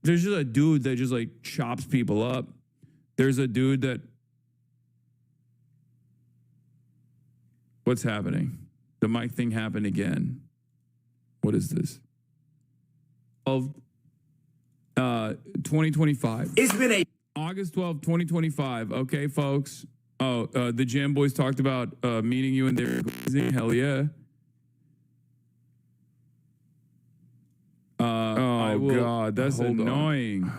There's just a dude that just like chops people up. There's a dude that. What's happening? The mic thing happened again. What is this? Of 2025. It's been a August 12th, 2025. Okay, folks. Oh, the Jam Boys talked about meeting you in there. Hell yeah. Oh, God. That's annoying.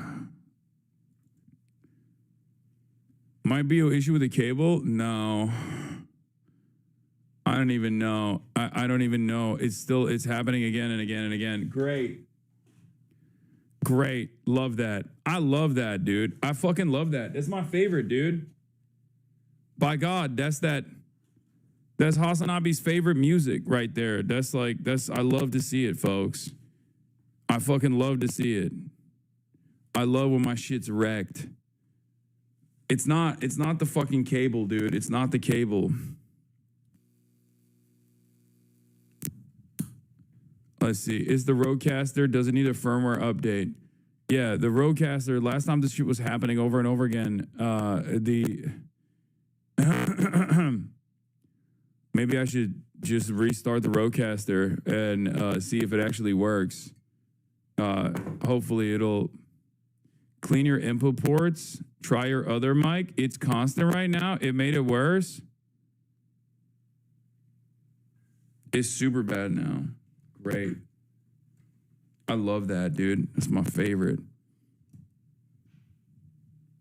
Might be an issue with the cable? No. I don't even know. I don't even know. It's happening again and again and again. Great. Love that. I love that, dude. I fucking love that. That's my favorite, dude. By God, that's Hasanabi's favorite music right there. I love to see it, folks. I fucking love to see it. I love when my shit's wrecked. It's not the fucking cable, dude. It's not the cable. Let's see. Is the Rodecaster, does it need a firmware update? Yeah, the Rodecaster, last time this shit was happening over and over again, maybe I should just restart the Rodecaster and see if it actually works. Hopefully it'll clean your input ports. Try your other mic. It's constant right now. It made it worse. It's super bad now. Great. I love that, dude. That's my favorite.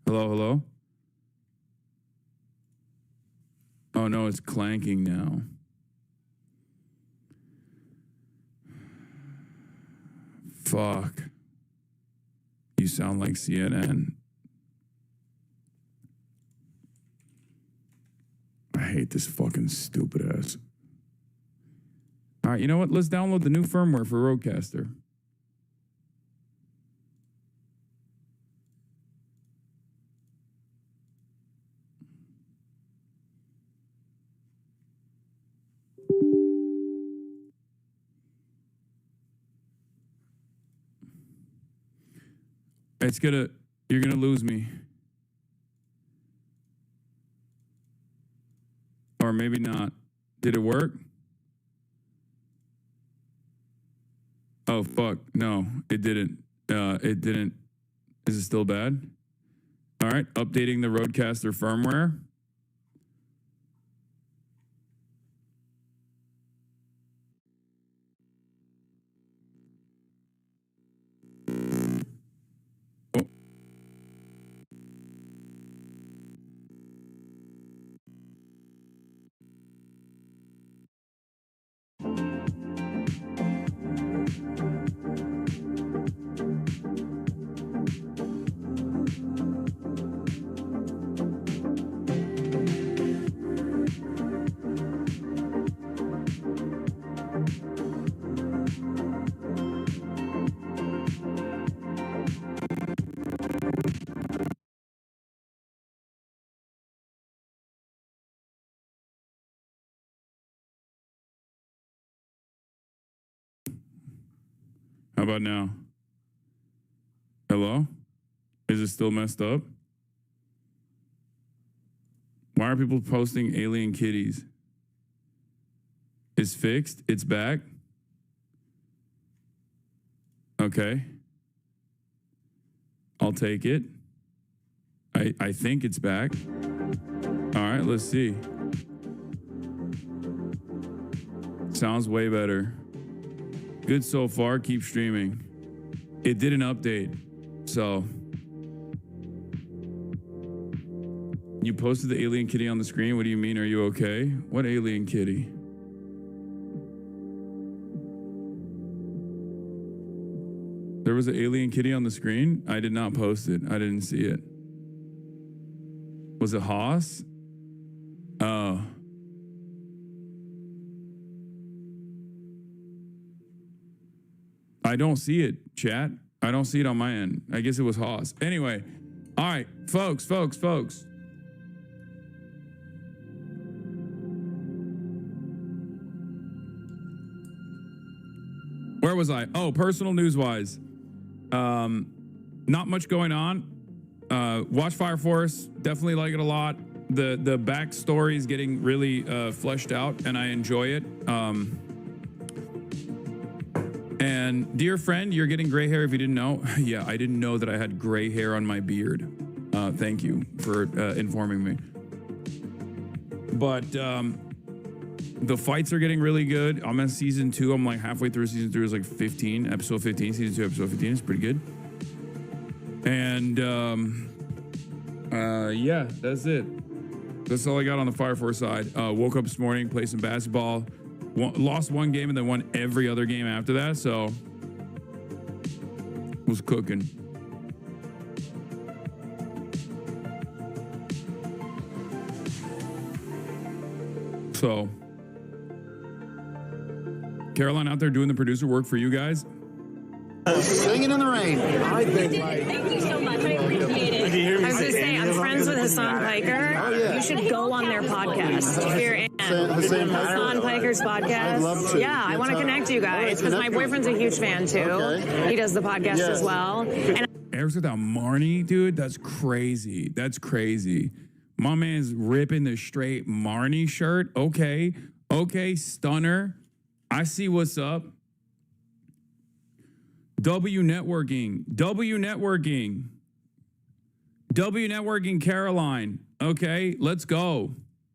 Hello? Oh, no, it's clanking now. Fuck. You sound like CNN. I hate this fucking stupid ass. All right, you know what? Let's download the new firmware for Rodecaster. You're gonna lose me. Or maybe not. Did it work? Oh, fuck. No, it didn't. It didn't. Is it still bad? All right, updating the Rodecaster firmware. How about now? Hello? Is it still messed up? Why are people posting alien kitties? It's fixed? It's back? Okay. I'll take it. I think it's back. All right, let's see. Sounds way better. Good so far. Keep streaming. It didn't update. So you posted the alien kitty on the screen. What do you mean? Are you okay? What alien kitty? There was an alien kitty on the screen. I did not post it. I didn't see it. Was it Haas? Oh. I don't see it, chat. I don't see it on my end. I guess it was Haas. Anyway, all right, folks. Where was I? Oh, personal news-wise. not much going on. Watch Fire Force. Definitely like it a lot. The backstory is getting really fleshed out, and I enjoy it. And dear friend, you're getting gray hair if you didn't know. Yeah, I didn't know that I had gray hair on my beard. Thank you for informing me. But the fights are getting really good. I'm in season 2. I'm like halfway through season 3. It's like 15, episode 15. Season 2, episode 15 is pretty good. And yeah, that's it. That's all I got on the Fire Force side. Woke up this morning, played some basketball, lost one game, and then won every other game after that. So was cooking. So Caroline out there doing the producer work for you guys. Singing in the rain. Thank you so much. I appreciate it. I was going to say, I'm friends with Hassan Piker. Oh, yeah. You should go on their podcast if you're in. Hassan Piker's podcast. I'd love to. Yeah, I want to connect you guys because my boyfriend's a huge fan too. Okay. He does the podcast as well. And Eric's got that Marnie, dude. That's crazy. That's crazy. My man's ripping the straight Marnie shirt. Okay. Okay, stunner. I see what's up. W Networking, Caroline. Okay, let's go.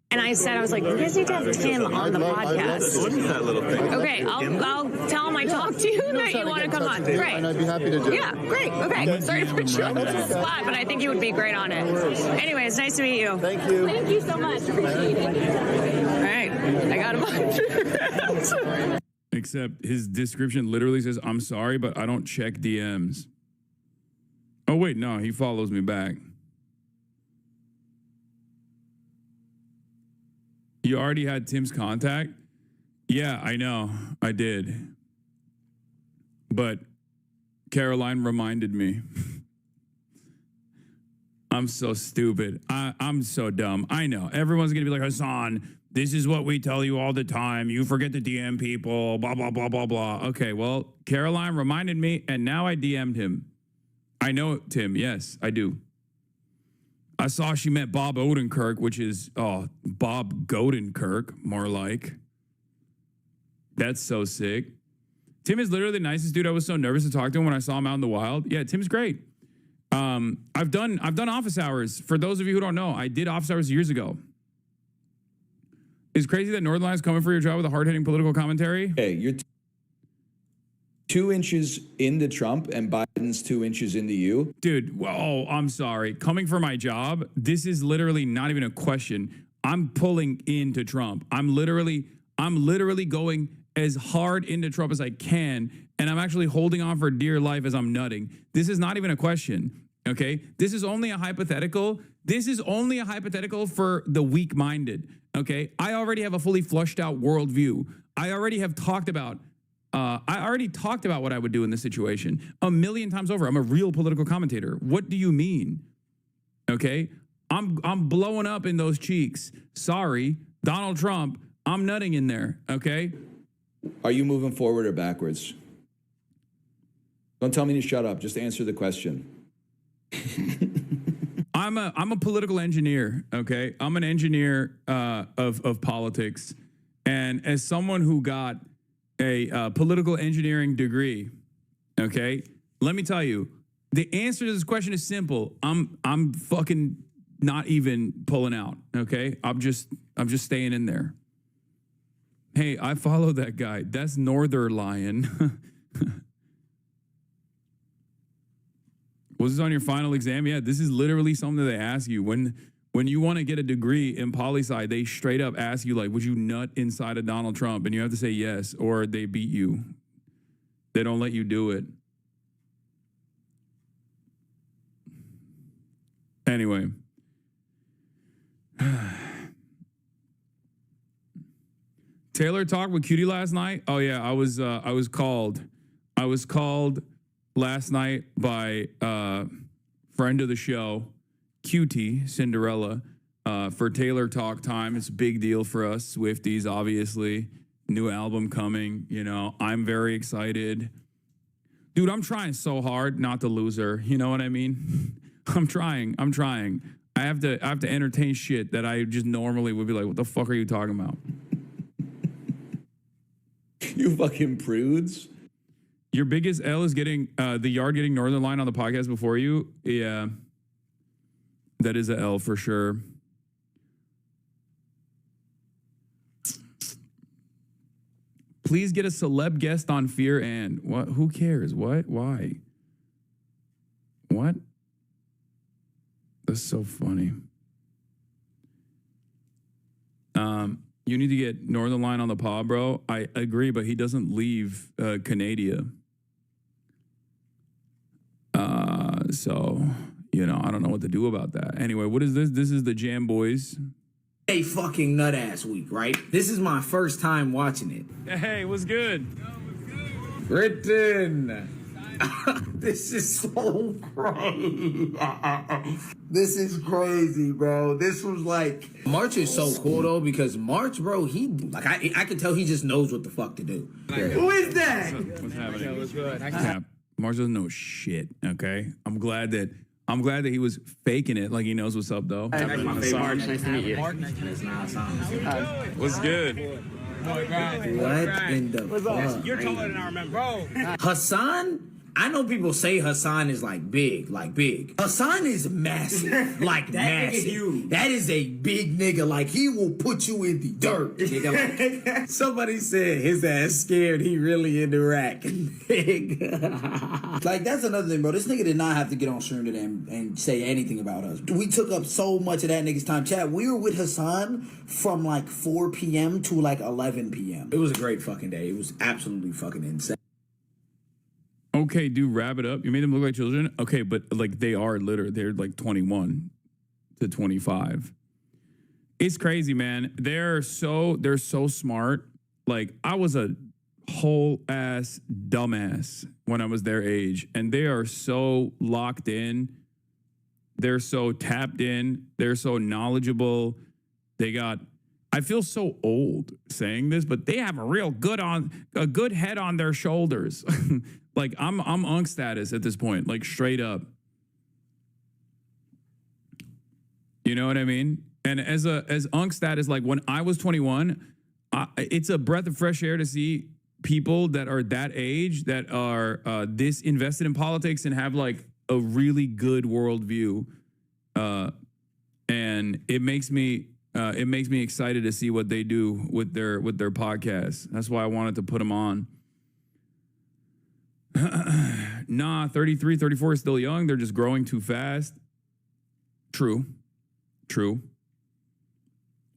And I said, I was like, you guys need to have Tim on the podcast. What is that little thing? Okay, I'll tell him I talked to you that you want to come on. Great. And I'd be happy to do it. Yeah, great. Okay. Sorry to put you on the spot, but I think you would be great on it. Anyways, nice to meet you. Thank you. Thank you so much. Appreciate it. All right. I got him on. Except his description literally says, I'm sorry, but I don't check DMs. Oh, wait, no, he follows me back. You already had Tim's contact? Yeah, I know. I did. But Caroline reminded me. I'm so stupid. I'm so dumb. I know. Everyone's going to be like, Hassan, this is what we tell you all the time. You forget to DM people, blah, blah, blah, blah, blah. Okay, well, Caroline reminded me, and now I DM'd him. I know Tim. Yes, I do. I saw she met Bob Odenkirk, which is, Bob Godenkirk, more like. That's so sick. Tim is literally the nicest dude. I was so nervous to talk to him when I saw him out in the wild. Yeah, Tim's great. I've done office hours. For those of you who don't know, I did office hours years ago. It's crazy that Northernline's coming for your job with a hard-hitting political commentary. Hey, you're 2 inches into Trump and Biden's 2 inches into you. Dude, well, I'm sorry. Coming for my job, this is literally not even a question. I'm pulling into Trump. I'm literally going as hard into Trump as I can, and I'm actually holding on for dear life as I'm nutting. This is not even a question, okay? This is only a hypothetical. This is only a hypothetical for the weak-minded, okay? I already have a fully flushed out worldview. I already talked about what I would do in this situation a million times over. I'm a real political commentator. What do you mean? Okay? I'm blowing up in those cheeks. Sorry, Donald Trump, I'm nutting in there, okay? Are you moving forward or backwards? Don't tell me to shut up. Just answer the question. I'm a political engineer, okay? I'm an engineer of politics. And as someone who got a political engineering degree, okay? Let me tell you, the answer to this question is simple. I'm fucking not even pulling out, okay? I'm just staying in there. Hey, I follow that guy. That's Northern Lion. Was this on your final exam? Yeah, this is literally something that they ask you. When you want to get a degree in poli-sci, they straight up ask you, like, would you nut inside of Donald Trump? And you have to say yes, or they beat you. They don't let you do it. Anyway. Taylor talked with Cutie last night. Oh yeah, I was called. I was called last night by friend of the show, Cutie Cinderella, for Taylor Talk time. It's a big deal for us Swifties, obviously. New album coming. You know, I'm very excited. Dude, I'm trying so hard not to lose her. You know what I mean? I'm trying. I have to entertain shit that I just normally would be like, what the fuck are you talking about? You fucking prudes. Your biggest L is getting the Yard getting Northern Line on the podcast before you. Yeah. That is a L for sure. Please get a celeb guest on Fear and what? Who cares? What? Why? What? That's so funny. You need to get Northern Line on the pod, bro. I agree, but he doesn't leave Canada. So, you know, I don't know what to do about that. Anyway, what is this? This is the Jam Boys. A fucking nut ass week, right? This is my first time watching it. Hey, what's good? Britain. This is so crazy. This is crazy, bro. This was like March is so cool though because March, bro, he like I can tell he just knows what the fuck to do. Who is that? What's happening? What's good? Yeah, March doesn't know shit. Okay, I'm glad that he was faking it like he knows what's up though. March, nice to meet you. What's good? What in the fuck? You're taller than I remember. Bro. Hassan? I know people say Hassan is like big. Hassan is massive, like massive. That is a big nigga. Like he will put you in the dirt. Nigga. Like, somebody said his ass scared. He really in the rack. Like that's another thing, bro. This nigga did not have to get on stream today and say anything about us. We took up so much of that nigga's time. Chat. We were with Hassan from like 4 p.m. to like 11 p.m. It was a great fucking day. It was absolutely fucking insane. Okay, dude, wrap it up. You made them look like children. Okay, but like they're like 21 to 25. It's crazy, man. They're so smart. Like I was a whole ass dumbass when I was their age, and they are so locked in. They're so tapped in. They're so knowledgeable. I feel so old saying this, but they have a good head on their shoulders. Like I'm Unk status at this point, like straight up. You know what I mean? And as Unk status, like when I was 21, it's a breath of fresh air to see people that are that age that are this invested in politics and have like a really good worldview, and it makes me excited to see what they do with their podcast. That's why I wanted to put them on. Nah, 33, 34 is still young. They're just growing too fast. True.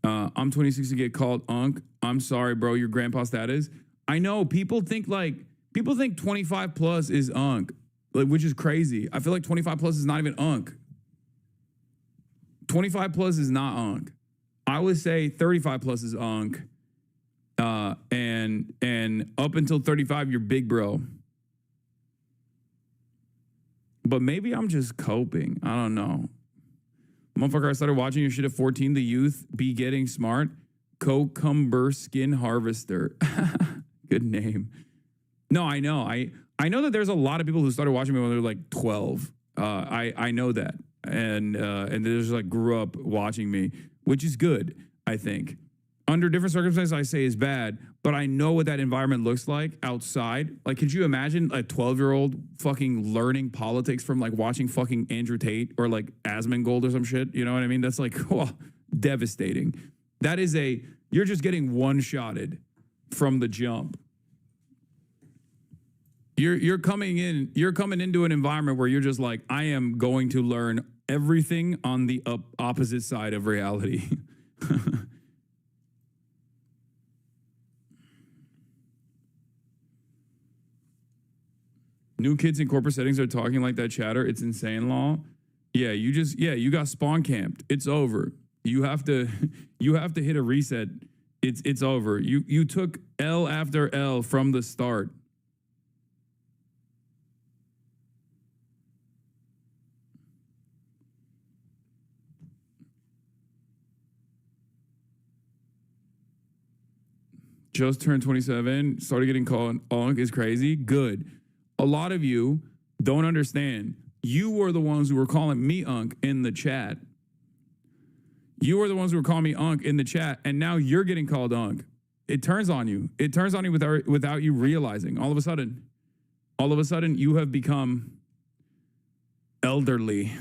I'm 26 to get called Unk. I'm sorry, bro. Your grandpa status. I know people think 25 plus is Unk, like, which is crazy. I feel like 25 plus is not even Unk. 25 plus is not Unk. I would say 35 plus is Unk. And up until 35, you're big bro. But maybe I'm just coping. I don't know. Motherfucker, I started watching your shit at 14. The youth be getting smart. Cucumber Skin Harvester. Good name. No, I know. I know that there's a lot of people who started watching me when they were like 12. I know that. And they just like grew up watching me, which is good, I think. Under different circumstances, I say is bad, but I know what that environment looks like outside. Like, could you imagine a 12-year-old fucking learning politics from like watching fucking Andrew Tate or like Asmongold or some shit? You know what I mean? That's like, oh, devastating. That is you're just getting one-shotted from the jump. You're coming into an environment where you're just like, I am going to learn everything on the opposite side of reality. New kids in corporate settings are talking like that chatter. It's insane, law. Yeah, you got spawn camped. It's over. You have to hit a reset. It's over. You took L after L from the start. Just turned 27. Started getting called Unk is crazy. Good. a lot of you don't understand. You were the ones who were calling me Unc in the chat. You were the ones who were calling me Unc in the chat, and now you're getting called Unc. It turns on you. It turns on you without you realizing. All of a sudden, you have become elderly.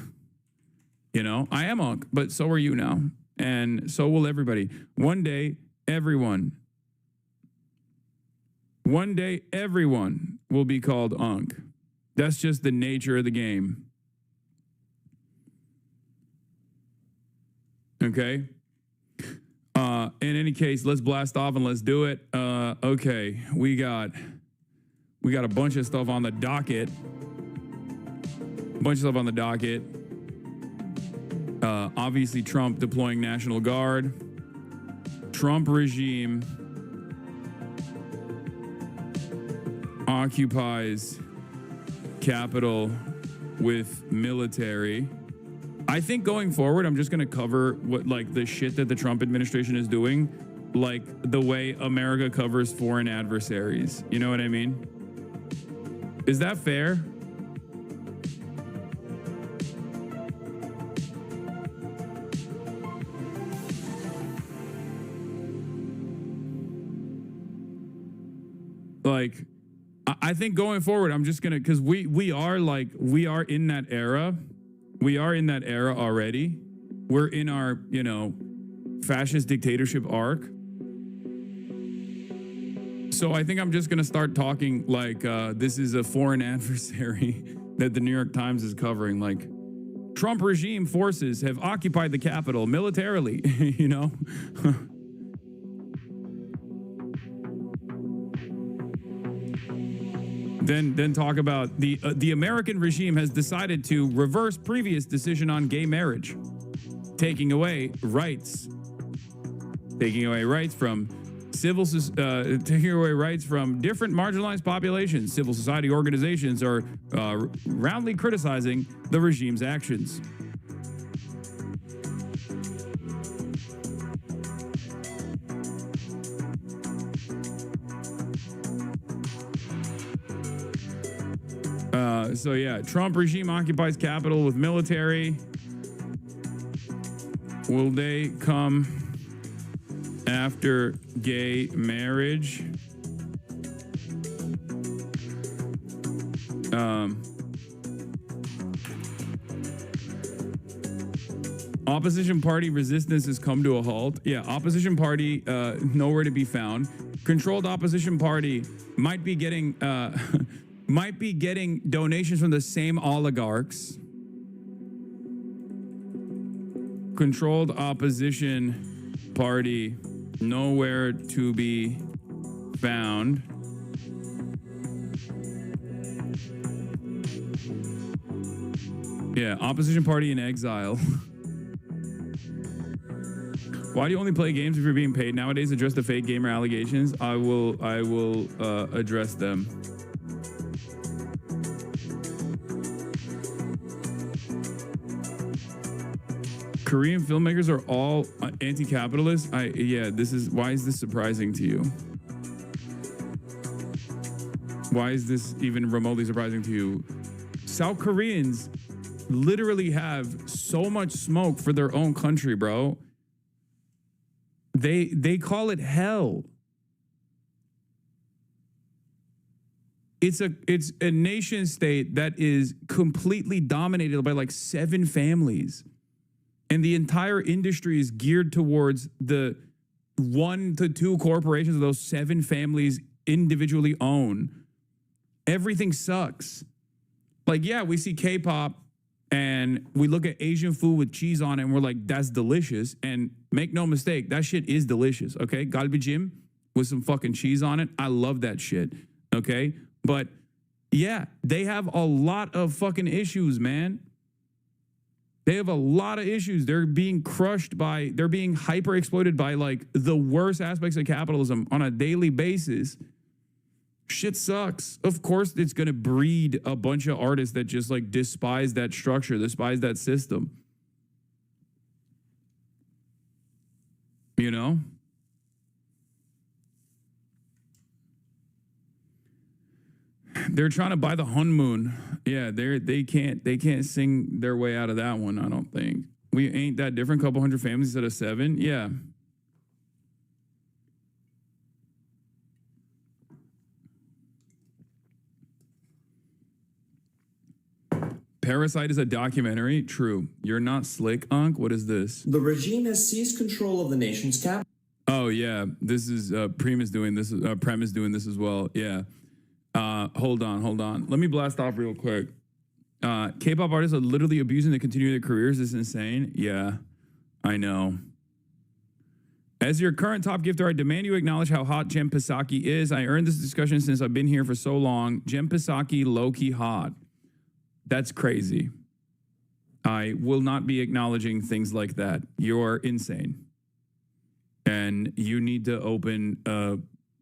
You know, I am Unc, but so are you now. And so will everybody. One day, everyone will be called Unc. That's just the nature of the game. Okay? In any case, let's blast off and let's do it. Okay, we got a bunch of stuff on the docket. Obviously, Trump deploying National Guard. Trump regime occupies Capitol with military. I think going forward, I'm just going to cover what, like, the shit that the Trump administration is doing, like the way America covers foreign adversaries. You know what I mean? Is that fair? Like, I think going forward, I'm just gonna, because we are in that era. We are in that era already. We're in our, you know, fascist dictatorship arc. So I think I'm just gonna start talking like this is a foreign adversary that the New York Times is covering. Like, Trump regime forces have occupied the Capitol militarily, you know? Then talk about the American regime has decided to reverse previous decision on gay marriage, taking away rights from different marginalized populations. Civil society organizations are roundly criticizing the regime's actions. So yeah, Trump regime occupies Capitol with military. Will they come after gay marriage? Opposition party resistance has come to a halt. Yeah, opposition party nowhere to be found. Controlled opposition party might be getting donations from the same oligarchs. Controlled opposition party nowhere to be found. Yeah, opposition party in exile. Why do you only play games if you're being paid nowadays? Address the fake gamer allegations. I will address them. Korean filmmakers are all anti-capitalist. Why is this surprising to you? Why is this even remotely surprising to you? South Koreans literally have so much smoke for their own country, bro. They call it hell. It's a nation state that is completely dominated by like 7 families. And the entire industry is geared towards the 1 to 2 corporations those 7 families individually own. Everything sucks. Like, yeah, we see K-pop and we look at Asian food with cheese on it and we're like, that's delicious. And make no mistake, that shit is delicious, okay? Galbijim with some fucking cheese on it. I love that shit, okay? But yeah, they have a lot of fucking issues, man. They have a lot of issues. They're being they're being hyper exploited by like the worst aspects of capitalism on a daily basis. Shit sucks. Of course, it's going to breed a bunch of artists that just like despise that structure, despise that system. You know? They're trying to buy the honeymoon. Yeah, they can't sing their way out of that one, I don't think. We ain't that different, couple hundred families instead of 7. Yeah. Parasite is a documentary. True. You're not slick, Unc. What is this? The regime has seized control of the nation's capital. Oh yeah, this is Premise doing this. Premise doing this as well. Yeah. Hold on. Let me blast off real quick. K-pop artists are literally abusing to continue their careers. This is insane. Yeah, I know. As your current top gifter, I demand you acknowledge how hot Jen Psaki is. I earned this discussion since I've been here for so long. Jen Psaki, low-key hot. That's crazy. I will not be acknowledging things like that. You're insane. And you need to open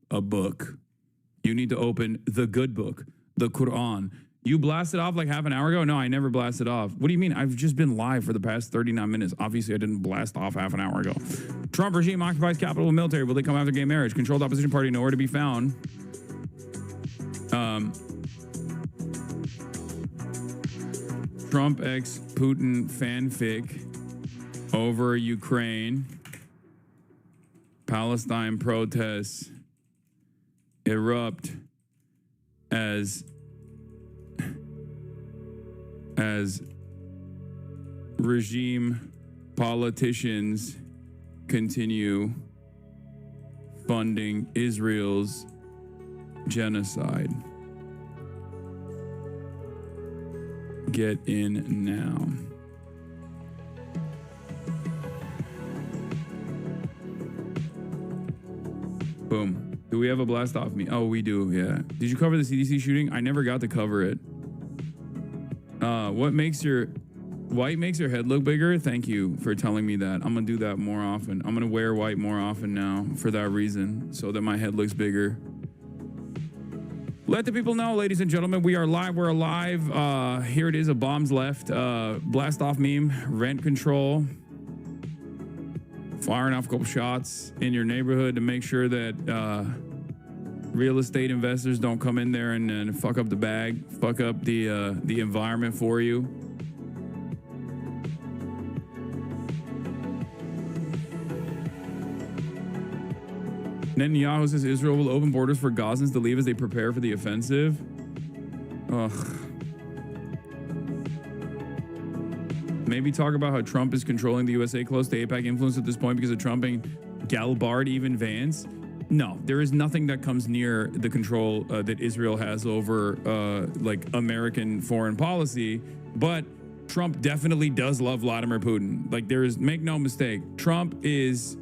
a book. You need to open the good book, the Quran. You blasted off like half an hour ago? No, I never blasted off. What do you mean? I've just been live for the past 39 minutes. Obviously, I didn't blast off half an hour ago. Trump regime occupies Capitol with military. Will they come after gay marriage? Controlled opposition party nowhere to be found. Trump x Putin fanfic over Ukraine. Palestine protests erupt as regime politicians continue funding Israel's genocide. Get in now. Boom. Do we have a blast off me? Oh, we do, yeah. Did you cover the CDC shooting? I never got to cover it. White makes your head look bigger? Thank you for telling me that. I'm gonna do that more often. I'm gonna wear white more often now for that reason, so that my head looks bigger. Let the people know, ladies and gentlemen, we are live. We're alive. Here it is, a bomb's left. Blast off meme, rent control. Firing off a couple shots in your neighborhood to make sure that real estate investors don't come in there and fuck up the bag, fuck up the environment for you. Netanyahu says Israel will open borders for Gazans to leave as they prepare for the offensive. Ugh. Maybe talk about how Trump is controlling the USA close to AIPAC influence at this point because of Trump and Galbard, even Vance. No, there is nothing that comes near the control that Israel has over like American foreign policy. But Trump definitely does love Vladimir Putin. Like make no mistake, Trump is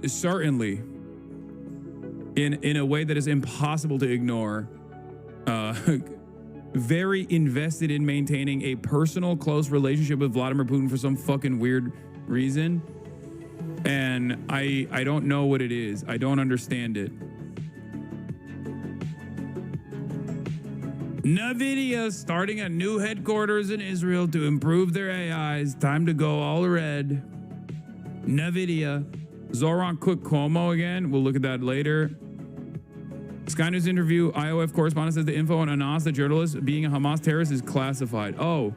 certainly in a way that is impossible to ignore. Very invested in maintaining a personal, close relationship with Vladimir Putin for some fucking weird reason. And I don't know what it is. I don't understand it. NVIDIA starting a new headquarters in Israel to improve their AIs. Time to go all red. NVIDIA. Zoran Cuomo again. We'll look at that later. Sky News interview, IOF correspondent says the info on Anas, the journalist, being a Hamas terrorist is classified. Oh,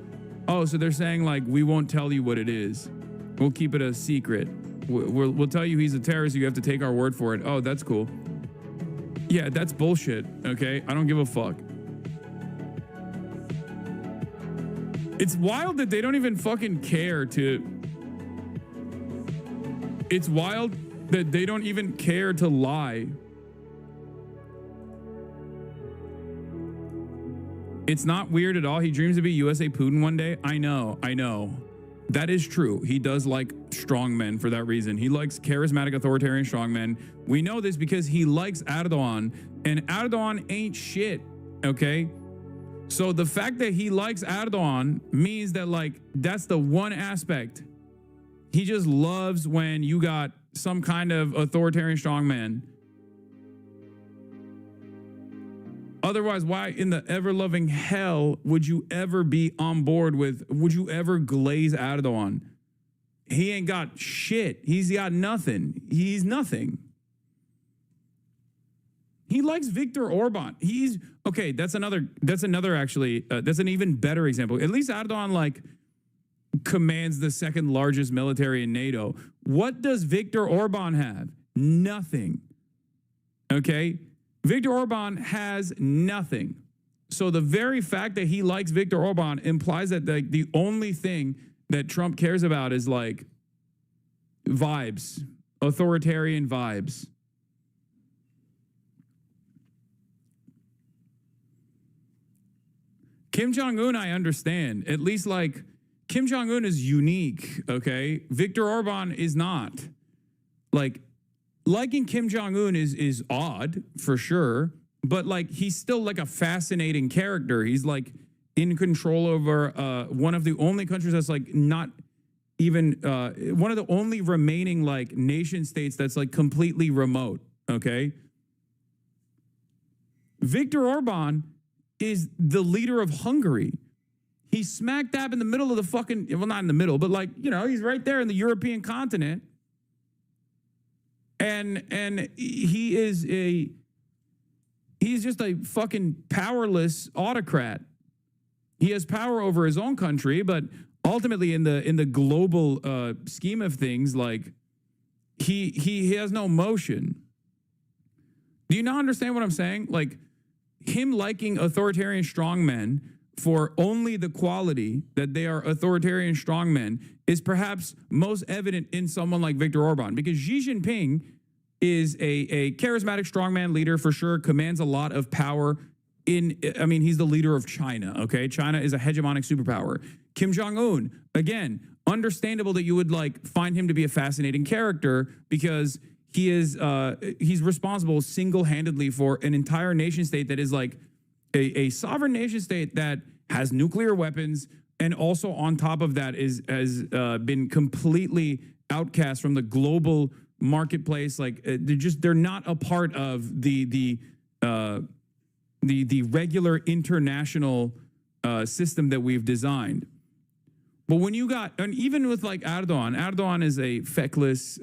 so they're saying like, we won't tell you what it is. We'll keep it a secret. We'll tell you he's a terrorist. You have to take our word for it. Oh, that's cool. Yeah, that's bullshit. Okay, I don't give a fuck. It's wild that they don't even fucking care to. It's wild that they don't even care to lie. It's not weird at all. He dreams to be USA Putin one day. I know. That is true. He does like strong men for that reason. He likes charismatic authoritarian strong men. We know this because he likes Erdogan, and Erdogan ain't shit, okay? So the fact that he likes Erdogan means that like that's the one aspect. He just loves when you got some kind of authoritarian strongman. Otherwise, why in the ever-loving hell would you ever be on board with, would you ever glaze Erdogan? He ain't got shit. He's got nothing. He's nothing. He likes Viktor Orban. He's okay. That's another actually. That's an even better example. At least Erdogan like commands the second largest military in NATO. What does Viktor Orban have? Nothing. Okay, Viktor Orban has nothing. So the very fact that he likes Viktor Orban implies that the only thing that Trump cares about is like vibes, authoritarian vibes. Kim Jong-un, I understand. At least like Kim Jong-un is unique, okay? Viktor Orban is not. Like liking Kim Jong-un is odd for sure, but like he's still like a fascinating character. He's like in control over one of the only countries that's like not even one of the only remaining like nation states that's like completely remote, okay? Viktor Orban is the leader of Hungary. He's smack dab in the middle of the fucking, well, not in the middle, but like, you know, he's right there in the European continent. And he's just a fucking powerless autocrat. He has power over his own country, but ultimately in the global scheme of things, like he has no motion. Do you not understand what I'm saying? Like him liking authoritarian strongmen for only the quality that they are authoritarian strongmen is perhaps most evident in someone like Viktor Orban, because Xi Jinping is a charismatic strongman leader for sure, commands a lot of power he's the leader of China, okay? China is a hegemonic superpower. Kim Jong-un, again, understandable that you would like find him to be a fascinating character because he's responsible single-handedly for an entire nation state that is like a sovereign nation state that has nuclear weapons, and also on top of that has been completely outcast from the global marketplace. Like they're not a part of the regular international system that we've designed. But when you got, and even with like Erdogan is a feckless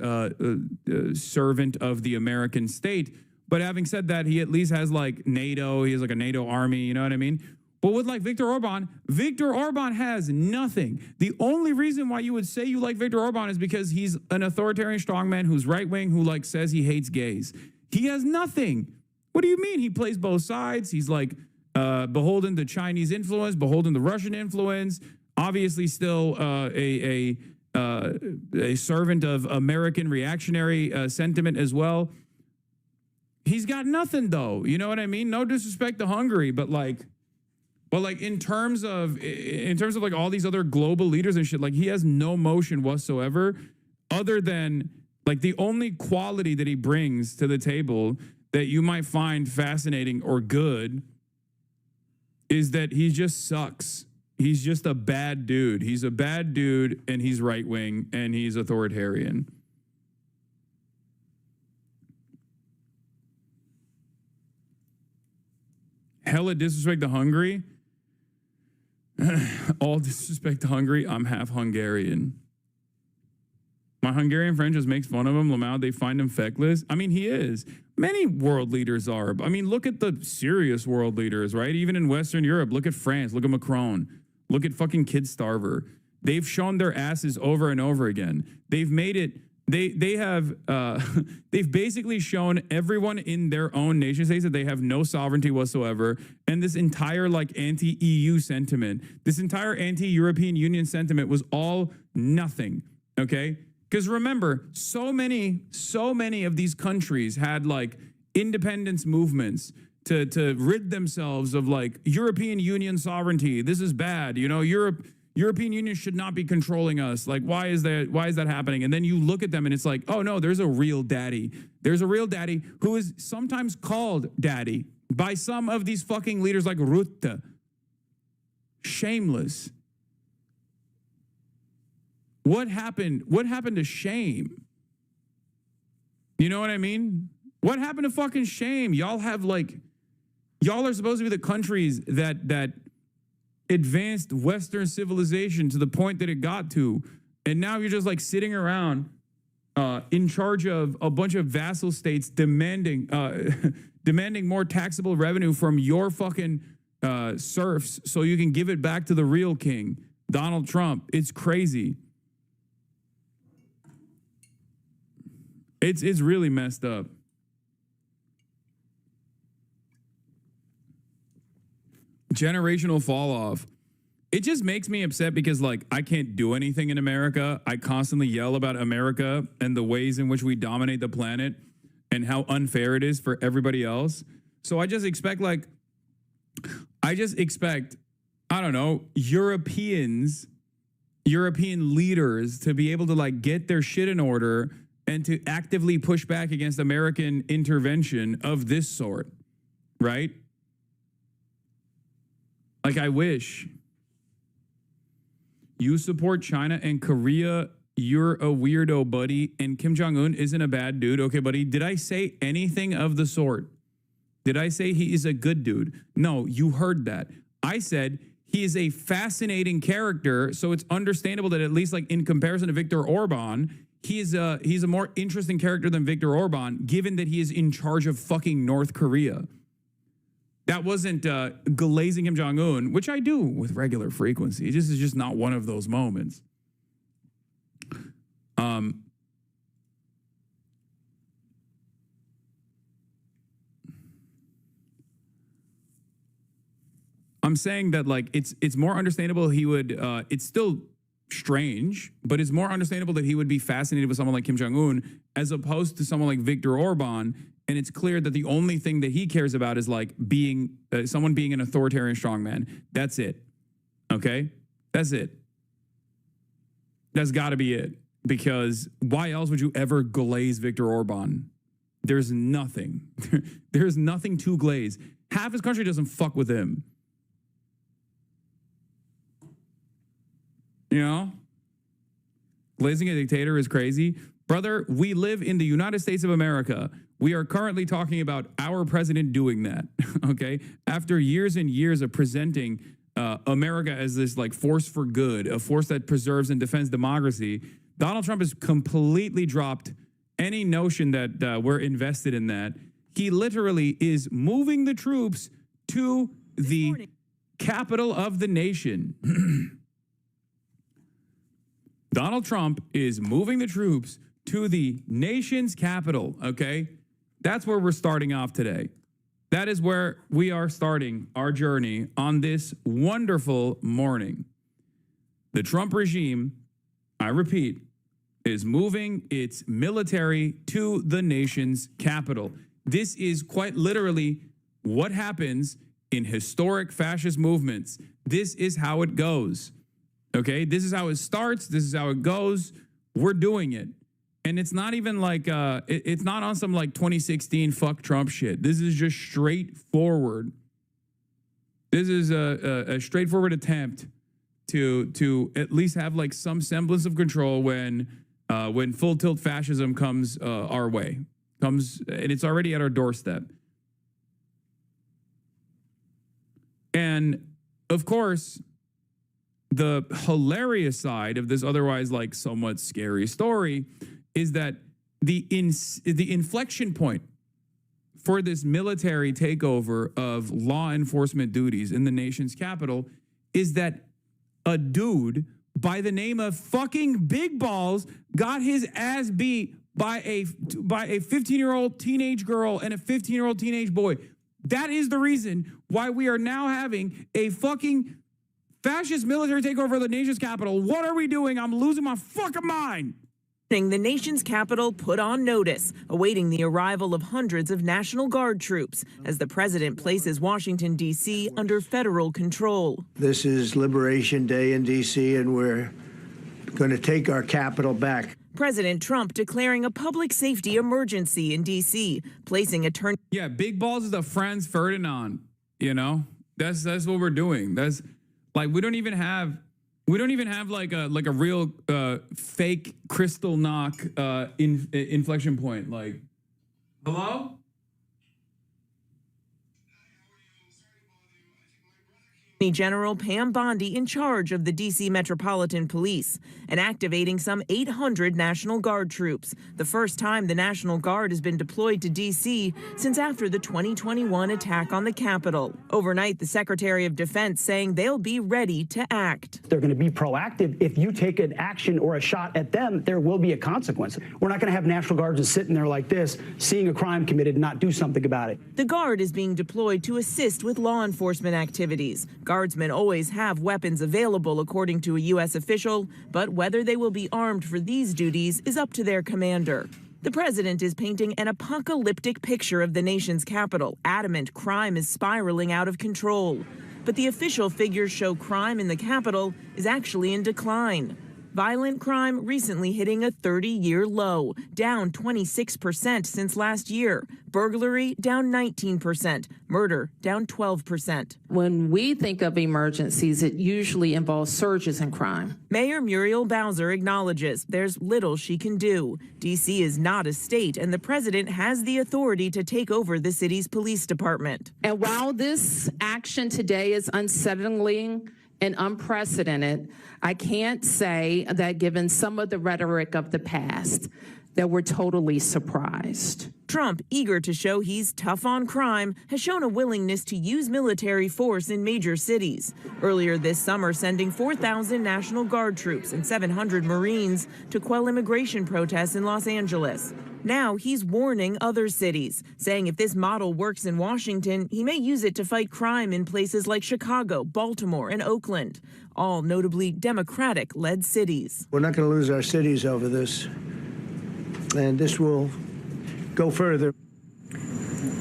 servant of the American state. But having said that, he at least has like NATO. He has like a NATO army. You know what I mean? But with like Viktor Orban has nothing. The only reason why you would say you like Viktor Orban is because he's an authoritarian strongman who's right wing, who like says he hates gays. He has nothing. What do you mean? He plays both sides. He's like beholden to Chinese influence, beholden to Russian influence. Obviously, still a servant of American reactionary sentiment as well. He's got nothing though. You know what I mean? No disrespect to Hungary, but like in terms of like all these other global leaders and shit, like he has no motion whatsoever, other than like the only quality that he brings to the table that you might find fascinating or good is that he just sucks. He's just a bad dude. He's a bad dude, and he's right wing, and he's authoritarian. Hella disrespect to Hungary. All disrespect to Hungary. I'm half Hungarian. My Hungarian friend just makes fun of him. Lamau, they find him feckless. I mean, he is. Many world leaders are. I mean, look at the serious world leaders, right? Even in Western Europe, look at France, look at Macron, look at fucking Kid Starver. They've shown their asses over and over again. They've made it. They've basically shown everyone in their own nation states that they have no sovereignty whatsoever. And this entire like anti-EU sentiment, this entire anti-European Union sentiment was all nothing. Okay. Because remember, so many of these countries had like independence movements to rid themselves of like European Union sovereignty. This is bad. You know, European Union should not be controlling us. Like, why is that happening? And then you look at them and it's like, oh no, there's a real daddy. There's a real daddy who is sometimes called daddy by some of these fucking leaders like Rutte. Shameless. What happened? What happened to shame? You know what I mean? What happened to fucking shame? Y'all are supposed to be the countries that advanced Western civilization to the point that it got to. And now you're just like sitting around in charge of a bunch of vassal states demanding demanding more taxable revenue from your fucking serfs so you can give it back to the real king, Donald Trump. It's crazy. It's really messed up. Generational fall off. It just makes me upset because, like, I can't do anything in America. I constantly yell about America and the ways in which we dominate the planet and how unfair it is for everybody else. So I just expect, I don't know, European leaders to be able to, like, get their shit in order and to actively push back against American intervention of this sort, right? Like, I wish. You support China and Korea, you're a weirdo, buddy. And Kim Jong-un isn't a bad dude. Okay, buddy, did I say anything of the sort? Did I say he is a good dude? No, you heard that. I said he is a fascinating character, so it's understandable that at least, like, in comparison to Viktor Orban, he's a more interesting character than Viktor Orban, given that he is in charge of fucking North Korea. That wasn't glazing Kim Jong-un, which I do with regular frequency. This is just not one of those moments. I'm saying that, like, it's more understandable he would, it's still strange, but it's more understandable that he would be fascinated with someone like Kim Jong-un as opposed to someone like Viktor Orban. And it's clear that the only thing that he cares about is, like, being someone being an authoritarian strongman. That's it. Okay? That's it. That's got to be it. Because why else would you ever glaze Viktor Orban? There's nothing. There's nothing to glaze. Half his country doesn't fuck with him. You know? Glazing a dictator is crazy. Brother, we live in the United States of America. We are currently talking about our president doing that, okay? After years and years of presenting America as this, like, force for good, a force that preserves and defends democracy, Donald Trump has completely dropped any notion that we're invested in that. He literally is moving the troops to the capital of the nation. Donald Trump is moving the troops to the nation's capital, okay? That's where we're starting off today. That is where we are starting our journey on this wonderful morning. The Trump regime, I repeat, is moving its military to the nation's capital. This is quite literally what happens in historic fascist movements. This is how it goes. Okay, this is how it starts. This is how it goes. We're doing it. And it's not even like, it's not on some, like, 2016 fuck Trump shit. This is just straightforward. This is a straightforward attempt to at least have, like, some semblance of control when full tilt fascism comes our way. And it's already at our doorstep. And, of course, the hilarious side of this otherwise, like, somewhat scary story is that the inflection point for this military takeover of law enforcement duties in the nation's capital is that a dude by the name of fucking Big Balls got his ass beat by a 15-year-old teenage girl and a 15-year-old teenage boy. That is the reason why we are now having a fucking fascist military takeover of the nation's capital. What are we doing? I'm losing my fucking mind. The nation's capital put on notice, awaiting the arrival of hundreds of National Guard troops as the president places Washington, D.C. under federal control. This is Liberation Day in D.C., and we're going to take our capital back. President Trump declaring a public safety emergency in D.C., placing attorney. Yeah, Big Balls is a Franz Ferdinand, you know? That's what we're doing. That's like we don't even have like a real fake crystal knock inflection point. Like, hello? Attorney General Pam Bondi in charge of the D.C. Metropolitan Police and activating some 800 National Guard troops, the first time the National Guard has been deployed to D.C. since after the 2021 attack on the Capitol. Overnight, the Secretary of Defense saying they'll be ready to act. They're going to be proactive. If you take an action or a shot at them, there will be a consequence. We're not going to have National Guards just sitting there like this, seeing a crime committed and not do something about it. The Guard is being deployed to assist with law enforcement activities. Guardsmen always have weapons available, according to a U.S. official, but whether they will be armed for these duties is up to their commander. The president is painting an apocalyptic picture of the nation's capital, adamant crime is spiraling out of control. But the official figures show crime in the capital is actually in decline. Violent crime recently hitting a 30-year low, down 26% since last year. Burglary down 19%. Murder down 12%. When we think of emergencies, it usually involves surges in crime. Mayor Muriel Bowser acknowledges there's little she can do. D.C. is not a state, and the president has the authority to take over the city's police department. And while this action today is unsettling and unprecedented, I can't say that given some of the rhetoric of the past, that we're totally surprised. Trump, eager to show he's tough on crime, has shown a willingness to use military force in major cities. Earlier this summer, sending 4,000 National Guard troops and 700 Marines to quell immigration protests in Los Angeles. Now he's warning other cities, saying if this model works in Washington, he may use it to fight crime in places like Chicago, Baltimore, and Oakland, all notably Democratic-led cities. We're not going to lose our cities over this, and this will go further.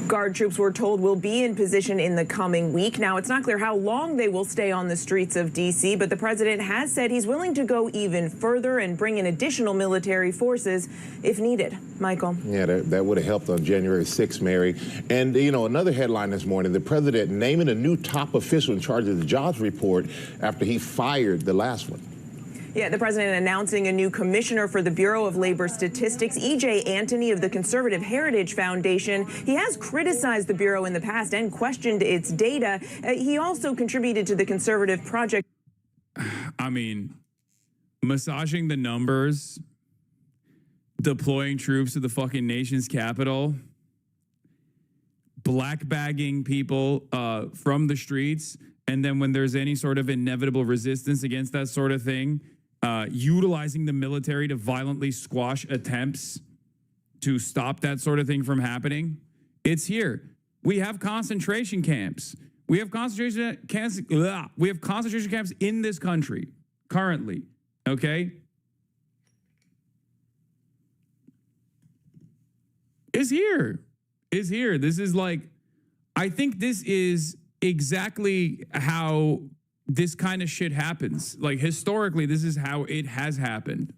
Guard troops, we're told, will be in position in the coming week. Now, it's not clear how long they will stay on the streets of D.C., but the president has said he's willing to go even further and bring in additional military forces if needed. Michael. Yeah, that would have helped on January 6th, Mary. And, you know, another headline this morning, the president naming a new top official in charge of the jobs report after he fired the last one. Yeah, the president announcing a new commissioner for the Bureau of Labor Statistics, E.J. Antony of the Conservative Heritage Foundation. He has criticized the Bureau in the past and questioned its data. He also contributed to the Conservative Project. I mean, massaging the numbers, deploying troops to the fucking nation's capital, black bagging people from the streets, and then when there's any sort of inevitable resistance against that sort of thing, utilizing the military to violently squash attempts to stop that sort of thing from happening. It's here. We have concentration camps. We have concentration camps. We have concentration camps in this country currently. Okay. Is here. This is like, I think this is exactly how this kind of shit happens. Like, historically, this is how it has happened.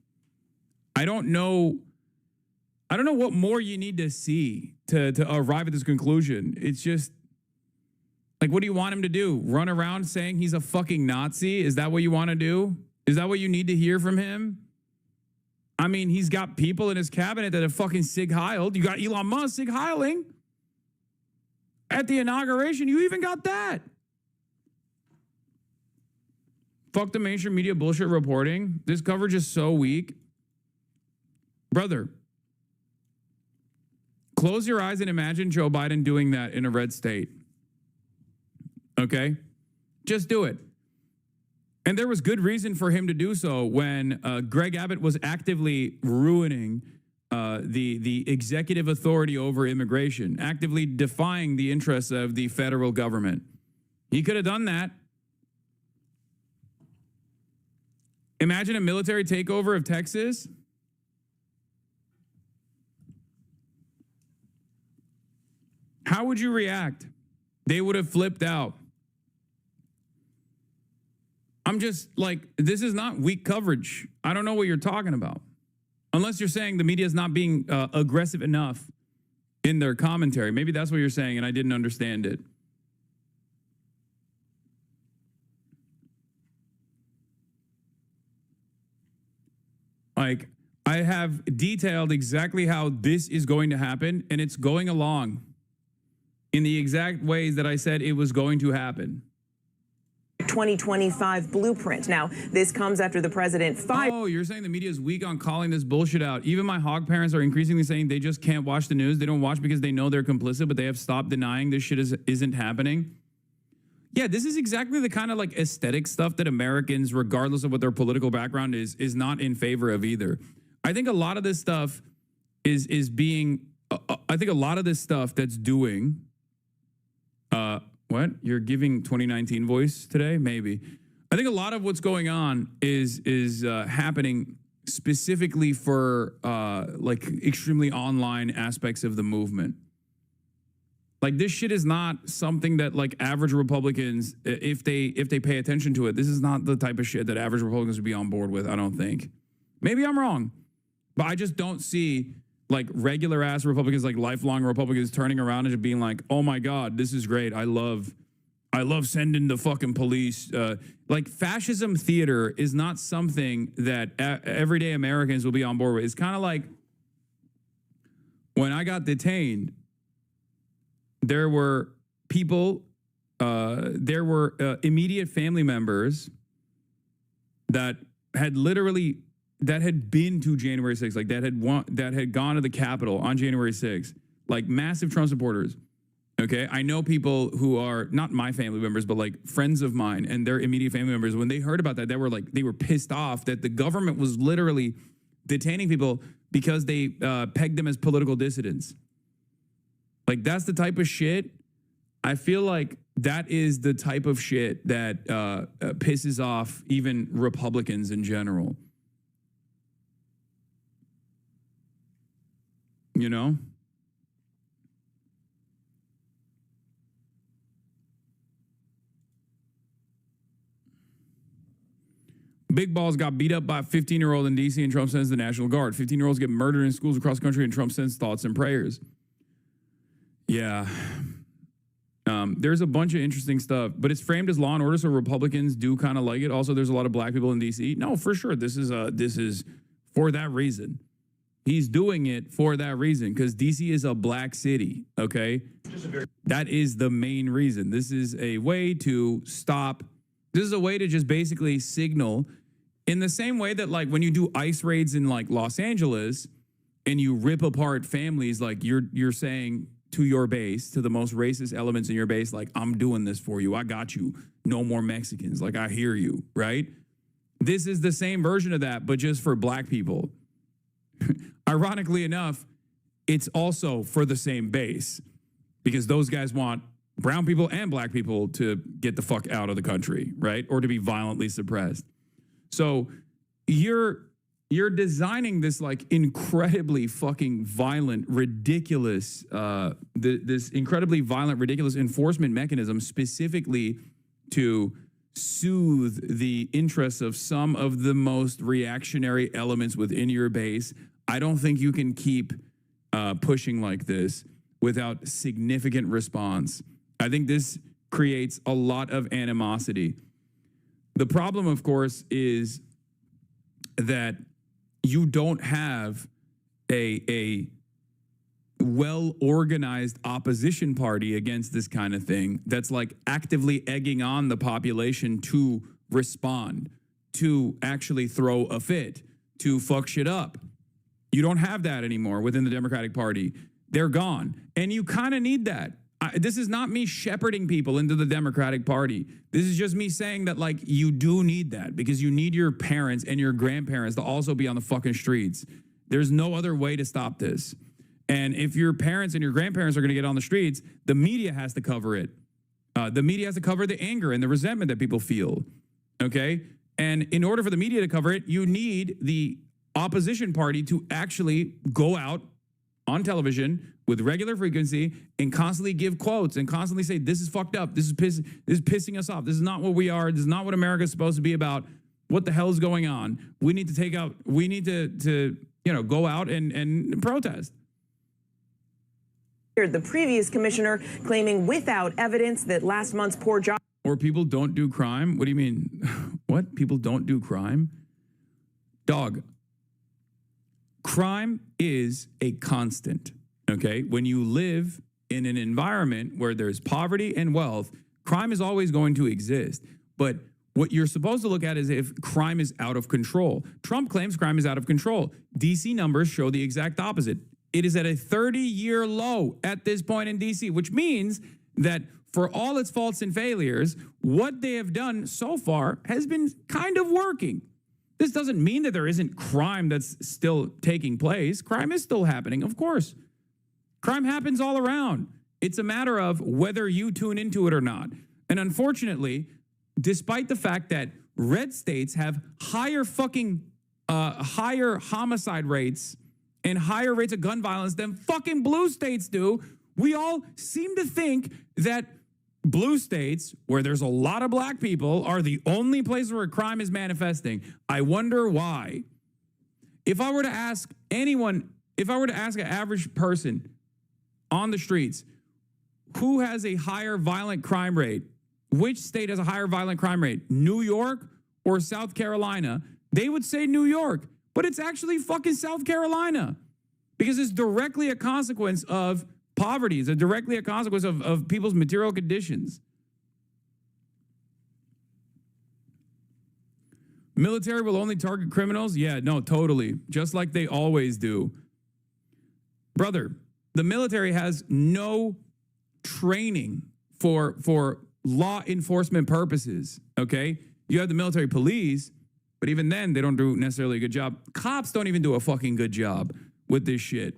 I don't know what more you need to see to arrive at this conclusion. It's just like, what do you want him to do? Run around saying he's a fucking Nazi? Is that what you want to do? Is that what you need to hear from him? I mean, he's got people in his cabinet that have fucking Sig Heiled. You got Elon Musk Sig Heiling at the inauguration. You even got that. Fuck the mainstream media bullshit reporting. This coverage is so weak. Brother, close your eyes and imagine Joe Biden doing that in a red state. Okay? Just do it. And there was good reason for him to do so when Greg Abbott was actively ruining the executive authority over immigration, actively defying the interests of the federal government. He could have done that. Imagine a military takeover of Texas. How would you react? They would have flipped out. I'm just like, this is not weak coverage. I don't know what you're talking about. Unless you're saying the media is not being aggressive enough in their commentary. Maybe that's what you're saying, and I didn't understand it. Like, I have detailed exactly how this is going to happen, and it's going along in the exact ways that I said it was going to happen. 2025 blueprint. Now, this comes after the president fired. Oh, you're saying the media is weak on calling this bullshit out. Even my hog parents are increasingly saying they just can't watch the news. They don't watch because they know they're complicit, but they have stopped denying this shit isn't happening. Yeah, this is exactly the kind of like aesthetic stuff that Americans, regardless of what their political background is not in favor of either. I think a lot of this stuff is being, I think a lot of this stuff that's doing, what? You're giving 2019 voice today? Maybe. I think a lot of what's going on is happening specifically for like extremely online aspects of the movement. Like this shit is not something that like average Republicans, if they pay attention to it, this is not the type of shit that average Republicans would be on board with, I don't think. Maybe I'm wrong, but I just don't see like regular ass Republicans, like lifelong Republicans turning around and just being like, oh my God, this is great. I love sending the fucking police. Like fascism theater is not something that everyday Americans will be on board with. It's kind of like when I got detained, there were people, there were immediate family members that had literally, that had been to January 6th, like that had gone to the Capitol on January 6th, like massive Trump supporters. Okay, I know people who are not my family members, but like friends of mine and their immediate family members. When they heard about that, they were pissed off that the government was literally detaining people because they pegged them as political dissidents. Like that's the type of shit. I feel like that is the type of shit that pisses off even Republicans in general. You know? Big Balls got beat up by a 15-year-old in D.C. and Trump sends the National Guard. 15-year-olds get murdered in schools across the country and Trump sends thoughts and prayers. Yeah. There's a bunch of interesting stuff, but it's framed as law and order, so Republicans do kind of like it. Also, there's a lot of black people in D.C. No, for sure. This is for that reason. He's doing it for that reason because D.C. is a black city, okay? That is the main reason. This is a way to stop. This is a way to just basically signal in the same way that like when you do ICE raids in like Los Angeles and you rip apart families, like you're saying to your base, to the most racist elements in your base, like, I'm doing this for you. I got you. No more Mexicans. Like, I hear you, right? This is the same version of that, but just for black people. Ironically enough, it's also for the same base because those guys want brown people and black people to get the fuck out of the country, right? Or to be violently suppressed. So you're designing this like incredibly fucking violent, ridiculous, this incredibly violent, ridiculous enforcement mechanism specifically to soothe the interests of some of the most reactionary elements within your base. I don't think you can keep pushing like this without significant response. I think this creates a lot of animosity. The problem, of course, is that you don't have a well-organized opposition party against this kind of thing that's like actively egging on the population to respond, to actually throw a fit, to fuck shit up. You don't have that anymore within the Democratic Party. They're gone. And you kind of need that. This is not me shepherding people into the Democratic Party. This is just me saying that, like, you do need that because you need your parents and your grandparents to also be on the fucking streets. There's no other way to stop this. And if your parents and your grandparents are going to get on the streets, the media has to cover it. The media has to cover the anger and the resentment that people feel. Okay? And in order for the media to cover it, you need the opposition party to actually go out on television with regular frequency and constantly give quotes and constantly say, this is fucked up. This is pissing us off. This is not what we are. This is not what America is supposed to be about. What the hell is going on? We need to go out and protest. The previous commissioner claiming without evidence that last month's poor job. Or people don't do crime? What do you mean? What? People don't do crime? Dog. Crime is a constant, okay? When you live in an environment where there's poverty and wealth, crime is always going to exist. But what you're supposed to look at is if crime is out of control. Trump claims crime is out of control. DC numbers show the exact opposite. It is at a 30-year low at this point in DC, which means that for all its faults and failures, what they have done so far has been kind of working. This doesn't mean that there isn't crime that's still taking place. Crime is still happening, of course. Crime happens all around. It's a matter of whether you tune into it or not. And unfortunately, despite the fact that red states have higher homicide rates and higher rates of gun violence than fucking blue states do, we all seem to think that blue states, where there's a lot of black people, are the only place where crime is manifesting. I wonder why. If I were to ask anyone, if I were to ask an average person on the streets, who has a higher violent crime rate? Which state has a higher violent crime rate? New York or South Carolina? They would say New York, but it's actually fucking South Carolina because it's directly a consequence of poverty. It's directly a consequence of people's material conditions. Military will only target criminals? Yeah, no, totally. Just like they always do. Brother, the military has no training for law enforcement purposes, okay? You have the military police, but even then, they don't do necessarily a good job. Cops don't even do a fucking good job with this shit,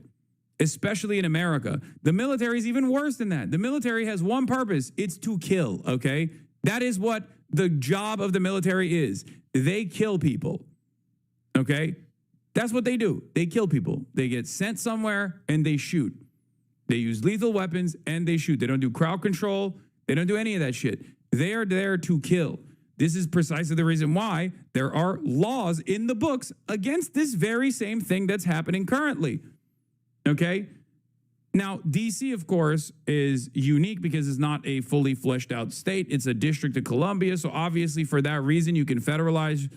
especially in America. The military is even worse than that. The military has one purpose. It's to kill, okay? That is what the job of the military is. They kill people, okay? That's what they do. They kill people. They get sent somewhere and they shoot. They use lethal weapons and they shoot. They don't do crowd control. They don't do any of that shit. They are there to kill. This is precisely the reason why there are laws in the books against this very same thing that's happening currently. Okay? Now, DC, of course, is unique because it's not a fully fleshed out state. It's a District of Columbia. So obviously, for that reason, you can federalize.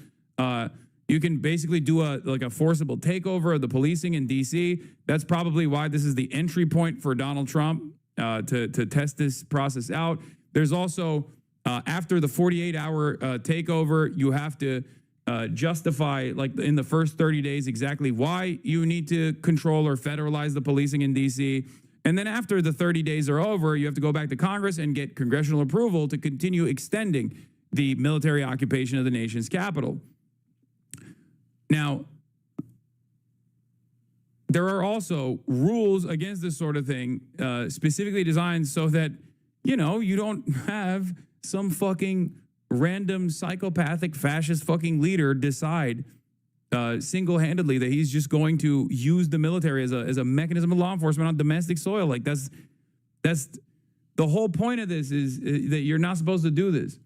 You can basically do a forcible takeover of the policing in DC. That's probably why this is the entry point for Donald Trump to test this process out. There's also, after the 48-hour takeover, you have to justify, like in the first 30 days, exactly why you need to control or federalize the policing in DC. And then after the 30 days are over, you have to go back to Congress and get congressional approval to continue extending the military occupation of the nation's capital. Now, there are also rules against this sort of thing, specifically designed so that, you know, you don't have some fucking random psychopathic fascist fucking leader decide single-handedly that he's just going to use the military as a mechanism of law enforcement on domestic soil. Like that's the whole point of this is that you're not supposed to do this.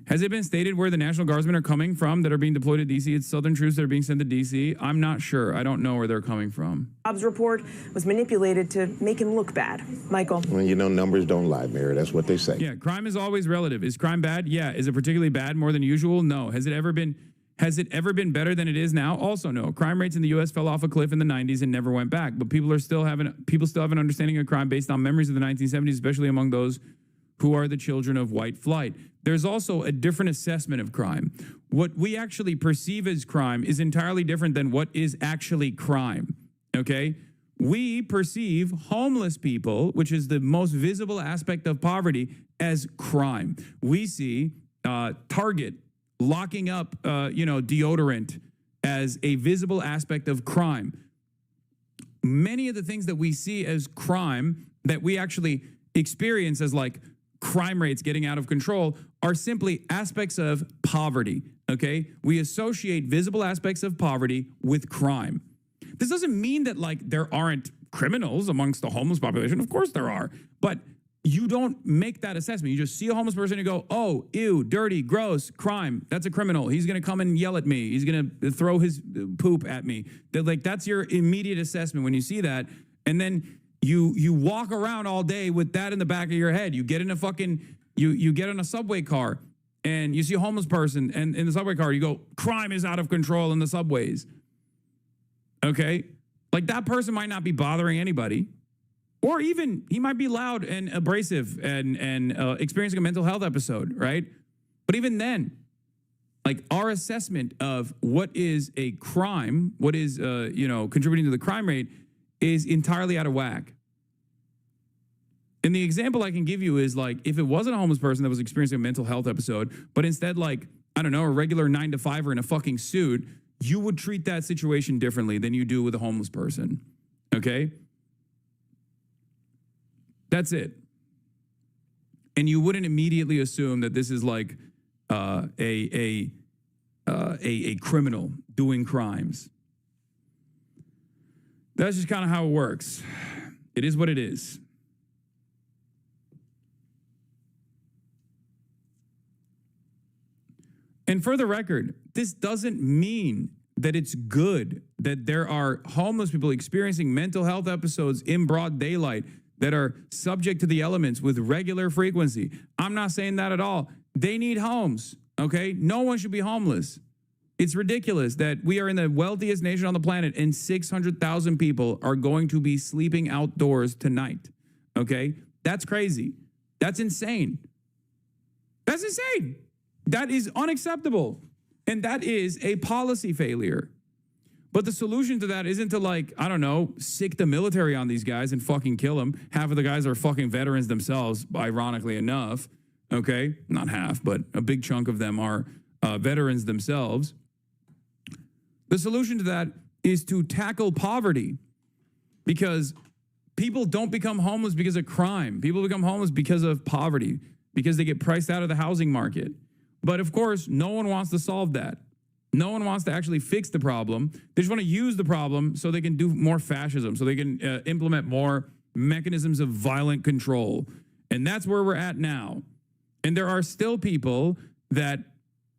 Has it been stated where the National Guardsmen are coming from that are being deployed to D.C.? It's Southern troops that are being sent to D.C. I'm not sure. I don't know where they're coming from. Bob's report was manipulated to make him look bad. Michael. Well, you know, numbers don't lie, Mary. That's what they say. Yeah, crime is always relative. Is crime bad? Yeah. Is it particularly bad more than usual? No. Has it ever been better than it is now? Also no. Crime rates in the U.S. fell off a cliff in the 90s and never went back. But people still have an understanding of crime based on memories of the 1970s, especially among those who are the children of white flight. There's also a different assessment of crime. What we actually perceive as crime is entirely different than what is actually crime, okay? We perceive homeless people, which is the most visible aspect of poverty, as crime. We see Target locking up, deodorant as a visible aspect of crime. Many of the things that we see as crime that we actually experience as like crime rates getting out of control are simply aspects of poverty, okay? We associate visible aspects of poverty with crime. This doesn't mean that like there aren't criminals amongst the homeless population. Of course there are, but you don't make that assessment. You just see a homeless person and go, oh, ew, dirty, gross, crime. That's a criminal. He's going to come and yell at me. He's going to throw his poop at me. That's your immediate assessment when you see that. And then you walk around all day with that in the back of your head. You get in a fucking, you get in a subway car and you see a homeless person and in the subway car, you go, crime is out of control in the subways. Okay? Like that person might not be bothering anybody. Or even he might be loud and abrasive and experiencing a mental health episode, right? But even then, like our assessment of what is a crime, what is, contributing to the crime rate is entirely out of whack. And the example I can give you is like, if it wasn't a homeless person that was experiencing a mental health episode, but instead like, I don't know, a regular 9-to-5er in a fucking suit, you would treat that situation differently than you do with a homeless person. Okay? That's it. And you wouldn't immediately assume that this is like a criminal doing crimes. That's just kind of how it works. It is what it is. And for the record, this doesn't mean that it's good that there are homeless people experiencing mental health episodes in broad daylight that are subject to the elements with regular frequency. I'm not saying that at all. They need homes, okay? No one should be homeless. It's ridiculous that we are in the wealthiest nation on the planet and 600,000 people are going to be sleeping outdoors tonight, okay? That's crazy. That's insane. That's insane. That is unacceptable. And that is a policy failure. But the solution to that isn't to, like, I don't know, sick the military on these guys and fucking kill them. Half of the guys are fucking veterans themselves, ironically enough. Okay? Not half, but a big chunk of them are veterans themselves. The solution to that is to tackle poverty, because people don't become homeless because of crime. People become homeless because of poverty, because they get priced out of the housing market. But of course, no one wants to solve that. No one wants to actually fix the problem. They just want to use the problem so they can do more fascism, so they can implement more mechanisms of violent control. And that's where we're at now. And there are still people that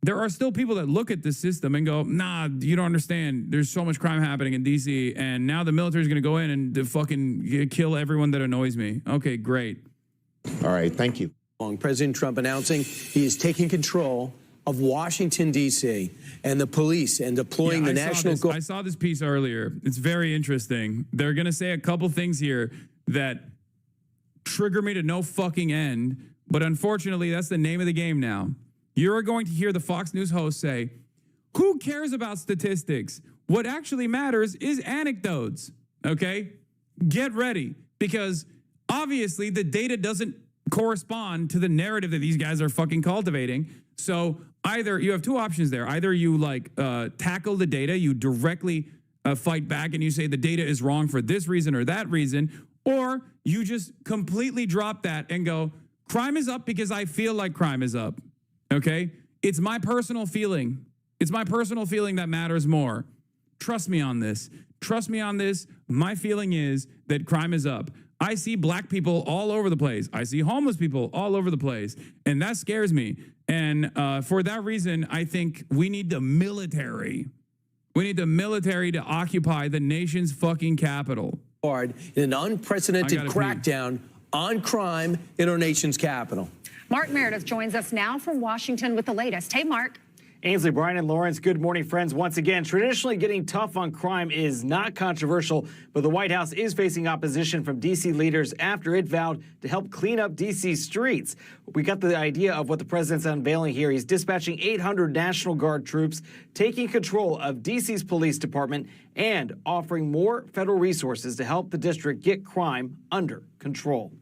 look at this system and go, nah, you don't understand. There's so much crime happening in DC, and now the military is going to go in and fucking kill everyone that annoys me. Okay, great. All right, thank you. President Trump announcing he is taking control of Washington, D.C., and the police and deploying the National Guard. I saw this piece earlier. It's very interesting. They're going to say a couple things here that trigger me to no fucking end, but unfortunately, that's the name of the game now. You're going to hear the Fox News host say, who cares about statistics? What actually matters is anecdotes, okay? Get ready, because obviously the data doesn't correspond to the narrative that these guys are fucking cultivating. So either you have two options there. Either you tackle the data, you directly fight back and you say the data is wrong for this reason or that reason, or you just completely drop that and go, crime is up because I feel like crime is up. Okay? It's my personal feeling. It's my personal feeling that matters more. Trust me on this. Trust me on this. My feeling is that crime is up. I see black people all over the place. I see homeless people all over the place. And that scares me. And for that reason, I think we need the military. We need the military to occupy the nation's fucking capital. In an unprecedented crackdown on crime in our nation's capital. Mark Meredith joins us now from Washington with the latest. Hey, Mark. Ainsley, Brian, and Lawrence, good morning, friends. Once again, traditionally getting tough on crime is not controversial, but the White House is facing opposition from D.C. leaders after it vowed to help clean up D.C. streets. We got the idea of what the president's unveiling here. He's dispatching 800 National Guard troops, taking control of D.C.'s police department, and offering more federal resources to help the district get crime under control.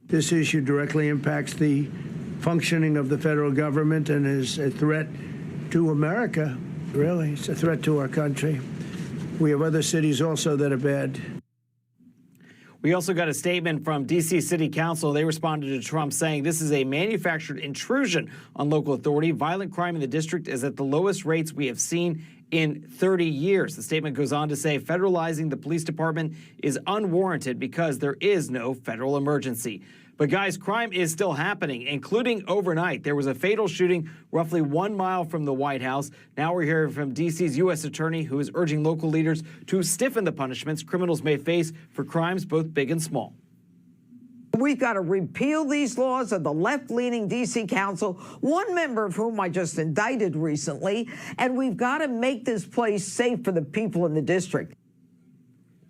This issue directly impacts the functioning of the federal government and is a threat to America, really. It's a threat to our country. We have other cities also that are bad. We also got a statement from D.C. City Council. They responded to Trump saying this is a manufactured intrusion on local authority. Violent crime in the district is at the lowest rates we have seen in 30 years. The statement goes on to say federalizing the police department is unwarranted because there is no federal emergency. But guys, crime is still happening, including overnight. There was a fatal shooting roughly 1 mile from the White House. Now we're hearing from D.C.'s U.S. attorney, who is urging local leaders to stiffen the punishments criminals may face for crimes both big and small. We've got to repeal these laws of the left-leaning D.C. Council, one member of whom I just indicted recently, and we've got to make this place safe for the people in the district.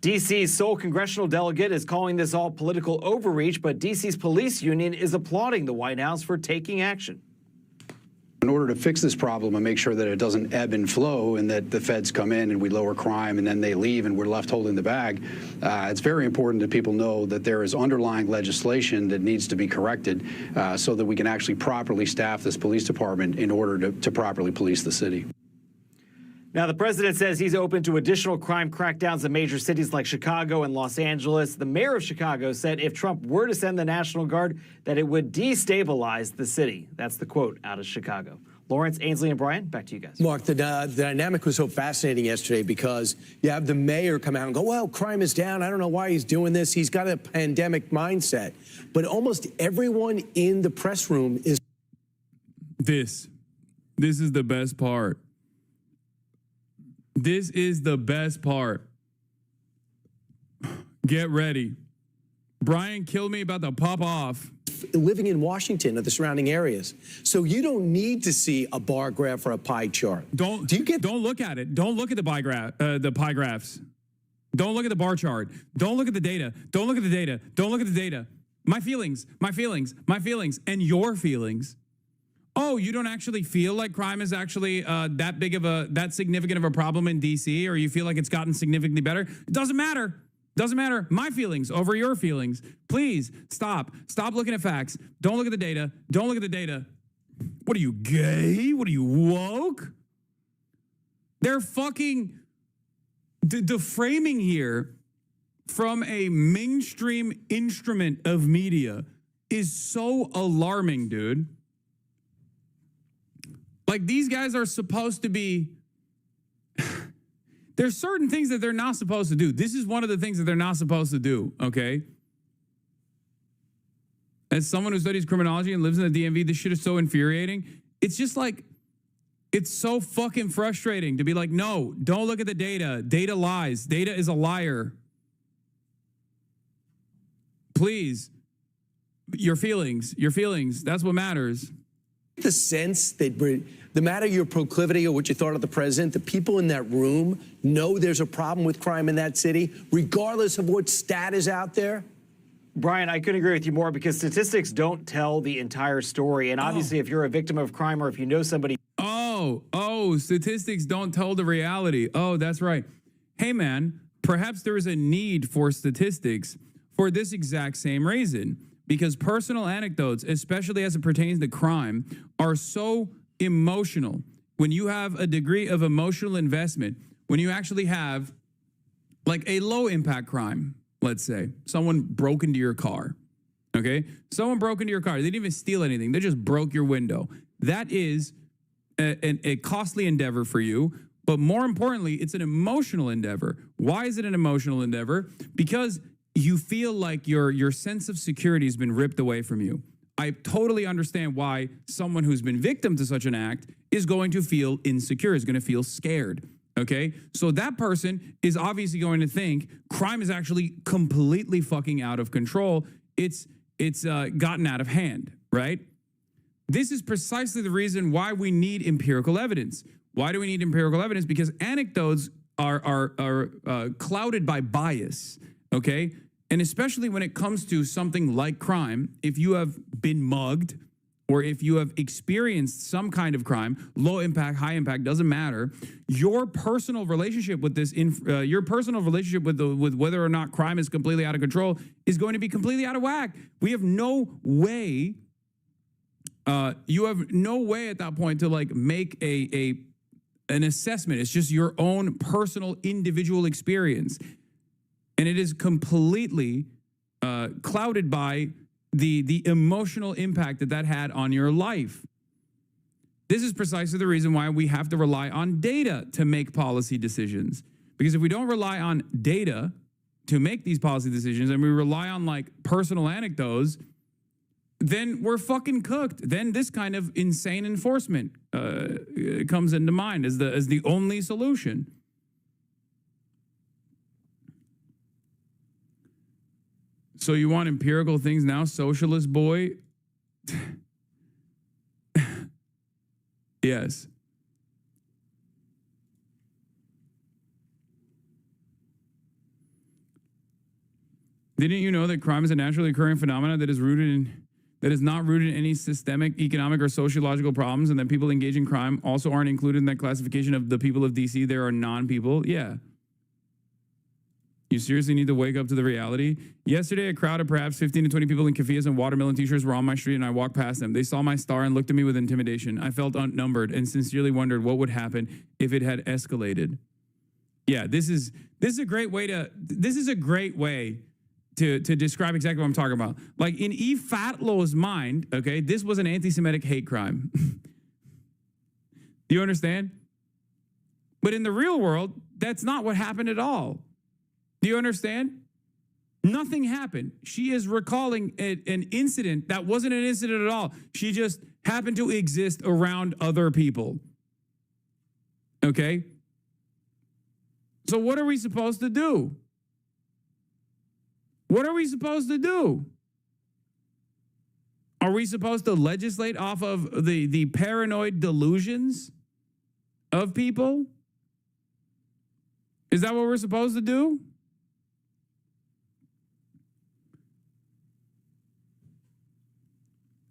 D.C.'s sole congressional delegate is calling this all political overreach, but D.C.'s police union is applauding the White House for taking action. In order to fix this problem and make sure that it doesn't ebb and flow and that the feds come in and we lower crime and then they leave and we're left holding the bag, it's very important that people know that there is underlying legislation that needs to be corrected so that we can actually properly staff this police department in order to properly police the city. Now, the president says he's open to additional crime crackdowns in major cities like Chicago and Los Angeles. The mayor of Chicago said if Trump were to send the National Guard, that it would destabilize the city. That's the quote out of Chicago. Lawrence, Ainsley, and Brian, back to you guys. Mark, the dynamic was so fascinating yesterday because you have the mayor come out and go, well, crime is down. I don't know why he's doing this. He's got a pandemic mindset. But almost everyone in the press room is... This is the best part. This is the best part. Get ready. Brian Kilmeade about to pop off. Living in Washington or the surrounding areas. So you don't need to see a bar graph or a pie chart. Don't look at it. Don't look at the pie graphs. Don't look at the bar chart. Don't look at the data. Don't look at the data. Don't look at the data. My feelings, and your feelings. Oh, you don't actually feel like crime is actually that significant of a problem in DC, or you feel like it's gotten significantly better? It doesn't matter. Doesn't matter. My feelings over your feelings. Please stop. Stop looking at facts. Don't look at the data. Don't look at the data. What are you, gay? What are you, woke? They're fucking... The framing here from a mainstream instrument of media is so alarming, dude. Like, these guys are supposed to be... There's certain things that they're not supposed to do. This is one of the things that they're not supposed to do, okay? As someone who studies criminology and lives in the DMV, this shit is so infuriating. It's just like, it's so fucking frustrating to be like, no, don't look at the data. Data lies. Data is a liar. Please, your feelings, that's what matters. The sense that no matter your proclivity or what you thought of the president, the people in that room know there's a problem with crime in that city, regardless of what stat is out there? Brian, I couldn't agree with you more because statistics don't tell the entire story. And obviously, if you're a victim of crime or if you know somebody... Oh, statistics don't tell the reality. Oh, that's right. Hey, man, perhaps there is a need for statistics for this exact same reason. Because personal anecdotes, especially as it pertains to crime, are so emotional. When you have a degree of emotional investment, when you actually have like a low impact crime, let's say, someone broke into your car, okay? Someone broke into your car. They didn't even steal anything. They just broke your window. That is a costly endeavor for you. But more importantly, it's an emotional endeavor. Why is it an emotional endeavor? Because you feel like your sense of security has been ripped away from you. I totally understand why someone who's been victim to such an act is going to feel insecure, is going to feel scared, okay? So that person is obviously going to think crime is actually completely fucking out of control. It's gotten out of hand, right? This is precisely the reason why we need empirical evidence. Why do we need empirical evidence? Because anecdotes are clouded by bias. Okay? And especially when it comes to something like crime, if you have been mugged or if you have experienced some kind of crime, low impact, high impact, doesn't matter. Your personal relationship with this, your personal relationship with whether or not crime is completely out of control is going to be completely out of whack. We have no way, you have no way at that point to like make an assessment. It's just your own personal individual experience. And it is completely clouded by the emotional impact that had on your life. This is precisely the reason why we have to rely on data to make policy decisions. Because if we don't rely on data to make these policy decisions and we rely on like personal anecdotes, then we're fucking cooked. Then this kind of insane enforcement comes into mind as the only solution. So you want empirical things now, socialist boy? Yes. Didn't you know that crime is a naturally occurring phenomenon that is rooted in that is not rooted in any systemic, economic, or sociological problems, and that people engaging in crime also aren't included in that classification of the people of DC. There are non-people. Yeah. You seriously need to wake up to the reality? Yesterday, a crowd of perhaps 15 to 20 people in keffiyehs and watermelon t-shirts were on my street, and I walked past them. They saw my star and looked at me with intimidation. I felt outnumbered and sincerely wondered what would happen if it had escalated. Yeah, this is a great way to describe exactly what I'm talking about. Like in E. Fatlow's mind, okay, this was an anti-Semitic hate crime. Do you understand? But in the real world, that's not what happened at all. Do you understand? Nothing happened. She is recalling an incident that wasn't an incident at all. She just happened to exist around other people. Okay? So what are we supposed to do? What are we supposed to do? Are we supposed to legislate off of the paranoid delusions of people? Is that what we're supposed to do?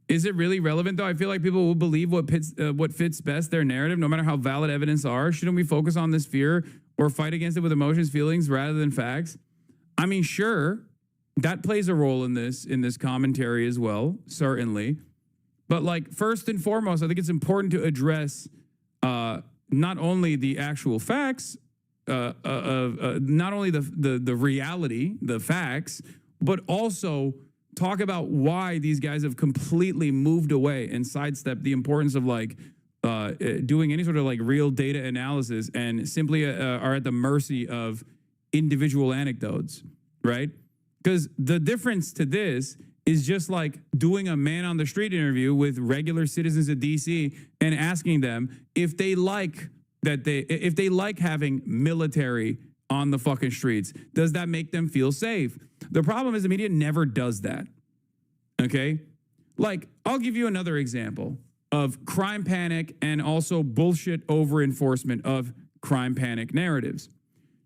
Is it really relevant, though? I feel like people will believe what fits best their narrative, no matter how valid evidence are. Shouldn't we focus on this fear or fight against it with emotions, feelings, rather than facts? I mean, sure, that plays a role in this commentary as well, certainly. But like, first and foremost, I think it's important to address not only the actual facts, not only the reality, the facts, but also talk about why these guys have completely moved away and sidestepped the importance of like doing any sort of like real data analysis and simply are at the mercy of individual anecdotes, right? Because the difference to this is just like doing a man on the street interview with regular citizens of DC and asking them if they like having military on the fucking streets. Does that make them feel safe? The problem is the media never does that. Okay? Like, I'll give you another example of crime panic and also bullshit over enforcement of crime panic narratives.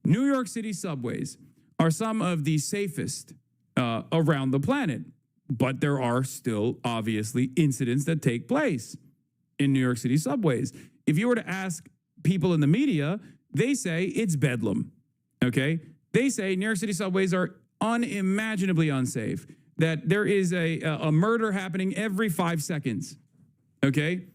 New York City subways are some of the safest around the planet, but there are still obviously incidents that take place in New York City subways. If you were to ask people in the media, they say it's bedlam. Okay? They say New York City subways are unimaginably unsafe, that there is a murder happening every 5 seconds. Okay?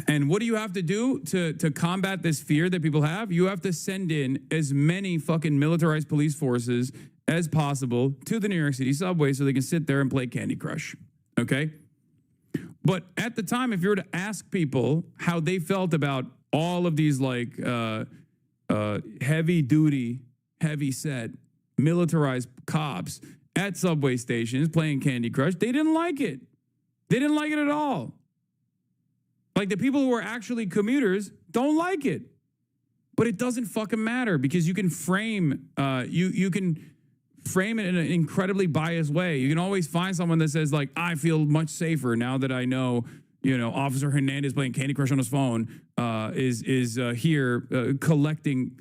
And what do you have to do to combat this fear that people have? You have to send in as many fucking militarized police forces as possible to the New York City subway so they can sit there and play Candy Crush. Okay? But at the time, if you were to ask people how they felt about all of these like heavy duty, heavy set, militarized cops at subway stations playing Candy Crush, they didn't like it. They didn't like it at all. Like the people who are actually commuters don't like it. But it doesn't fucking matter because you can frame you can frame it in an incredibly biased way. You can always find someone that says like, I feel much safer now that I know, Officer Hernandez playing Candy Crush on his phone is here collecting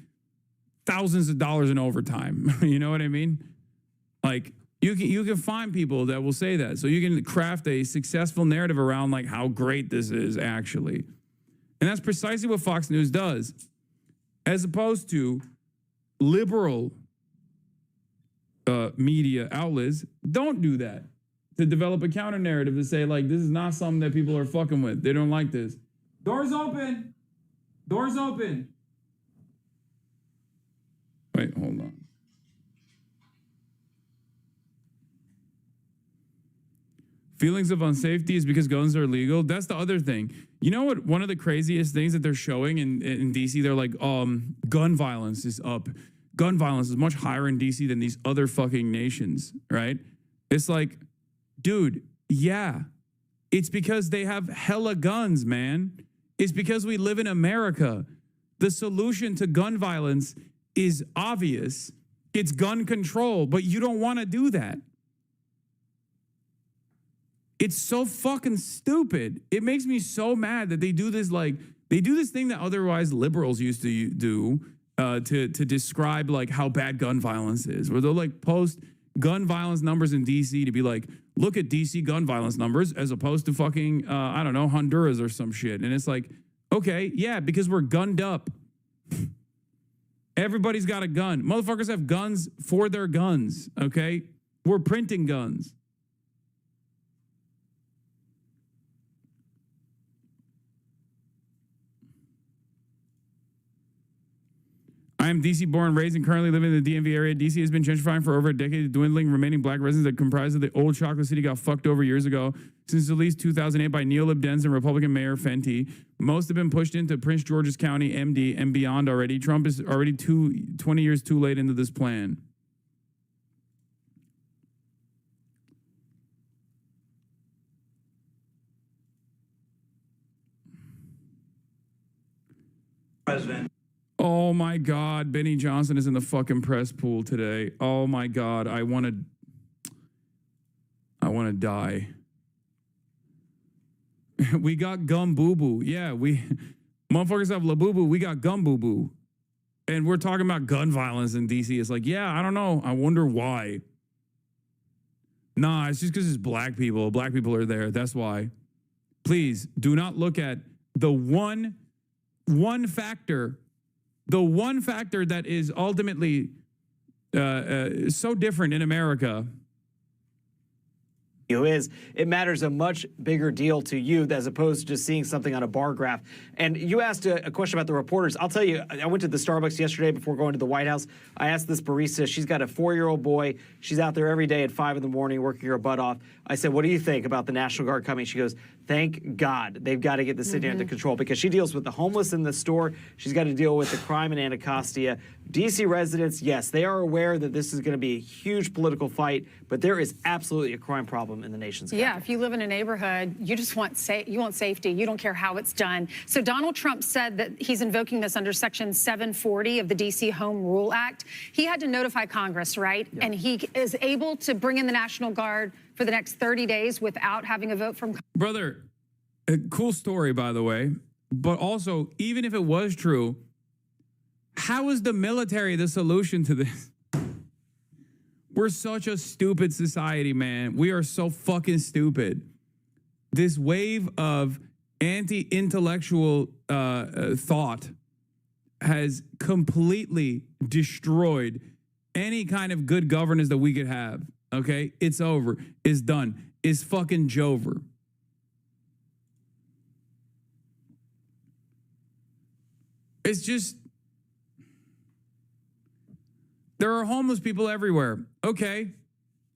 thousands of dollars in overtime. You know what I mean? Like you can find people that will say that. So you can craft a successful narrative around like how great this is actually. And that's precisely what Fox News does. As opposed to liberal media outlets don't do that. To develop a counter narrative to say like, this is not something that people are fucking with. They don't like this. Doors open. Doors open. Wait, hold on. Feelings of unsafety is because guns are illegal. That's the other thing. You know what? One of the craziest things that they're showing in DC, they're like, gun violence is up. Gun violence is much higher in DC than these other fucking nations, right? It's like, dude, yeah. It's because they have hella guns, man. It's because we live in America. The solution to gun violence is obvious. It's gun control, but you don't want to do that. It's so fucking stupid. It makes me so mad that they do this thing that otherwise liberals used to do to describe like how bad gun violence is, where they'll like post gun violence numbers in DC to be like, look at DC gun violence numbers as opposed to fucking, I don't know, Honduras or some shit. And it's like, okay, yeah, because we're gunned up. Everybody's got a gun. Motherfuckers have guns for their guns, okay? We're printing guns. I am DC born, raised, and currently living in the DMV area. DC has been gentrifying for over a decade. Dwindling remaining black residents that comprise of the old chocolate city got fucked over years ago. Since at least 2008 by neo-lib Dens and Republican Mayor Fenty. Most have been pushed into Prince George's County, MD, and beyond already. Trump is already 20 years too late into this plan. President. Oh my God, Benny Johnson is in the fucking press pool today. Oh my God, I want to die. We got gum boo boo. Yeah, motherfuckers have la boo boo. We got gum boo boo. And we're talking about gun violence in DC. It's like, yeah, I don't know. I wonder why. Nah, it's just because it's black people. Black people are there. That's why. Please do not look at the one factor. The one factor that is ultimately so different in America. It matters a much bigger deal to you as opposed to just seeing something on a bar graph. And you asked a question about the reporters. I'll tell you, I went to the Starbucks yesterday before going to the White House. I asked this barista, she's got a 4-year-old boy. She's out there every day at 5 in the morning working her butt off. I said, what do you think about the National Guard coming? She goes, thank God they've got to get the city under control because she deals with the homeless in the store. She's got to deal with the crime in Anacostia. DC residents, yes, they are aware that this is going to be a huge political fight, but there is absolutely a crime problem in the nation's capital. Yeah, if you live in a neighborhood, you just want safety. You don't care how it's done. So Donald Trump said that he's invoking this under Section 740 of the DC Home Rule Act. He had to notify Congress, right? Yeah. And he is able to bring in the National Guard for the next 30 days without having a vote from Brother, a cool story, by the way. But also, even if it was true, how is the military the solution to this? We're such a stupid society, man. We are so fucking stupid. This wave of anti-intellectual thought has completely destroyed any kind of good governance that we could have. Okay? It's over. It's done. It's fucking Jover. It's just, there are homeless people everywhere. Okay,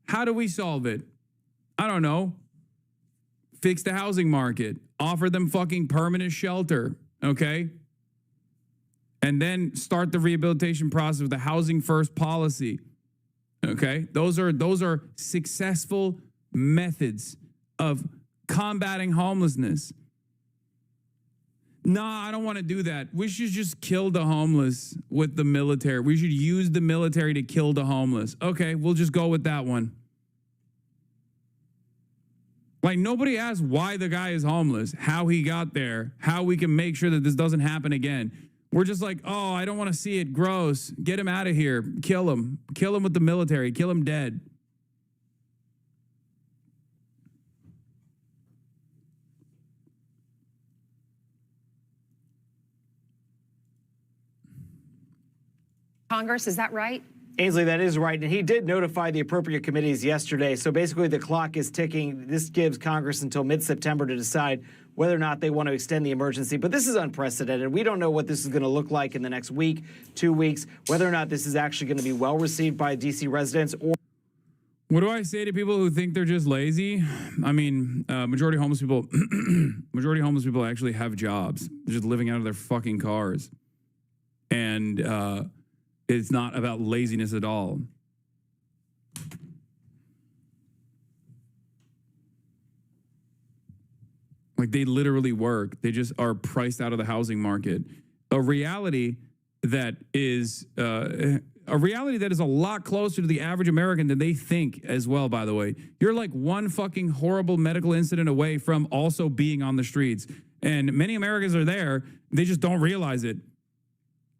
how do we solve it? I don't know. Fix the housing market. Offer them fucking permanent shelter, okay? And then start the rehabilitation process with the housing first policy, okay? Those are successful methods of combating homelessness. Nah, I don't want to do that. We should just kill the homeless with the military. We should use the military to kill the homeless. Okay, we'll just go with that one. Like, nobody asked why the guy is homeless, how he got there, how we can make sure that this doesn't happen again. We're just like, oh, I don't want to see it. Gross. Get him out of here. Kill him. Kill him with the military. Kill him dead. Congress, is that right? Ainsley, that is right. And he did notify the appropriate committees yesterday. So basically the clock is ticking. This gives Congress until mid-September to decide whether or not they want to extend the emergency. But this is unprecedented. We don't know what this is going to look like in the next week, 2 weeks, whether or not this is actually going to be well received by DC residents or. What do I say to people who think they're just lazy? I mean, majority of homeless people actually have jobs. They're just living out of their fucking cars. And it's not about laziness at all. Like, they literally work. They just are priced out of the housing market. A reality that is a lot closer to the average American than they think as well, by the way. You're like one fucking horrible medical incident away from also being on the streets. And many Americans are there. They just don't realize it.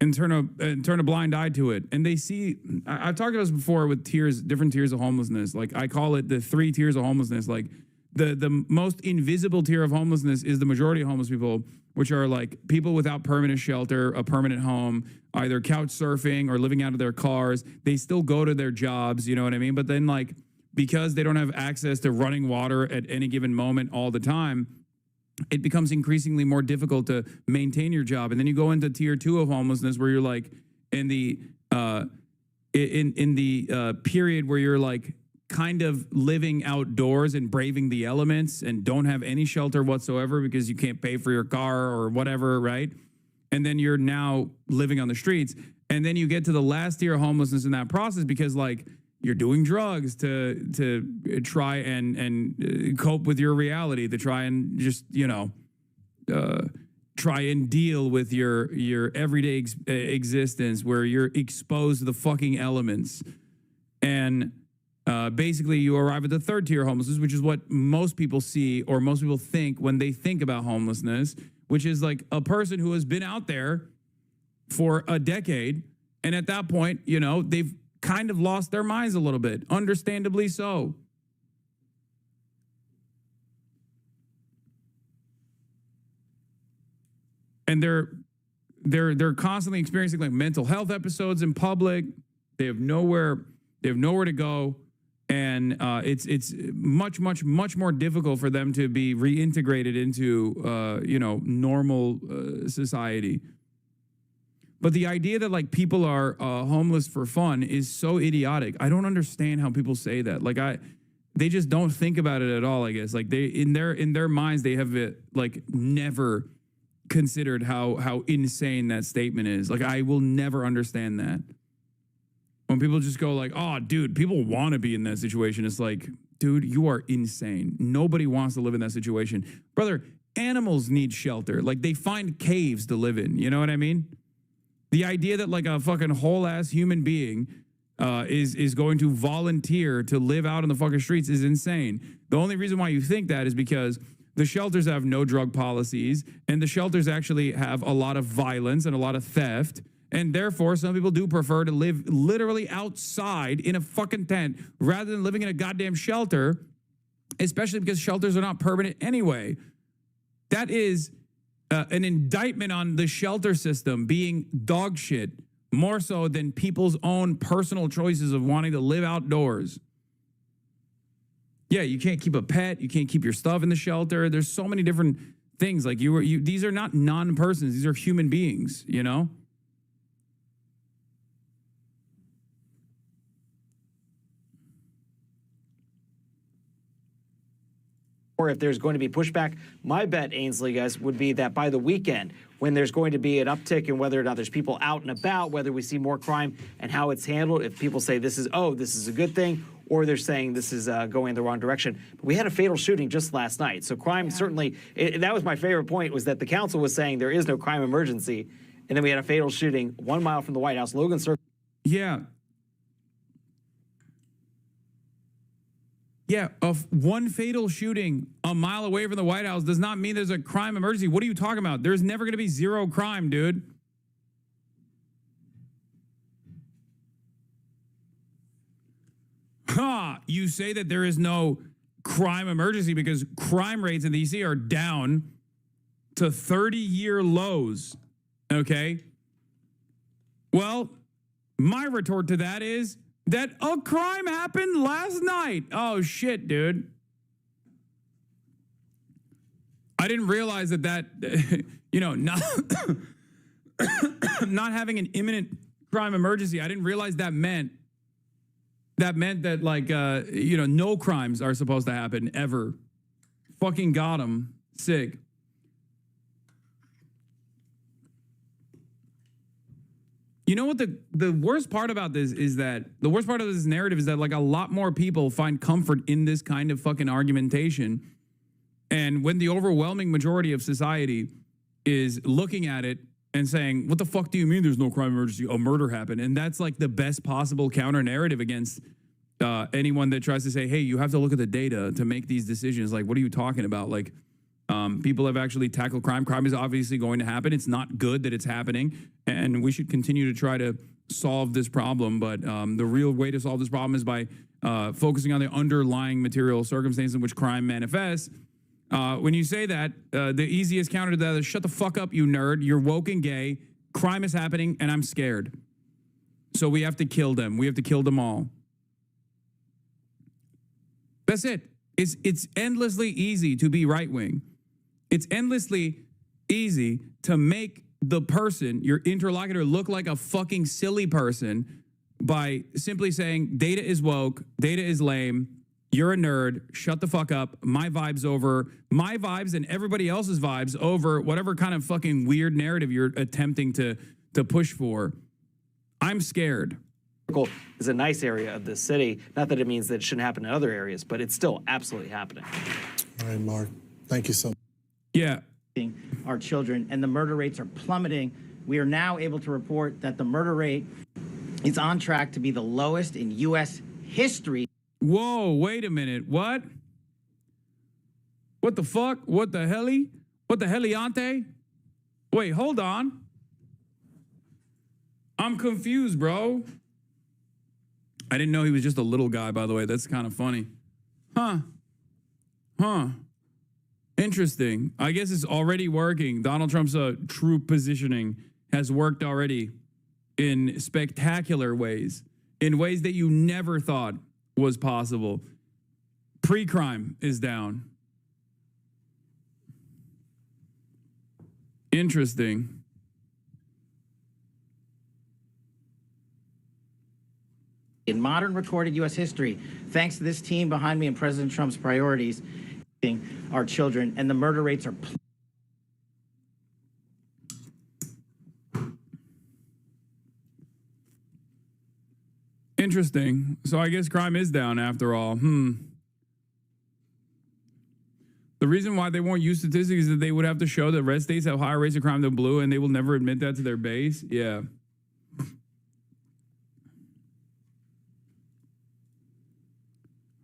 and turn a blind eye to it. And they see, I've talked about this before with different tiers of homelessness. Like I call it the 3 tiers of homelessness. Like the most invisible tier of homelessness is the majority of homeless people, which are like people without permanent shelter, a permanent home, either couch surfing or living out of their cars. They still go to their jobs, you know what I mean? But then like, because they don't have access to running water at any given moment all the time, it becomes increasingly more difficult to maintain your job. And then you go into tier 2 of homelessness where you're like in the period where you're like kind of living outdoors and braving the elements and don't have any shelter whatsoever because you can't pay for your car or whatever, right? And then you're now living on the streets. And then you get to the last tier of homelessness in that process because like you're doing drugs to try and cope with your reality, to try and just, you know, try and deal with your everyday existence where you're exposed to the fucking elements. And basically you arrive at the 3rd tier of homelessness, which is what most people see or most people think when they think about homelessness, which is like a person who has been out there for a decade. And at that point, you know, they've kind of lost their minds a little bit, understandably so. And they're constantly experiencing like mental health episodes in public. They have nowhere to go, and it's much more difficult for them to be reintegrated into you know, normal society. But the idea that like people are homeless for fun is so idiotic. I don't understand how people say that. Like they just don't think about it at all, I guess. Like they in their minds they have like never considered how insane that statement is. Like I will never understand that. When people just go like, "Oh, dude, people want to be in that situation." It's like, dude, you are insane. Nobody wants to live in that situation. Brother, animals need shelter. Like they find caves to live in. You know what I mean? The idea that like a fucking whole ass human being is going to volunteer to live out on the fucking streets is insane. The only reason why you think that is because the shelters have no drug policies and the shelters actually have a lot of violence and a lot of theft. And therefore, some people do prefer to live literally outside in a fucking tent rather than living in a goddamn shelter, especially because shelters are not permanent anyway. That is an indictment on the shelter system being dog shit, more so than people's own personal choices of wanting to live outdoors. Yeah, you can't keep a pet, you can't keep your stuff in the shelter. There's so many different things. Like these are not non-persons, these are human beings, you know? Or if there's going to be pushback, my bet, Ainsley, guys, would be that by the weekend, when there's going to be an uptick in whether or not there's people out and about, whether we see more crime and how it's handled, if people say this is a good thing, or they're saying this is going in the wrong direction. But we had a fatal shooting just last night. So crime certainly, that was my favorite point, was that the council was saying there is no crime emergency. And then we had a fatal shooting 1 mile from the White House, Logan Circle. Yeah. Yeah, one fatal shooting a mile away from the White House does not mean there's a crime emergency. What are you talking about? There's never going to be zero crime, dude. You say that there is no crime emergency because crime rates in D.C. are down to 30-year lows, okay? Well, my retort to that is that a crime happened last night. Oh, shit, dude. I didn't realize that you know, not having an imminent crime emergency, I didn't realize that meant that like, you know, no crimes are supposed to happen ever. Fucking got him. Sick. You know what the worst part about this is that the worst part of this narrative is that like a lot more people find comfort in this kind of fucking argumentation. And when the overwhelming majority of society is looking at it and saying, what the fuck do you mean there's no crime emergency? A murder happened. And that's like the best possible counter narrative against anyone that tries to say, hey, you have to look at the data to make these decisions. Like, what are you talking about? Like, People have actually tackled crime. Crime is obviously going to happen. It's not good that it's happening, and we should continue to try to solve this problem. But the real way to solve this problem is by focusing on the underlying material circumstance in which crime manifests. When you say that, the easiest counter to that is shut the fuck up, you nerd. You're woke and gay. Crime is happening, and I'm scared. So we have to kill them. We have to kill them all. That's it. It's endlessly easy to be right wing. It's endlessly easy to make the person, your interlocutor, look like a fucking silly person by simply saying data is woke, data is lame, you're a nerd, shut the fuck up, my vibes over, my vibes and everybody else's vibes over whatever kind of fucking weird narrative you're attempting to push for. I'm scared. Is a nice area of the city. Not that it means that it shouldn't happen in other areas, but it's still absolutely happening. All right, Mark. Thank you so much. Yeah. Our children, and the murder rates are plummeting. We are now able to report that the murder rate is on track to be the lowest in U.S. history. Whoa, wait a minute. What? What the fuck? What the heli? What the heliante? Wait, hold on. I'm confused, bro. I didn't know he was just a little guy, by the way. That's kind of funny. Huh. Interesting. I guess it's already working. Donald Trump's true positioning has worked already in spectacular ways, in ways that you never thought was possible. Pre-crime is down. Interesting. In modern recorded U.S. history, thanks to this team behind me and President Trump's priorities, our children, and the murder rates are interesting. So I guess crime is down after all. The reason why they won't use statistics is that they would have to show that red states have higher rates of crime than blue, and they will never admit that to their base. Yeah.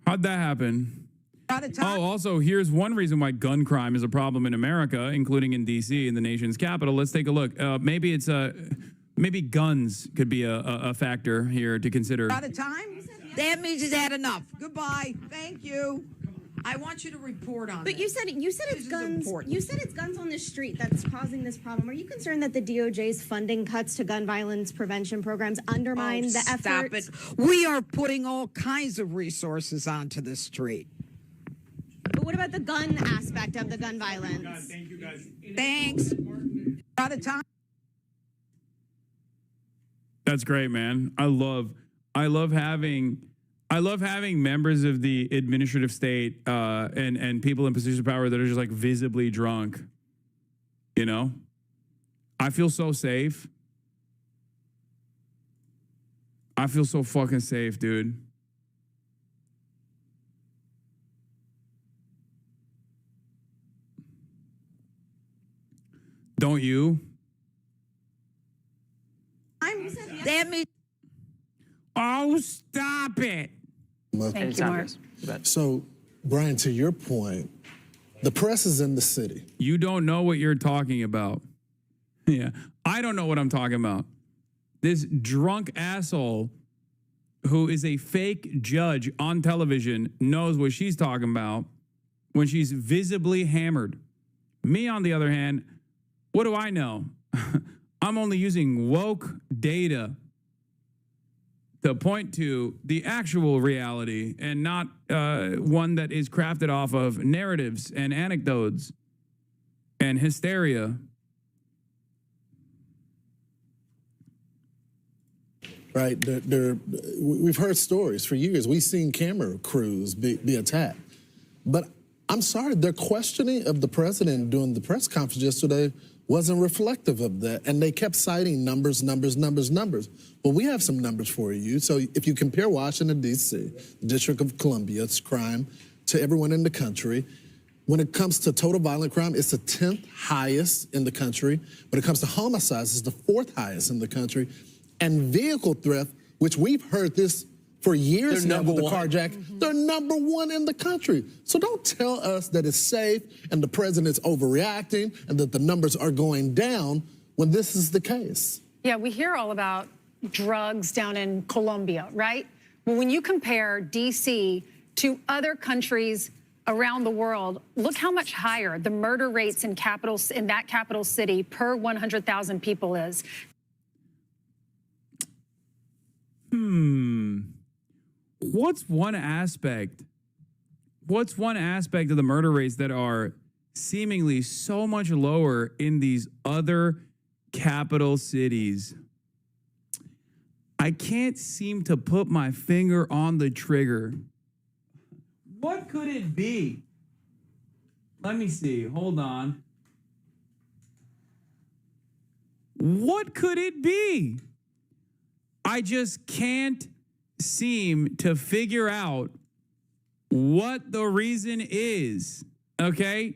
How'd that happen? Oh, also, here's one reason why gun crime is a problem in America, including in D.C., in the nation's capital. Let's take a look. Maybe it's maybe guns could be a factor here to consider. Out of time? That means he's had enough. Goodbye. Thank you. I want you to report on But this. you said it's guns. important. You said it's guns on the street that's causing this problem. Are you concerned that the DOJ's funding cuts to gun violence prevention programs undermine the effort? Stop it. We are putting all kinds of resources onto the street. But what about the gun aspect of the gun violence? Thank you, guys. Thanks. Out of time. That's great, man. I love having members of the administrative state and people in positions of power that are just like visibly drunk. You know, I feel so safe. I feel so fucking safe, dude. Don't you? That means. Oh, stop it. Thank you, Mark. So, Brian, to your point, the press is in the city. You don't know what you're talking about. Yeah, I don't know what I'm talking about. This drunk asshole who is a fake judge on television knows what she's talking about when she's visibly hammered. Me, on the other hand, what do I know? I'm only using woke data to point to the actual reality and not one that is crafted off of narratives and anecdotes and hysteria. Right? We've heard stories for years. We've seen camera crews be attacked. But I'm sorry, their questioning of the president during the press conference yesterday wasn't reflective of that. And they kept citing numbers. Well, we have some numbers for you. So if you compare Washington, D.C., District of Columbia's crime to everyone in the country, when it comes to total violent crime, it's the 10th highest in the country. When it comes to homicides, it's the 4th highest in the country. And vehicle theft, which we've heard this for years They're now with the number one. carjack. They're number one in the country. So don't tell us that it's safe and the president's overreacting and that the numbers are going down when this is the case. Yeah, we hear all about drugs down in Colombia, right? Well, when you compare D.C. to other countries around the world, look how much higher the murder rates in that capital city per 100,000 people is. What's one aspect of the murder rates that are seemingly so much lower in these other capital cities? I can't seem to put my finger on the trigger. What could it be? Let me see. Hold on. What could it be? I just can't seem to figure out what the reason is, okay?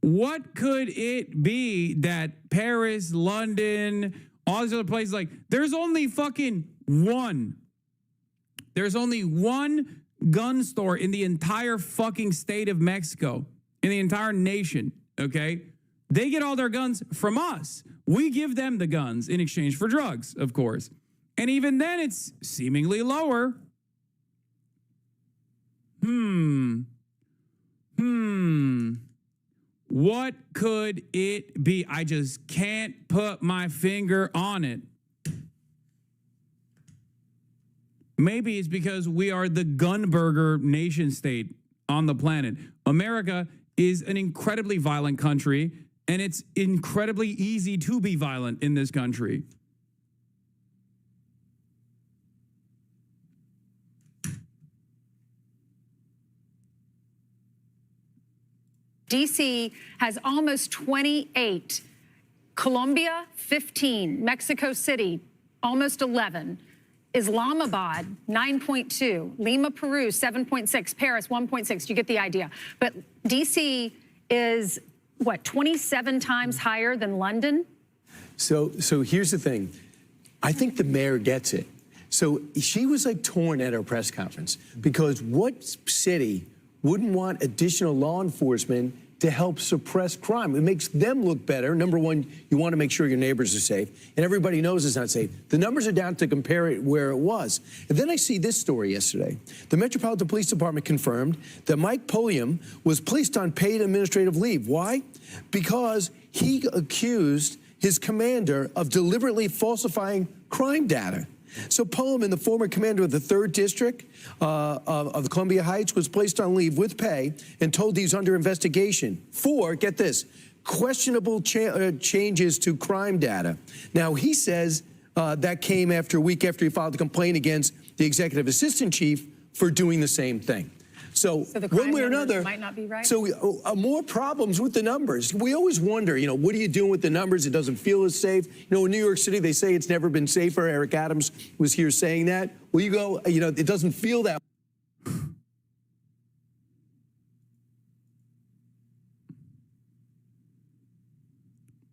What could it be that Paris, London, all these other places, like, there's only one gun store in the entire fucking state of Mexico, in the entire nation, okay? They get all their guns from us. We give them the guns in exchange for drugs, of course. And even then, it's seemingly lower. What could it be? I just can't put my finger on it. Maybe it's because we are the gun burger nation state on the planet. America is an incredibly violent country, and it's incredibly easy to be violent in this country. D.C. has almost 28. Colombia, 15. Mexico City, almost 11. Islamabad, 9.2. Lima, Peru, 7.6. Paris, 1.6. You get the idea. But D.C. is, what, 27 times higher than London? So here's the thing. I think the mayor gets it. So she was like torn at her press conference because what city wouldn't want additional law enforcement to help suppress crime? It makes them look better. Number one, you want to make sure your neighbors are safe, and everybody knows it's not safe. The numbers are down to compare it where it was. And then I see this story yesterday. The Metropolitan Police Department confirmed that Mike Pulliam was placed on paid administrative leave. Why? Because he accused his commander of deliberately falsifying crime data. So Pullman, the former commander of the 3rd District of the Columbia Heights, was placed on leave with pay and told he's under investigation for, get this, questionable changes to crime data. Now, he says that came after a week after he filed a complaint against the executive assistant chief for doing the same thing. So the one way or numbers another, might not be right? so more problems with the numbers. We always wonder, what are you doing with the numbers? It doesn't feel as safe. In New York City, they say it's never been safer. Eric Adams was here saying that. Well, you go, it doesn't feel that.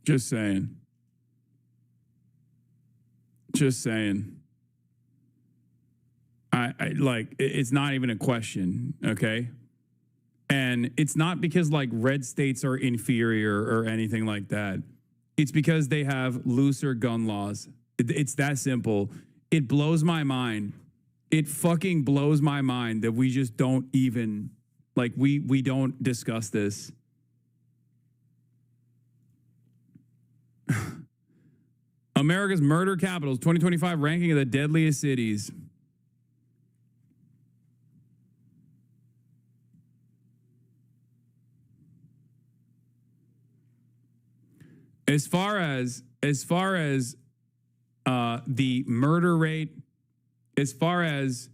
Just saying. It's not even a question, okay? And it's not because red states are inferior or anything like that. It's because they have looser gun laws. It's that simple. It blows my mind. It fucking blows my mind that we just don't even, we don't discuss this. America's Murder Capitals 2025 ranking of the deadliest cities. As far as the murder rate, as far as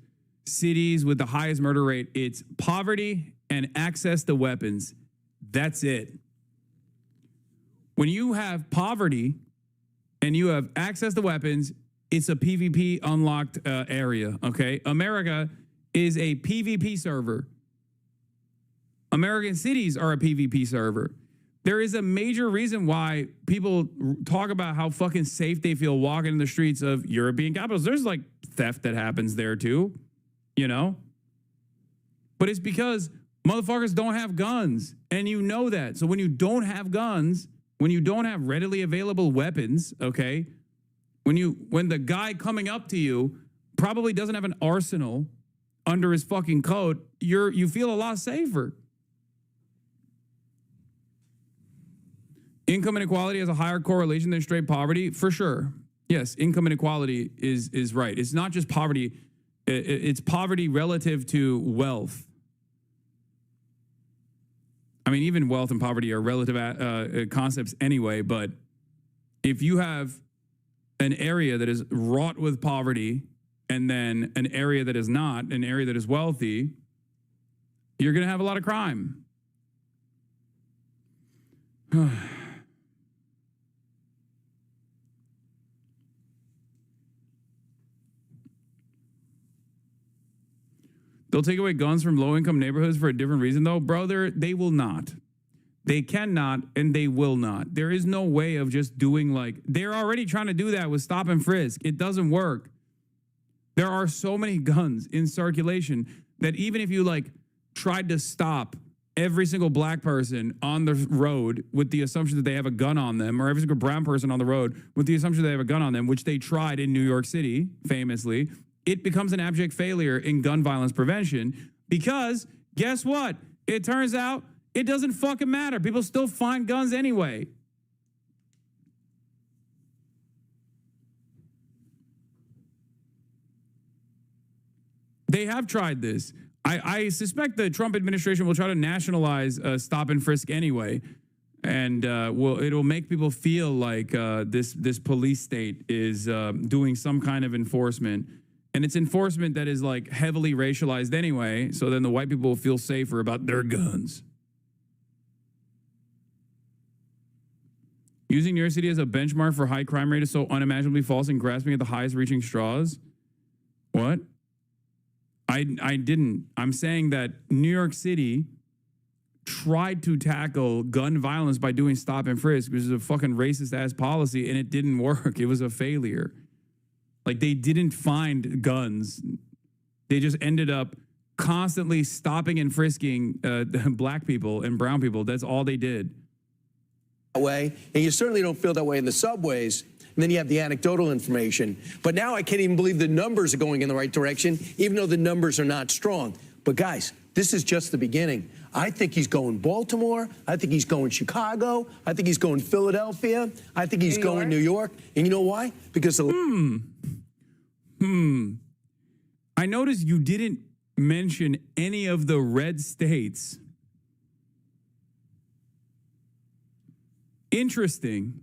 cities with the highest murder rate, it's poverty and access to weapons. That's it. When you have poverty and you have access to weapons, it's a PvP unlocked area, okay? America is a PvP server. American cities are a PvP server. There is a major reason why people talk about how fucking safe they feel walking in the streets of European capitals. There's like theft that happens there too, you know? But it's because motherfuckers don't have guns, and you know that. So when you don't have guns, when you don't have readily available weapons, okay, when the guy coming up to you probably doesn't have an arsenal under his fucking coat, you feel a lot safer. Income inequality has a higher correlation than straight poverty, for sure. Yes, income inequality is right. It's not just poverty, it's poverty relative to wealth. I mean, even wealth and poverty are relative concepts anyway, but if you have an area that is wrought with poverty and then an area that is not, an area that is wealthy, you're going to have a lot of crime. They'll take away guns from low-income neighborhoods for a different reason, though. Brother, they will not. They cannot, and they will not. There is no way of just doing like... They're already trying to do that with stop and frisk. It doesn't work. There are so many guns in circulation that even if you, like, tried to stop every single black person on the road with the assumption that they have a gun on them, or every single brown person on the road with the assumption they have a gun on them, which they tried in New York City, famously... It becomes an abject failure in gun violence prevention because guess what? It turns out it doesn't fucking matter. People still find guns anyway. They have tried this. I suspect the Trump administration will try to nationalize stop and frisk anyway. And it'll make people feel like this police state is doing some kind of enforcement. And it's enforcement that is like heavily racialized anyway, so then the white people will feel safer about their guns. Using New York City as a benchmark for high crime rate is so unimaginably false and grasping at the highest reaching straws. What? I didn't. I'm saying that New York City tried to tackle gun violence by doing stop and frisk, which is a fucking racist ass policy, and it didn't work. It was a failure. Like, they didn't find guns. They just ended up constantly stopping and frisking black people and brown people. That's all they did. That way, and you certainly don't feel that way in the subways. And then you have the anecdotal information. But now I can't even believe the numbers are going in the right direction, even though the numbers are not strong. But guys, this is just the beginning. I think he's going Baltimore. I think he's going Chicago. I think he's going Philadelphia. I think he's going New York. And you know why? Because I noticed you didn't mention any of the red states. Interesting.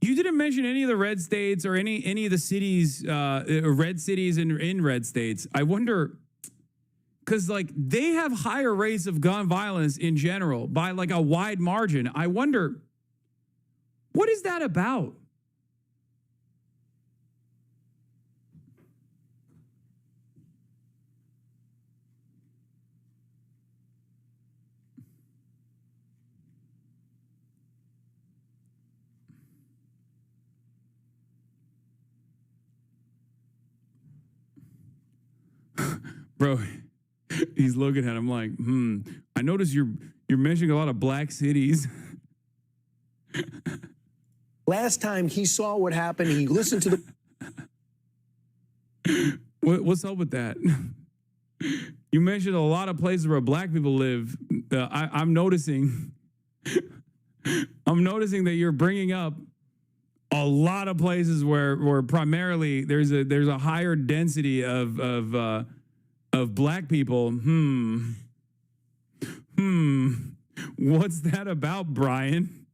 You didn't mention any of the red states or any of the cities, red cities in red states. I wonder, because like they have higher rates of gun violence in general by like a wide margin. I wonder, what is that about? Bro, he's looking at him like, I notice you're mentioning a lot of black cities. Last time he saw what happened, he listened to the... What's up with that? You mentioned a lot of places where black people live. I'm noticing that you're bringing up a lot of places where primarily there's a higher density of black people. What's that about, Brian?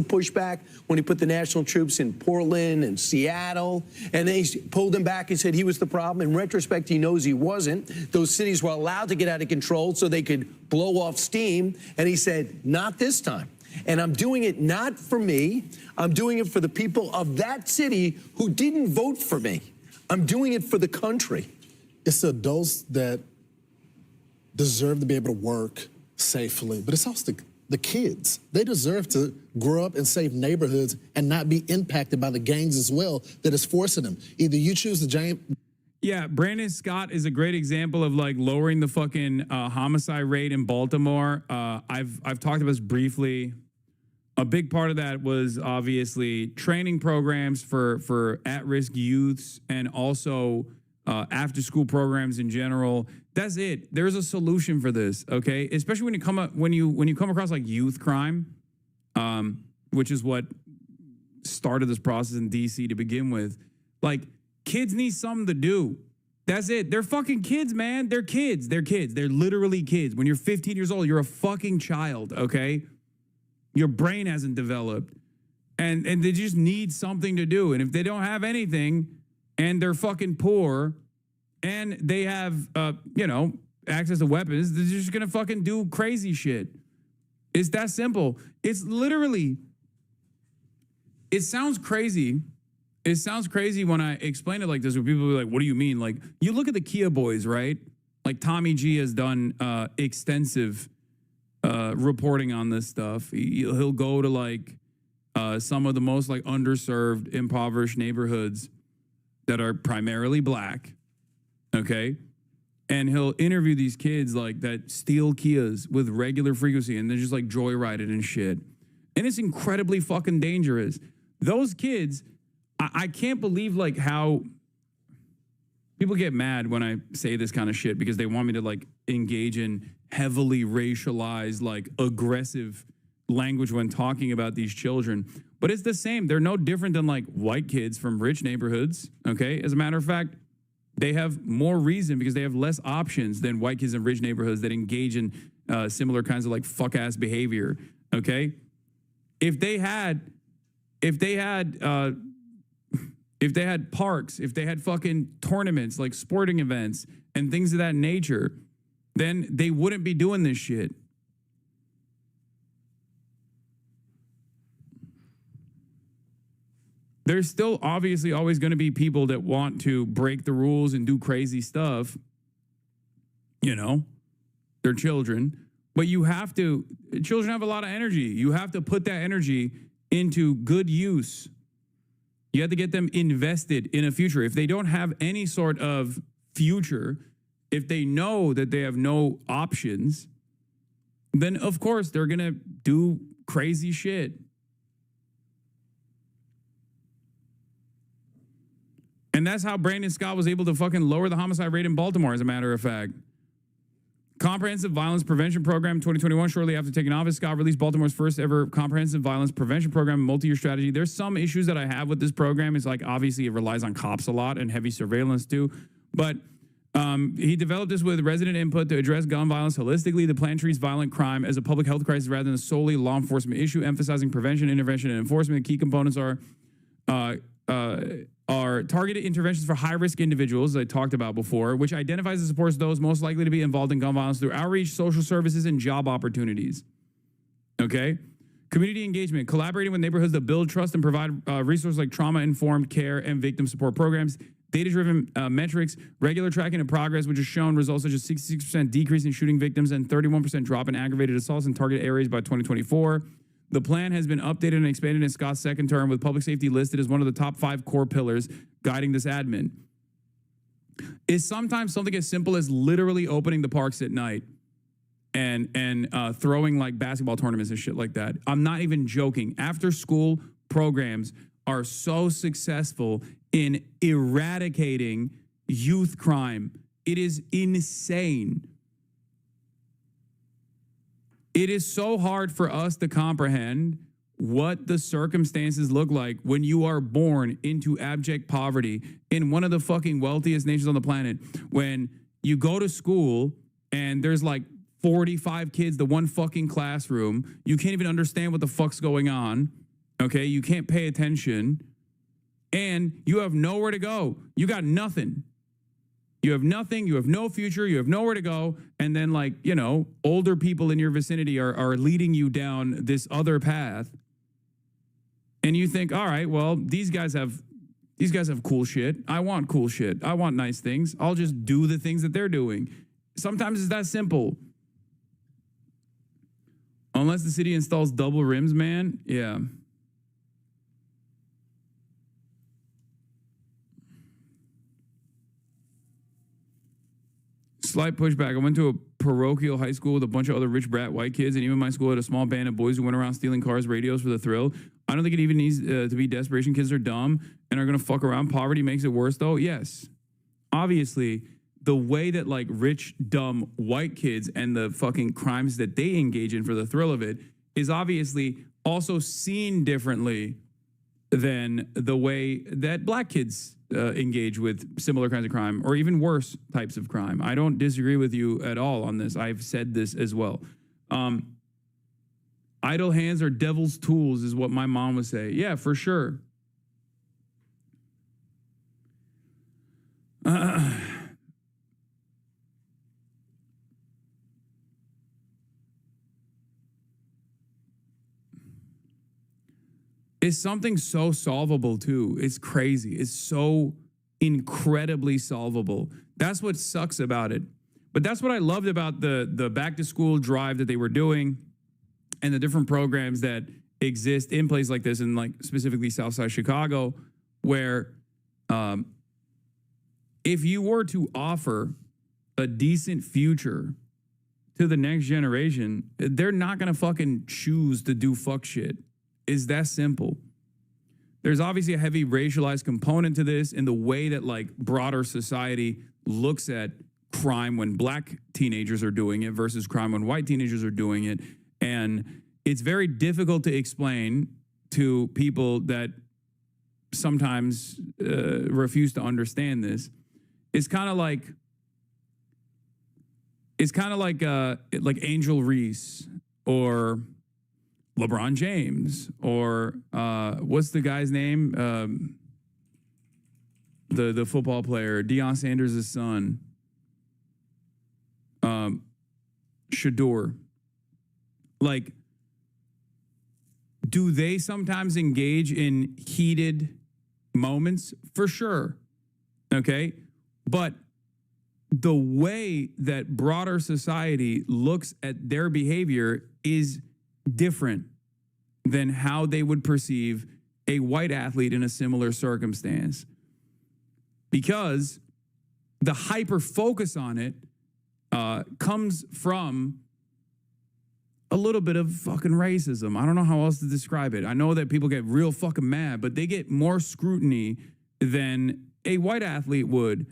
Pushback when he put the national troops in Portland and Seattle, and then he pulled them back and said he was the problem. In retrospect, he knows he wasn't. Those cities were allowed to get out of control so they could blow off steam, and he said, not this time. And I'm doing it not for me. I'm doing it for the people of that city who didn't vote for me. I'm doing it for the country. It's adults that deserve to be able to work safely, but it's also the kids. They deserve to grow up in safe neighborhoods and not be impacted by the gangs as well that is forcing them. Either you choose the Yeah, Brandon Scott is a great example of like lowering the fucking homicide rate in Baltimore. I've talked about this briefly. A big part of that was obviously training programs for at-risk youths and also after-school programs in general. That's it. There's a solution for this, okay? Especially when you come across like youth crime, which is what started this process in DC to begin with. Like, kids need something to do. That's it. They're fucking kids, man. They're kids. They're kids. They're literally kids. When you're 15 years old, you're a fucking child, okay? Your brain hasn't developed. And they just need something to do. And if they don't have anything and they're fucking poor and they have, access to weapons, they're just going to fucking do crazy shit. It's that simple. It's literally, it sounds crazy. It sounds crazy when I explain it like this, where people are like, what do you mean? Like, you look at the Kia boys, right? Like, Tommy G has done extensive reporting on this stuff. He'll go to, like, some of the most, like, underserved, impoverished neighborhoods that are primarily black, okay? And he'll interview these kids, like, that steal Kias with regular frequency, and they're just, like, joyriding and shit. And it's incredibly fucking dangerous. Those kids... I can't believe, like, how people get mad when I say this kind of shit because they want me to, like, engage in heavily racialized, like, aggressive language when talking about these children. But it's the same. They're no different than, like, white kids from rich neighborhoods, okay? As a matter of fact, they have more reason because they have less options than white kids in rich neighborhoods that engage in similar kinds of, like, fuck-ass behavior, okay? If they had parks, if they had fucking tournaments, like sporting events and things of that nature, then they wouldn't be doing this shit. There's still obviously always going to be people that want to break the rules and do crazy stuff. You know, they're children. But children have a lot of energy. You have to put that energy into good use. You have to get them invested in a future. If they don't have any sort of future, if they know that they have no options, then of course they're going to do crazy shit. And that's how Brandon Scott was able to fucking lower the homicide rate in Baltimore, as a matter of fact. Comprehensive Violence Prevention Program 2021, shortly after taking office, Scott released Baltimore's first ever comprehensive violence prevention program, multi-year strategy. There's some issues that I have with this program. It's like, obviously, it relies on cops a lot and heavy surveillance too. But he developed this with resident input to address gun violence holistically. The plan treats violent crime as a public health crisis rather than a solely law enforcement issue, emphasizing prevention, intervention, and enforcement. Key components are targeted interventions for high-risk individuals, I talked about before, which identifies and supports those most likely to be involved in gun violence through outreach, social services, and job opportunities. Okay? Community engagement, collaborating with neighborhoods to build trust and provide resources like trauma-informed care and victim support programs, data-driven metrics, regular tracking of progress, which has shown results such as 66% decrease in shooting victims and 31% drop in aggravated assaults in target areas by 2024. The plan has been updated and expanded in Scott's second term, with public safety listed as one of the top 5 core pillars guiding this admin. Is sometimes something as simple as literally opening the parks at night and throwing like basketball tournaments and shit like that. I'm not even joking. After school programs are so successful in eradicating youth crime. It is insane. It is so hard for us to comprehend what the circumstances look like when you are born into abject poverty in one of the fucking wealthiest nations on the planet. When you go to school and there's like 45 kids, the one fucking classroom, you can't even understand what the fuck's going on. Okay, you can't pay attention and you have nowhere to go. You got nothing. You have nothing, you have no future, you have nowhere to go. And then like, you know, older people in your vicinity are leading you down this other path. And you think, all right, well, these guys have cool shit. I want cool shit. I want nice things. I'll just do the things that they're doing. Sometimes it's that simple. Unless the city installs double rims, man. Yeah. Slight pushback. I went to a parochial high school with a bunch of other rich brat white kids, and even my school had a small band of boys who went around stealing cars, radios for the thrill. I don't think it even needs to be desperation. Kids are dumb and are going to fuck around. Poverty makes it worse, though. Yes. Obviously, the way that like rich, dumb white kids and the fucking crimes that they engage in for the thrill of it is obviously also seen differently than the way that black kids engage with similar kinds of crime or even worse types of crime. I don't disagree with you at all on this. I've said this as well. Idle hands are devil's tools is what my mom would say. Yeah, for sure. It's something so solvable too. It's crazy. It's so incredibly solvable. That's what sucks about it. But that's what I loved about the back to school drive that they were doing and the different programs that exist in places like this, and like specifically Southside Chicago, where if you were to offer a decent future to the next generation, they're not gonna fucking choose to do fuck shit. Is that simple. There's obviously a heavy racialized component to this in the way that like broader society looks at crime when black teenagers are doing it versus crime when white teenagers are doing it. And it's very difficult to explain to people that sometimes refuse to understand this. It's kind of like Angel Reese or LeBron James or what's the guy's name? The football player, Deion Sanders' son, Shador. Like, do they sometimes engage in heated moments? For sure. Okay. But the way that broader society looks at their behavior is different than how they would perceive a white athlete in a similar circumstance. Because the hyper focus on it comes from a little bit of fucking racism. I don't know how else to describe it. I know that people get real fucking mad, but they get more scrutiny than a white athlete would.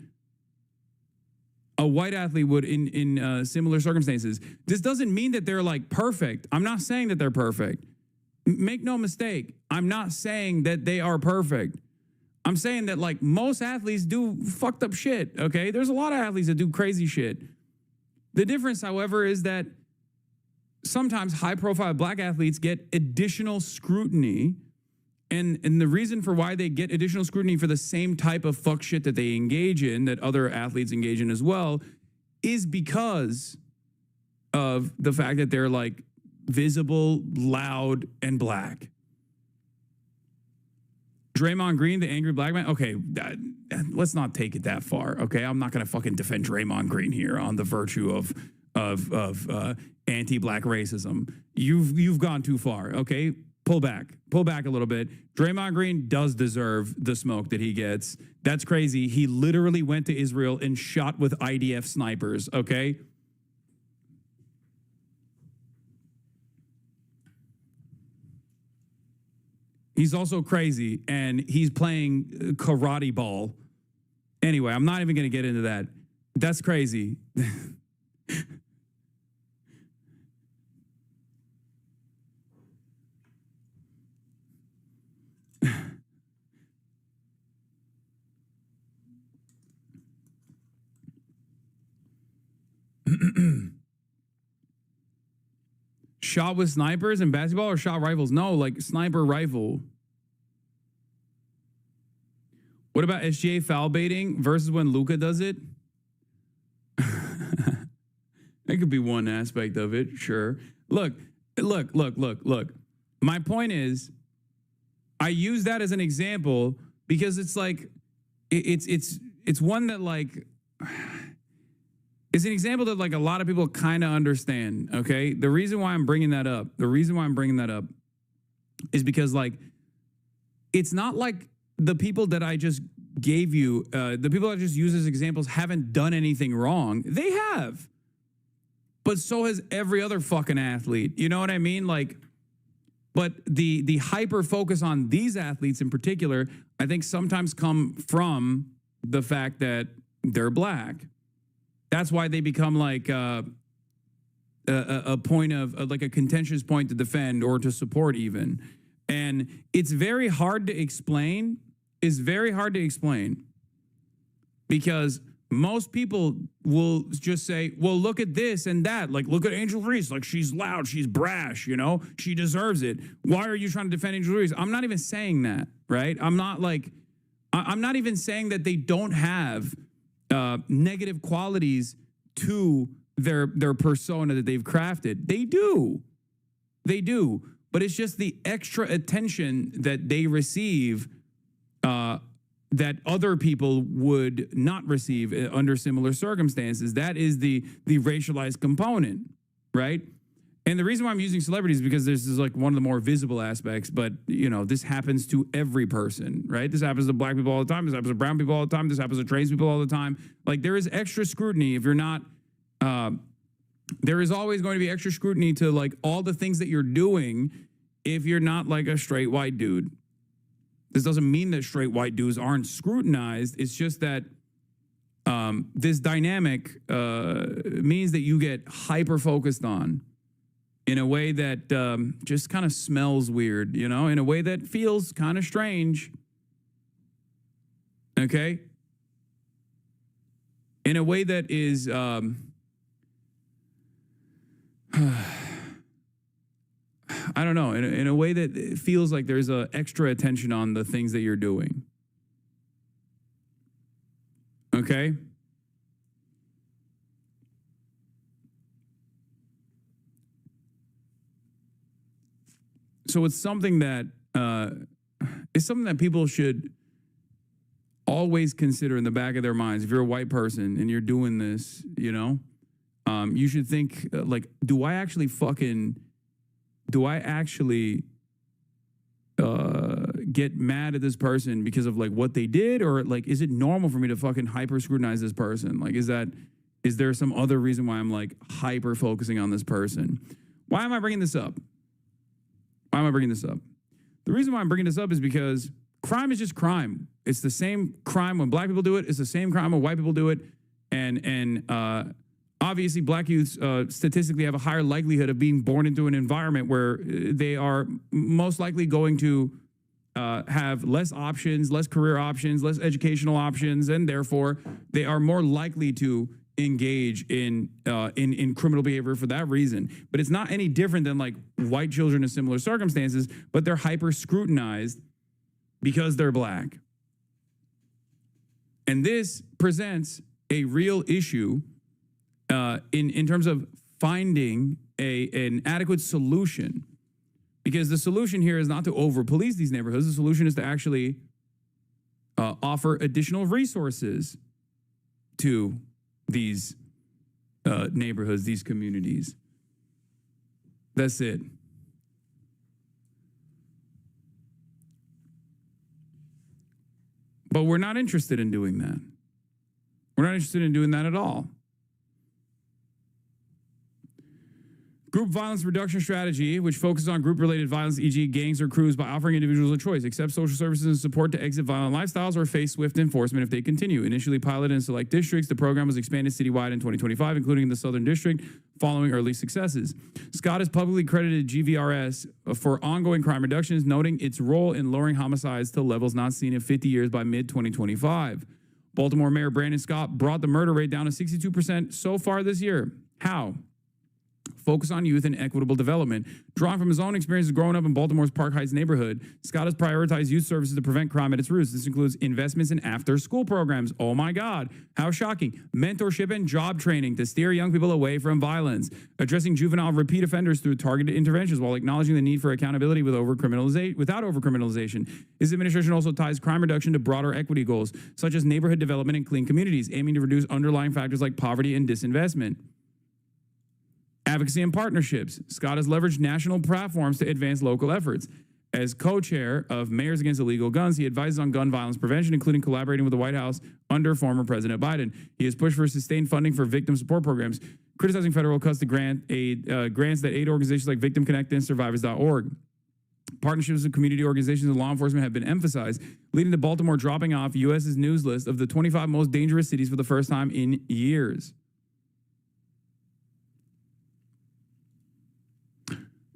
A white athlete would in similar circumstances. This doesn't mean that they're like perfect. I'm not saying that they're perfect. Make no mistake. I'm not saying that they are perfect. I'm saying that like most athletes do fucked up shit, okay? There's a lot of athletes that do crazy shit. The difference, however, is that sometimes high-profile black athletes get additional scrutiny. And the reason for why they get additional scrutiny for the same type of fuck shit that they engage in, that other athletes engage in as well, is because of the fact that they're like visible, loud, and black. Draymond Green, the angry black man. Okay, let's not take it that far. Okay, I'm not gonna fucking defend Draymond Green here on the virtue of anti-black racism. You've gone too far. Okay. Pull back a little bit. Draymond Green does deserve the smoke that he gets. That's crazy. He literally went to Israel and shot with IDF snipers, okay? He's also crazy, and he's playing karate ball. Anyway, I'm not even going to get into that. That's crazy. Shot with snipers in basketball or shot rifles? No, like sniper rifle. What about SGA foul baiting versus when Luka does it? That could be one aspect of it, sure. Look. My point is, I use that as an example because it's like, it's one that like, It's an example that like a lot of people kind of understand, okay? The reason why I'm bringing that up is because like it's not like the people that I just gave you, the people I just used as examples haven't done anything wrong. They have. But so has every other fucking athlete. You know what I mean? Like, but the hyper focus on these athletes in particular, I think sometimes come from the fact that they're black. That's why they become like a point of like a contentious point to defend or to support even. And it's very hard to explain. It's very hard to explain because most people will just say, well, look at this and that. Like, look at Angel Reese. Like, she's loud. She's brash, you know? She deserves it. Why are you trying to defend Angel Reese? I'm not even saying that, right? I'm not even saying that they don't have negative qualities to their persona that they've crafted. They do. They do. But it's just the extra attention that they receive that other people would not receive under similar circumstances. That is the racialized component, right? And the reason why I'm using celebrities is because this is like one of the more visible aspects, but you know, this happens to every person, right? This happens to black people all the time. This happens to brown people all the time. This happens to trans people all the time. Like there is extra scrutiny if you're not, there is always going to be extra scrutiny to like all the things that you're doing if you're not like a straight white dude. This doesn't mean that straight white dudes aren't scrutinized. It's just that this dynamic means that you get hyper focused on in a way that just kind of smells weird, you know, in a way that feels kind of strange. Okay? In a way that is I don't know, in a way that it feels like there's a extra attention on the things that you're doing. Okay? So it's something that people should always consider in the back of their minds. If you're a white person and you're doing this, you know, you should think like, do I actually get mad at this person because of like what they did, or like is it normal for me to fucking hyper scrutinize this person? Like is there some other reason why I'm like hyper focusing on this person? Why am I bringing this up? Why am I bringing this up? The reason why I'm bringing this up is because crime is just crime. It's the same crime when black people do it. It's the same crime when white people do it. And obviously, black youths statistically have a higher likelihood of being born into an environment where they are most likely going to have less options, less career options, less educational options, and therefore they are more likely to engage in criminal behavior for that reason. But it's not any different than like white children in similar circumstances, but they're hyper scrutinized because they're black. And this presents a real issue in terms of finding an adequate solution, because the solution here is not to over-police these neighborhoods. The solution is to actually offer additional resources to these neighborhoods, these communities. That's it. But we're not interested in doing that. We're not interested in doing that at all. Group violence reduction strategy, which focuses on group-related violence, e.g. gangs or crews, by offering individuals a choice, accept social services and support to exit violent lifestyles or face swift enforcement if they continue. Initially piloted in select districts, the program was expanded citywide in 2025, including in the Southern District, following early successes. Scott has publicly credited GVRS for ongoing crime reductions, noting its role in lowering homicides to levels not seen in 50 years by mid-2025. Baltimore Mayor Brandon Scott brought the murder rate down to 62% so far this year. How? focus on youth and equitable development. Drawing from his own experiences growing up in Baltimore's Park Heights neighborhood, Scott has prioritized youth services to prevent crime at its roots. This includes investments in after-school programs. Oh my God, how shocking. Mentorship and job training to steer young people away from violence. Addressing juvenile repeat offenders through targeted interventions while acknowledging the need for accountability without overcriminalization. His administration also ties crime reduction to broader equity goals, such as neighborhood development and clean communities, aiming to reduce underlying factors like poverty and disinvestment. Advocacy and partnerships. Scott has leveraged national platforms to advance local efforts. As co-chair of Mayors Against Illegal Guns, he advises on gun violence prevention, including collaborating with the White House under former President Biden. He has pushed for sustained funding for victim support programs, criticizing federal cuts to grants that aid organizations like Victim Connect and Survivors.org. Partnerships with community organizations and law enforcement have been emphasized, leading to Baltimore dropping off U.S.'s news list of the 25 most dangerous cities for the first time in years.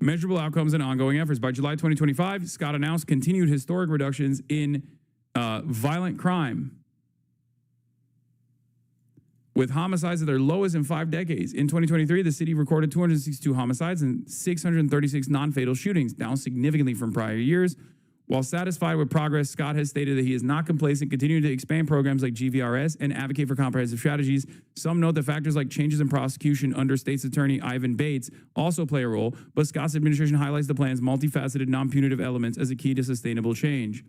Measurable outcomes and ongoing efforts. By July 2025, Scott announced continued historic reductions in violent crime, with homicides at their lowest in 5 decades. In 2023, the city recorded 262 homicides and 636 non-fatal shootings, down significantly from prior years. While satisfied with progress, Scott has stated that he is not complacent, continuing to expand programs like GVRS and advocate for comprehensive strategies. Some note that factors like changes in prosecution under State's Attorney Ivan Bates also play a role, but Scott's administration highlights the plan's multifaceted, non-punitive elements as a key to sustainable change.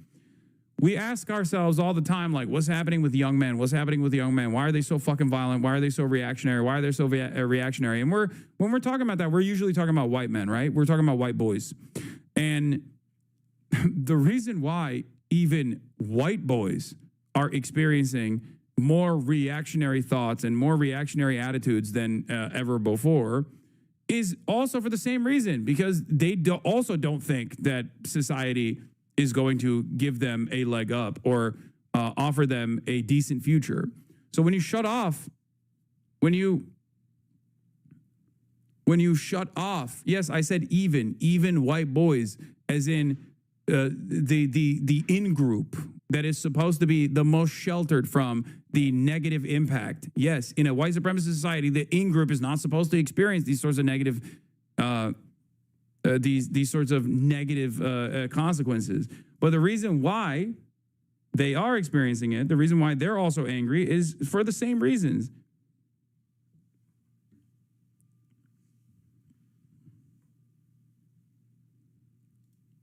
We ask ourselves all the time, like, what's happening with young men? What's happening with young men? Why are they so fucking violent? Why are they so reactionary? Why are they so reactionary? And when we're talking about that, we're usually talking about white men, right? We're talking about white boys. And the reason why even white boys are experiencing more reactionary thoughts and more reactionary attitudes than ever before is also for the same reason, because they also don't think that society is going to give them a leg up or offer them a decent future. So when you shut off, when you shut off, yes, I said even white boys, as in the in-group that is supposed to be the most sheltered from the negative impact. Yes, in a white supremacist society, the in-group is not supposed to experience these sorts of negative these sorts of negative consequences. But the reason why they are experiencing it, the reason why they're also angry, is for the same reasons.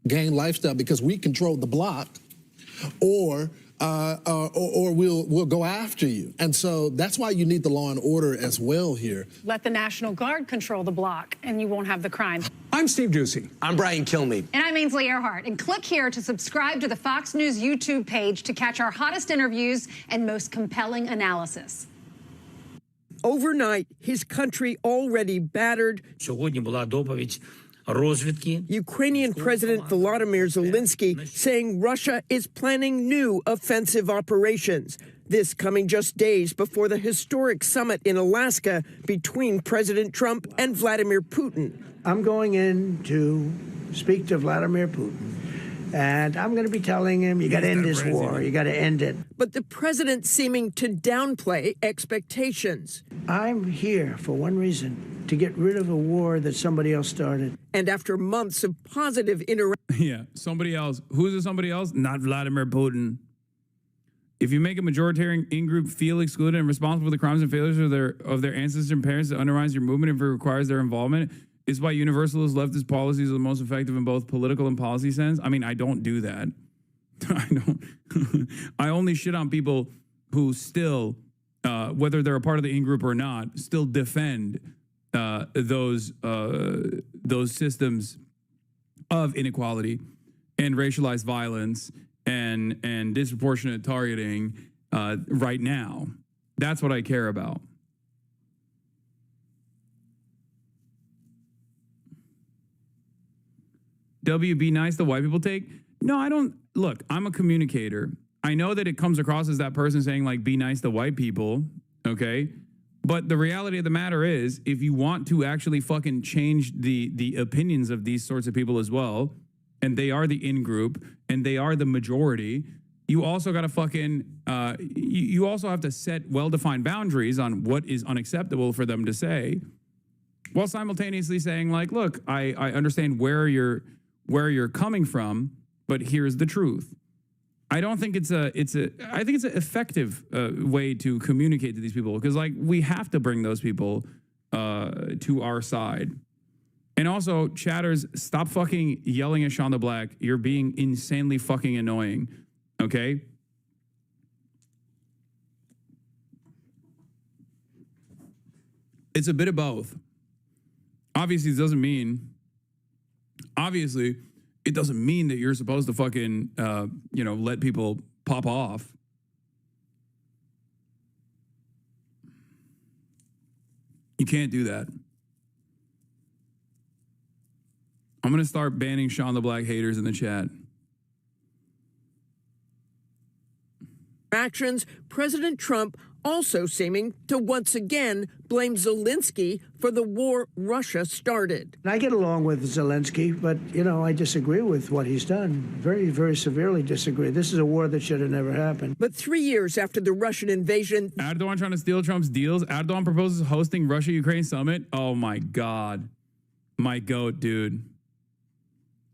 Gang lifestyle, because we control the block, or we'll go after you. And so that's why you need the law and order as well here. Let the National Guard control the block, and you won't have the crime. I'm Steve Doocy. I'm Brian Kilmeade. And I'm Ainsley Earhart. And click here to subscribe to the Fox News YouTube page to catch our hottest interviews and most compelling analysis. Overnight, his country already battered. Сьогодні була доповідь Ukrainian President Volodymyr Zelensky saying Russia is planning new offensive operations. This coming just days before the historic summit in Alaska between President Trump and Vladimir Putin. I'm going in to speak to Vladimir Putin, and I'm going to be telling him, you got to end this war. You got to end it. But the president seeming to downplay expectations. I'm here for one reason, to get rid of a war that somebody else started. And after months of positive Yeah, somebody else. Who's the somebody else? Not Vladimir Putin. If you make a majoritarian in-group feel excluded and responsible for the crimes and failures of their ancestors and parents, that undermines your movement if it requires their involvement. It's why universalist leftist policies are the most effective in both political and policy sense. I mean, I don't do that. I don't. I only shit on people who still, whether they're a part of the in-group or not, still defend those systems of inequality and racialized violence and disproportionate targeting right now. That's what I care about. Be nice, the white people take? No, I don't. Look, I'm a communicator. I know that it comes across as that person saying, like, be nice to white people, okay? But the reality of the matter is, if you want to actually fucking change the opinions of these sorts of people as well, and they are the in-group, and they are the majority, you also got to fucking, you also have to set well-defined boundaries on what is unacceptable for them to say. while simultaneously saying like, look, I understand where you're coming from, but here's the truth. I don't think I think it's an effective way to communicate to these people, because like we have to bring those people to our side. And also, chatters, stop fucking yelling at Shonda Black. You're being insanely fucking annoying. Okay? It's a bit of both. Obviously, it doesn't mean that you're supposed to fucking, let people pop off. You can't do that. I'm going to start banning Shonda Black haters in the chat. Actions, President Trump also seeming to once again blame Zelensky for the war Russia started. I get along with Zelensky, but, I disagree with what he's done. Very, very severely disagree. This is a war that should have never happened. But 3 years after the Russian invasion... Erdogan trying to steal Trump's deals. Erdogan proposes hosting Russia-Ukraine summit. Oh, my God. My goat, dude.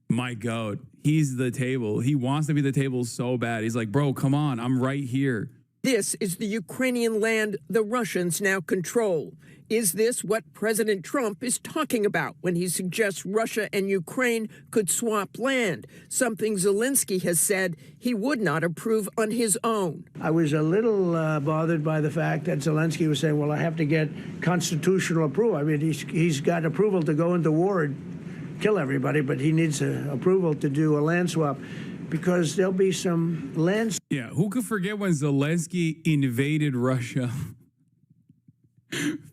My goat. He's the table. He wants to be the table so bad. He's like, bro, come on. I'm right here. This is the Ukrainian land the Russians now control. Is this what President Trump is talking about when he suggests Russia and Ukraine could swap land, something Zelensky has said he would not approve on his own? I was a little bothered by the fact that Zelensky was saying, well, I have to get constitutional approval. I mean, he's got approval to go into war and kill everybody, but he needs approval to do a land swap, because there'll be some land. Yeah, who could forget when Zelensky invaded Russia?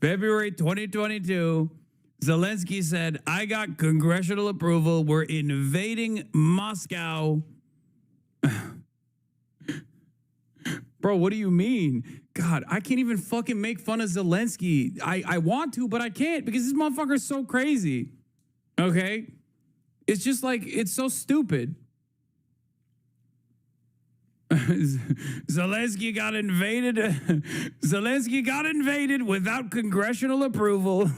February 2022, Zelensky said, I got congressional approval. We're invading Moscow. Bro, what do you mean? God, I can't even fucking make fun of Zelensky. I want to, but I can't, because this motherfucker's so crazy. Okay? It's just like, it's so stupid. Zelensky got invaded. Zelensky got invaded without congressional approval.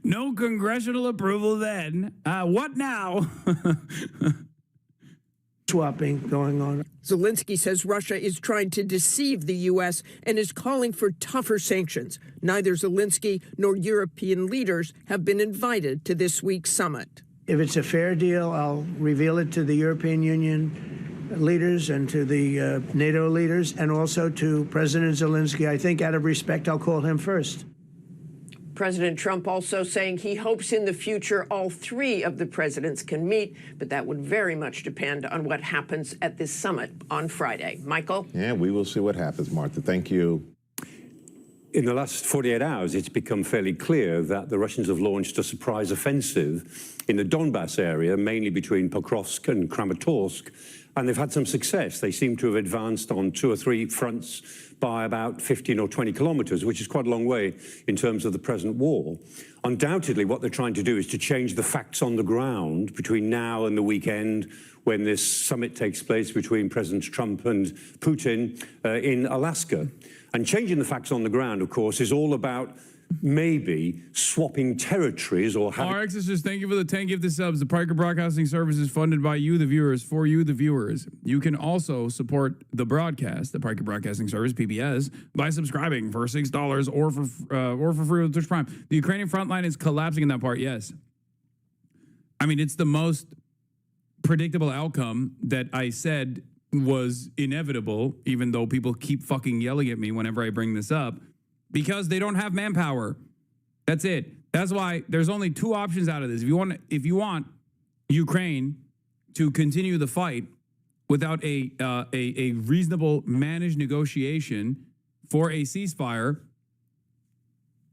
No congressional approval then. What now? Swapping going on. Zelensky says Russia is trying to deceive the U.S. and is calling for tougher sanctions. Neither Zelensky nor European leaders have been invited to this week's summit. If it's a fair deal, I'll reveal it to the European Union leaders and to the NATO leaders, and also to President Zelensky. I think out of respect, I'll call him first. President Trump also saying he hopes in the future all three of the presidents can meet, but that would very much depend on what happens at this summit on Friday. Michael? Yeah, we will see what happens, Martha. Thank you. In the last 48 hours, it's become fairly clear that the Russians have launched a surprise offensive in the Donbass area, mainly between Pokrovsk and Kramatorsk, and they've had some success. They seem to have advanced on 2 or 3 fronts by about 15 or 20 kilometers, which is quite a long way in terms of the present war. Undoubtedly, what they're trying to do is to change the facts on the ground between now and the weekend, when this summit takes place between President Trump and Putin in Alaska. And changing the facts on the ground, of course, is all about maybe swapping territories or having... RX is just, thank you for the 10 gifted subs. The Piker Broadcasting Service is funded by you, the viewers, for you, the viewers. You can also support the broadcast, the Piker Broadcasting Service, PBS, by subscribing for $6 or for free with Twitch Prime. The Ukrainian front line is collapsing in that part, yes. I mean, it's the most predictable outcome that I said was inevitable, even though people keep fucking yelling at me whenever I bring this up. Because they don't have manpower. That's it. That's why there's only 2 options out of this. If you want Ukraine to continue the fight without a reasonable managed negotiation for a ceasefire,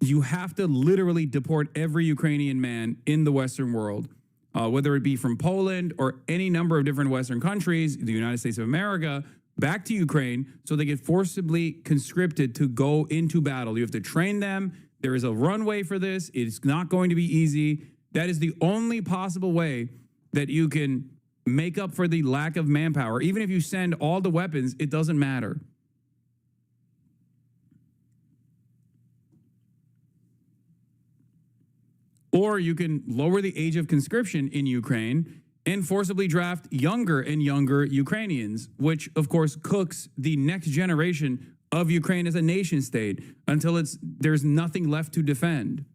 you have to literally deport every Ukrainian man in the Western world, whether it be from Poland or any number of different Western countries, the United States of America, back to Ukraine, so they get forcibly conscripted to go into battle. You have to train them. There is a runway for this. It's not going to be easy. That is the only possible way that you can make up for the lack of manpower. Even if you send all the weapons, it doesn't matter. Or you can lower the age of conscription in Ukraine and forcibly draft younger and younger Ukrainians, which of course cooks the next generation of Ukraine as a nation state until there's nothing left to defend.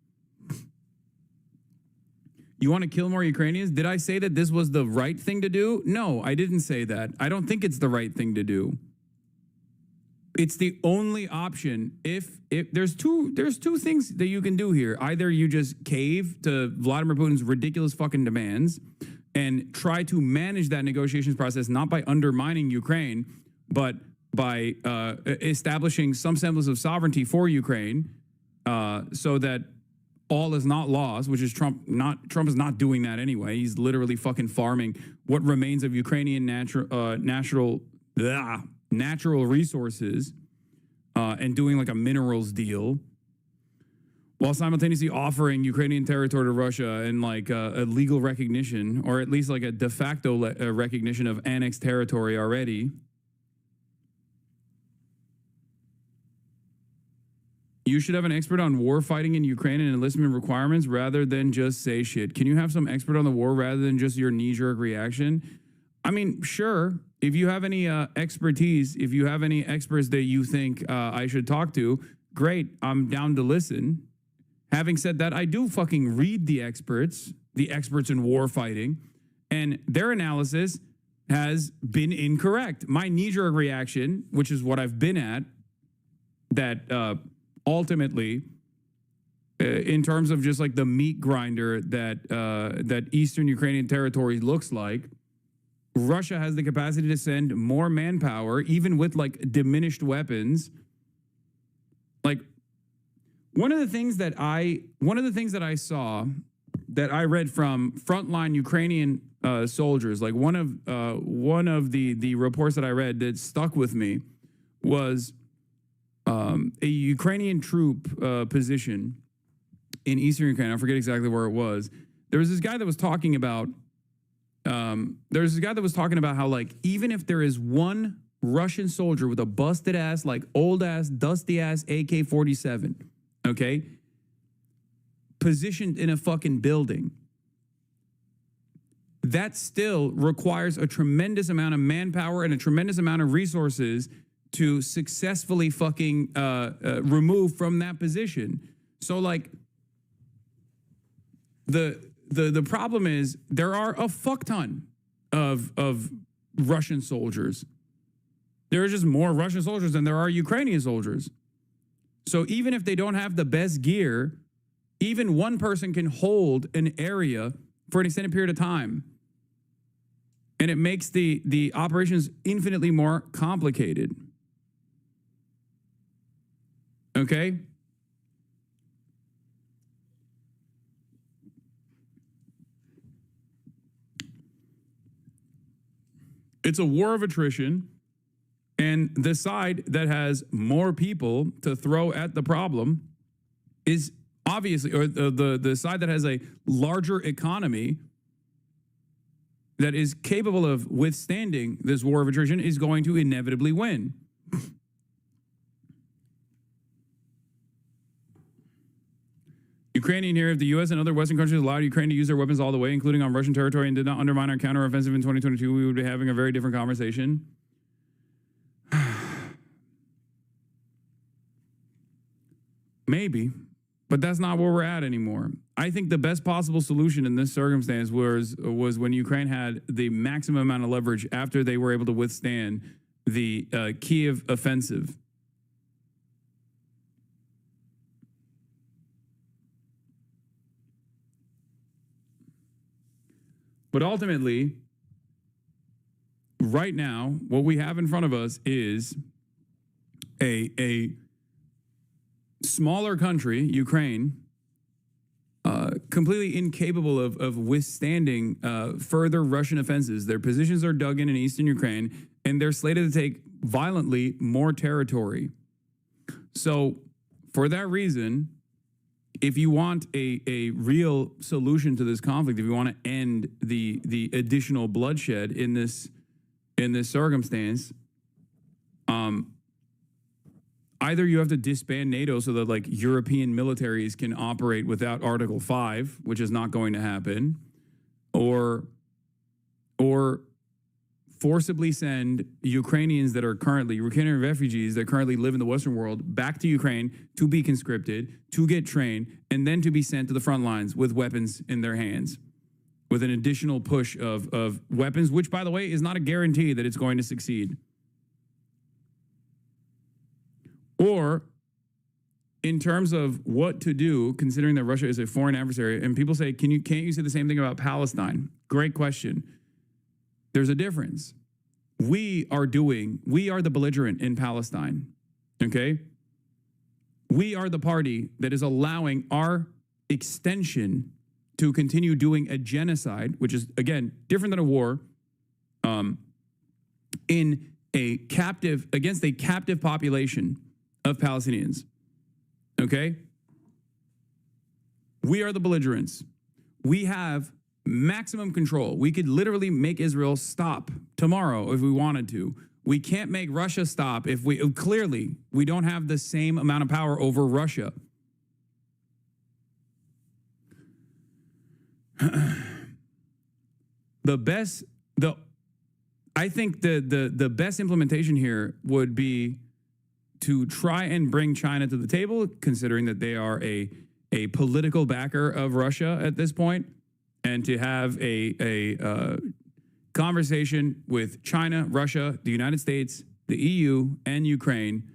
You want to kill more Ukrainians? Did I say that this was the right thing to do? No, I didn't say that. I don't think it's the right thing to do. It's the only option. If there's two things that you can do here. Either you just cave to Vladimir Putin's ridiculous fucking demands and try to manage that negotiations process, not by undermining Ukraine, but by establishing some semblance of sovereignty for Ukraine, so that all is not lost, which is Trump is not doing that anyway. He's literally fucking farming what remains of Ukrainian natural resources and doing like a minerals deal, while simultaneously offering Ukrainian territory to Russia and like a legal recognition, or at least like a de facto recognition of annexed territory already. You should have an expert on war fighting in Ukraine and enlistment requirements rather than just say shit. Can you have some expert on the war rather than just your knee-jerk reaction? I mean, sure. If you have any expertise, if you have any experts that you think I should talk to, great. I'm down to listen. Having said that, I do fucking read the experts in war fighting, and their analysis has been incorrect. My knee-jerk reaction, which is what I've been at, that ultimately, in terms of just like the meat grinder that Eastern Ukrainian territory looks like, Russia has the capacity to send more manpower, even with like diminished weapons. Like one of the things that I saw that I read from frontline Ukrainian soldiers, like one of the reports that I read that stuck with me was a Ukrainian troop position in Eastern Ukraine. I forget exactly where it was. There was this guy that was talking about how like even if there is one Russian soldier with a busted ass, like old ass, dusty ass AK-47, okay, positioned in a fucking building, that still requires a tremendous amount of manpower and a tremendous amount of resources to successfully fucking remove from that position. So like the problem is there are a fuck ton of Russian soldiers. There are just more Russian soldiers than there are Ukrainian soldiers. So even if they don't have the best gear, even one person can hold an area for an extended period of time. And it makes the operations infinitely more complicated. Okay? It's a war of attrition, and the side that has more people to throw at the problem is obviously, or the side that has a larger economy that is capable of withstanding this war of attrition is going to inevitably win. Ukrainian here, if the U.S. and other Western countries allowed Ukraine to use their weapons all the way, including on Russian territory, and did not undermine our counteroffensive in 2022, we would be having a very different conversation. Maybe, but that's not where we're at anymore. I think the best possible solution in this circumstance was when Ukraine had the maximum amount of leverage after they were able to withstand the Kyiv offensive. But ultimately, right now, what we have in front of us is a smaller country, Ukraine, completely incapable of withstanding further Russian offenses. Their positions are dug in eastern Ukraine, and they're slated to take violently more territory. So, for that reason, if you want a real solution to this conflict, if you want to end the additional bloodshed in this circumstance, either you have to disband NATO so that like European militaries can operate without Article 5, which is not going to happen, or forcibly send Ukrainian refugees that currently live in the Western world back to Ukraine to be conscripted, to get trained, and then to be sent to the front lines with weapons in their hands, with an additional push of weapons, which, by the way, is not a guarantee that it's going to succeed. Or in terms of what to do, considering that Russia is a foreign adversary, and people say, can't you say the same thing about Palestine? Great question. There's a difference. We are the belligerent in Palestine, okay? We are the party that is allowing our extension to continue doing a genocide, which is, again, different than a war, against a captive population of Palestinians, okay? We are the belligerents. We have maximum control. We could literally make Israel stop tomorrow if we wanted to. We can't make Russia stop if we don't have the same amount of power over Russia. I think the best implementation here would be to try and bring China to the table, considering that they are a political backer of Russia at this point, and to have a conversation with China, Russia, the United States, the EU, and Ukraine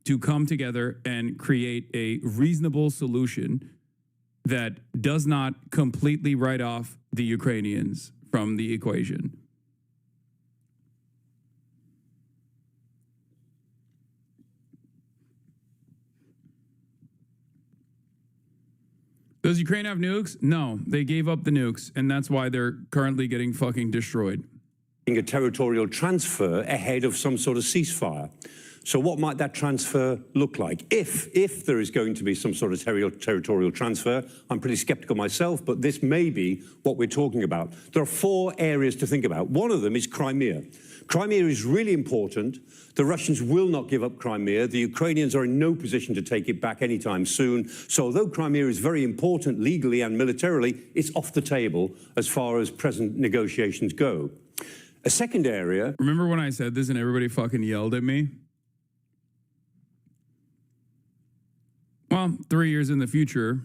to come together and create a reasonable solution that does not completely write off the Ukrainians from the equation. Does Ukraine have nukes? No, they gave up the nukes, and that's why they're currently getting fucking destroyed. A territorial transfer ahead of some sort of ceasefire. So what might that transfer look like? If there is going to be some sort of territorial transfer, I'm pretty skeptical myself, but this may be what we're talking about. There are 4 areas to think about. One of them is Crimea. Crimea is really important. The Russians will not give up Crimea. The Ukrainians are in no position to take it back anytime soon. So although Crimea is very important legally and militarily, it's off the table as far as present negotiations go. A second area... Remember when I said this and everybody fucking yelled at me? Well, 3 years in the future,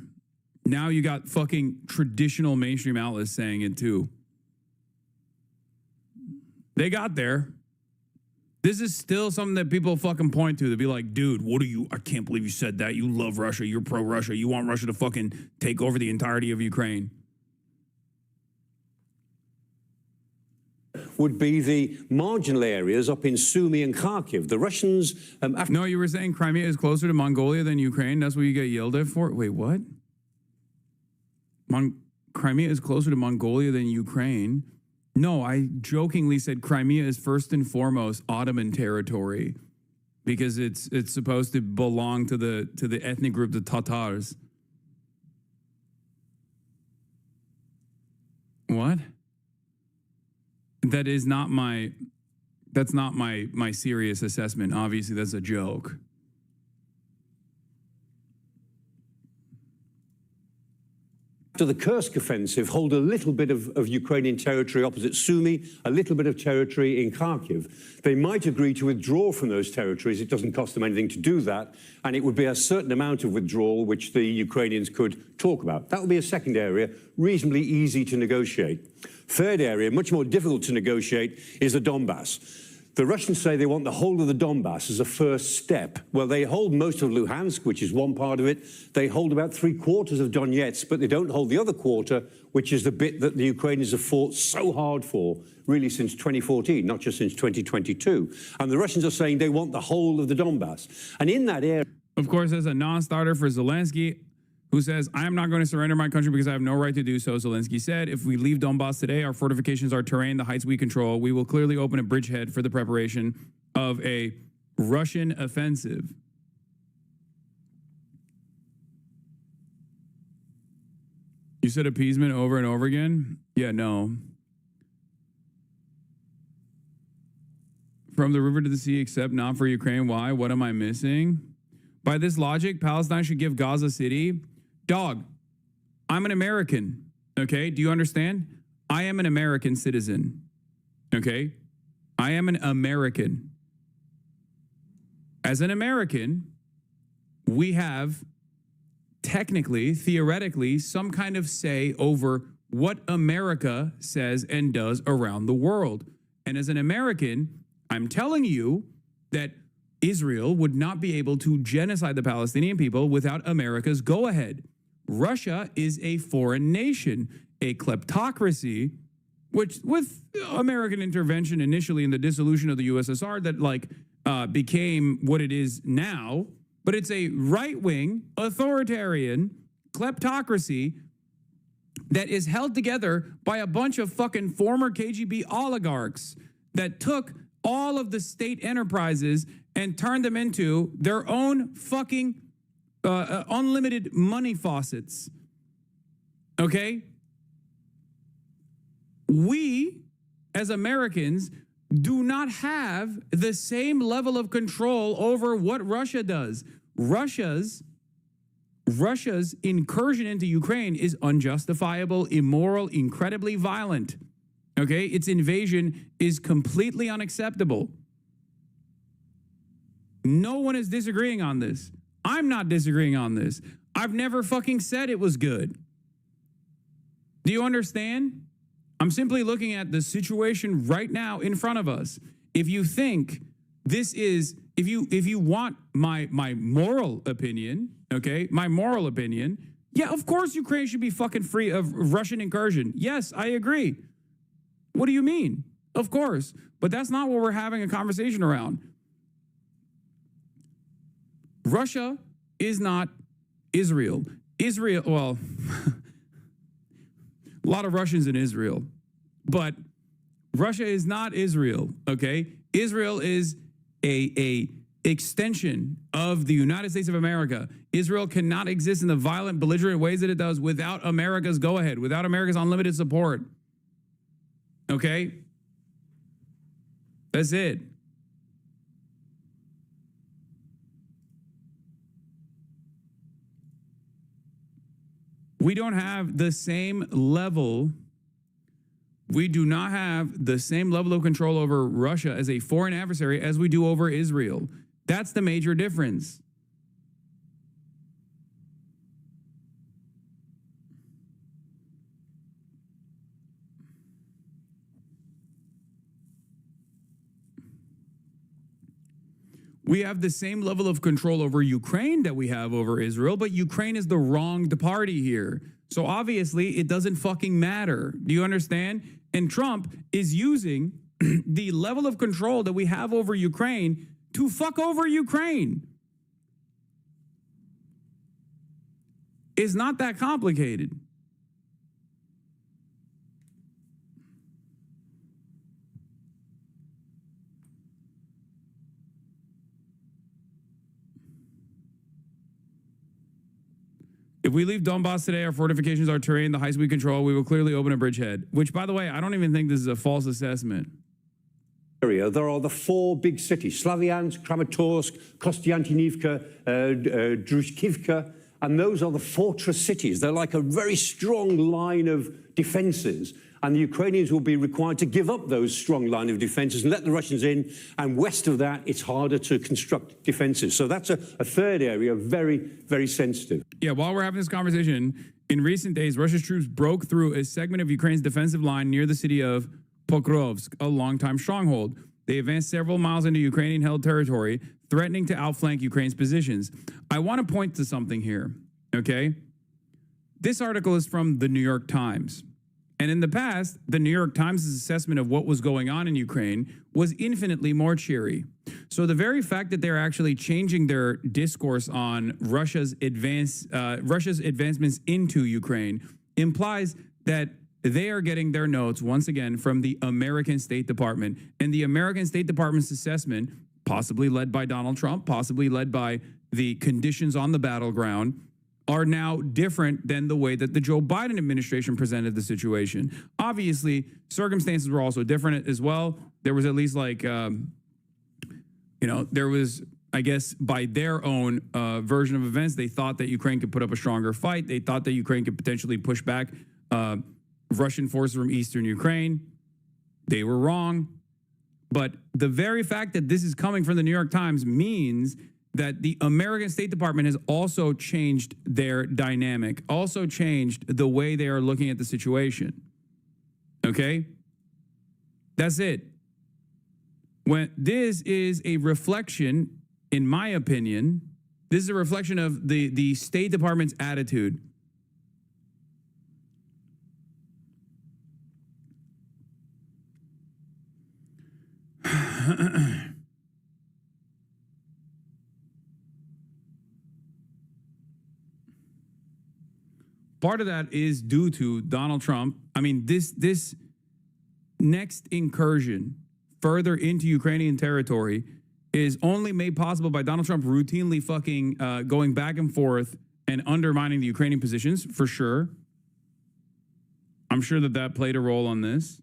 now you got fucking traditional mainstream outlets saying it too. They got there. This is still something that people fucking point to. They'll be like, dude, I can't believe you said that. You love Russia. You're pro-Russia. You want Russia to fucking take over the entirety of Ukraine. Would be the marginal areas up in Sumy and Kharkiv. The Russians... No, you were saying Crimea is closer to Mongolia than Ukraine. That's what you get yelled at for? Wait, what? Crimea is closer to Mongolia than Ukraine. No, I jokingly said Crimea is first and foremost Ottoman territory because it's supposed to belong to the ethnic group, the Tatars. What? That's not my serious assessment. Obviously, that's a joke. After the Kursk offensive, hold a little bit of Ukrainian territory opposite Sumy, a little bit of territory in Kharkiv. They might agree to withdraw from those territories. It doesn't cost them anything to do that, and it would be a certain amount of withdrawal which the Ukrainians could talk about. That would be a second area, reasonably easy to negotiate. Third area, much more difficult to negotiate, is the Donbass. The Russians say they want the whole of the Donbass as a first step. Well, they hold most of Luhansk, which is one part of it. They hold about 3/4 of Donetsk, but they don't hold the other quarter, which is the bit that the Ukrainians have fought so hard for, really since 2014, not just since 2022. And the Russians are saying they want the whole of the Donbass. And in that area... Of course, as a non-starter for Zelensky, who says, I am not going to surrender my country because I have no right to do so, Zelensky said, if we leave Donbass today, our fortifications are terrain, the heights we control. We will clearly open a bridgehead for the preparation of a Russian offensive. You said appeasement over and over again? Yeah, no. From the river to the sea, except not for Ukraine. Why? What am I missing? By this logic, Palestine should give Gaza City. Dog, I'm an American, okay? Do you understand? I am an American citizen, okay? I am an American. As an American, we have technically, theoretically, some kind of say over what America says and does around the world. And as an American, I'm telling you that Israel would not be able to genocide the Palestinian people without America's go-ahead. Russia is a foreign nation, a kleptocracy, which with American intervention initially in the dissolution of the USSR that became what it is now, but it's a right-wing, authoritarian kleptocracy that is held together by a bunch of fucking former KGB oligarchs that took all of the state enterprises and turned them into their own fucking unlimited money faucets. Okay? We, as Americans, do not have the same level of control over what Russia does. Russia's incursion into Ukraine is unjustifiable, immoral, incredibly violent. Okay? Its invasion is completely unacceptable. No one is disagreeing on this. I'm not disagreeing on this. I've never fucking said it was good. Do you understand? I'm simply looking at the situation right now in front of us. If you think this is, if you want my moral opinion, okay, my moral opinion, yeah, of course Ukraine should be fucking free of Russian incursion. Yes, I agree. What do you mean? Of course. But that's not what we're having a conversation around. Russia is not Israel. Israel, well, a lot of Russians in Israel, but Russia is not Israel, okay? Israel is a extension of the United States of America. Israel cannot exist in the violent, belligerent ways that it does without America's go-ahead, without America's unlimited support. Okay? That's it. We don't have the same level. We do not have the same level of control over Russia as a foreign adversary as we do over Israel. That's the major difference. We have the same level of control over Ukraine that we have over Israel, but Ukraine is the wronged party here. So obviously it doesn't fucking matter. Do you understand? And Trump is using the level of control that we have over Ukraine to fuck over Ukraine. It's not that complicated. If we leave Donbass today, our fortifications, our terrain, the heights we control, we will clearly open a bridgehead. Which, by the way, I don't even think this is a false assessment. There are the four big cities, Slavyansk, Kramatorsk, Kostiantynivka, Druzhkivka, and those are the fortress cities. They're like a very strong line of defenses. And the Ukrainians will be required to give up those strong line of defenses and let the Russians in. And west of that, it's harder to construct defenses. So that's a third area, very, very sensitive. Yeah, while we're having this conversation, in recent days, Russia's troops broke through a segment of Ukraine's defensive line near the city of Pokrovsk, a longtime stronghold. They advanced several miles into Ukrainian-held territory, threatening to outflank Ukraine's positions. I want to point to something here, okay? This article is from the New York Times. And in the past, the New York Times' assessment of what was going on in Ukraine was infinitely more cheery. So the very fact that they're actually changing their discourse on Russia's advancements into Ukraine implies that they are getting their notes, once again, from the American State Department. And the American State Department's assessment, possibly led by Donald Trump, possibly led by the conditions on the battleground, are now different than the way that the Joe Biden administration presented the situation. Obviously, circumstances were also different as well. There was at least like, there was, I guess, by their own version of events, they thought that Ukraine could put up a stronger fight. They thought that Ukraine could potentially push back Russian forces from eastern Ukraine. They were wrong. But the very fact that this is coming from the New York Times means that the American State Department has also changed their dynamic, also changed the way they are looking at the situation. Okay? That's it. When this is a reflection, in my opinion, this is a reflection of the State Department's attitude. Part of that is due to Donald Trump. I mean, this next incursion further into Ukrainian territory is only made possible by Donald Trump routinely fucking going back and forth and undermining the Ukrainian positions, for sure. I'm sure that played a role on this.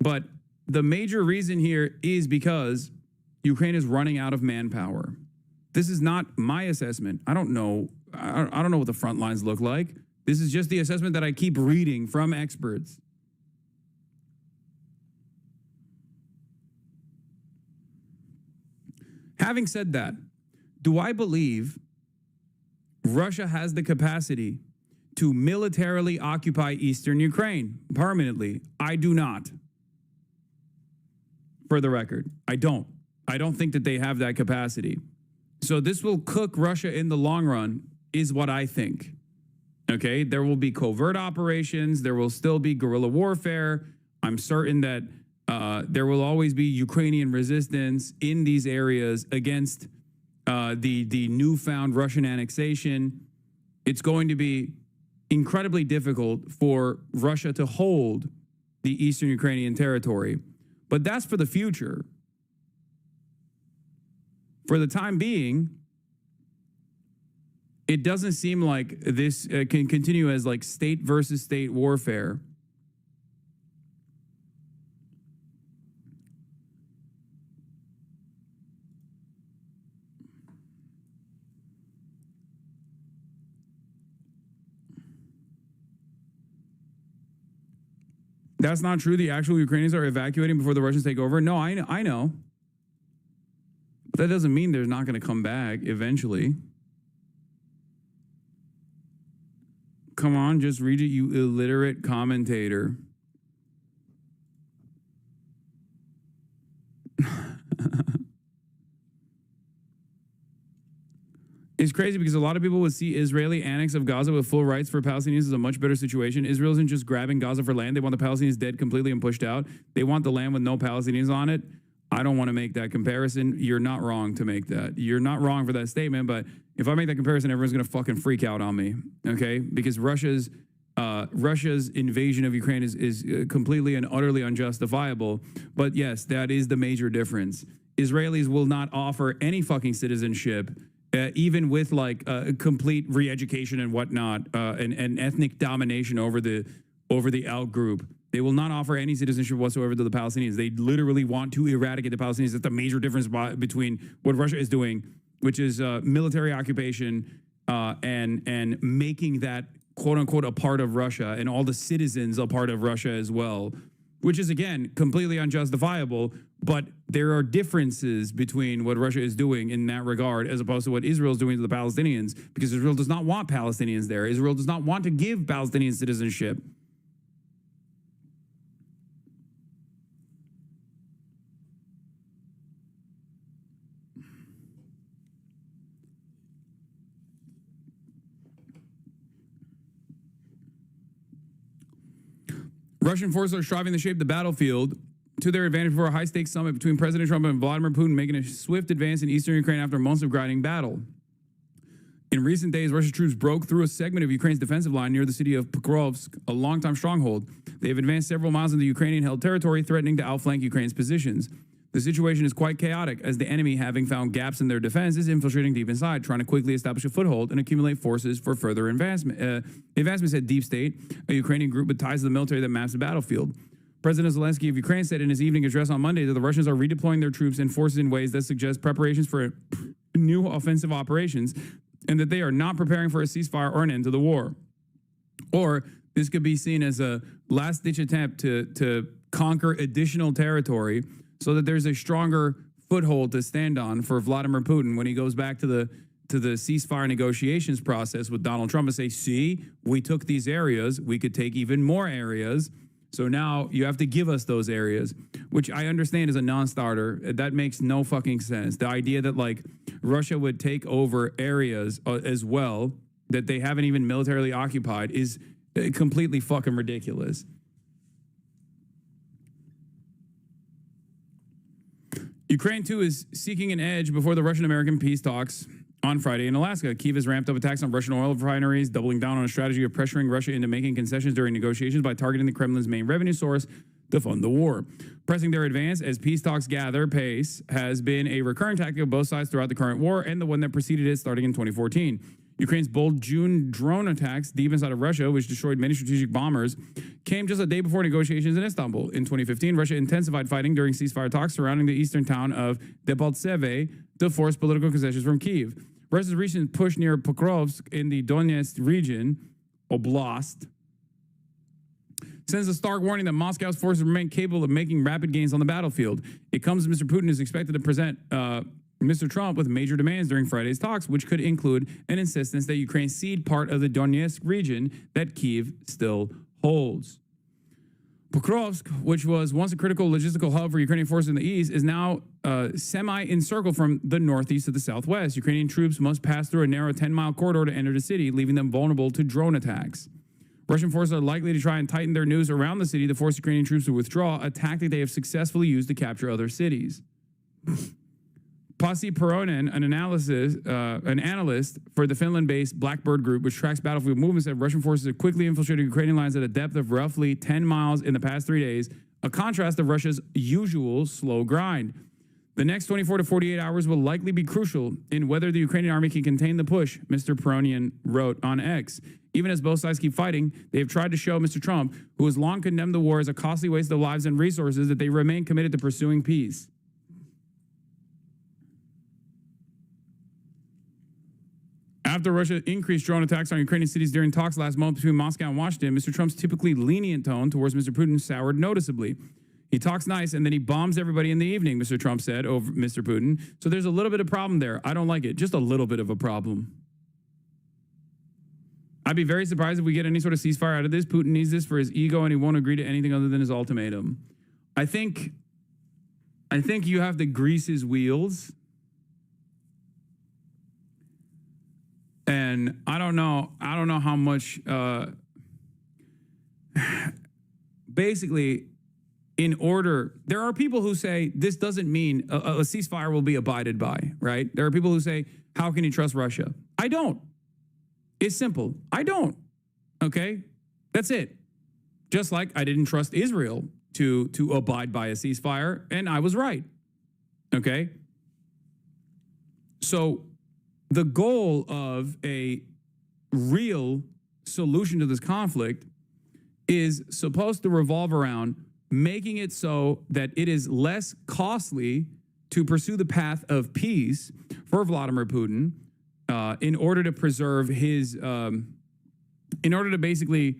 But the major reason here is because Ukraine is running out of manpower. This is not my assessment. I don't know. I don't know what the front lines look like. This is just the assessment that I keep reading from experts. Having said that, do I believe Russia has the capacity to militarily occupy eastern Ukraine permanently? I do not. For the record, I don't. I don't think that they have that capacity. So this will cook Russia in the long run, is what I think. Okay, there will be covert operations. There will still be guerrilla warfare. I'm certain that there will always be Ukrainian resistance in these areas against the newfound Russian annexation. It's going to be incredibly difficult for Russia to hold the eastern Ukrainian territory. But that's for the future. For the time being, it doesn't seem like this can continue as like state versus state warfare. That's not true. The actual Ukrainians are evacuating before the Russians take over. No, I know. But that doesn't mean they're not going to come back eventually. Come on, just read it, you illiterate commentator. It's crazy because a lot of people would see Israeli annex of Gaza with full rights for Palestinians as a much better situation. Israel isn't just grabbing Gaza for land. They want the Palestinians dead completely and pushed out. They want the land with no Palestinians on it. I don't want to make that comparison. You're not wrong to make that. You're not wrong for that statement, but if I make that comparison, everyone's going to fucking freak out on me, okay? Because Russia's invasion of Ukraine is completely and utterly unjustifiable. But yes, that is the major difference. Israelis will not offer any fucking citizenship, even with like complete re-education and whatnot, and ethnic domination over the out group. They will not offer any citizenship whatsoever to the Palestinians. They literally want to eradicate the Palestinians. That's the major difference between what Russia is doing, which is military occupation and making that quote unquote a part of Russia and all the citizens a part of Russia as well, which is again completely unjustifiable. But there are differences between what Russia is doing in that regard as opposed to what Israel is doing to the Palestinians, because Israel does not want Palestinians there. Israel does not want to give Palestinians citizenship. Russian forces are striving to shape the battlefield to their advantage for a high-stakes summit between President Trump and Vladimir Putin, making a swift advance in eastern Ukraine after months of grinding battle. In recent days, Russian troops broke through a segment of Ukraine's defensive line near the city of Pokrovsk, a longtime stronghold. They have advanced several miles into Ukrainian-held territory, threatening to outflank Ukraine's positions. The situation is quite chaotic, as the enemy, having found gaps in their defense, is infiltrating deep inside, trying to quickly establish a foothold and accumulate forces for further advancement. Advancement, said Deep State, a Ukrainian group with ties to the military that maps the battlefield. President Zelensky of Ukraine said in his evening address on Monday that the Russians are redeploying their troops and forces in ways that suggest preparations for new offensive operations, and that they are not preparing for a ceasefire or an end to the war. Or this could be seen as a last-ditch attempt to conquer additional territory so that there's a stronger foothold to stand on for Vladimir Putin when he goes back to the ceasefire negotiations process with Donald Trump and say, see, we took these areas, we could take even more areas, so now you have to give us those areas, which I understand is a non-starter. That makes no fucking sense. The idea that like Russia would take over areas as well that they haven't even militarily occupied is completely fucking ridiculous. Ukraine, too, is seeking an edge before the Russian-American peace talks on Friday in Alaska. Kyiv has ramped up attacks on Russian oil refineries, doubling down on a strategy of pressuring Russia into making concessions during negotiations by targeting the Kremlin's main revenue source to fund the war. Pressing their advance as peace talks gather pace has been a recurring tactic of both sides throughout the current war and the one that preceded it starting in 2014. Ukraine's bold June drone attacks deep inside of Russia, which destroyed many strategic bombers, came just a day before negotiations in Istanbul. In 2015, Russia intensified fighting during ceasefire talks surrounding the eastern town of Debaltseve to force political concessions from Kyiv. Russia's recent push near Pokrovsk in the Donetsk region, Oblast, sends a stark warning that Moscow's forces remain capable of making rapid gains on the battlefield. It comes as Mr. Putin is expected to present Mr. Trump with major demands during Friday's talks, which could include an insistence that Ukraine cede part of the Donetsk region that Kyiv still holds. Pokrovsk, which was once a critical logistical hub for Ukrainian forces in the east, is now semi-encircled from the northeast to the southwest. Ukrainian troops must pass through a narrow 10-mile corridor to enter the city, leaving them vulnerable to drone attacks. Russian forces are likely to try and tighten their noose around the city to force Ukrainian troops to withdraw, a tactic they have successfully used to capture other cities. Pasi Peronen, an analyst for the Finland-based Blackbird Group, which tracks battlefield movements, said Russian forces have quickly infiltrated Ukrainian lines at a depth of roughly 10 miles in the past 3 days, a contrast of Russia's usual slow grind. The next 24 to 48 hours will likely be crucial in whether the Ukrainian army can contain the push, Mr. Peronian wrote on X. Even as both sides keep fighting, they have tried to show Mr. Trump, who has long condemned the war as a costly waste of lives and resources, that they remain committed to pursuing peace. After Russia increased drone attacks on Ukrainian cities during talks last month between Moscow and Washington, Mr. Trump's typically lenient tone towards Mr. Putin soured noticeably. He talks nice and then he bombs everybody in the evening, Mr. Trump said over Mr. Putin. So there's a little bit of problem there. I don't like it. Just a little bit of a problem. I'd be very surprised if we get any sort of ceasefire out of this. Putin needs this for his ego and he won't agree to anything other than his ultimatum. I think you have to grease his wheels. And I don't know how much, basically, there are people who say this doesn't mean a ceasefire will be abided by, right? There are people who say, how can you trust Russia? I don't. It's simple. I don't. Okay? That's it. Just like I didn't trust Israel to abide by a ceasefire, and I was right. Okay? So the goal of a real solution to this conflict is supposed to revolve around making it so that it is less costly to pursue the path of peace for Vladimir Putin in order to preserve his, in order to basically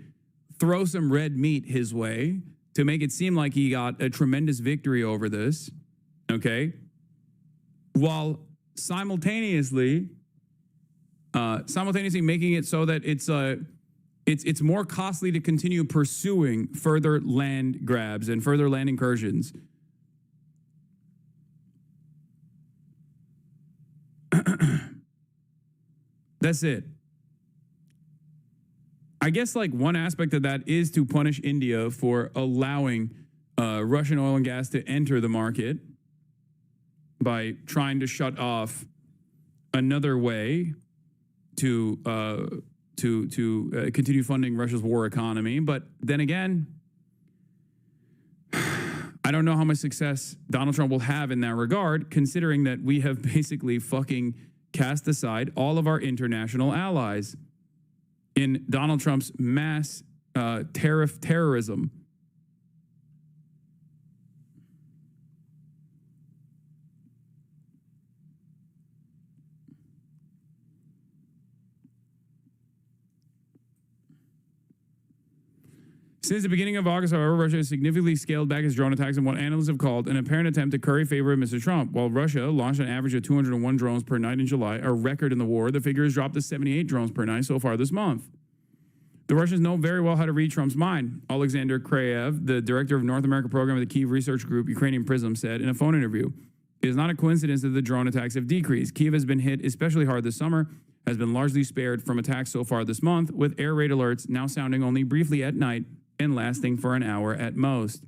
throw some red meat his way to make it seem like he got a tremendous victory over this, okay? While simultaneously making it so that it's more costly to continue pursuing further land grabs and further land incursions. That's it. I guess like one aspect of that is to punish India for allowing Russian oil and gas to enter the market by trying to shut off another way to continue funding Russia's war economy. But then again, I don't know how much success Donald Trump will have in that regard, considering that we have basically fucking cast aside all of our international allies in Donald Trump's mass tariff terrorism. Since the beginning of August, however, Russia has significantly scaled back its drone attacks in what analysts have called an apparent attempt to curry favor with Mr. Trump. While Russia launched an average of 201 drones per night in July, a record in the war, the figure has dropped to 78 drones per night so far this month. The Russians know very well how to read Trump's mind. Alexander Krayev, the director of North America program of the Kyiv research group Ukrainian Prism, said in a phone interview, "It is not a coincidence that the drone attacks have decreased. Kyiv has been hit especially hard this summer, has been largely spared from attacks so far this month, with air raid alerts now sounding only briefly at night and lasting for an hour at most."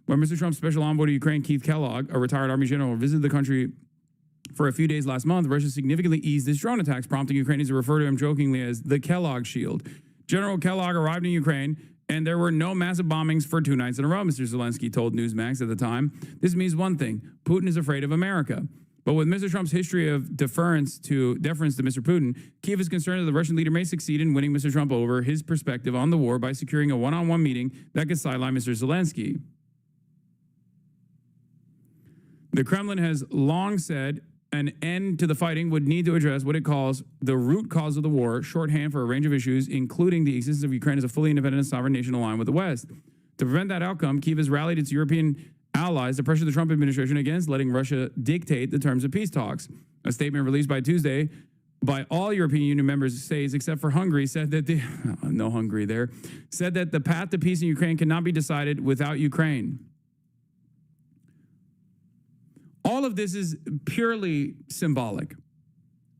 When Mr. Trump's special envoy to Ukraine, Keith Kellogg, a retired Army general, visited the country for a few days last month, Russia significantly eased its drone attacks, prompting Ukrainians to refer to him jokingly as the Kellogg Shield. General Kellogg arrived in Ukraine, and there were no massive bombings for 2 nights in a row, Mr. Zelensky told Newsmax at the time. This means one thing: Putin is afraid of America. But with Mr. Trump's history of deference to Mr. Putin, Kyiv is concerned that the Russian leader may succeed in winning Mr. Trump over his perspective on the war by securing a one-on-one meeting that could sideline Mr. Zelensky. The Kremlin has long said an end to the fighting would need to address what it calls the root cause of the war, shorthand for a range of issues, including the existence of Ukraine as a fully independent and sovereign nation aligned with the West. To prevent that outcome, Kyiv has rallied its European allies to pressure the Trump administration against letting Russia dictate the terms of peace talks. A statement released by Tuesday by all European Union member states except for Hungary said that no Hungary there, said that the path to peace in Ukraine cannot be decided without Ukraine. All of this is purely symbolic.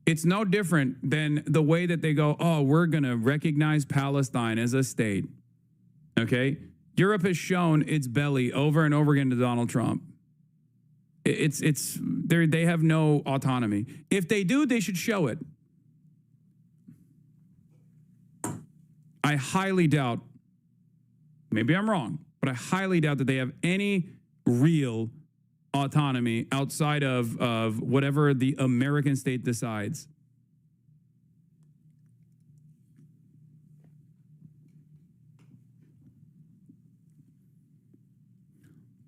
It's no different than the way that they go, oh, we're going to recognize Palestine as a state. Okay? Europe has shown its belly over and over again to Donald Trump. They have no autonomy. If they do, they should show it. I highly doubt, maybe I'm wrong, but I highly doubt that they have any real autonomy outside of whatever the American state decides.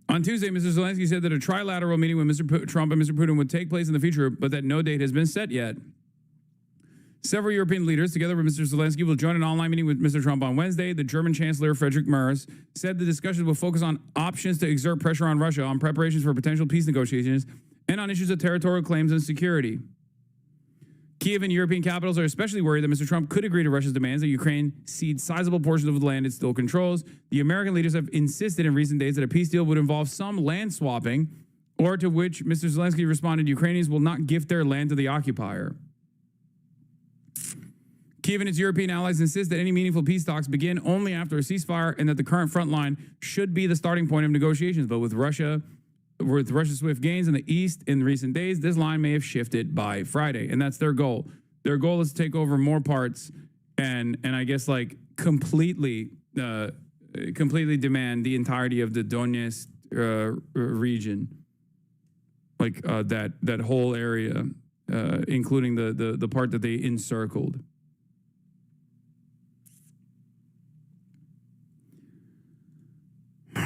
On Tuesday, Mr. Zelensky said that a trilateral meeting with Mr. Trump and Mr. Putin would take place in the future, but that no date has been set yet. Several European leaders, together with Mr. Zelensky, will join an online meeting with Mr. Trump on Wednesday. The German Chancellor, Friedrich Merz, said the discussions will focus on options to exert pressure on Russia, on preparations for potential peace negotiations, and on issues of territorial claims and security. Kyiv and European capitals are especially worried that Mr. Trump could agree to Russia's demands that Ukraine cede sizable portions of the land it still controls. The American leaders have insisted in recent days that a peace deal would involve some land swapping, or to which Mr. Zelensky responded, Ukrainians will not gift their land to the occupier. Kyiv and its European allies insist that any meaningful peace talks begin only after a ceasefire and that the current front line should be the starting point of negotiations. But with Russia's swift gains in the East in recent days, this line may have shifted by Friday, and that's their goal. Their goal is to take over more parts and I guess like completely demand the entirety of the Donetsk region, like that whole area, including the part that they encircled.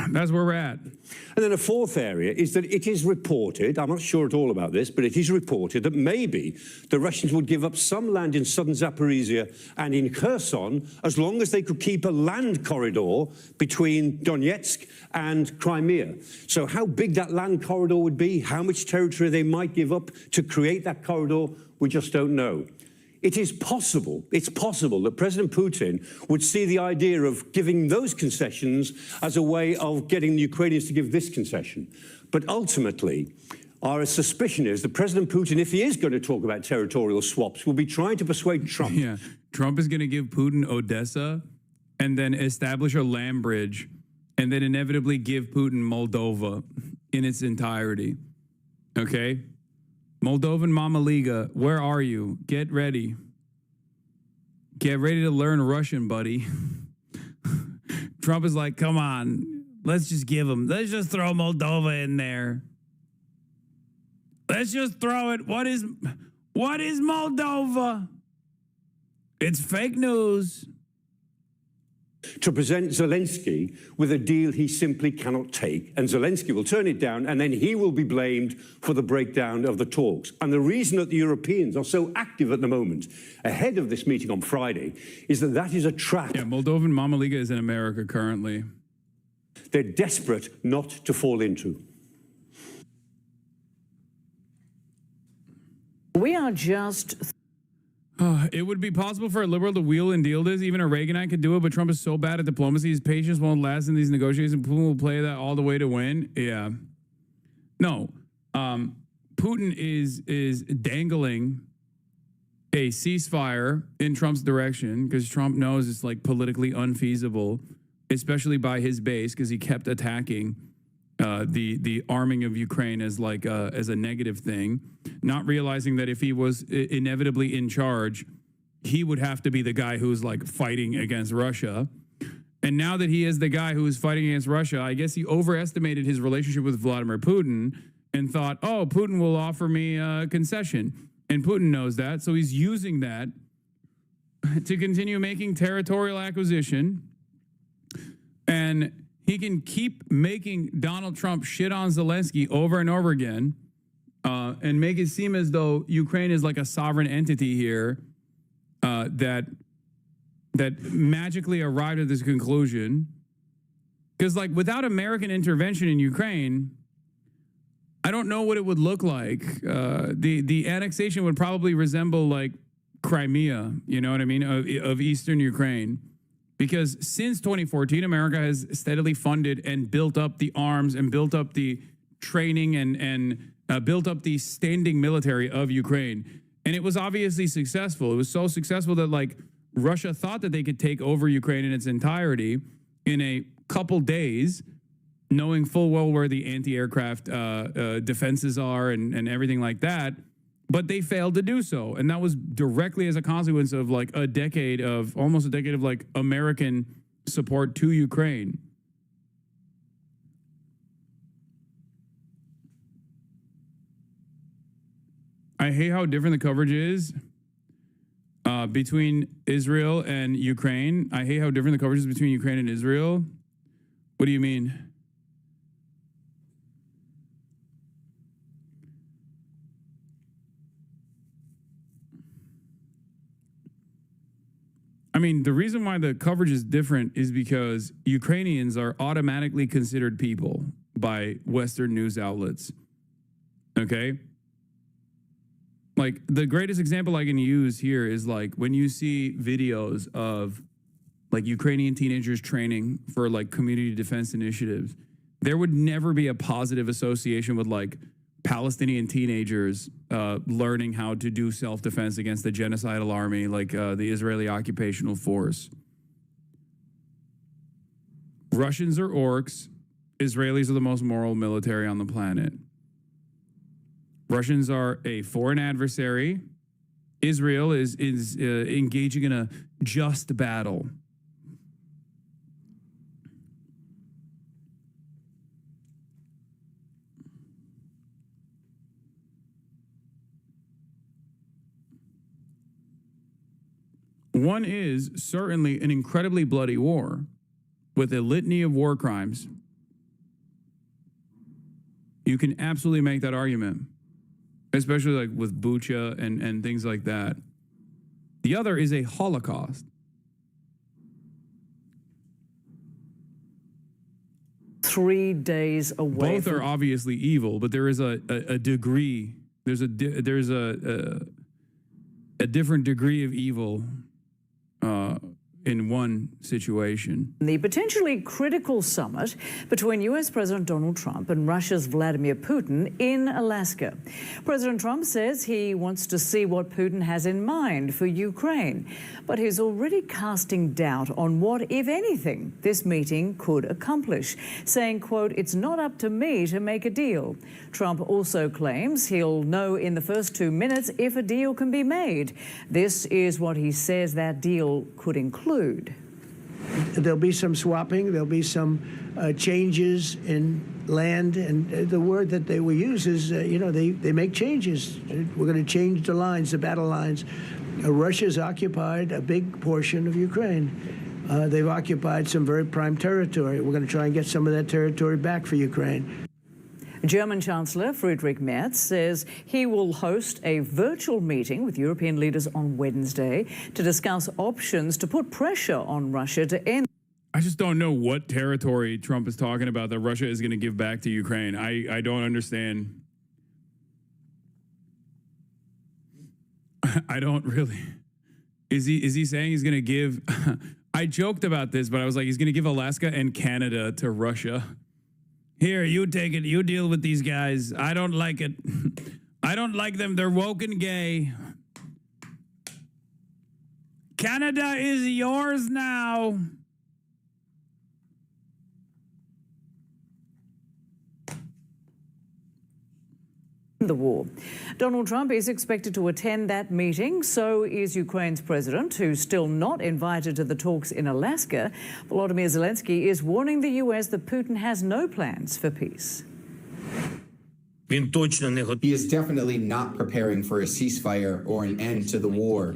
That's where we're at. And then a fourth area is that it is reported, I'm not sure at all about this, but it is reported that maybe the Russians would give up some land in southern Zaporizhia and in Kherson as long as they could keep a land corridor between Donetsk and Crimea. So how big that land corridor would be, how much territory they might give up to create that corridor, we just don't know. It is possible, it's possible that President Putin would see the idea of giving those concessions as a way of getting the Ukrainians to give this concession. But ultimately, our suspicion is that President Putin, if he is going to talk about territorial swaps, will be trying to persuade Trump. Yeah, Trump is going to give Putin Odessa and then establish a land bridge and then inevitably give Putin Moldova in its entirety. Okay? Moldovan Mama Liga, where are you? Get ready. Get ready to learn Russian, buddy. Trump is like, come on, let's just throw Moldova in there. Let's just throw it. What is Moldova? It's fake news. To present Zelensky with a deal he simply cannot take. And Zelensky will turn it down, and then he will be blamed for the breakdown of the talks. And the reason that the Europeans are so active at the moment, ahead of this meeting on Friday, is that is a trap. Yeah, Moldovan Mama Liga is in America currently. They're desperate not to fall into. We are just... It would be possible for a liberal to wheel and deal this. Even a Reaganite could do it, but Trump is so bad at diplomacy, his patience won't last in these negotiations. Putin will play that all the way to win. Yeah. No. Putin is dangling a ceasefire in Trump's direction because Trump knows it's like politically unfeasible, especially by his base, because he kept attacking the arming of Ukraine as like as a negative thing, not realizing that if he was inevitably in charge, he would have to be the guy who's like fighting against Russia. And now that he is the guy who is fighting against Russia, I guess he overestimated his relationship with Vladimir Putin and thought, oh, Putin will offer me a concession. And Putin knows that, so he's using that to continue making territorial acquisition. And he can keep making Donald Trump shit on Zelensky over and over again and make it seem as though Ukraine is like a sovereign entity here that magically arrived at this conclusion. Because like without American intervention in Ukraine, I don't know what it would look like. The annexation would probably resemble like Crimea, you know what I mean, of eastern Ukraine. Because since 2014, America has steadily funded and built up the arms and built up the training and built up the standing military of Ukraine. And it was obviously successful. It was so successful that like Russia thought that they could take over Ukraine in its entirety in a couple days, knowing full well where the anti-aircraft defenses are and everything like that. But they failed to do so. And that was directly as a consequence of like almost a decade of like American support to Ukraine. I hate how different the coverage is between Israel and Ukraine. I hate how different the coverage is between Ukraine and Israel. What do you mean? I mean, the reason why the coverage is different is because Ukrainians are automatically considered people by Western news outlets. Okay? Like, the greatest example I can use here is like when you see videos of like Ukrainian teenagers training for like community defense initiatives, there would never be a positive association with like Palestinian teenagers learning how to do self-defense against the genocidal army like the Israeli occupational force. Russians are orcs. Israelis are the most moral military on the planet. Russians are a foreign adversary. Israel is engaging in a just battle. One is certainly an incredibly bloody war with a litany of war crimes. You can absolutely make that argument, especially like with Bucha and things like that. The other is a Holocaust. 3 days away. Both are obviously evil, but there is a degree. There's a different degree of evil in one situation. The potentially critical summit between U.S. President Donald Trump and Russia's Vladimir Putin in Alaska. President Trump says he wants to see what Putin has in mind for Ukraine, but he's already casting doubt on what, if anything, this meeting could accomplish, saying, quote, "It's not up to me to make a deal." Trump also claims he'll know in the first 2 minutes if a deal can be made. This is what he says that deal could include. There'll be some swapping. There'll be some changes in land. And the word that they will use is, they make changes. We're going to change the lines, the battle lines. Russia's occupied a big portion of Ukraine. They've occupied some very prime territory. We're going to try and get some of that territory back for Ukraine. German Chancellor Friedrich Merz says he will host a virtual meeting with European leaders on Wednesday to discuss options to put pressure on Russia to end. I just don't know what territory Trump is talking about that Russia is going to give back to Ukraine. I don't understand. I don't really. Is he saying he's going to give? I joked about this, but I was like, he's going to give Alaska and Canada to Russia. Here, you take it. You deal with these guys. I don't like it. I don't like them. They're woke and gay. Canada is yours now. The war. Donald Trump is expected to attend that meeting. So is Ukraine's president, who's still not invited to the talks in Alaska. Volodymyr Zelensky is warning the U.S. that Putin has no plans for peace. He is definitely not preparing for a ceasefire or an end to the war.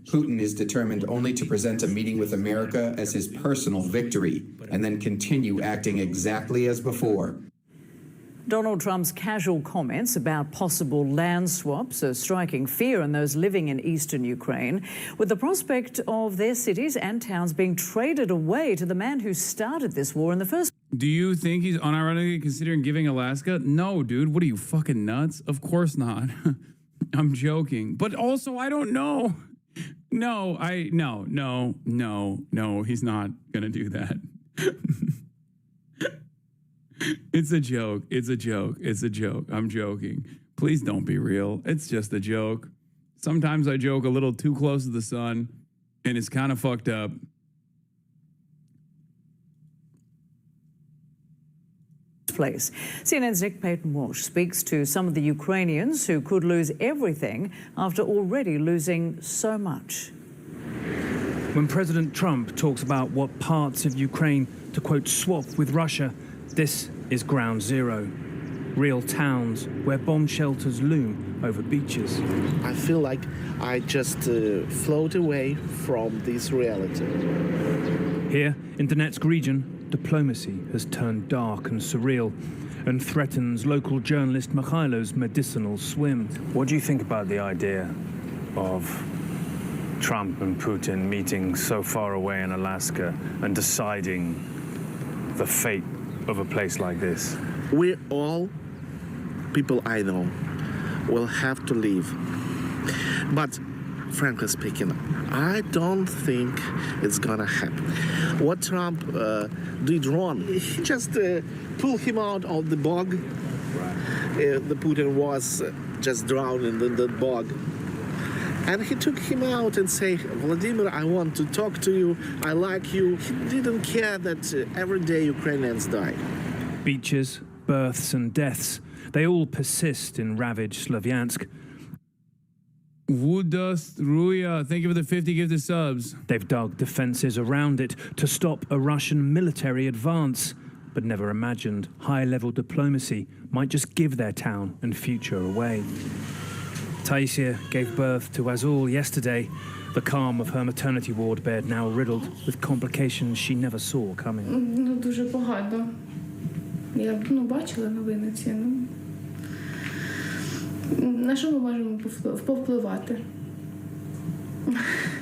Putin is determined only to present a meeting with America as his personal victory and then continue acting exactly as before. Donald Trump's casual comments about possible land swaps are striking fear in those living in eastern Ukraine, with the prospect of their cities and towns being traded away to the man who started this war in the first place. Do you think he's unironically considering giving Alaska? No, dude. What are you, fucking nuts? Of course not. I'm joking. But also, I don't know. No, he's not going to do that. It's a joke. It's a joke. It's a joke. I'm joking. Please don't be real. It's just a joke. Sometimes I joke a little too close to the sun, and it's kind of fucked up. Place. CNN's Nick Payton-Walsh speaks to some of the Ukrainians who could lose everything after already losing so much. When President Trump talks about what parts of Ukraine to, quote, swap with Russia, this is ground zero. Real towns where bomb shelters loom over beaches. I feel like I just float away from this reality. Here in Donetsk region, diplomacy has turned dark and surreal and threatens local journalist Mikhailo's medicinal swim. What do you think about the idea of Trump and Putin meeting so far away in Alaska and deciding the fate of a place like this? We all, people I know, will have to leave. But frankly speaking, I don't think it's gonna happen. What Trump did wrong, he just pulled him out of the bog. The Putin was just drowning in the bog. And he took him out and said, Vladimir, I want to talk to you. I like you. He didn't care that every day Ukrainians die. Beaches, births and deaths, they all persist in ravaged Slavyansk. Wudust Ruya, thank you for the 50 gifted subs. They've dug defenses around it to stop a Russian military advance, but never imagined high-level diplomacy might just give their town and future away. Taisia gave birth to Azul yesterday, the calm of her maternity ward bed now riddled with complications she never saw coming. Ну, дуже погано. Я бачила новини ці. На що ми можемо повпливати?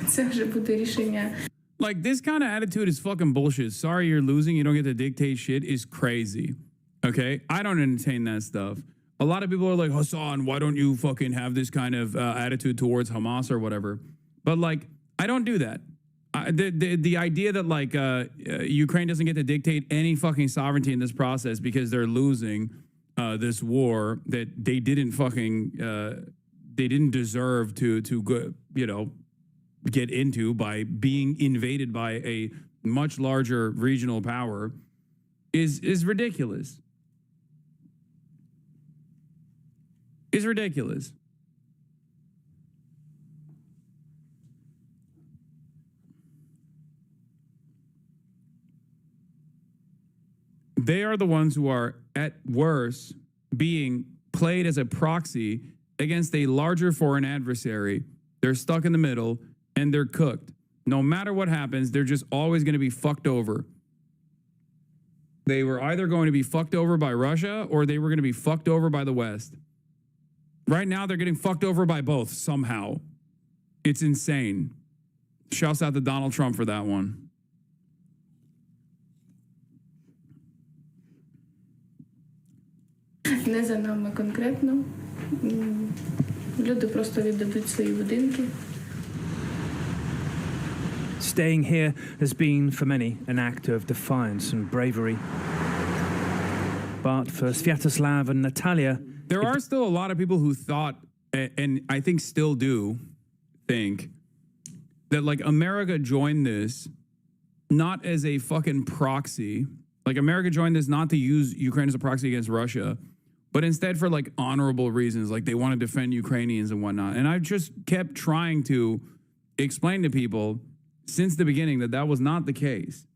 Це вже буде рішення. Like, this kind of attitude is fucking bullshit. Sorry you're losing, you don't get to dictate shit is crazy. Okay? I don't entertain that stuff. A lot of people are like, Hassan, why don't you fucking have this kind of attitude towards Hamas or whatever? But, like, I don't do that. The idea that, like, Ukraine doesn't get to dictate any fucking sovereignty in this process because they're losing this war that they didn't fucking, they didn't deserve to go, you know, get into by being invaded by a much larger regional power is ridiculous. Is ridiculous. They are the ones who are, at worst, being played as a proxy against a larger foreign adversary. They're stuck in the middle, and they're cooked. No matter what happens, they're just always going to be fucked over. They were either going to be fucked over by Russia or they were going to be fucked over by the West. Right now, they're getting fucked over by both somehow. It's insane. Shouts out to Donald Trump for that one. Не за нами конкретно. Люди просто віддадуть свої будинки. Staying here has been, for many, an act of defiance and bravery. But for Sviatoslav and Natalia, there are still a lot of people who thought, and I think still do think, that like America joined this not as a fucking proxy. Like America joined this not to use Ukraine as a proxy against Russia, but instead for like honorable reasons, like they want to defend Ukrainians and whatnot. And I've just kept trying to explain to people since the beginning that that was not the case.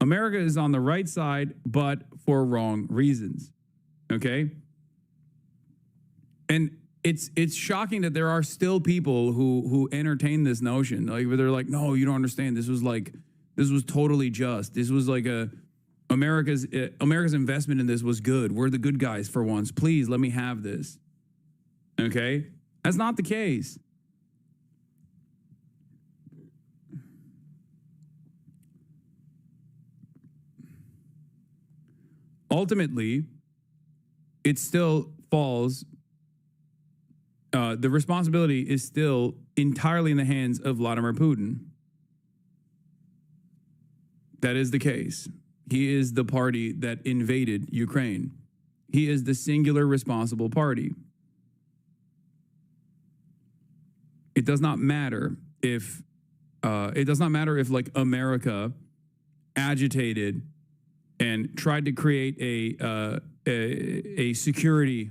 America is on the right side, but for wrong reasons. Okay? And it's shocking that there are still people who entertain this notion. Like they're like, no, you don't understand. This was totally just. This was like America's investment in this was good. We're the good guys for once. Please let me have this. Okay? That's not the case. Ultimately, it still falls, the responsibility is still entirely in the hands of Vladimir Putin. That is the case. He is the party that invaded Ukraine. He is the singular responsible party. It does not matter if like America agitated and tried to create a security,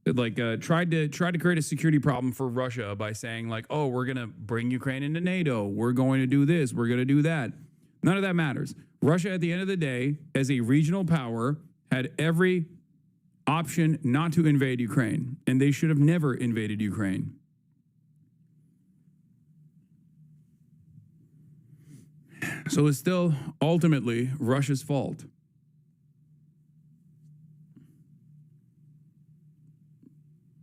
like tried to create a security problem for Russia by saying like, oh, we're gonna bring Ukraine into NATO, we're going to do this, we're gonna do that. None of that matters. Russia, at the end of the day, as a regional power, had every option not to invade Ukraine, and they should have never invaded Ukraine. So it's still ultimately Russia's fault.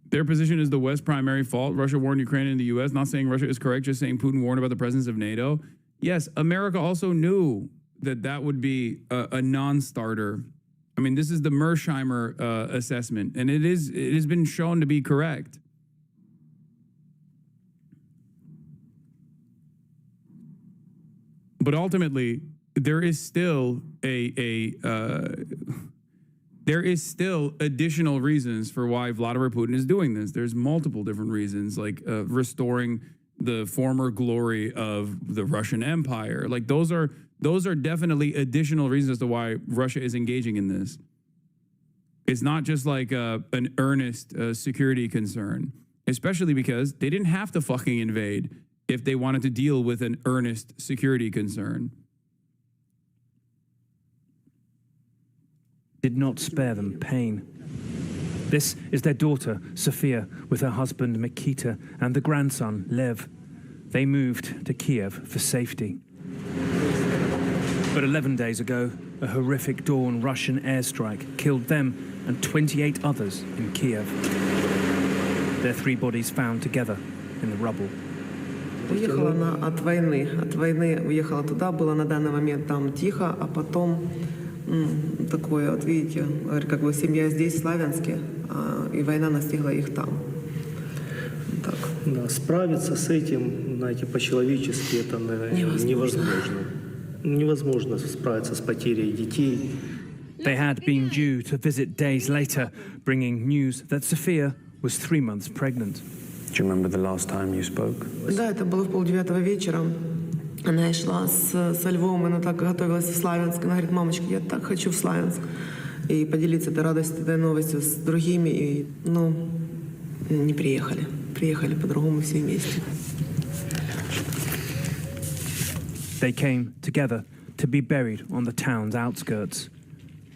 Their position is the West's primary fault. Russia warned Ukraine and the U.S. Not saying Russia is correct, just saying Putin warned about the presence of NATO. Yes, America also knew that that would be a non-starter. I mean, this is the Mersheimer assessment, and it has been shown to be correct. But ultimately, there is still additional reasons for why Vladimir Putin is doing this. There's multiple different reasons, like restoring the former glory of the Russian Empire. Like those are definitely additional reasons as to why Russia is engaging in this. It's not just like an earnest security concern, especially because they didn't have to fucking invade if they wanted to deal with an earnest security concern. Did not spare them pain. This is their daughter, Sophia, with her husband, Mikita, and the grandson, Lev. They moved to Kiev for safety. But 11 days ago, a horrific dawn Russian airstrike killed them and 28 others in Kiev. Their 3 bodies found together in the rubble. Уехала она от войны уехала туда, было на данный момент там тихо, а потом такое, вот видите, как бы семья здесь, в Славянске, и война настигла их там. Так. Да, справиться с этим, знаете, по-человечески это невозможно. Невозможно справиться с потерей детей. They had been due to visit days later, bringing news that Sophia was 3 months pregnant. Do you remember the last time you spoke? Да, это было в 8:30 вечера. Она шла со Львом, она так готовилась в Славянск. Она говорит, мамочка, я так хочу в Славянск. И поделиться этой радостью, этой новостью с другими. И, не приехали. Приехали по-другому все вместе. They came together to be buried on the town's outskirts.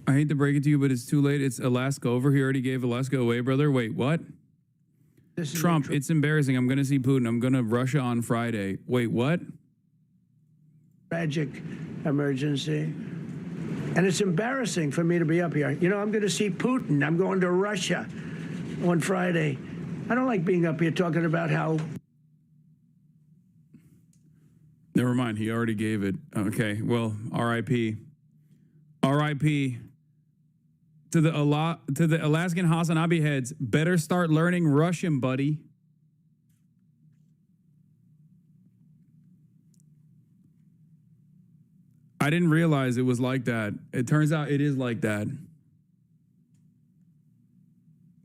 I hate to break it to you, but it's too late. It's Alaska over. He already gave Alaska away, brother. Wait, what? Trump, it's embarrassing. I'm going to see Putin. I'm going to Russia on Friday. Wait, what? Tragic emergency. And it's embarrassing for me to be up here. You know, I'm going to see Putin. I'm going to Russia on Friday. I don't like being up here talking about how... Never mind. He already gave it. Okay. Well, R.I.P. R.I.P. To the Alaskan Hasanabi heads. Better start learning Russian, buddy. I didn't realize it was like that. It turns out it is like that.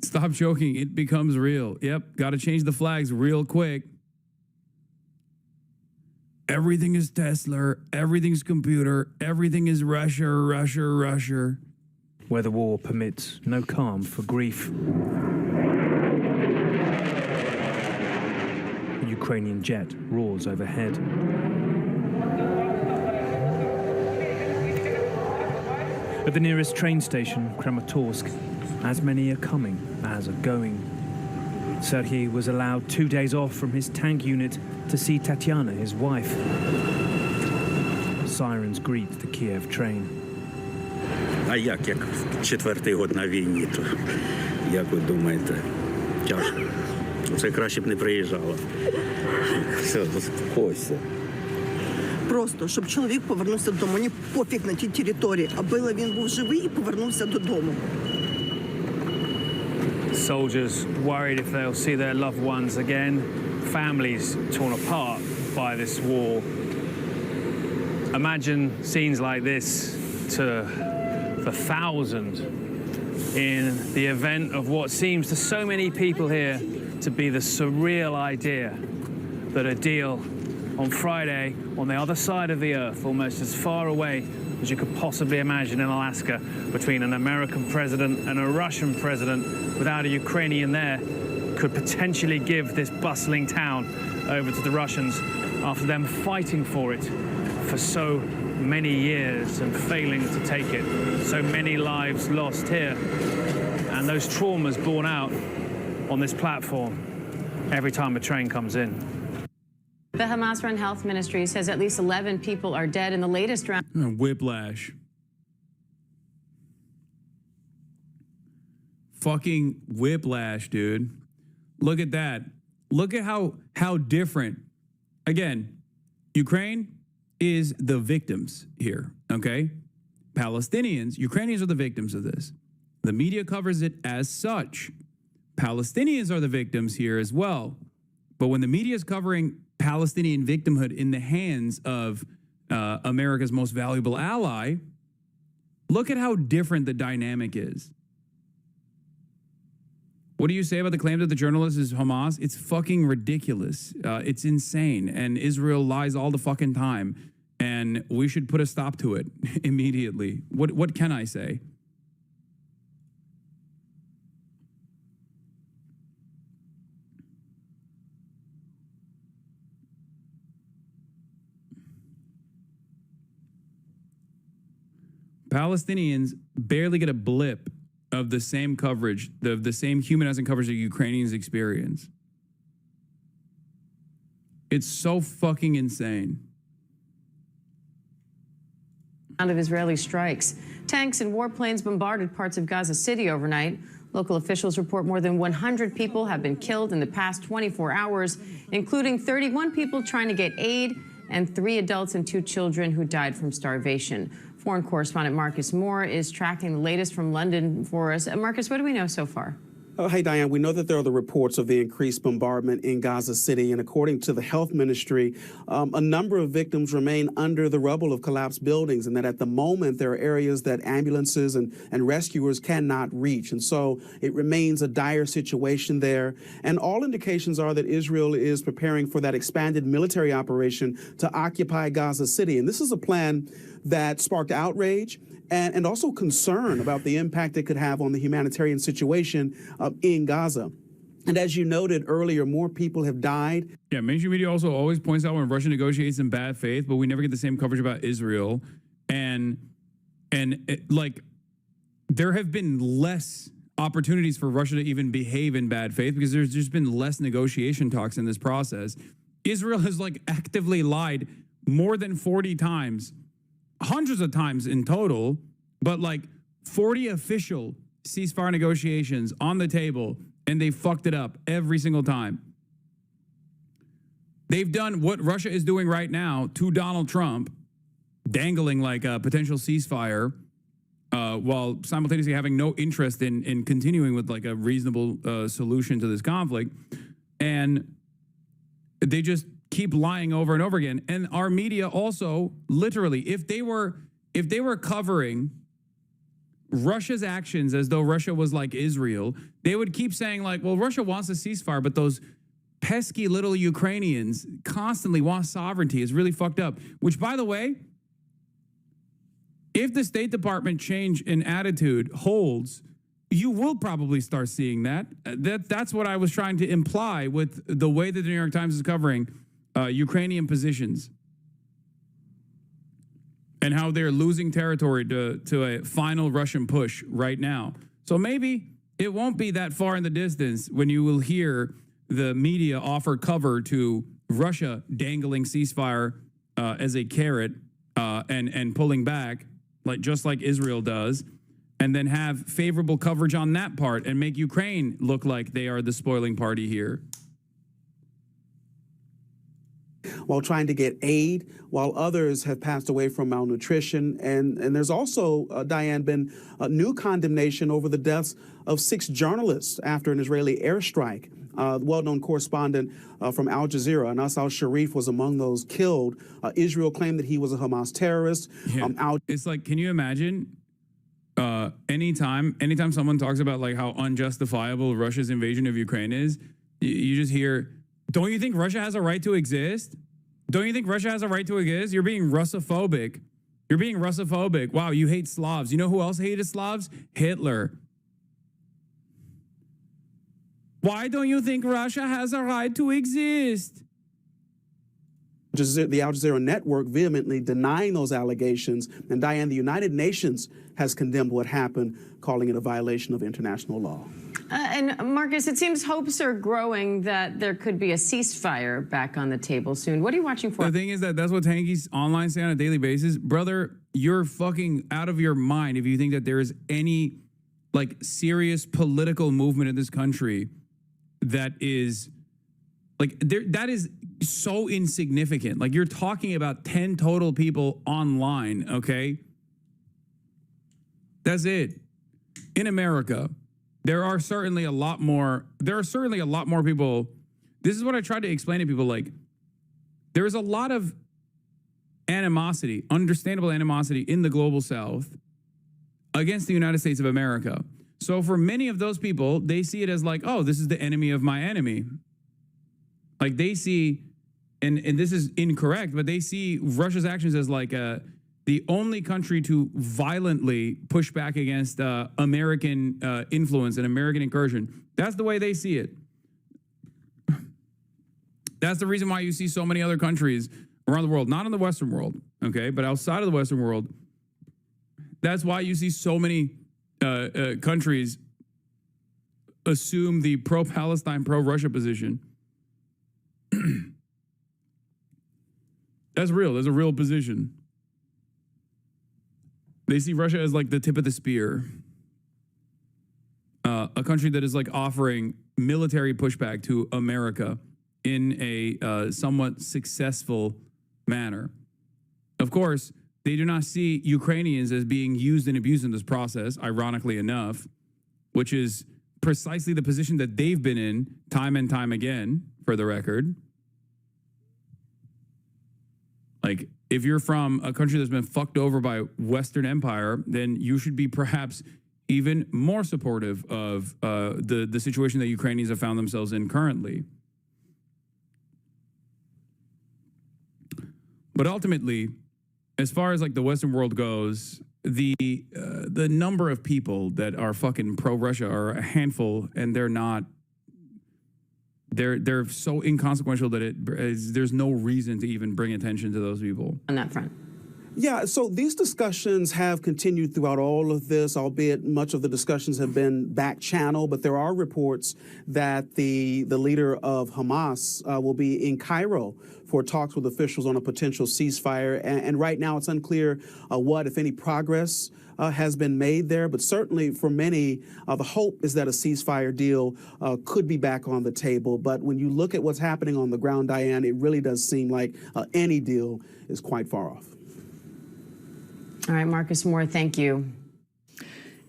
Stop joking. It becomes real. Yep. Got to change the flags real quick. Everything is Tesla. Everything's computer. Everything is Russia, Russia, Russia. Where the war permits no calm for grief. A Ukrainian jet roars overhead. At the nearest train station, Kramatorsk, as many are coming as are going. Serhiy was allowed 2 days off from his tank unit to see Tatiana, his wife. Sirens greet the Kiev train. А як четвертий год на війні, то як ви думаєте, тяжко. Це краще б не приїжджало. Все, заспокойся. Просто, щоб чоловік повернувся додому. Мені пофіг на тій території, аби він був живий і повернувся додому. Soldiers worried if they'll see their loved ones again. Families torn apart by this war. Imagine scenes like this to the thousand in the event of what seems to so many people here to be the surreal idea that a deal on Friday on the other side of the earth, almost as far away as you could possibly imagine in Alaska, between an American president and a Russian president without a Ukrainian there, could potentially give this bustling town over to the Russians after them fighting for it for so many years and failing to take it. So many lives lost here, and those traumas borne out on this platform every time a train comes in. The Hamas-run health ministry says at least 11 people are dead in the latest round. Whiplash. Fucking whiplash, dude. Look at that. Look at how different. Again, Ukraine is the victims here, okay? Palestinians, Ukrainians are the victims of this. The media covers it as such. Palestinians are the victims here as well. But when the media is covering Palestinian victimhood in the hands of America's most valuable ally, look at how different the dynamic is. What do you say about the claim that the journalist is Hamas? It's fucking ridiculous. It's insane. And Israel lies all the fucking time. And we should put a stop to it immediately. What can I say? Palestinians barely get a blip of the same coverage, the same humanizing coverage that Ukrainians experience. It's so fucking insane. Round of Israeli strikes. Tanks and warplanes bombarded parts of Gaza City overnight. Local officials report more than 100 people have been killed in the past 24 hours, including 31 people trying to get aid and 3 adults and 2 children who died from starvation. Foreign correspondent Marcus Moore is tracking the latest from London for us. Marcus, what do we know so far? Oh, hey, Diane, we know that there are the reports of the increased bombardment in Gaza City, and according to the health ministry, a number of victims remain under the rubble of collapsed buildings, and that at the moment there are areas that ambulances and rescuers cannot reach. And so it remains a dire situation there. And all indications are that Israel is preparing for that expanded military operation to occupy Gaza City. And this is a plan that sparked outrage and also concern about the impact it could have on the humanitarian situation in Gaza. And as you noted earlier, more people have died. Yeah, mainstream media also always points out when Russia negotiates in bad faith, but we never get the same coverage about Israel. And like, there have been less opportunities for Russia to even behave in bad faith because there's just been less negotiation talks in this process. Israel has like actively lied more than 40 times, hundreds of times in total, but like 40 official ceasefire negotiations on the table, and they fucked it up every single time. They've done what Russia is doing right now to Donald Trump, dangling like a potential ceasefire while simultaneously having no interest in continuing with like a reasonable solution to this conflict. And they just keep lying over and over again. And our media also, literally, if they were covering Russia's actions as though Russia was like Israel, they would keep saying like, well, Russia wants a ceasefire, but those pesky little Ukrainians constantly want sovereignty. It's really fucked up. Which, by the way, if the State Department change in attitude holds, you will probably start seeing that. That's what I was trying to imply with the way that the New York Times is covering Ukrainian positions and how they're losing territory to a final Russian push right now. So maybe it won't be that far in the distance when you will hear the media offer cover to Russia dangling ceasefire as a carrot and pulling back, just like Israel does, and then have favorable coverage on that part and make Ukraine look like they are the spoiling party here. While trying to get aid, while others have passed away from malnutrition. And there's also, Diane, been a new condemnation over the deaths of 6 journalists after an Israeli airstrike. Well-known correspondent from Al Jazeera, Anas al-Sharif, was among those killed. Israel claimed that he was a Hamas terrorist. Yeah. It's like, can you imagine anytime someone talks about like how unjustifiable Russia's invasion of Ukraine is, you just hear, don't you think Russia has a right to exist? Don't you think Russia has a right to exist? You're being Russophobic. You're being Russophobic. Wow, you hate Slavs. You know who else hated Slavs? Hitler. Why don't you think Russia has a right to exist? The Al Jazeera network vehemently denying those allegations. And Diane, the United Nations has condemned what happened, calling it a violation of international law. And Marcus, it seems hopes are growing that there could be a ceasefire back on the table soon. What are you watching for? The thing is that's what Tanky's online say on a daily basis. Brother, you're fucking out of your mind if you think that there is any like serious political movement in this country that is like that is so insignificant. Like, you're talking about 10 total people online, okay? That's it. In America, there are certainly a lot more people. This is what I try to explain to people. Like, there is a lot of animosity, understandable animosity in the global South against the United States of America. So for many of those people, they see it as like, oh, this is the enemy of my enemy. Like, they see, and this is incorrect, but they see Russia's actions as like the only country to violently push back against American influence and American incursion. That's the way they see it. That's the reason why you see so many other countries around the world, not in the Western world, okay, but outside of the Western world. That's why you see so many countries assume the pro-Palestine, pro-Russia position. That's real. There's a real position. They see Russia as like the tip of the spear. A country that is like offering military pushback to America in a somewhat successful manner. Of course, they do not see Ukrainians as being used and abused in this process, ironically enough, which is precisely the position that they've been in time and time again, for the record. Like, if you're from a country that's been fucked over by Western Empire, then you should be perhaps even more supportive of the situation that Ukrainians have found themselves in currently. But ultimately, as far as like the Western world goes, the number of people that are fucking pro-Russia are a handful, and they're not. They're so inconsequential that there's no reason to even bring attention to those people. On that front. Yeah, so these discussions have continued throughout all of this, albeit much of the discussions have been back channel, but there are reports that the leader of Hamas will be in Cairo for talks with officials on a potential ceasefire. And right now it's unclear what, if any, progress has been made there. But certainly for many, the hope is that a ceasefire deal could be back on the table. But when you look at what's happening on the ground, Diane, it really does seem like any deal is quite far off. All right, Marcus Moore, thank you.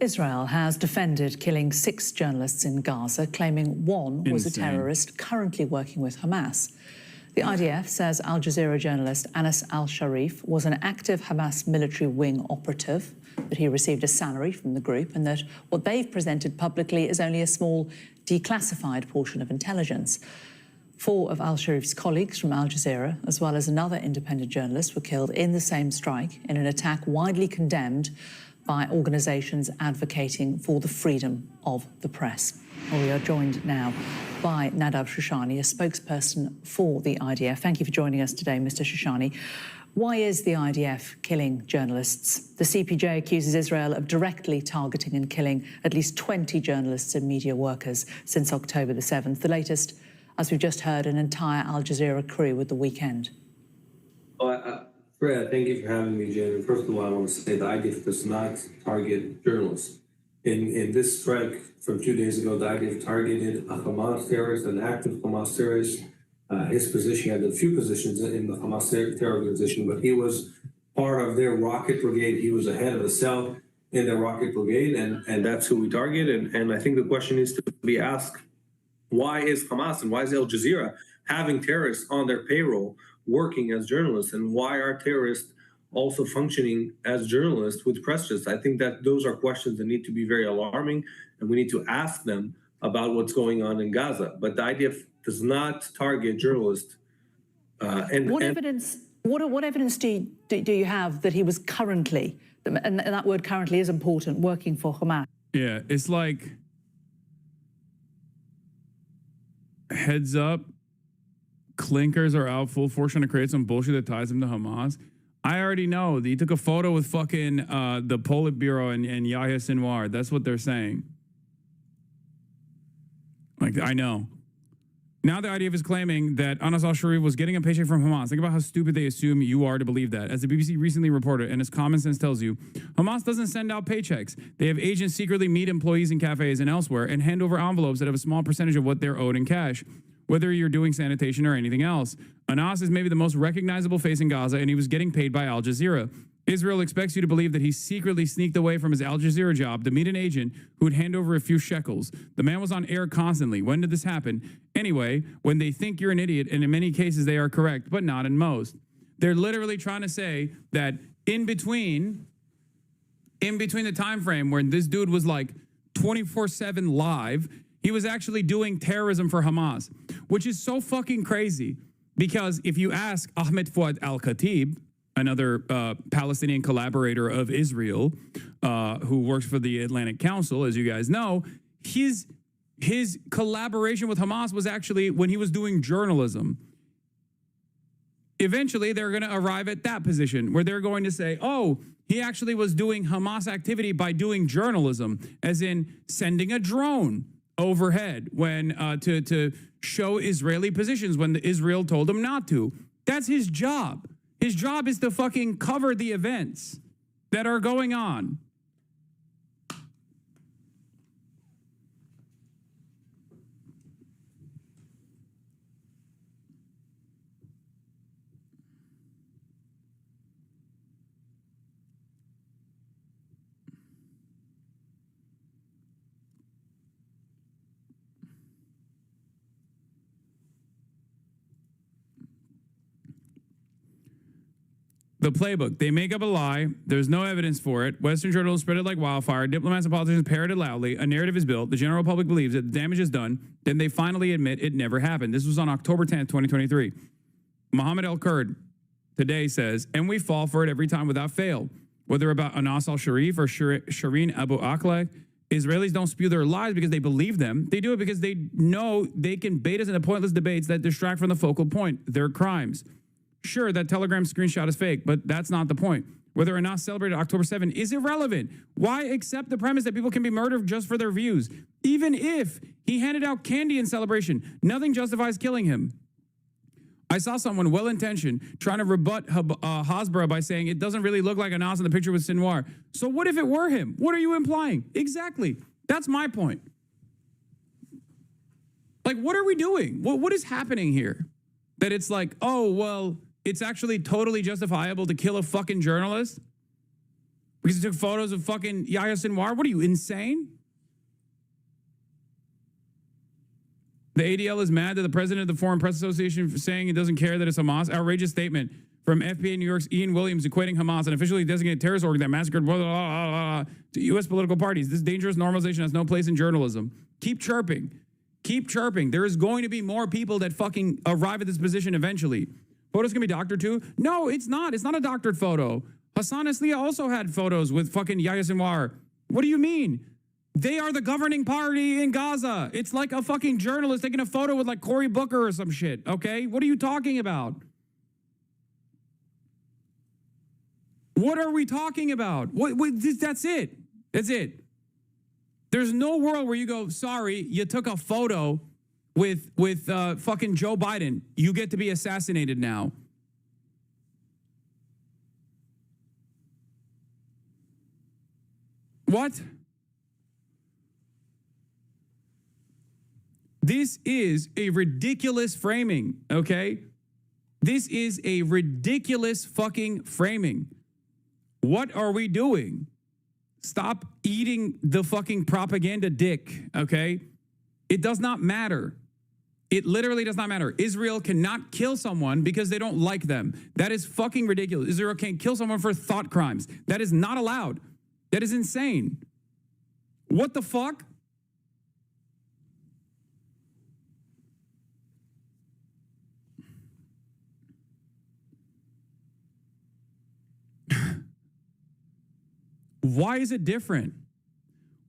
Israel has defended killing 6 journalists in Gaza, claiming one was a terrorist currently working with Hamas. The IDF says Al Jazeera journalist Anas al-Sharif was an active Hamas military wing operative, that he received a salary from the group, and that what they've presented publicly is only a small declassified portion of intelligence. 4 of al-Sharif's colleagues from Al Jazeera, as well as another independent journalist, were killed in the same strike in an attack widely condemned by organisations advocating for the freedom of the press. Well, we are joined now by Nadav Shoshani, a spokesperson for the IDF. Thank you for joining us today, Mr. Shoshani. Why is the IDF killing journalists? The CPJ accuses Israel of directly targeting and killing at least 20 journalists and media workers since October the 7th. The latest, as we've just heard, an entire Al Jazeera crew with the weekend. Fred, thank you for having me, Jen. First of all, I want to say the IDF does not target journalists. In this strike from 2 days ago, the IDF targeted a Hamas terrorist, an active Hamas terrorist. His position had a few positions in the Hamas terror organization, but he was part of their rocket brigade. He was the head of the cell in their rocket brigade, and that's who we target. And I think the question needs to be asked, why is Hamas and why is Al Jazeera having terrorists on their payroll working as journalists? And why are terrorists also functioning as journalists with press justice? I think that those are questions that need to be very alarming, and we need to ask them about what's going on in Gaza. But the IDF does not target journalists. What evidence do you have that he was currently, and that word currently is important, working for Hamas? Yeah, it's like, heads up, clinkers are out full force trying to create some bullshit that ties him to Hamas. I already know that he took a photo with fucking the Politburo and Yahya Sinwar. That's what they're saying. Like, I know. Now the IDF is claiming that Anas al-Sharif was getting a paycheck from Hamas. Think about how stupid they assume you are to believe that. As the BBC recently reported, and as common sense tells you, Hamas doesn't send out paychecks. They have agents secretly meet employees in cafes and elsewhere and hand over envelopes that have a small percentage of what they're owed in cash, whether you're doing sanitation or anything else. Anas is maybe the most recognizable face in Gaza, and he was getting paid by Al Jazeera. Israel expects you to believe that he secretly sneaked away from his Al Jazeera job to meet an agent who would hand over a few shekels. The man was on air constantly. When did this happen? Anyway, when they think you're an idiot, and in many cases they are correct, but not in most. They're literally trying to say that in between the time frame where this dude was like 24/7 live, he was actually doing terrorism for Hamas, which is so fucking crazy. Because if you ask Ahmed Fouad al-Khatib, another Palestinian collaborator of Israel, who works for the Atlantic Council, as you guys know, his collaboration with Hamas was actually when he was doing journalism. Eventually, they're going to arrive at that position where they're going to say, oh, he actually was doing Hamas activity by doing journalism, as in sending a drone overhead when to show Israeli positions when Israel told him not to. That's his job. His job is to fucking cover the events that are going on. The playbook. They make up a lie. There's no evidence for it. Western journalists spread it like wildfire. Diplomats and politicians parrot it loudly. A narrative is built. The general public believes that the damage is done. Then they finally admit it never happened. This was on October 10th, 2023. Mohammed El-Kurd today says, and we fall for it every time without fail. Whether about Anas al-Sharif or Shireen Abu Akleh, Israelis don't spew their lies because they believe them. They do it because they know they can bait us into pointless debates that distract from the focal point, their crimes. Sure, that Telegram screenshot is fake, but that's not the point. Whether or not celebrated October 7 is irrelevant. Why accept the premise that people can be murdered just for their views? Even if he handed out candy in celebration, nothing justifies killing him. I saw someone well-intentioned trying to rebut Hasbara by saying it doesn't really look like Anas in the picture with Sinwar. So what if it were him? What are you implying? Exactly. That's my point. Like, what are we doing? What is happening here? That it's like, oh, well, it's actually totally justifiable to kill a fucking journalist because he took photos of fucking Yahya Sinwar? What are you, insane? The ADL is mad that the president of the Foreign Press Association for saying he doesn't care that it's Hamas. Outrageous statement from FBA New York's Ian Williams equating Hamas, an officially designated terrorist organ that massacred to U.S. political parties. This dangerous normalization has no place in journalism. Keep chirping. Keep chirping. There is going to be more people that fucking arrive at this position eventually. Photos can be doctored too? No, it's not. It's not a doctored photo. Hassan Asliya also had photos with fucking Yahya Sinwar. What do you mean? They are the governing party in Gaza. It's like a fucking journalist taking a photo with like Cory Booker or some shit, okay? What are you talking about? What are we talking about? That's it. That's it. There's no world where you go, sorry, you took a photo with fucking Joe Biden. You get to be assassinated now. What? This is a ridiculous framing, okay? This is a ridiculous fucking framing. What are we doing? Stop eating the fucking propaganda dick, okay? It does not matter. It literally does not matter. Israel cannot kill someone because they don't like them. That is fucking ridiculous. Israel can't kill someone for thought crimes. That is not allowed. That is insane. What the fuck? Why is it different?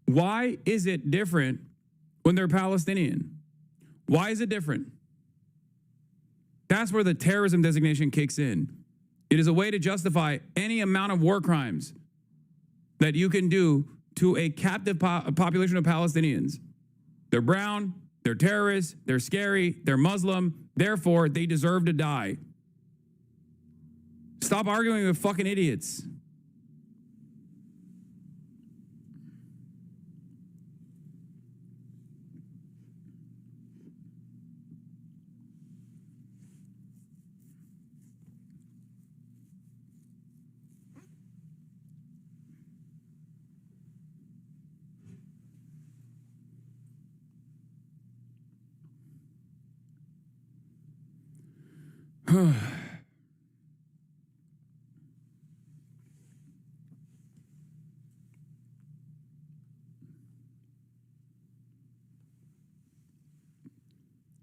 Why is it different when they're Palestinian? Why is it different? That's where the terrorism designation kicks in. It is a way to justify any amount of war crimes that you can do to a captive population of Palestinians. They're brown, they're terrorists, they're scary, they're Muslim, therefore they deserve to die. Stop arguing with fucking idiots.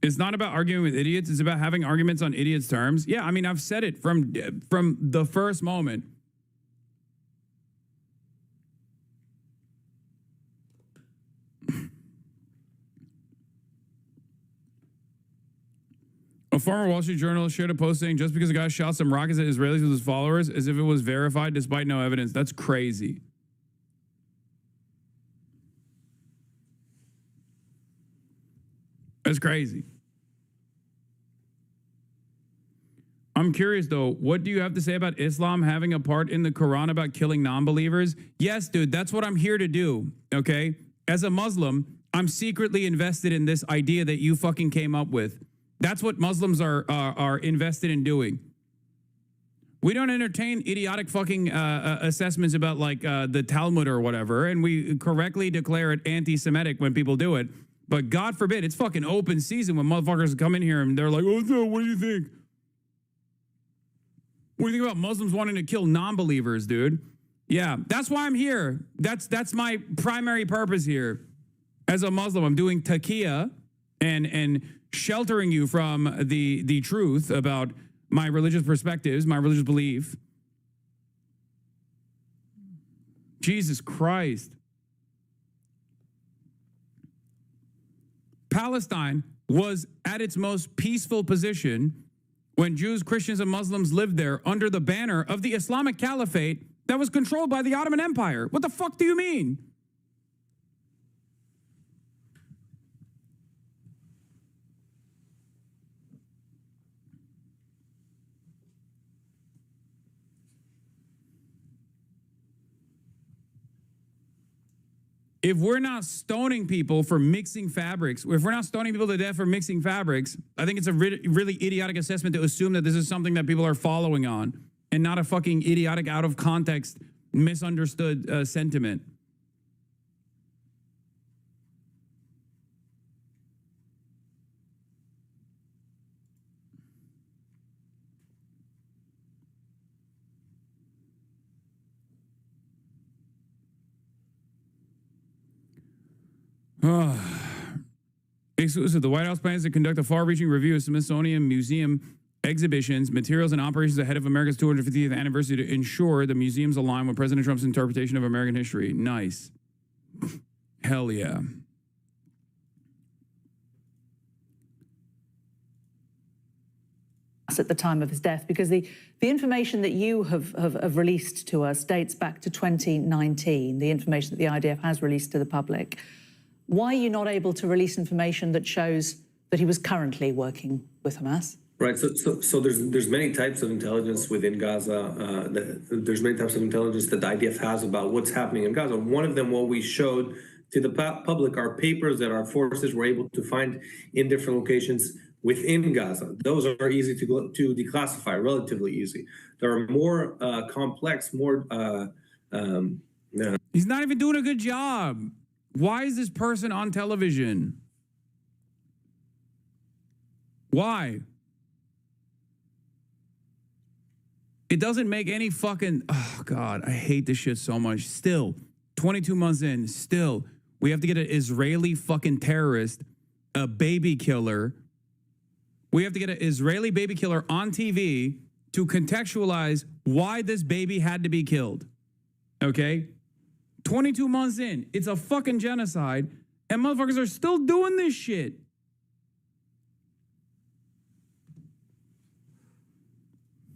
It's not about arguing with idiots. It's about having arguments on idiots' terms. Yeah, I mean, I've said it from the first moment. A former Wall Street journalist shared a post saying just because a guy shot some rockets at Israelis with his followers as if it was verified despite no evidence. That's crazy. That's crazy. I'm curious, though, what do you have to say about Islam having a part in the Quran about killing non-believers? Yes, dude, that's what I'm here to do, okay? As a Muslim, I'm secretly invested in this idea that you fucking came up with. That's what Muslims are invested in doing. We don't entertain idiotic fucking assessments about like the Talmud or whatever, and we correctly declare it anti-Semitic when people do it. But God forbid, it's fucking open season when motherfuckers come in here and they're like, oh, no, what do you think? What do you think about Muslims wanting to kill non-believers, dude? Yeah, that's why I'm here. That's my primary purpose here. As a Muslim, I'm doing taqiyya and sheltering you from the truth about my religious perspectives, my religious belief. Jesus Christ. Palestine was at its most peaceful position when Jews, Christians, and Muslims lived there under the banner of the Islamic Caliphate that was controlled by the Ottoman Empire. What the fuck do you mean? If we're not stoning people for mixing fabrics, if we're not stoning people to death for mixing fabrics, I think it's a really idiotic assessment to assume that this is something that people are following on and not a fucking idiotic, out of context, misunderstood sentiment. Exclusive. The White House plans to conduct a far-reaching review of Smithsonian Museum exhibitions, materials, and operations ahead of America's 250th anniversary to ensure the museums align with President Trump's interpretation of American history. Nice. Hell yeah. At the time of his death, because the information that you have released to us dates back to 2019, the information that the IDF has released to the public. Why are you not able to release information that shows that he was currently working with Hamas? Right. So there's many types of intelligence within Gaza. There's many types of intelligence that the IDF has about what's happening in Gaza. One of them, what we showed to the public, are papers that our forces were able to find in different locations within Gaza. Those are easy to declassify, relatively easy. There are more complex, more... He's not even doing a good job. Why is this person on television? Why? It doesn't make any fucking... Oh, God, I hate this shit so much. Still, 22 months in, still, we have to get an Israeli fucking terrorist, a baby killer. We have to get an Israeli baby killer on TV to contextualize why this baby had to be killed. Okay? 22 months in, it's a fucking genocide, and motherfuckers are still doing this shit.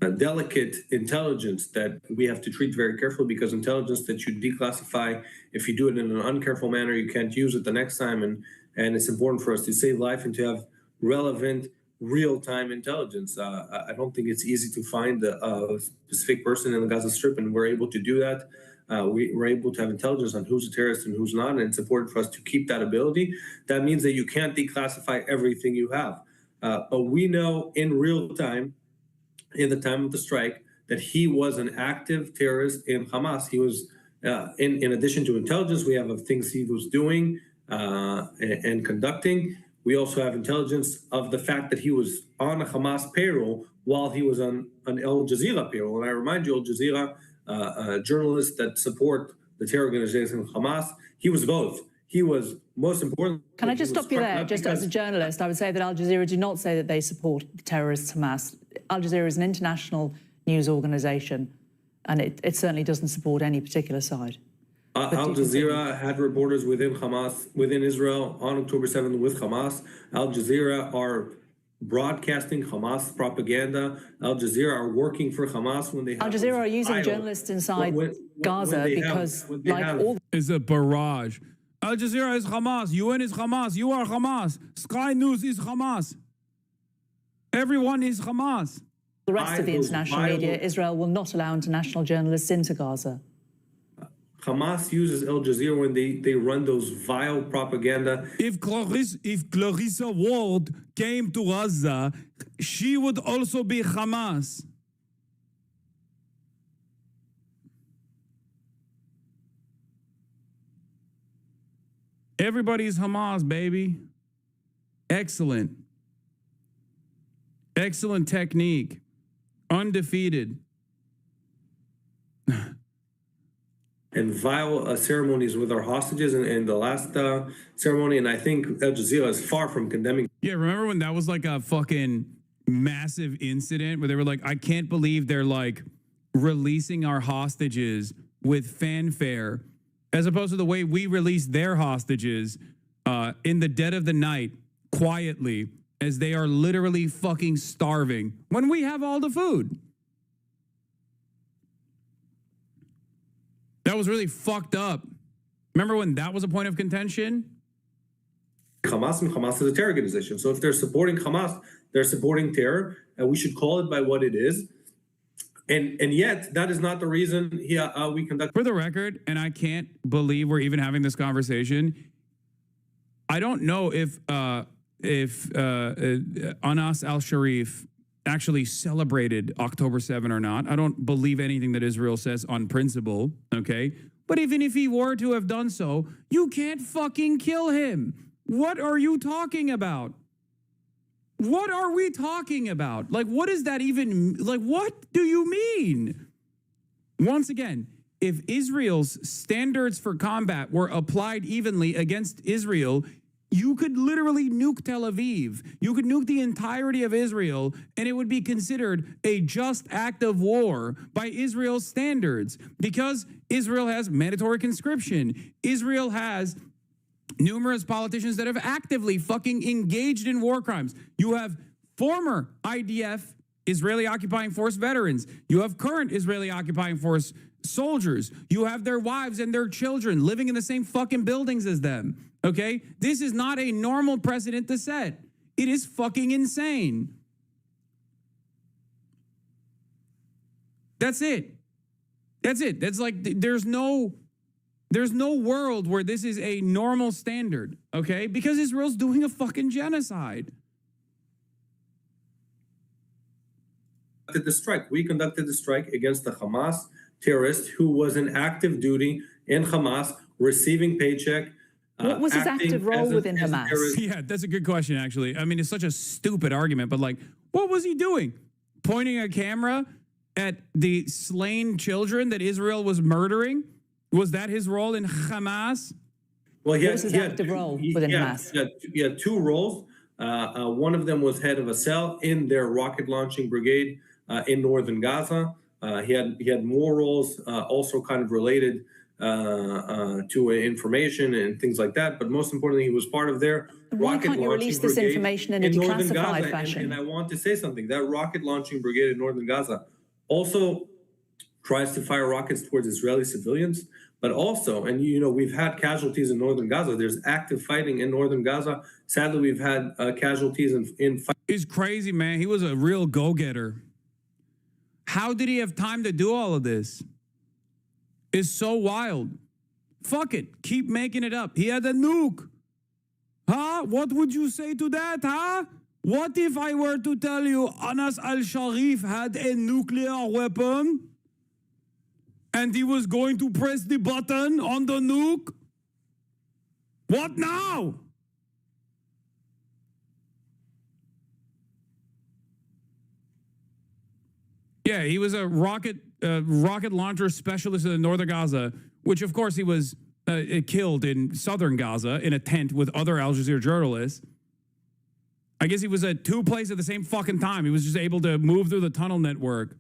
A delicate intelligence that we have to treat very carefully, because intelligence that you declassify, if you do it in an uncareful manner, you can't use it the next time. And it's important for us to save life and to have relevant, real-time intelligence. I don't think it's easy to find a specific person in the Gaza Strip, and we're able to do that. We're able to have intelligence on who's a terrorist and who's not, and it's important for us to keep that ability. That means that you can't declassify everything you have. But we know in real time, in the time of the strike, that he was an active terrorist in Hamas. He was, in addition to intelligence, we have of things he was doing and conducting. We also have intelligence of the fact that he was on a Hamas payroll while he was on an Al Jazeera payroll. And I remind you, Al Jazeera, journalists that support the terror organization Hamas, he was both. He was, most important... Can I just stop you there? Just as a journalist, I would say that Al Jazeera do not say that they support terrorists Hamas. Al Jazeera is an international news organization, and it certainly doesn't support any particular side. Al Jazeera had reporters within Hamas, within Israel, on October 7th with Hamas. Al Jazeera are broadcasting Hamas propaganda. Al Jazeera are working for Hamas when they have... Al Jazeera are using journalists inside Gaza because, like all... It's a barrage. Al Jazeera is Hamas. UN is Hamas. You are Hamas. Sky News is Hamas. Everyone is Hamas. The rest of the international media, Israel will not allow international journalists into Gaza. Hamas uses Al Jazeera when they run those vile propaganda. If Clarissa Ward came to Gaza, she would also be Hamas. Everybody's Hamas, baby. Excellent. Excellent technique. Undefeated. And vile ceremonies with our hostages and the last ceremony. And I think Al Jazeera is far from condemning. Yeah, remember when that was like a fucking massive incident where they were like, I can't believe they're like releasing our hostages with fanfare, as opposed to the way we released their hostages in the dead of the night, quietly, as they are literally fucking starving when we have all the food. That was really fucked up. Remember when that was a point of contention? Hamas, and Hamas is a terror organization. So if they're supporting Hamas, they're supporting terror, and we should call it by what it is. And yet, that is not the reason we conduct. For the record, and I can't believe we're even having this conversation, I don't know if Anas al-Sharif actually celebrated October 7 or not. I don't believe anything that Israel says on principle, okay? But even if he were to have done so, you can't fucking kill him. What are you talking about? What are we talking about? Like, what is that even, like, what do you mean? Once again, if Israel's standards for combat were applied evenly against Israel, you could literally nuke Tel Aviv. You could nuke the entirety of Israel, and it would be considered a just act of war by Israel's standards, because Israel has mandatory conscription. Israel has numerous politicians that have actively fucking engaged in war crimes. You have former IDF, Israeli occupying force veterans. You have current Israeli occupying force soldiers. You have their wives and their children living in the same fucking buildings as them. Okay? This is not a normal precedent to set. It is fucking insane. That's it. That's it. That's like, there's no world where this is a normal standard, okay? Because Israel's doing a fucking genocide. The strike. We conducted the strike against the Hamas terrorist who was in active duty in Hamas, receiving paycheck. What was his active role within Hamas? Yeah, that's a good question, actually. I mean, it's such a stupid argument, but like, what was he doing? Pointing a camera at the slain children that Israel was murdering? Was that his role in Hamas? Well, what was his active role within Hamas? He had two roles. One of them was head of a cell in their rocket launching brigade in northern Gaza. He had more roles, also kind of related to information and things like that. But most importantly, he was part of their Why rocket can't you launching release this brigade information in a northern declassified Gaza. fashion? And I want to say something. That rocket launching brigade in northern Gaza also tries to fire rockets towards Israeli civilians, but also, and you know, we've had casualties in northern Gaza. There's active fighting in northern Gaza. Sadly, we've had casualties in He's crazy, man. He was a real go-getter. How did he have time to do all of this? It's so wild. Fuck it. Keep making it up. He had a nuke. Huh? What would you say to that, huh? What if I were to tell you Anas al-Sharif had a nuclear weapon and he was going to press the button on the nuke? What now? Yeah, he was a rocket launcher specialist in northern Gaza, which of course he was killed in southern Gaza in a tent with other Al Jazeera journalists. I guess he was at two places at the same fucking time. He was just able to move through the tunnel network.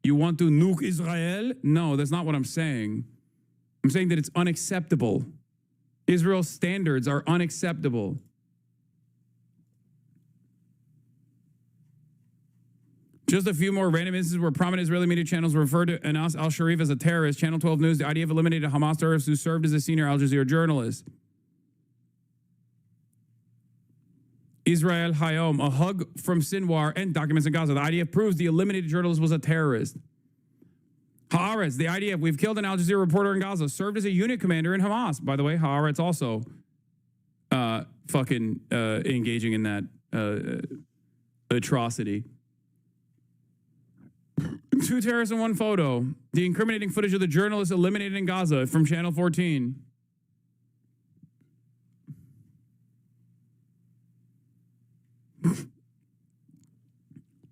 You want to nuke Israel? No, that's not what I'm saying. I'm saying that it's unacceptable. Israel's standards are unacceptable. Just a few more random instances where prominent Israeli media channels referred to Anas al-Sharif as a terrorist. Channel 12 News, the IDF eliminated Hamas terrorist who served as a senior Al Jazeera journalist. Israel Hayom, a hug from Sinwar and documents in Gaza. The IDF proves the eliminated journalist was a terrorist. Haaretz, the IDF, we've killed an Al Jazeera reporter in Gaza, served as a unit commander in Hamas. By the way, Haaretz also engaging in that atrocity. Two terrorists in one photo. The incriminating footage of the journalist eliminated in Gaza from Channel 14.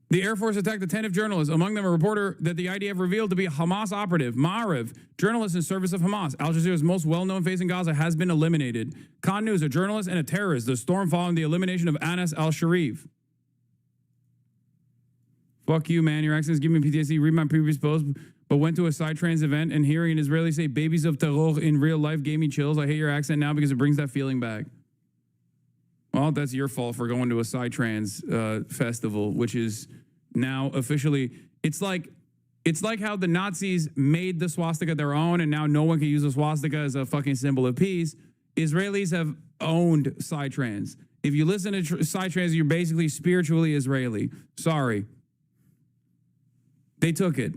The Air Force attacked a tent of journalists, among them a reporter that the IDF revealed to be a Hamas operative. Ma'ariv, journalist in service of Hamas. Al Jazeera's most well-known face in Gaza has been eliminated. Khan News, a journalist and a terrorist. The storm following the elimination of Anas al-Sharif. Fuck you, man. Your accents give me PTSD. Read my previous post, but went to a Psytrance event and hearing an Israeli say babies of terror in real life gave me chills. I hate your accent now because it brings that feeling back. Well, that's your fault for going to a Psytrance festival, which is now officially. It's like how the Nazis made the swastika their own, and now no one can use the swastika as a fucking symbol of peace. Israelis have owned Psytrance. If you listen to Psytrance, you're basically spiritually Israeli. Sorry. They took it.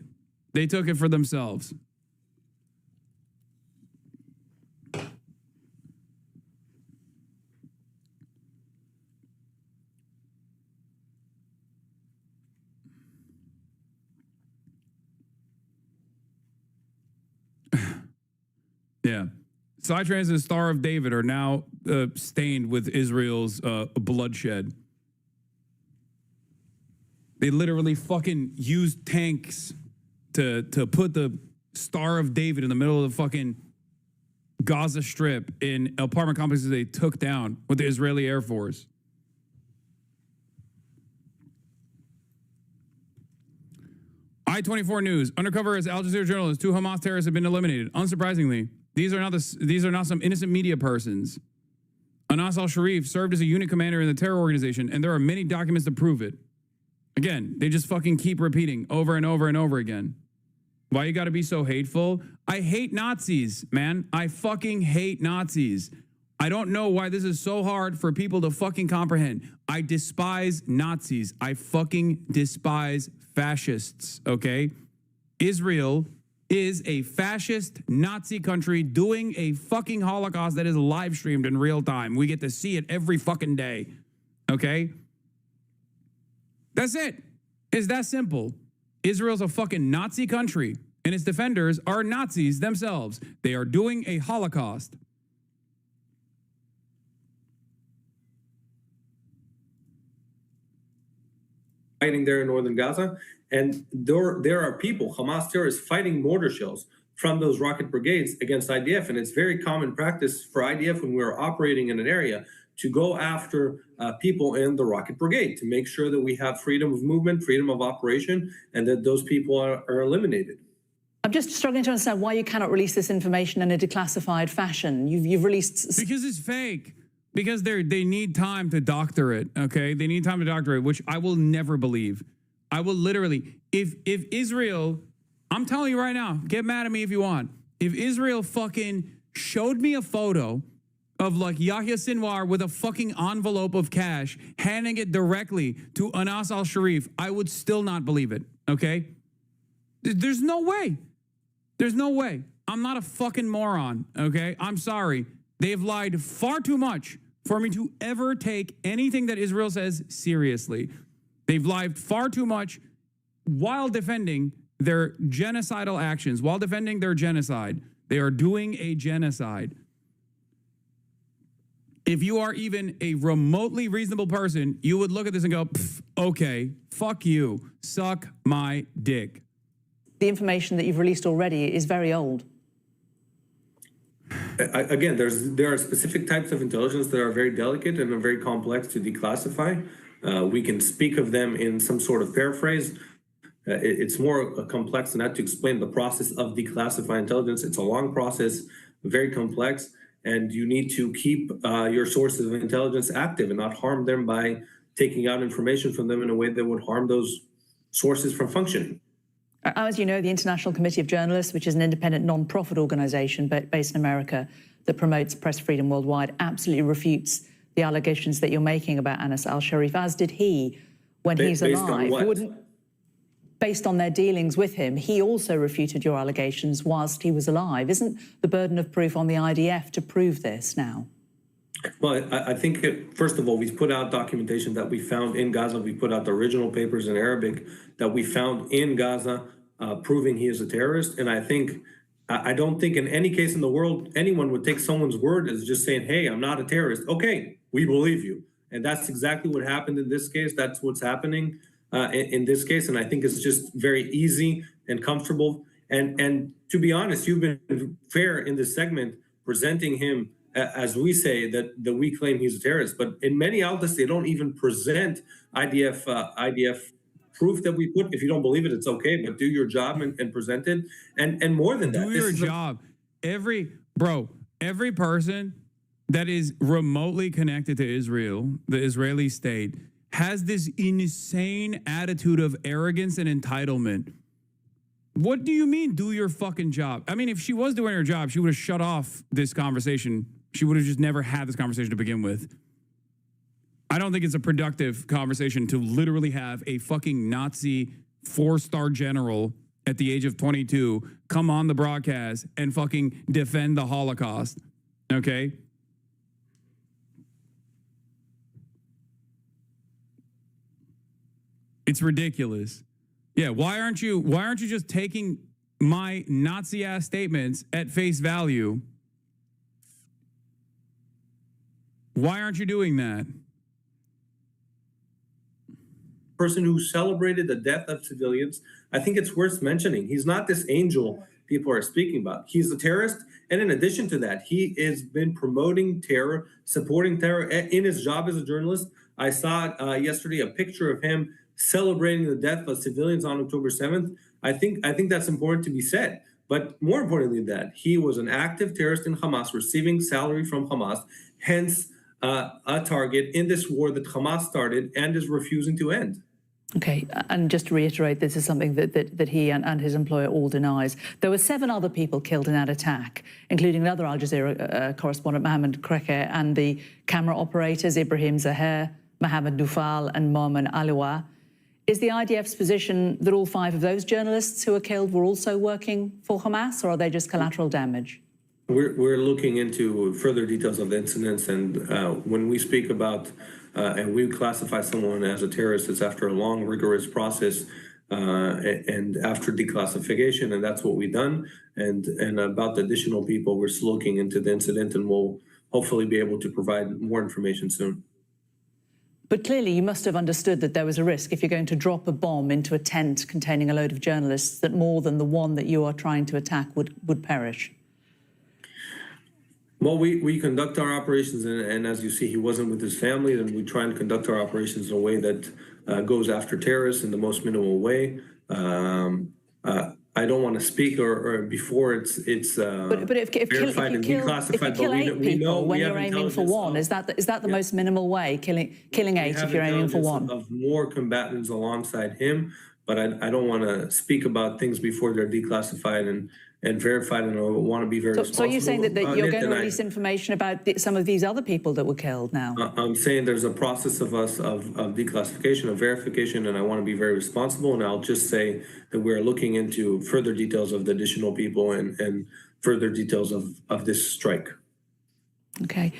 They took it for themselves. Yeah. Psytrance and Star of David are now stained with Israel's bloodshed. They literally fucking used tanks to put the Star of David in the middle of the fucking Gaza Strip in apartment complexes they took down with the Israeli Air Force. I-24 News. Undercover as Al Jazeera journalists, 2 Hamas terrorists have been eliminated. Unsurprisingly, these are not some innocent media persons. Anas al-Sharif served as a unit commander in the terror organization, and there are many documents to prove it. Again, they just fucking keep repeating over and over and over again. Why you gotta be so hateful? I hate Nazis, man. I fucking hate Nazis. I don't know why this is so hard for people to fucking comprehend. I despise Nazis. I fucking despise fascists, okay? Israel is a fascist Nazi country doing a fucking Holocaust that is live streamed in real time. We get to see it every fucking day, okay? That's it. It's that simple. Israel's a fucking Nazi country, and its defenders are Nazis themselves. They are doing a Holocaust. Fighting there in northern Gaza, and there are people, Hamas terrorists, fighting mortar shells from those rocket brigades against IDF, and it's very common practice for IDF when we're operating in an area to go after people in the rocket brigade to make sure that we have freedom of movement, freedom of operation, and that those people are eliminated. I'm just struggling to understand why you cannot release this information in a declassified fashion. You've released... Because it's fake. Because they need time to doctor it, okay? They need time to doctor it, which I will never believe. I will literally, if Israel, I'm telling you right now, get mad at me if you want. If Israel fucking showed me a photo of like Yahya Sinwar with a fucking envelope of cash, handing it directly to Anas al-Sharif, I would still not believe it, okay? There's no way. There's no way. I'm not a fucking moron, okay? I'm sorry. They've lied far too much for me to ever take anything that Israel says seriously. They've lied far too much while defending their genocidal actions, while defending their genocide. They are doing a genocide. If you are even a remotely reasonable person, you would look at this and go, okay, fuck you, suck my dick. The information that you've released already is very old. Again, there are specific types of intelligence that are very delicate and are very complex to declassify. We can speak of them in some sort of paraphrase. It's more complex than that to explain the process of declassifying intelligence. It's a long process, very complex, and you need to keep your sources of intelligence active and not harm them by taking out information from them in a way that would harm those sources from functioning. As you know, the International Committee of Journalists, which is an independent non-profit organization based in America that promotes press freedom worldwide, absolutely refutes the allegations that you're making about Anas al-Sharif, as did he when he's alive. Based on their dealings with him, he also refuted your allegations whilst he was alive. Isn't the burden of proof on the IDF to prove this now? Well, I think, first of all, we've put out documentation that we found in Gaza. We put out the original papers in Arabic that we found in Gaza proving he is a terrorist. And I don't think in any case in the world, anyone would take someone's word as just saying, hey, I'm not a terrorist. Okay, we believe you. And that's exactly what happened in this case. That's what's happening in this case. And I think it's just very easy and comfortable. And to be honest, you've been fair in this segment presenting him as we say that we claim he's a terrorist, but in many outlets they don't even present IDF proof that we put. If you don't believe it, it's okay, but do your job and present it. And more than that, do your job. Every person that is remotely connected to Israel, the Israeli state, has this insane attitude of arrogance and entitlement. What do you mean, do your fucking job? I mean, if she was doing her job, she would have shut off this conversation. She would have just never had this conversation to begin with. I don't think it's a productive conversation to literally have a fucking Nazi 4-star general at the age of 22 come on the broadcast and fucking defend the Holocaust. Okay? It's ridiculous. Yeah, why aren't you just taking my Nazi ass statements at face value? Why aren't you doing that? Person who celebrated the death of civilians, I think it's worth mentioning. He's not this angel people are speaking about. He's a terrorist. And in addition to that, he has been promoting terror, supporting terror in his job as a journalist. I saw yesterday a picture of him celebrating the death of civilians on October 7th. I think that's important to be said. But more importantly than that, he was an active terrorist in Hamas, receiving salary from Hamas, hence a target in this war that Hamas started and is refusing to end. Okay, and just to reiterate, this is something that he and his employer all denies. There were 7 other people killed in that attack, including another Al Jazeera correspondent, Mohammed Kreke, and the camera operators, Ibrahim Zaher, Mohammed Dufal, and Mohamed Aliwa. Is the IDF's position that all 5 of those journalists who were killed were also working for Hamas, or are they just collateral damage? We're looking into further details of the incidents, and when we speak about and we classify someone as a terrorist, it's after a long, rigorous process and after declassification, and that's what we've done. And about the additional people, we're still looking into the incident, and we'll hopefully be able to provide more information soon. But clearly you must have understood that there was a risk if you're going to drop a bomb into a tent containing a load of journalists that more than the one that you are trying to attack would perish. Well, we conduct our operations, and as you see, he wasn't with his family, and we try and conduct our operations in a way that goes after terrorists in the most minimal way. I don't want to speak or before it's but if verified and declassified. If you kill 8 people when you're aiming for one, is that the most minimal way? Killing 8 if you're aiming for one. Of more combatants alongside him, but I don't want to speak about things before they're declassified and verified, and I want to be very responsible. So are you saying that you're going to release information about some of these other people that were killed now? I'm saying there's a process of declassification, of verification, and I want to be very responsible. And I'll just say that we're looking into further details of the additional people and further details of this strike. Okay.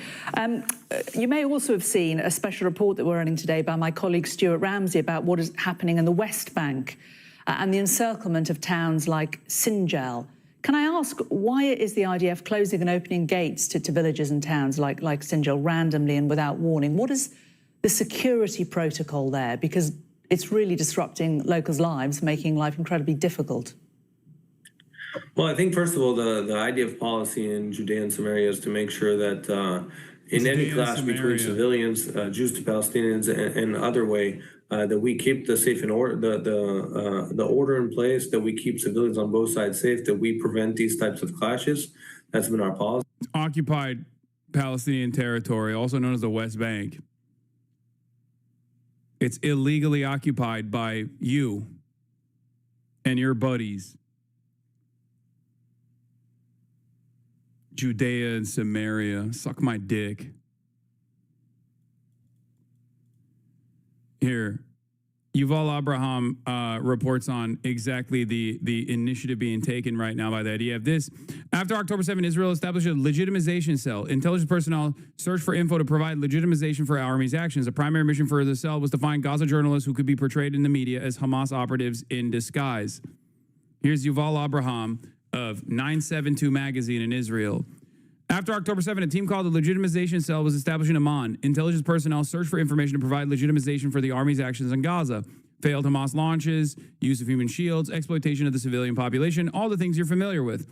You may also have seen a special report that we're running today by my colleague Stuart Ramsey about what is happening in the West Bank and the encirclement of towns like Sinjar. Can I ask, why is the IDF closing and opening gates to villages and towns like Sinjar randomly and without warning? What is the security protocol there? Because it's really disrupting locals' lives, making life incredibly difficult. Well, I think, first of all, the IDF policy in Judea and Samaria is to make sure that in any clash between civilians, Jews to Palestinians, and other way, that we keep the safe and order, the order in place, that we keep civilians on both sides safe, that we prevent these types of clashes. That's been our policy. Occupied Palestinian territory, also known as the West Bank. It's illegally occupied by you and your buddies. Judea and Samaria, suck my dick. Here, Yuval Abraham reports on exactly the initiative being taken right now by the IDF. This, after October 7, Israel established a legitimization cell. Intelligence personnel searched for info to provide legitimization for Army's actions. The primary mission for the cell was to find Gaza journalists who could be portrayed in the media as Hamas operatives in disguise. Here's Yuval Abraham of 972 magazine in Israel. After October 7, a team called the Legitimization Cell was established in Amman. Intelligence personnel searched for information to provide legitimization for the Army's actions in Gaza. Failed Hamas launches, use of human shields, exploitation of the civilian population, all the things you're familiar with.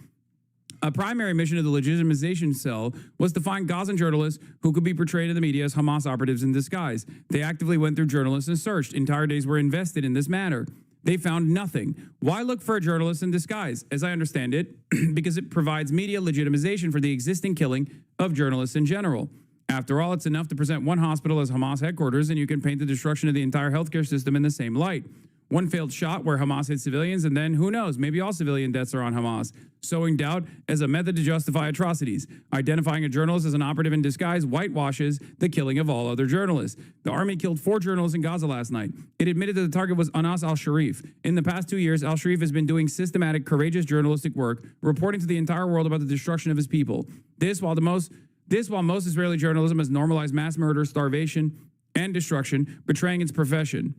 A primary mission of the Legitimization Cell was to find Gazan journalists who could be portrayed in the media as Hamas operatives in disguise. They actively went through journalists and searched. Entire days were invested in this matter. They found nothing. Why look for a journalist in disguise? As I understand it, because it provides media legitimization for the existing killing of journalists in general. After all, it's enough to present one hospital as Hamas headquarters, and you can paint the destruction of the entire healthcare system in the same light. One failed shot where Hamas hit civilians, and then who knows, maybe all civilian deaths are on Hamas. Sowing doubt as a method to justify atrocities. Identifying a journalist as an operative in disguise whitewashes the killing of all other journalists. The army killed 4 journalists in Gaza last night. It admitted that the target was Anas al-Sharif. In the past 2 years, al-Sharif has been doing systematic, courageous journalistic work, reporting to the entire world about the destruction of his people. This while most Israeli journalism has normalized mass murder, starvation, and destruction, betraying its profession.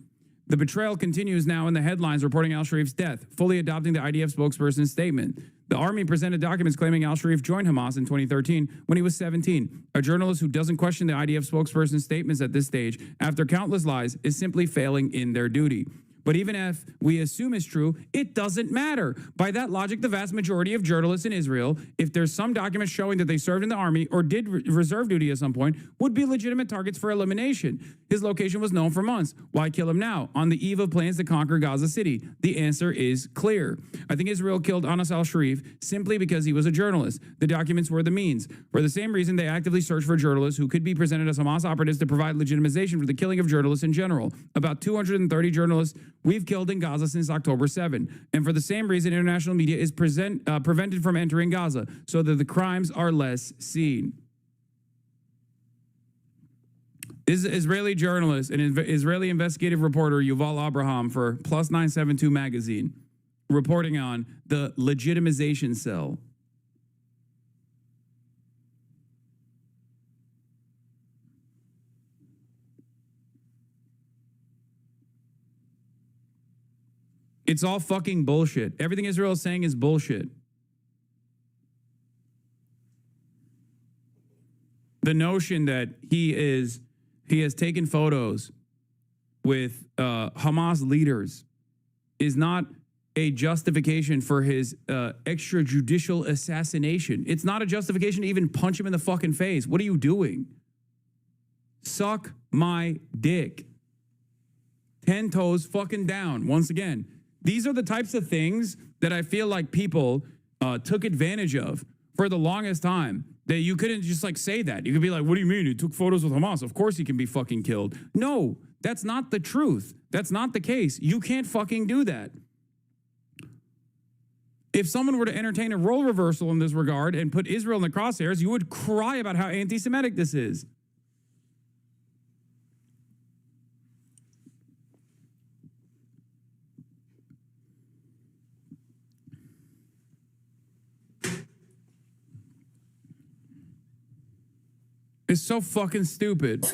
The betrayal continues now in the headlines reporting al-Sharif's death, fully adopting the IDF spokesperson's statement. The army presented documents claiming al-Sharif joined Hamas in 2013 when he was 17. A journalist who doesn't question the IDF spokesperson's statements at this stage, after countless lies, is simply failing in their duty. But even if we assume it's true, it doesn't matter. By that logic, the vast majority of journalists in Israel, if there's some documents showing that they served in the army or did reserve duty at some point, would be legitimate targets for elimination. His location was known for months. Why kill him now, on the eve of plans to conquer Gaza City? The answer is clear. I think Israel killed Anas al-Sharif simply because he was a journalist. The documents were the means. For the same reason, they actively searched for journalists who could be presented as Hamas operatives to provide legitimization for the killing of journalists in general. About 230 journalists we've killed in Gaza since October 7. And for the same reason, international media is prevented from entering Gaza, so that the crimes are less seen. Israeli journalist and Israeli investigative reporter Yuval Abraham for Plus 972 magazine, reporting on the legitimization cell. It's all fucking bullshit. Everything Israel is saying is bullshit. The notion that he has taken photos with Hamas leaders is not a justification for his extrajudicial assassination. It's not a justification to even punch him in the fucking face. What are you doing? Suck my dick. 10 toes fucking down. Once again, these are the types of things that I feel like people took advantage of for the longest time. That you couldn't just like say that. You could be like, what do you mean? He took photos with Hamas. Of course he can be fucking killed. No, that's not the truth. That's not the case. You can't fucking do that. If someone were to entertain a role reversal in this regard and put Israel in the crosshairs, you would cry about how anti-Semitic this is. It's so fucking stupid.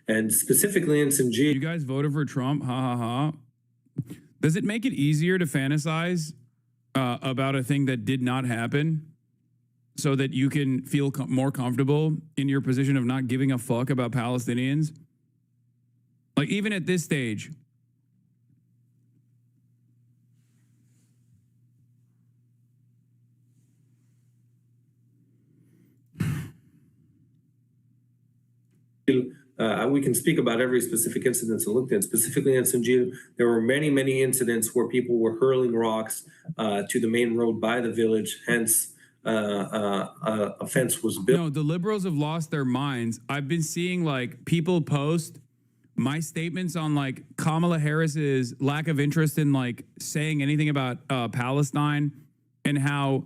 And specifically in some You guys voted for Trump? Ha ha ha. Does it make it easier to fantasize about a thing that did not happen so that you can feel more comfortable in your position of not giving a fuck about Palestinians? Like, even at this stage, we can speak about every specific incident in LinkedIn. Specifically in Sanjil, there were many, many incidents where people were hurling rocks to the main road by the village. Hence, a fence was built. No, the liberals have lost their minds. I've been seeing like people post my statements on like Kamala Harris's lack of interest in like saying anything about Palestine and how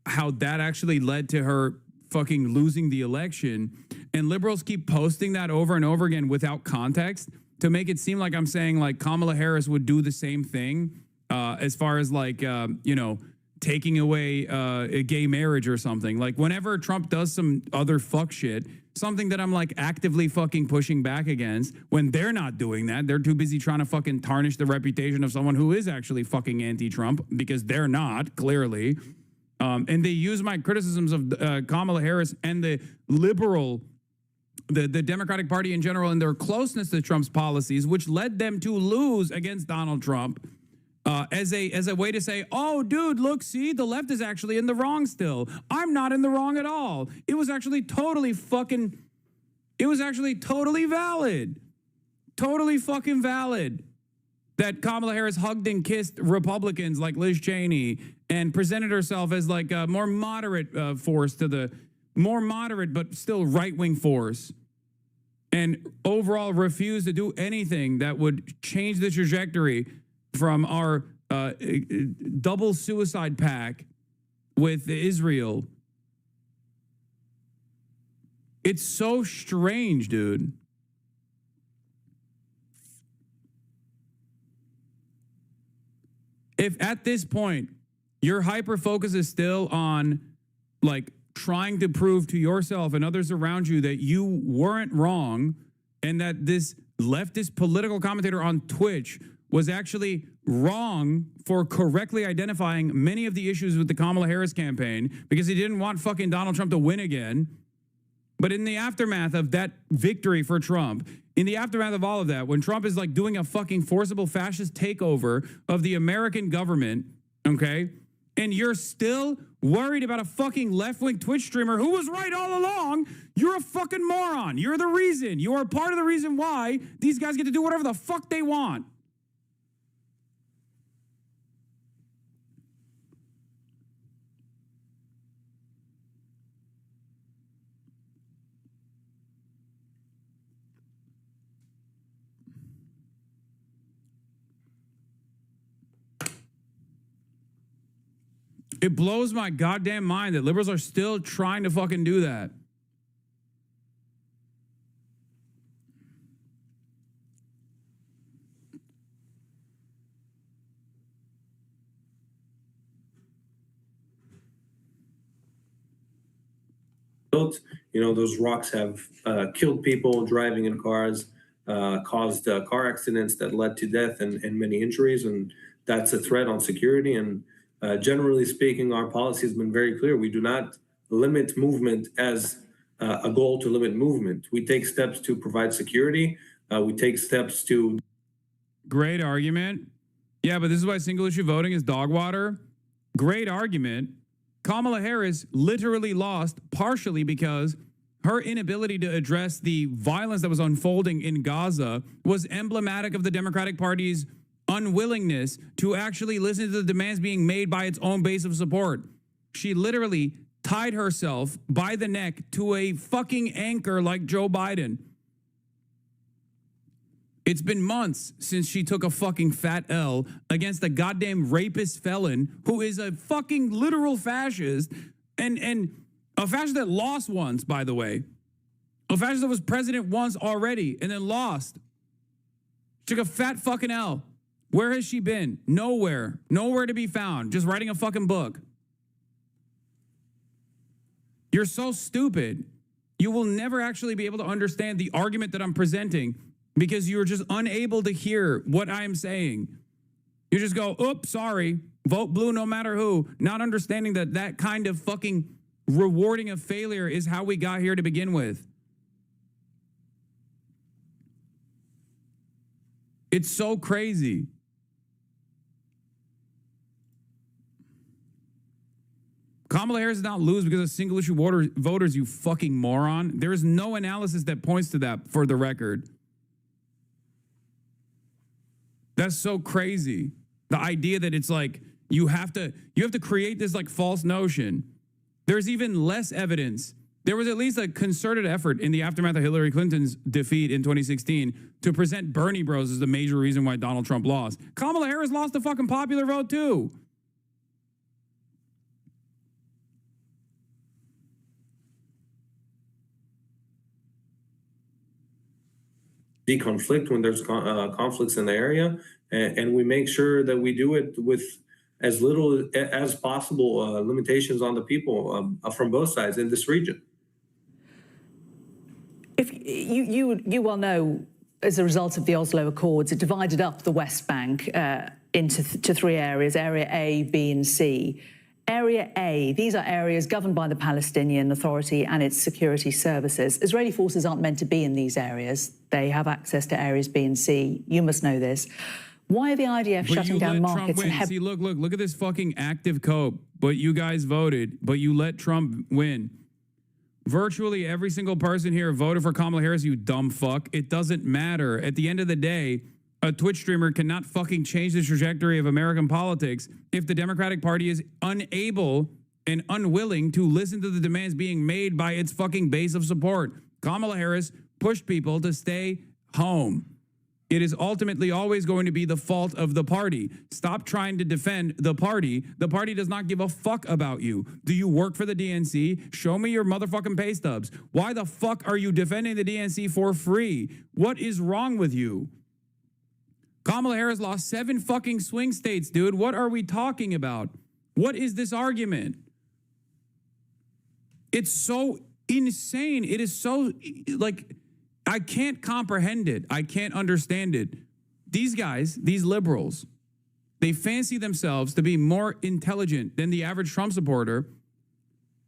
that actually led to her fucking losing the election. And liberals keep posting that over and over again without context to make it seem like I'm saying like Kamala Harris would do the same thing as far as like, taking away a gay marriage or something. Like whenever Trump does some other fuck shit, something that I'm like actively fucking pushing back against, when they're not doing that, they're too busy trying to fucking tarnish the reputation of someone who is actually fucking anti-Trump because they're not, clearly. And they use my criticisms of Kamala Harris and the Democratic Party in general and their closeness to Trump's policies, which led them to lose against Donald Trump, as a way to say, oh, dude, look, see, the left is actually in the wrong still. I'm not in the wrong at all. It was actually totally valid. Totally fucking valid that Kamala Harris hugged and kissed Republicans like Liz Cheney and presented herself as like a more moderate force to the more moderate but still right-wing force, and overall refuse to do anything that would change the trajectory from our double suicide pact with Israel. It's so strange, dude. If at this point your hyper focus is still on like trying to prove to yourself and others around you that you weren't wrong and that this leftist political commentator on Twitch was actually wrong for correctly identifying many of the issues with the Kamala Harris campaign because he didn't want fucking Donald Trump to win again. But in the aftermath of that victory for Trump, in the aftermath of all of that, when Trump is like doing a fucking forcible fascist takeover of the American government, okay, and you're still worried about a fucking left-wing Twitch streamer who was right all along, you're a fucking moron. You're the reason. You are part of the reason why these guys get to do whatever the fuck they want. It blows my goddamn mind that liberals are still trying to fucking do that. You know, those rocks have killed people driving in cars, caused car accidents that led to death and many injuries, and that's a threat on security. And generally speaking, our policy has been very clear. We do not limit movement as a goal to limit movement. We take steps to provide security. We take steps to... Great argument. Yeah, but this is why single issue voting is dog water. Great argument. Kamala Harris literally lost partially because her inability to address the violence that was unfolding in Gaza was emblematic of the Democratic Party's unwillingness to actually listen to the demands being made by its own base of support. She literally tied herself by the neck to a fucking anchor like Joe Biden. It's been months since she took a fucking fat L against a goddamn rapist felon who is a fucking literal fascist and a fascist that lost once, by the way. A fascist that was president once already and then lost. Took a fat fucking L. Where has she been? Nowhere. Nowhere to be found. Just writing a fucking book. You're so stupid. You will never actually be able to understand the argument that I'm presenting because you're just unable to hear what I'm saying. You just go, oops, sorry, vote blue no matter who, not understanding that that kind of fucking rewarding of failure is how we got here to begin with. It's so crazy. Kamala Harris did not lose because of single issue voters, you fucking moron. There is no analysis that points to that for the record. That's so crazy. The idea that it's like you have to create this like false notion. There's even less evidence. There was at least a concerted effort in the aftermath of Hillary Clinton's defeat in 2016 to present Bernie Bros as the major reason why Donald Trump lost. Kamala Harris lost the fucking popular vote too. Deconflict when there's conflicts in the area, and we make sure that we do it with as little as possible limitations on the people from both sides in this region. If you well know, as a result of the Oslo Accords, it divided up the West Bank into three areas: Area A, B, and C. Area A, these are areas governed by the Palestinian Authority and its security services. Israeli forces aren't meant to be in these areas. They have access to areas B and C. You must know this. Why are the IDF shutting down markets? See, look at this fucking active cope. But you guys voted, but you let Trump win. Virtually every single person here voted for Kamala Harris, you dumb fuck. It doesn't matter. At the end of the day, a Twitch streamer cannot fucking change the trajectory of American politics if the Democratic Party is unable and unwilling to listen to the demands being made by its fucking base of support. Kamala Harris pushed people to stay home. It is ultimately always going to be the fault of the party. Stop trying to defend the party. The party does not give a fuck about you. Do you work for the DNC? Show me your motherfucking pay stubs. Why the fuck are you defending the DNC for free? What is wrong with you? Kamala Harris lost 7 fucking swing states, dude. What are we talking about? What is this argument? It's so insane. It is so, like, I can't comprehend it. I can't understand it. These guys, these liberals, they fancy themselves to be more intelligent than the average Trump supporter.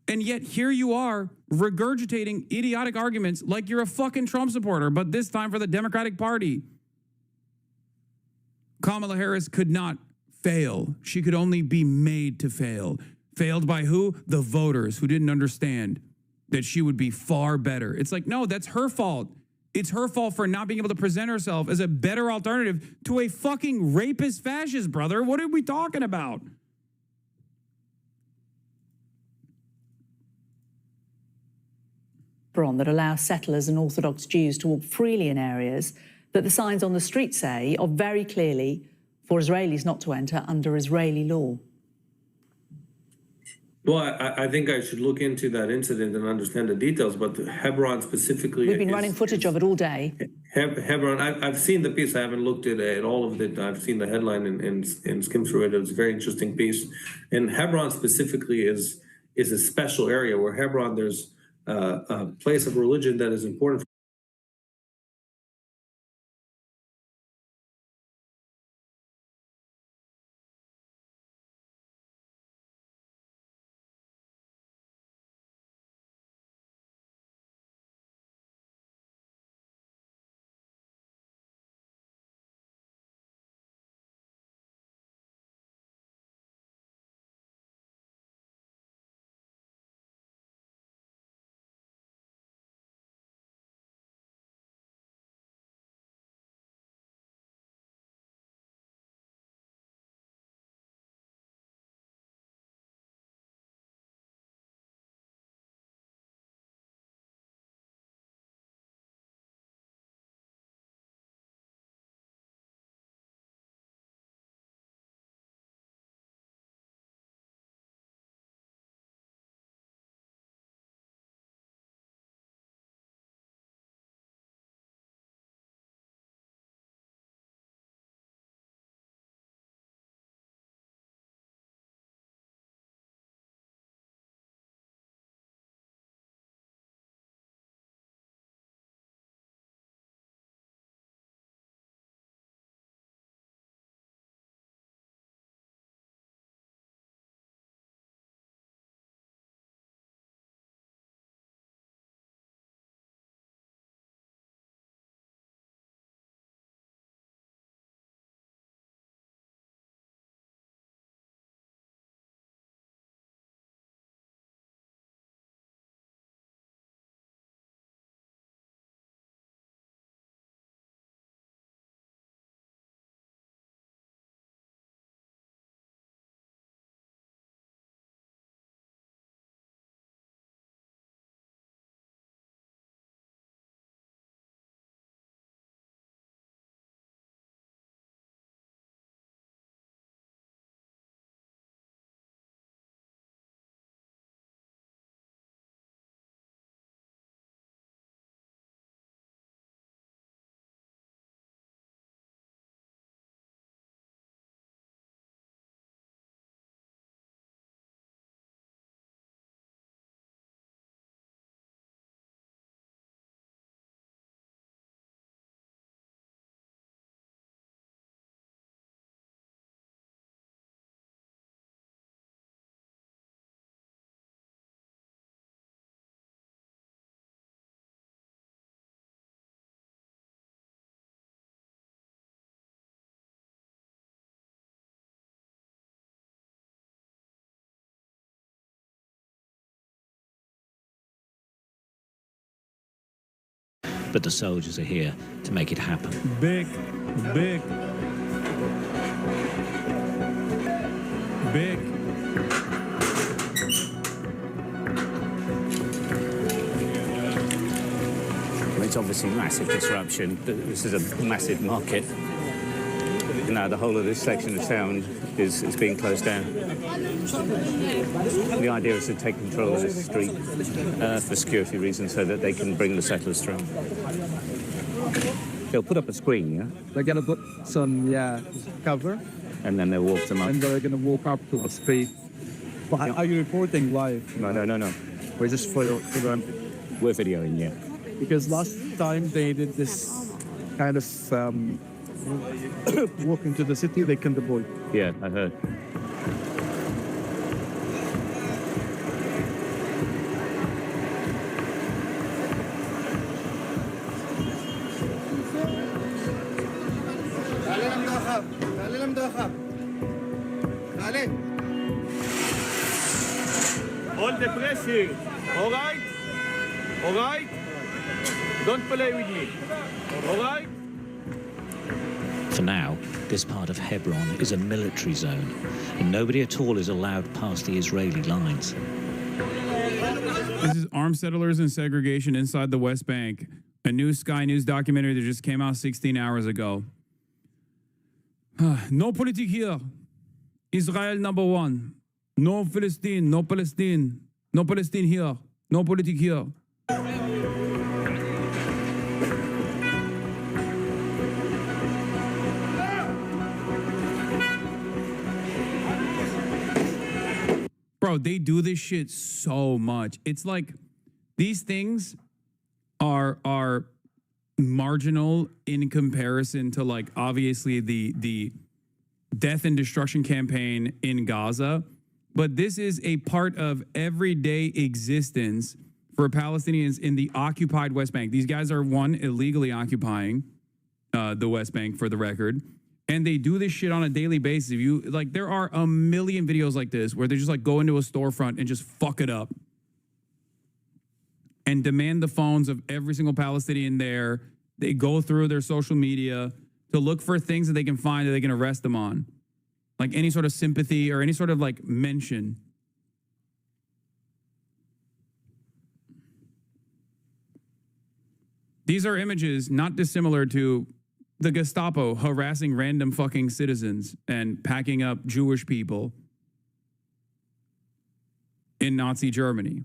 And yet here you are regurgitating idiotic arguments like you're a fucking Trump supporter, but this time for the Democratic Party. Kamala Harris could not fail. She could only be made to fail. Failed by who? The voters who didn't understand that she would be far better. It's like, no, that's her fault. It's her fault for not being able to present herself as a better alternative to a fucking rapist fascist, brother. What are we talking about? That allows settlers and Orthodox Jews to walk freely in areas that the signs on the street say are very clearly for Israelis not to enter under Israeli law. Well, I think I should look into that incident and understand the details, but Hebron specifically... We've been running footage of it all day. Hebron, I've seen the piece. I haven't looked at all of it. I've seen the headline and skimmed through it. It was a very interesting piece. And Hebron specifically is a special area where Hebron, there's a place of religion that is important. But the soldiers are here to make it happen. Big. It's obviously massive disruption. This is a massive market. Now the whole of this section of town is being closed down. The idea is to take control of this street for security reasons so that they can bring the settlers through. They'll put up a screen, yeah? They're going to put some, cover. And then they'll walk them up. And they're going to walk up to the street. But are you reporting live? No. We're just for them. We're videoing, yeah. Because last time they did this kind of walk into the city, they can avoid. Yeah, I heard. Hold the pressure. All right? All right? Don't play with me. All right? For now, this part of Hebron is a military zone, and nobody at all is allowed past the Israeli lines. This is Armed Settlers and Segregation Inside the West Bank, a new Sky News documentary that just came out 16 hours ago. No politics here. Israel number one. No Palestine, no Palestine. No Palestine here. No politics here. Bro, they do this shit so much. It's like these things are marginal in comparison to, like, obviously the death and destruction campaign in Gaza, but this is a part of everyday existence for Palestinians in the occupied West Bank. These guys are, one, illegally occupying the West Bank, for the record. And they do this shit on a daily basis. If you like, there are a million videos like this where they just like go into a storefront and just fuck it up and demand the phones of every single Palestinian there. They go through their social media to look for things that they can find that they can arrest them on, like any sort of sympathy or any sort of like mention. These are images not dissimilar to the Gestapo harassing random fucking citizens and packing up Jewish people in Nazi Germany.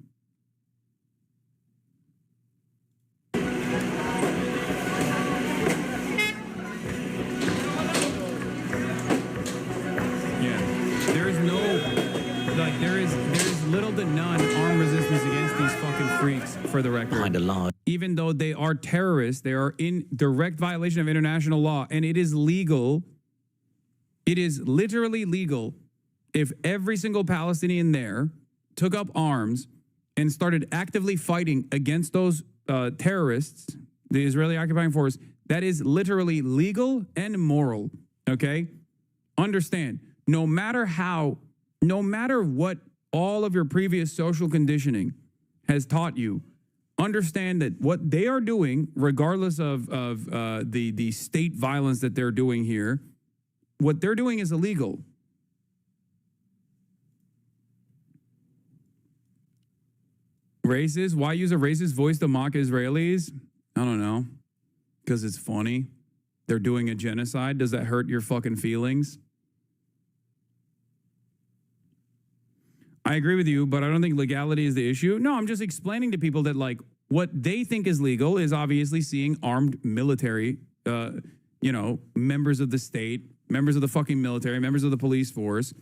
There is little to none armed resistance against these fucking freaks, for the record. Behind a large. Even though they are terrorists, they are in direct violation of international law, and it is legal. It is literally legal if every single Palestinian there took up arms and started actively fighting against those terrorists, the Israeli occupying force. That is literally legal and moral, okay? Understand, no matter what all of your previous social conditioning has taught you, understand that what they are doing, regardless of the state violence that they're doing here, what they're doing is illegal. Racist? Why use a racist voice to mock Israelis? I don't know. Because it's funny. They're doing a genocide. Does that hurt your fucking feelings? I agree with you, but I don't think legality is the issue. No, I'm just explaining to people that, like, what they think is legal is obviously seeing armed military, members of the state, members of the fucking military, members of the police force.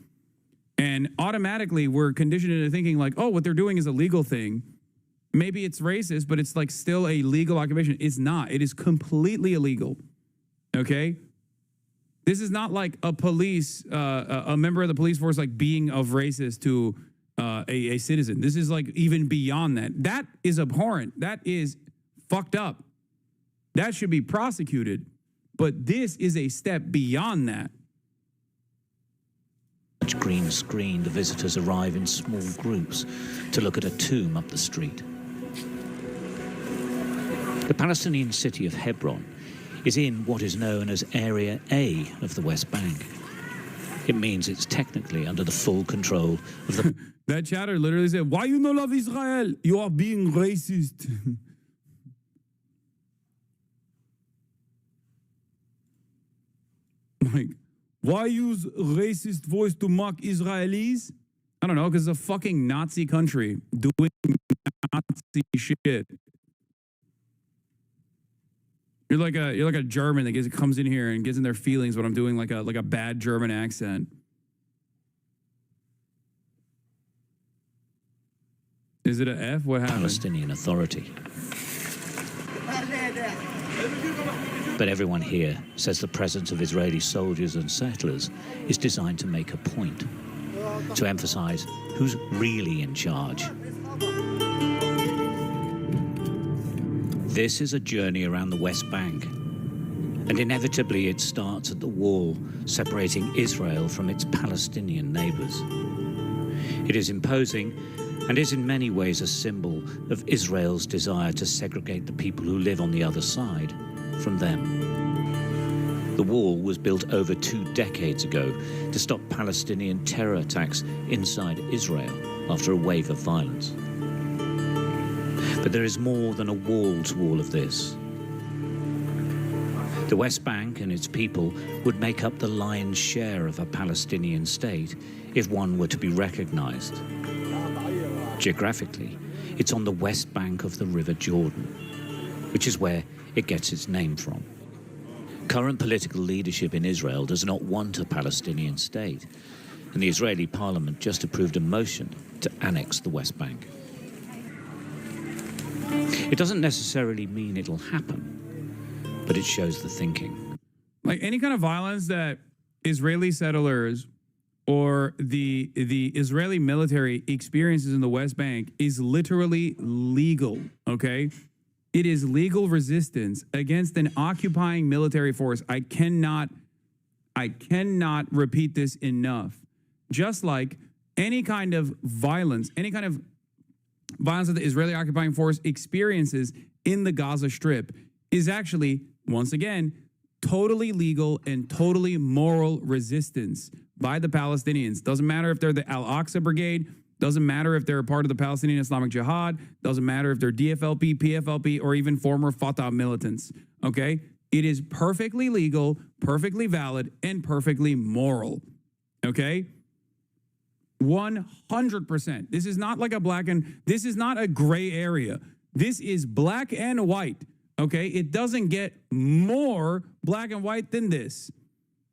And automatically we're conditioned into thinking like, oh, what they're doing is a legal thing. Maybe it's racist, but it's like still a legal occupation. It's not. It is completely illegal. Okay? This is not like a member of the police force like being of racist to a citizen. This is like even beyond that. That is abhorrent. That is fucked up. That should be prosecuted. But this is a step beyond that. Green screen, the visitors arrive in small groups to look at a tomb up the street. The Palestinian city of Hebron is in what is known as Area A of the West Bank. It means it's technically under the full control of the... That chatter literally said, why you no love Israel? You are being racist. Like, why use racist voice to mock Israelis? I don't know, because it's a fucking Nazi country doing Nazi shit. You're like a German that comes in here and gets in their feelings when I'm doing like a bad German accent. Is it an F? What happened? Palestinian Authority. But everyone here says the presence of Israeli soldiers and settlers is designed to make a point, to emphasize who's really in charge. This is a journey around the West Bank, and inevitably it starts at the wall separating Israel from its Palestinian neighbors. It is imposing and is in many ways a symbol of Israel's desire to segregate the people who live on the other side from them. The wall was built over 2 decades ago to stop Palestinian terror attacks inside Israel after a wave of violence. But there is more than a wall-to-wall of this. The West Bank and its people would make up the lion's share of a Palestinian state if one were to be recognized. Geographically, it's on the west bank of the River Jordan, which is where it gets its name from. Current political leadership in Israel does not want a Palestinian state, and the Israeli parliament just approved a motion to annex the West Bank. It doesn't necessarily mean it'll happen, but it shows the thinking. Like any kind of violence that Israeli settlers or the Israeli military experiences in the West Bank is literally legal, okay? It is legal resistance against an occupying military force. I cannot repeat this enough. Just like any kind of violence that the Israeli occupying force experiences in the Gaza Strip is actually, once again, totally legal and totally moral resistance by the Palestinians. Doesn't matter if they're the Al-Aqsa Brigade, doesn't matter if they're a part of the Palestinian Islamic Jihad, doesn't matter if they're DFLP, PFLP, or even former Fatah militants, okay? It is perfectly legal, perfectly valid, and perfectly moral, okay? 100%. This is not like this is not a gray area. This is black and white, okay? It doesn't get more black and white than this.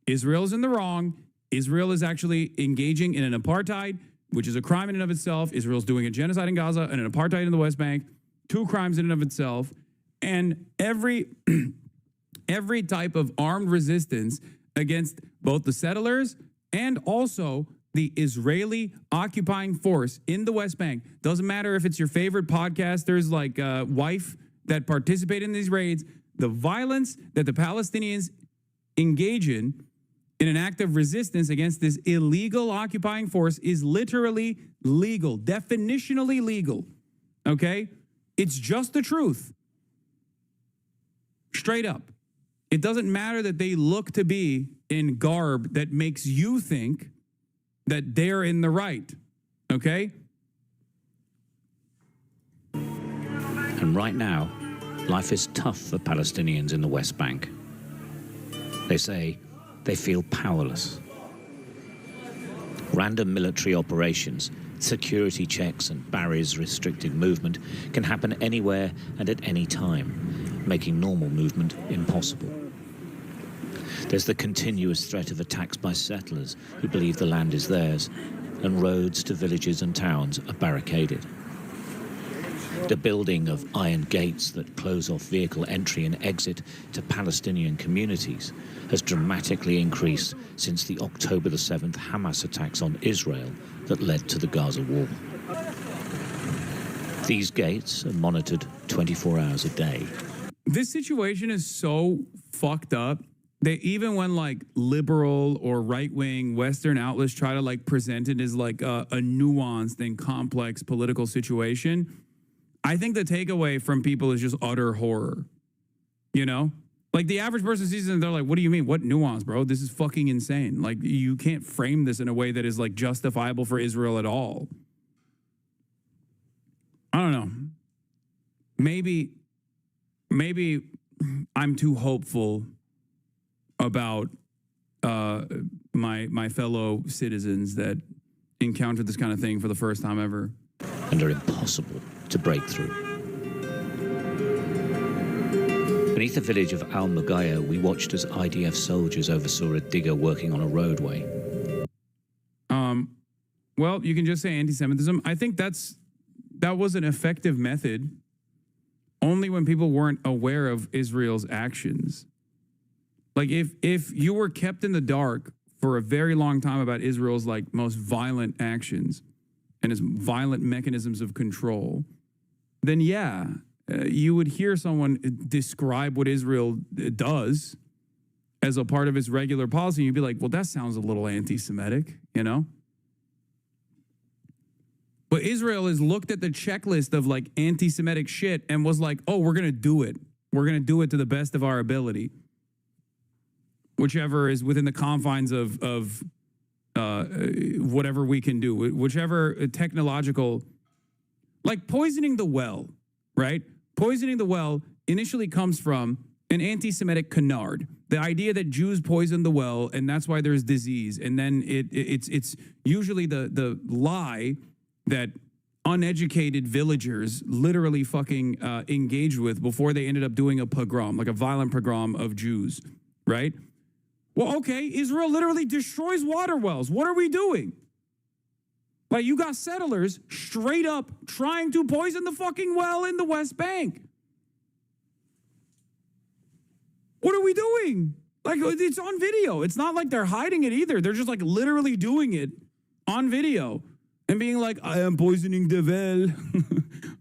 Israel's in the wrong. Israel is actually engaging in an apartheid, which is a crime in and of itself. Israel's doing a genocide in Gaza and an apartheid in the West Bank, 2 crimes in and of itself. And every type of armed resistance against both the settlers and also the Israeli occupying force in the West Bank. Doesn't matter if it's your favorite podcasters like Wife that participate in these raids. The violence that the Palestinians engage in an act of resistance against this illegal occupying force is literally legal, definitionally legal, okay? It's just the truth. Straight up. It doesn't matter that they look to be in garb that makes you think that they're in the right, okay? And right now, life is tough for Palestinians in the West Bank. They say they feel powerless. Random military operations, security checks and barriers restricting movement can happen anywhere and at any time, making normal movement impossible. There's the continuous threat of attacks by settlers who believe the land is theirs, and roads to villages and towns are barricaded. The building of iron gates that close off vehicle entry and exit to Palestinian communities has dramatically increased since the October the 7th Hamas attacks on Israel that led to the Gaza Wall. These gates are monitored 24 hours a day. This situation is so fucked up that even when like liberal or right-wing Western outlets try to like present it as like a nuanced and complex political situation, I think the takeaway from people is just utter horror, you know? Like the average person sees it and they're like, what do you mean? What nuance, bro? This is fucking insane. Like you can't frame this in a way that is like justifiable for Israel at all. I don't know. Maybe I'm too hopeful about my fellow citizens that encountered this kind of thing for the first time ever. And are impossible to break through. Beneath the village of Al Mugaya, we watched as IDF soldiers oversaw a digger working on a roadway. Well, you can just say anti-Semitism. I think that was an effective method only when people weren't aware of Israel's actions. Like if you were kept in the dark for a very long time about Israel's like most violent actions and its violent mechanisms of control, then yeah, you would hear someone describe what Israel does as a part of its regular policy. And you'd be like, well, that sounds a little anti-Semitic, you know? But Israel has looked at the checklist of like anti-Semitic shit and was like, oh, we're going to do it. We're going to do it to the best of our ability. Whichever is within the confines of whatever we can do, whichever technological, like poisoning the well, right? Poisoning the well initially comes from an anti-Semitic canard. The idea that Jews poisoned the well and that's why there's disease. And then it's usually the lie that uneducated villagers literally fucking engaged with before they ended up doing a pogrom, like a violent pogrom of Jews, right? Well, okay, Israel literally destroys water wells. What are we doing? Like, you got settlers straight up trying to poison the fucking well in the West Bank. What are we doing? Like, it's on video. It's not like they're hiding it either. They're just like literally doing it on video and being like, I am poisoning the well.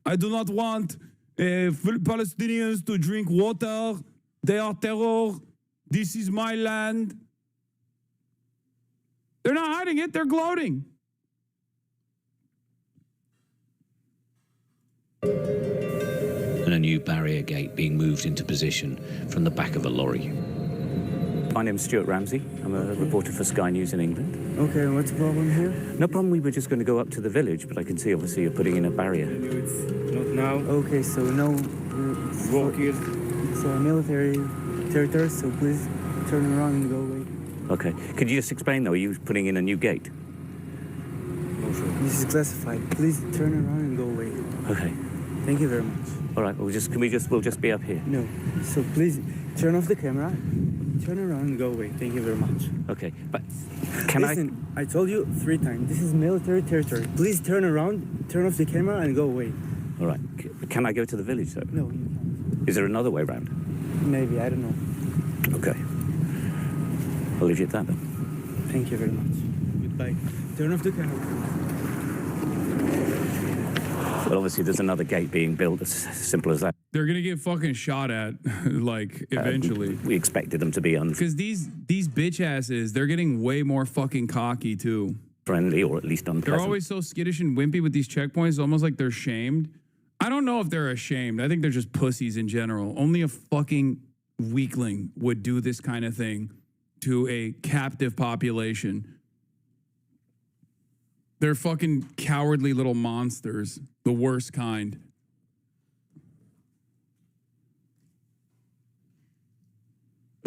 I do not want Palestinians to drink water. They are terror. This is my land. They're not hiding it. They're gloating. And a new barrier gate being moved into position from the back of a lorry. My name's Stuart Ramsey. I'm a reporter for Sky News in England. Okay, what's the problem here? No problem, we were just going to go up to the village, but I can see obviously you're putting in a barrier. Not now. Okay, so no... It's a military territory, so please turn around and go away. Okay. Could you just explain, though, are you putting in a new gate? This is classified. Please turn around and go away. Okay. Thank you very much. All right, we'll just be up here. No. So please turn off the camera, turn around and go away. Thank you very much. Okay, but Listen, I told you 3 times. This is military territory. Please turn around, turn off the camera and go away. All right. Can I go to the village, though? No, you can't. Is there another way round? Maybe, I don't know. Okay. I'll leave you at that, then. Thank you very much. Goodbye. Turn off the camera. But obviously there's another gate being built, as simple as that. They're going to get fucking shot at, like, eventually. We expected them to be Because these bitch asses, they're getting way more fucking cocky, too. Friendly, or at least unpleasant. They're always so skittish and wimpy with these checkpoints, almost like they're shamed. I don't know if they're ashamed. I think they're just pussies in general. Only a fucking weakling would do this kind of thing to a captive population. They're fucking cowardly little monsters. The worst kind.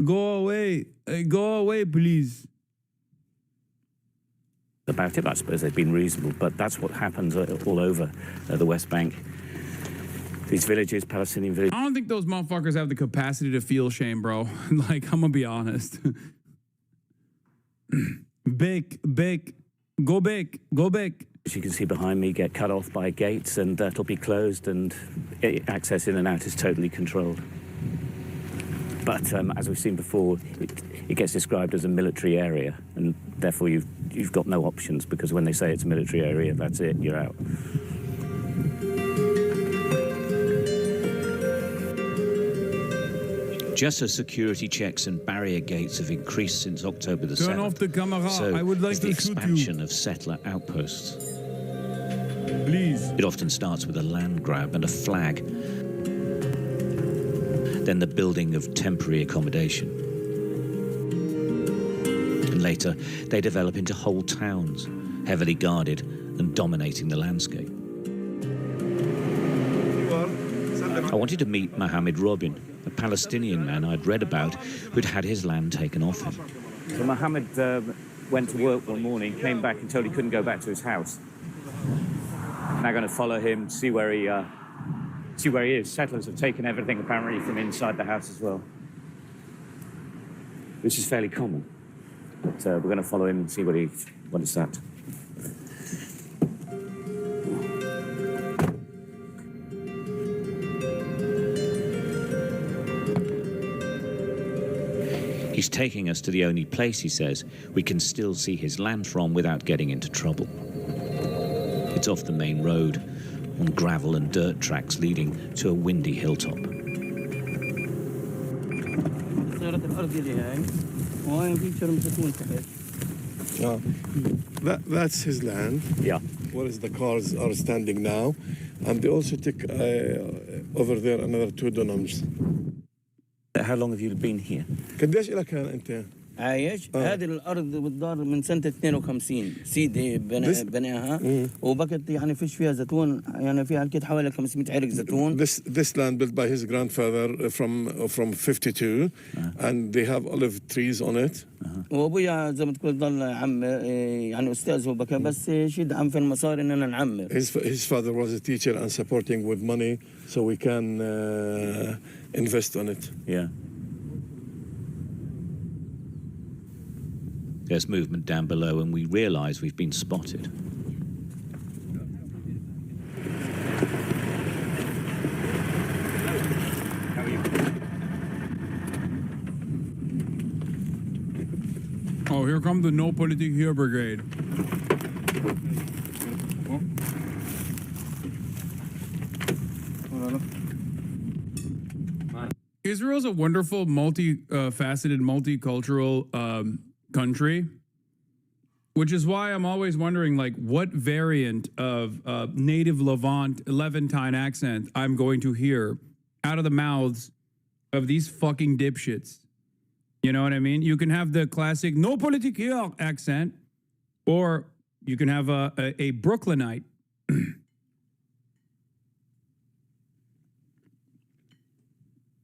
Go away. Go away, please. About it, I suppose they've been reasonable, but that's what happens all over the West Bank. These villages, Palestinian villages. I don't think those motherfuckers have the capacity to feel shame, bro. Like, I'm gonna be honest. Go back. As you can see behind me, get cut off by gates, and that'll be closed, and access in and out is totally controlled. But as we've seen before, it gets described as a military area, and therefore you've got no options, because when they say it's a military area, that's it, you're out. Just as security checks and barrier gates have increased since October the 7th, Turn off the camera. so I would like the to shoot you. expansion of settler outposts. Please. It often starts with a land grab and a flag, then the building of temporary accommodation. And later, they develop into whole towns, heavily guarded and dominating the landscape. I wanted to meet Mohammed Robin, a Palestinian man I'd read about who'd had his land taken off him. So Mohammed went to work one morning, came back and told he couldn't go back to his house. Now going to follow him, see where he is. Settlers have taken everything apparently from inside the house as well. This is fairly common, but we're going to follow him and see what it's at. He's taking us to the only place, he says, we can still see his land from without getting into trouble. It's off the main road, on gravel and dirt tracks leading to a windy hilltop. That's his land. Yeah. Where the cars are standing now. And they also took over there another 2 dunams. How long have you been here? قديش لك أنت؟ عايش هذه الارض بالدار من سنه 52 سيدي بناها وبقت يعني فيش فيها زيتون يعني فيها اكيد حوالي 500 عرق زيتون. This land built by his grandfather from 52 and they have olive trees on it. وابويا زي ما تقول ضل عم يعني استاذ هو بكى بس شيء عم في المصاري اننا نعمر. His father was a teacher and supporting with money so we can invest on it. Yeah. There's movement down below and we realise we've been spotted. Oh, here come the No Politik Here Brigade. Israel's a wonderful, multi-faceted, multicultural country, which is why I'm always wondering, like, what variant of native Levantine accent I'm going to hear out of the mouths of these fucking dipshits. You know what I mean? You can have the classic No Politik Here accent, or you can have a Brooklynite.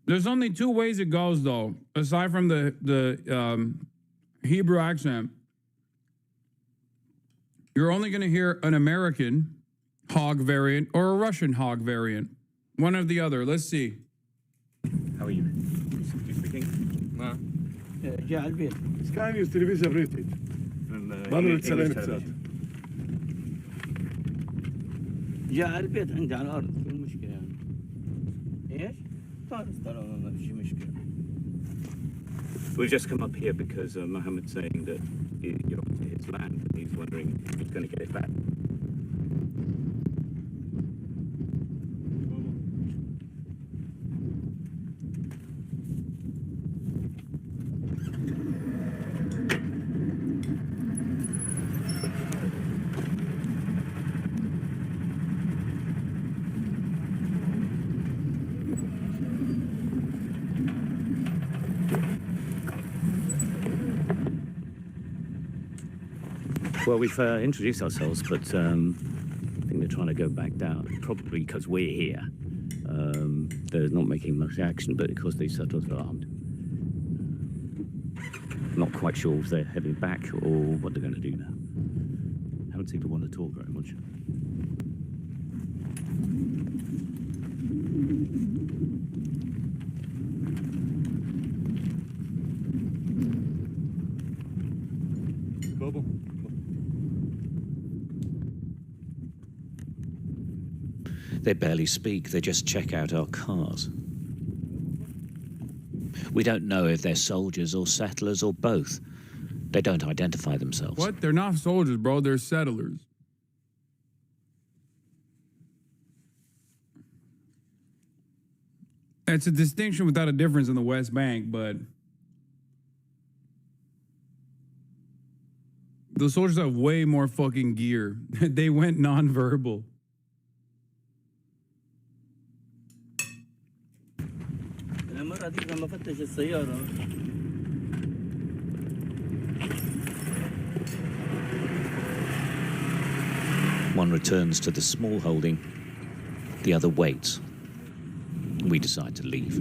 There's only 2 ways it goes, though, aside from the Hebrew accent. You're only going to hear an American hog variant or a Russian hog variant. One or the other. Let's see. How are you? You speaking? جاء البيت. Sky News television rated. جاء البيت عندي على الارض شو المشكله يعني؟ ايش؟ ترى ما في مشكله. We've just come up here because Mohammed's saying that you're on his land and he's wondering if he's going to get it back. Well, we've introduced ourselves, but I think they're trying to go back down, probably because we're here. They're not making much action, but because these settlers are armed. Not quite sure if they're heading back or what they're going to do now. Haven't seemed to want to talk very much. They barely speak, they just check out our cars. We don't know if they're soldiers or settlers or both. They don't identify themselves. What? They're not soldiers, bro. They're settlers. It's a distinction without a difference in the West Bank, but the soldiers have way more fucking gear. They went non-verbal. One returns to the small holding, the other waits. We decide to leave.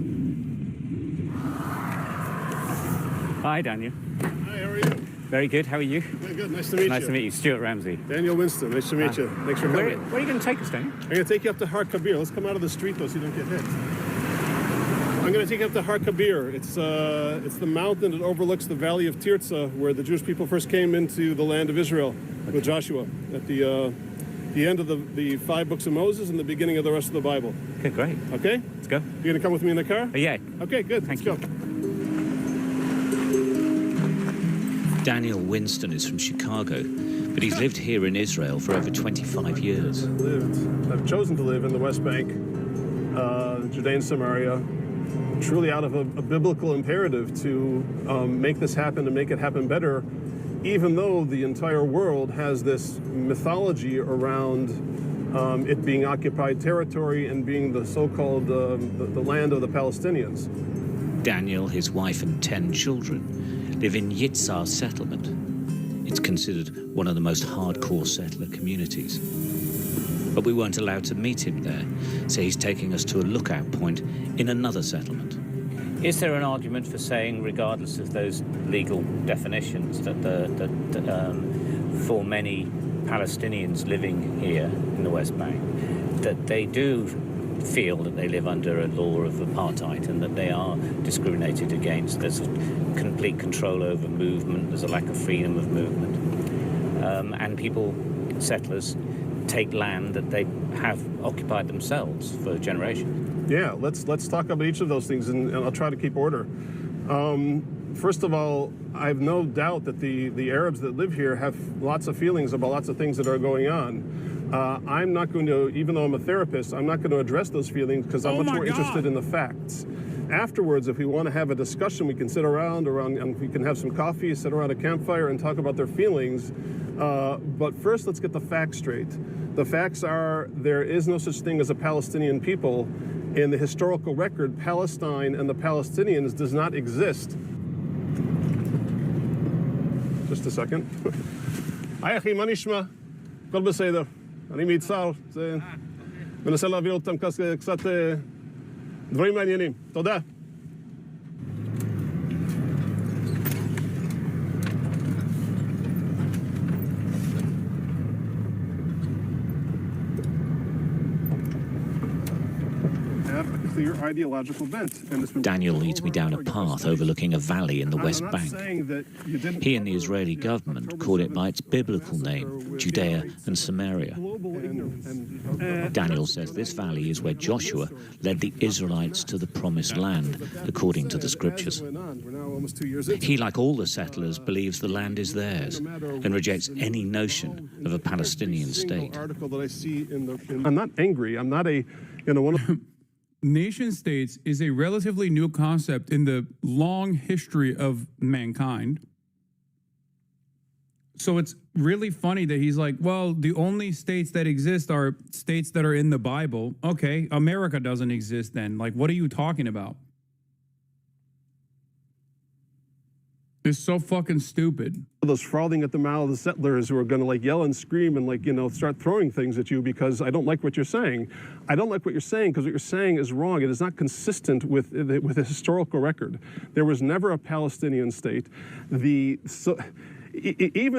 Hi, Daniel. Hi, how are you? Very good. How are you? Very good. Nice to meet you. Nice to meet you. Stuart Ramsey. Daniel Winston. Nice to meet you. Thanks for coming. Where are you going to take us, Daniel? I'm going to take you up to Har Kabir. Let's come out of the street, though, so you don't get hit. I'm going to take you up to Har Kabir. It's the mountain that overlooks the valley of Tirzah, where the Jewish people first came into the land of Israel with Joshua at the end of the 5 books of Moses and the beginning of the rest of the Bible. Okay, great. Okay? Let's go. You going to come with me in the car? Yeah. Okay, good. Thank Let's you. go. Daniel Winston is from Chicago, but he's lived here in Israel for over 25 years. I've chosen to live in the West Bank, Judean Samaria, truly out of a biblical imperative to make this happen and make it happen better, even though the entire world has this mythology around it being occupied territory and being the so-called the land of the Palestinians. Daniel, his wife and 10 children live in Yitzhar settlement. It's considered one of the most hardcore settler communities. But we weren't allowed to meet him there, so he's taking us to a lookout point in another settlement. Is there an argument for saying, regardless of those legal definitions, that for many Palestinians living here in the West Bank, that they do feel that they live under a law of apartheid and that they are discriminated against? There's complete control over movement, there's a lack of freedom of movement, and people, settlers, take land that they have occupied themselves for generations. Yeah, let's talk about each of those things, and I'll try to keep order. First of all, I have no doubt that the Arabs that live here have lots of feelings about lots of things that are going on. I'm not going to, even though I'm a therapist, I'm not going to address those feelings because I'm much more interested in the facts. Afterwards, if we want to have a discussion, we can sit around and we can have some coffee, sit around a campfire and talk about their feelings. But first, let's get the facts straight. The facts are there is no such thing as a Palestinian people. In the historical record, Palestine and the Palestinians does not exist. Just a second. היי אחי, מה נשמע? הכל בסדר. אני מיצהר, מנסה להעביר אותם קצת דברים מעניינים. תודה. Clear ideological bent. Daniel leads me down a path overlooking a valley in the West Bank. He and the Israeli government call it by its biblical name, Judea and Samaria. Daniel says this valley is where Joshua led the Israelites to the Promised Land, according to the scriptures. He, like all the settlers, believes the land is theirs and rejects any notion of a Palestinian state. I'm not angry. I'm not a, one of... Nation states is a relatively new concept in the long history of mankind. So it's really funny that he's like, well, the only states that exist are states that are in the Bible. Okay, America doesn't exist then. Like, what are you talking about? It's so fucking stupid. Those frothing at the mouth of the settlers who are going to yell and scream and start throwing things at you because I don't like what you're saying. I don't like what you're saying because what you're saying is wrong. It is not consistent with the historical record. There was never a Palestinian state. Even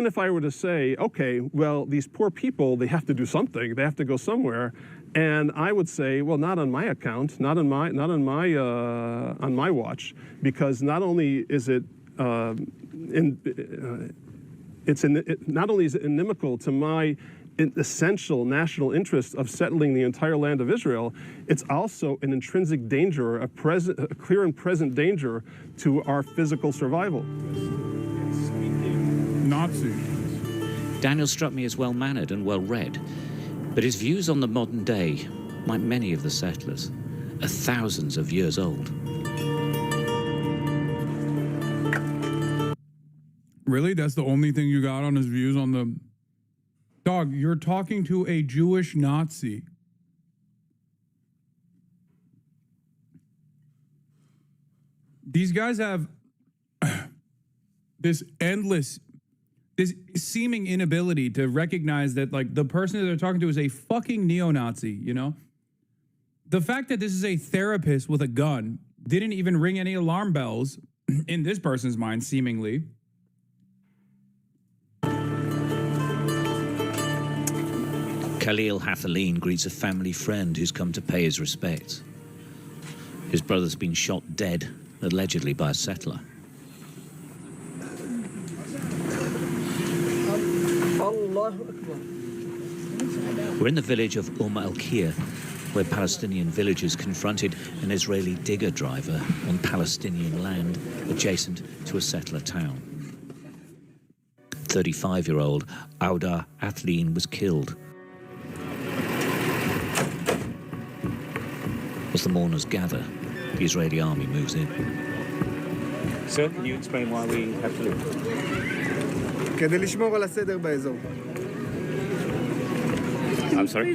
if I were to say, okay, well, these poor people, they have to do something. They have to go somewhere. And I would say, well, not on my account, not on my watch, because not only is it not only is it inimical to my essential national interest of settling the entire land of Israel, it's also an intrinsic danger, a clear and present danger to our physical survival. Nazi. Daniel struck me as well-mannered and well-read, but his views on the modern day, like many of the settlers, are thousands of years old. Really? That's the only thing you got on his views on the... Dog, you're talking to a Jewish Nazi. These guys have this seeming inability to recognize that, the person that they're talking to is a fucking neo-Nazi, you know? The fact that this is a therapist with a gun didn't even ring any alarm bells in this person's mind, seemingly. Khalil Hathaleen greets a family friend who's come to pay his respects. His brother's been shot dead, allegedly by a settler. We're in the village of al-Kir, where Palestinian villagers confronted an Israeli digger driver on Palestinian land adjacent to a settler town. 35-year-old Auda Athlin was killed. As the mourners gather, the Israeli army moves in. Sir, can you explain why we have to leave? כדי לשמור על הסדר באזור. I'm sorry?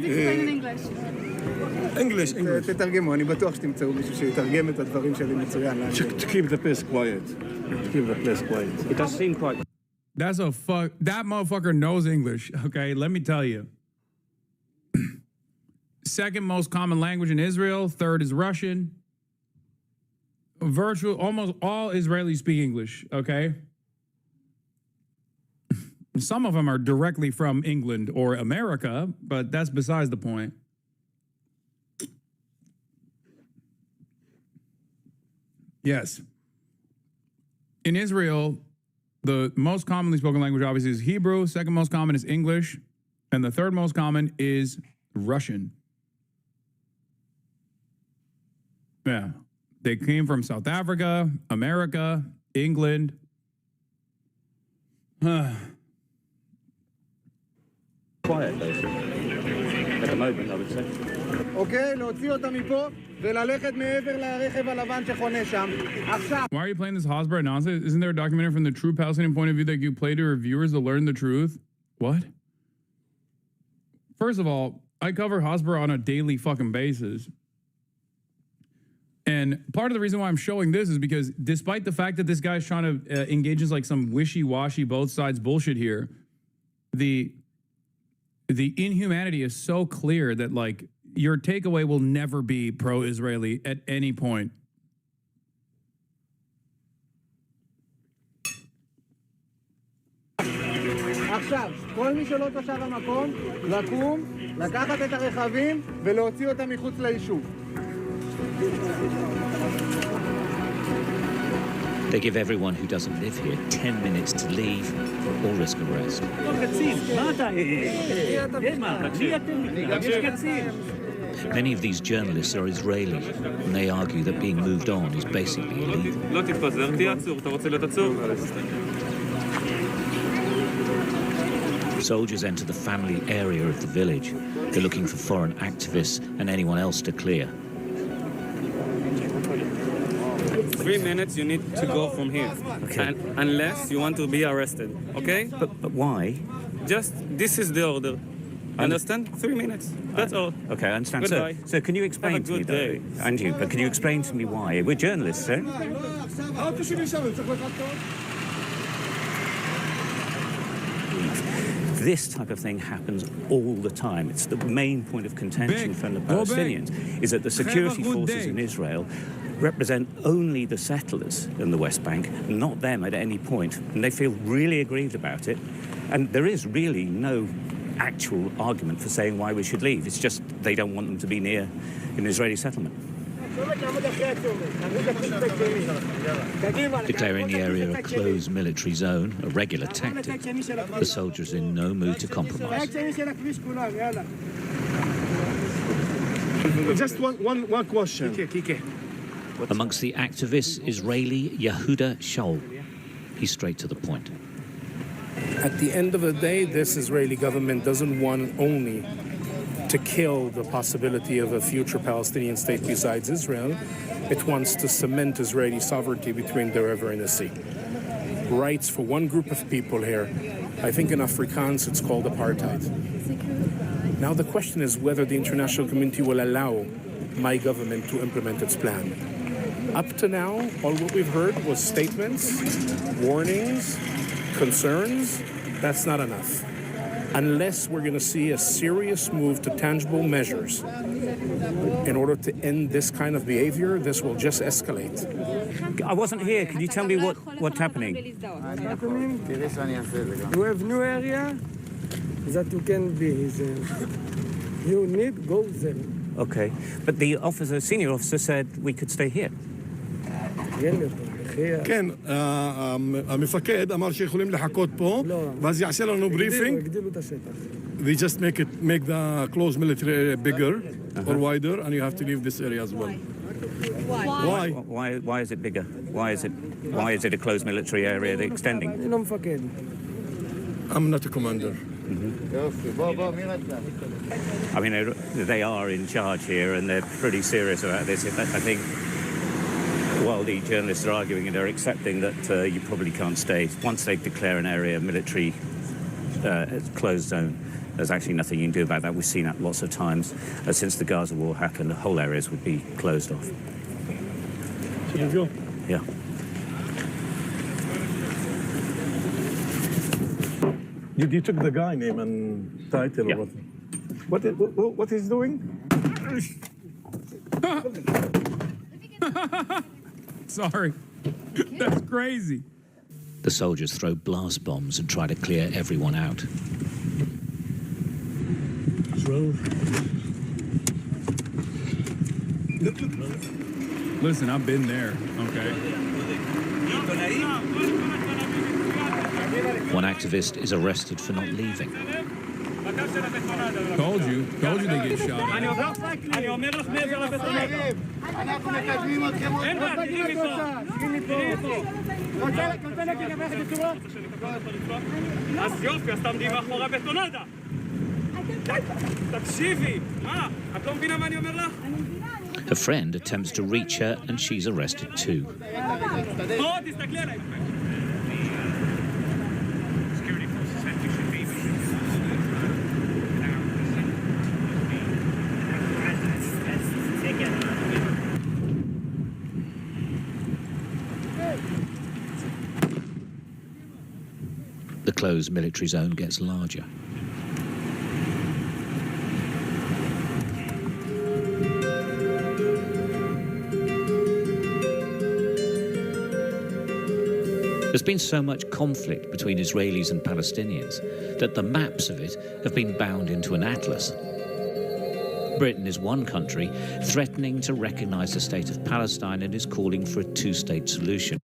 English. תתרגמו, אני בטוח שתמצאו מישהו שיתרגם את הדברים שלי מצוין. To keep the place quiet. To keep the place quiet. It does seem quite... That motherfucker knows English, okay? Let me tell you. Second most common language in Israel. Third is Russian. Almost all Israelis speak English, okay? Some of them are directly from England or America, but that's besides the point. Yes. In Israel, the most commonly spoken language obviously is Hebrew. Second most common is English. And the third most common is Russian. Yeah. They came from South Africa, America, England. Quiet, basically. At the moment, I would say. אוקיי, להוציא אותה מפה וללכת מעבר לרכב הלבן שחונה שם. עכשיו. Why are you playing this Hasbara nonsense? Isn't there a documentary from the true Palestinian point of view that you play to your viewers to learn the truth? What? First of all, I cover Hasbara on a daily fucking basis. And part of the reason why I'm showing this is because despite the fact that this guy's trying to engage in like some wishy-washy both sides bullshit here, the inhumanity is so clear that like your takeaway will never be pro-Israeli at any point. עכשיו, כל מי שלא תושב המקום, לקום, לקחת את הרכבים ולהוציא אותם מחוץ ליישוב. They give everyone who doesn't live here 10 minutes to leave or risk arrest. Many of these journalists are Israeli, and they argue that being moved on is basically illegal. Soldiers enter the family area of the village. They're looking for foreign activists and anyone else to clear. 3 minutes, you need to go from here. Okay. Unless you want to be arrested, okay? But why? Just, this is the order. Understand? 3 minutes. That's all. Okay, I understand. Goodbye. So can you explain to me, though, and you, but can you explain to me why? We're journalists, sir. This type of thing happens all the time. It's the main point of contention from the Palestinians, is that the security forces in Israel represent only the settlers in the West Bank, not them at any point, and they feel really aggrieved about it. And there is really no actual argument for saying why we should leave. It's just they don't want them to be near an Israeli settlement. Declaring the area a closed military zone, a regular tactic, the soldiers in no mood to compromise. Just one question. Amongst the activists, Israeli Yehuda Shaul. He's straight to the point. At the end of the day, this Israeli government doesn't want only to kill the possibility of a future Palestinian state besides Israel. It wants to cement Israeli sovereignty between the river and the sea. Rights for one group of people here. I think in Afrikaans it's called apartheid. Now the question is whether the international community will allow my government to implement its plan. Up to now, all what we've heard was statements, warnings, concerns. That's not enough. unless we're going to see a serious move to tangible measures in order to end this kind of behavior, this will just escalate. I wasn't here. Can you tell me what's happening? You have new area that you can be there. You need go there. Okay, but the senior officer said we could stay here. כן, המפקד אמר שיכולים לחכות פה, ואז יעשה לנו בריפינג. They just make the closed military area bigger or wider, and you have to leave this area as well. Why is it bigger? Why is it a closed military area extending? I'm not a commander. I mean, they are in charge here, and they're pretty serious about this. I think while the journalists are arguing and they're accepting that you probably can't stay, once they declare an area military closed zone, there's actually nothing you can do about that. We've seen that lots of times. Since the Gaza war happened, the whole areas would be closed off. Should we go? Yeah. You took the guy name and title. Yeah. What he's doing? Sorry. That's crazy. The soldiers throw blast bombs and try to clear everyone out. Listen, I've been there, okay? One activist is arrested for not leaving. Told you they get shot at. אז יופי, אז תעמדי מאחורי הבטונדה. תקשיבי, מה? את לא מבינה מה אני אומר לך? Her friend attempts to reach her and she's arrested too. בוא, תסתכלי עליי. The closed military zone gets larger. There's been so much conflict between Israelis and Palestinians that the maps of it have been bound into an atlas. Britain is one country threatening to recognize the state of Palestine and is calling for a two-state solution.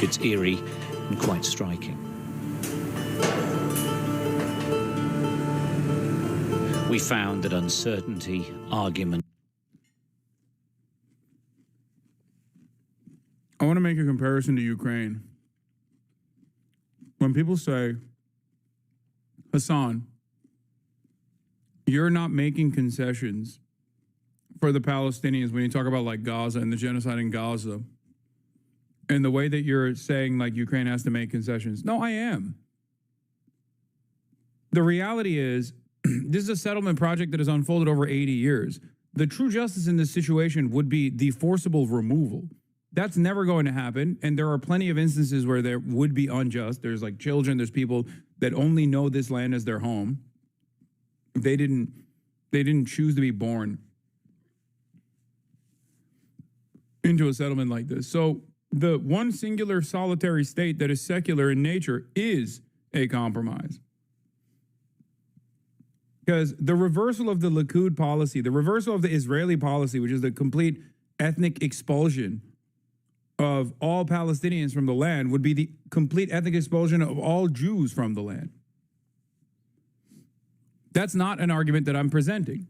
It's eerie and quite striking. We found that uncertainty, argument. I want to make a comparison to Ukraine. When people say, Hassan, you're not making concessions for the Palestinians when you talk about like Gaza and the genocide in Gaza, and the way that you're saying like Ukraine has to make concessions. No, I am. The reality is, this is a settlement project that has unfolded over 80 years. The true justice in this situation would be the forcible removal. That's never going to happen. And there are plenty of instances where there would be unjust. There's like children, there's people that only know this land as their home. They didn't choose to be born into a settlement like this. So the one singular solitary state that is secular in nature is a compromise. Because the reversal of the Likud policy, the reversal of the Israeli policy, which is the complete ethnic expulsion of all Palestinians from the land, would be the complete ethnic expulsion of all Jews from the land. That's not an argument that I'm presenting.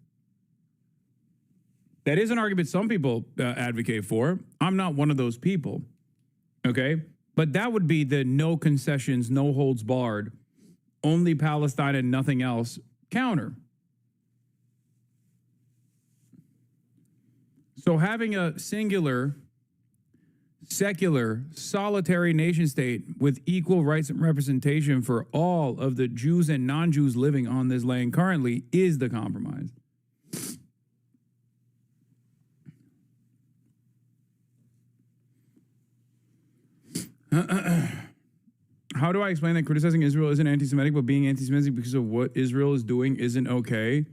That is an argument some people advocate for. I'm not one of those people, okay? But that would be the no concessions, no holds barred, only Palestine and nothing else counter. So having a singular, secular, solitary nation state with equal rights and representation for all of the Jews and non-Jews living on this land currently is the compromise. How do I explain that criticizing Israel isn't anti-Semitic, but being anti-Semitic because of what Israel is doing isn't okay?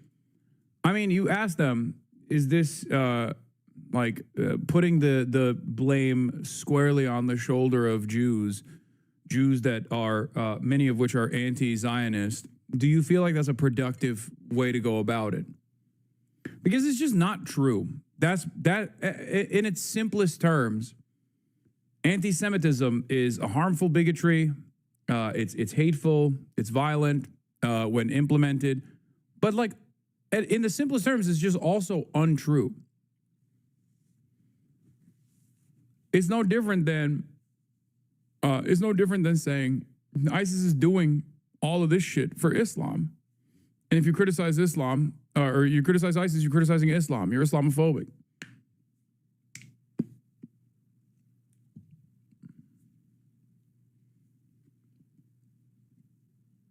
I mean, you ask them, is this putting the blame squarely on the shoulder of Jews that are, many of which are anti-Zionist? Do you feel like that's a productive way to go about it? Because it's just not true. That in its simplest terms, anti-Semitism is a harmful bigotry. It's hateful. It's violent when implemented. But like in the simplest terms, it's just also untrue. It's no different than saying ISIS is doing all of this shit for Islam. And if you criticize Islam or you criticize ISIS, you're criticizing Islam. You're Islamophobic.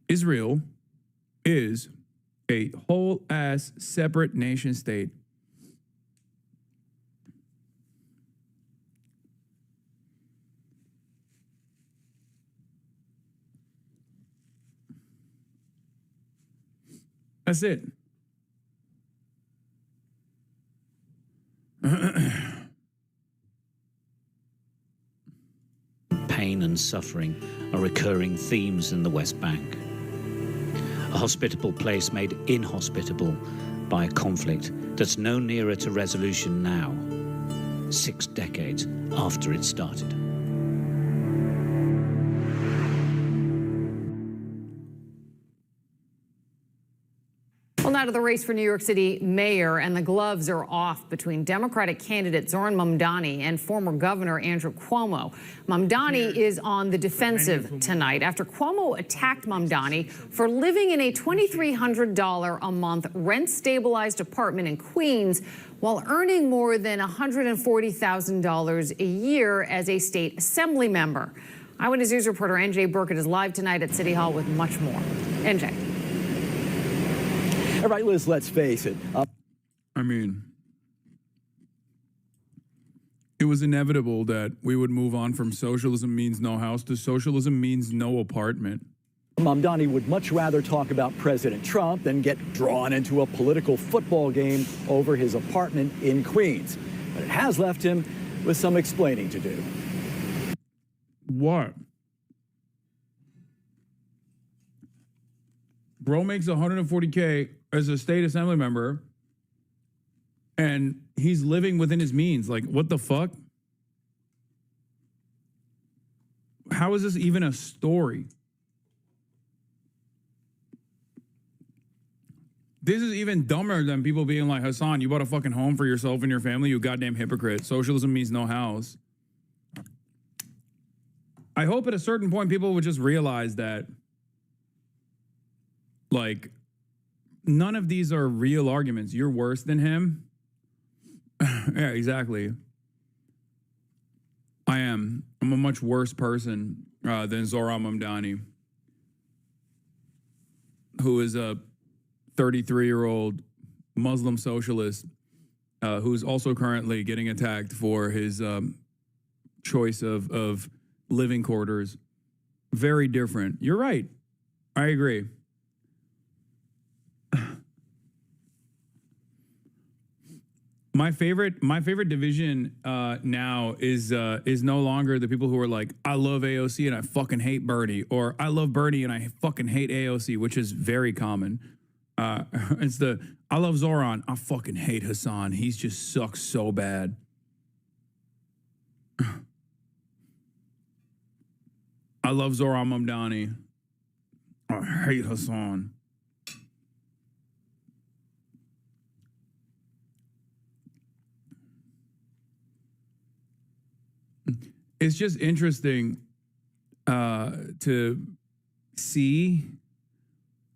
Israel is a whole-ass separate nation state. That's it. Pain and suffering are recurring themes in the West Bank. A hospitable place made inhospitable by a conflict that's no nearer to resolution now, 6 decades after it started. Well, now to the race for New York City mayor, and the gloves are off between Democratic candidate Zohran Mamdani and former Governor Andrew Cuomo. Mamdani is on the defensive tonight after Cuomo attacked Mamdani for living in a $2,300 a month rent-stabilized apartment in Queens while earning more than $140,000 a year as a state assembly member. Eyewitness News reporter NJ Burkett is live tonight at City Hall with much more. NJ. All right, Liz, let's face it. I mean, it was inevitable that we would move on from socialism means no house to socialism means no apartment. Mamdani would much rather talk about President Trump than get drawn into a political football game over his apartment in Queens. But it has left him with some explaining to do. What? Bro makes $140K as a state assembly member, and he's living within his means. Like, what the fuck? How is this even a story? This is even dumber than people being like, Hassan, you bought a fucking home for yourself and your family, you goddamn hypocrite. Socialism means no house. I hope at a certain point people would just realize that, like, none of these are real arguments. You're worse than him. Yeah, exactly. I am. I'm a much worse person than Zoran Mamdani, who is a 33-year-old Muslim socialist who's also currently getting attacked for his choice of living quarters. Very different. You're right. I agree. My favorite division now is no longer the people who are like, I love AOC and I fucking hate Bernie, or I love Bernie and I fucking hate AOC, which is very common. It's the, I love Zoran, I fucking hate Hassan. He's just sucks so bad. I love Zoran Mamdani. I hate Hassan. It's just interesting to see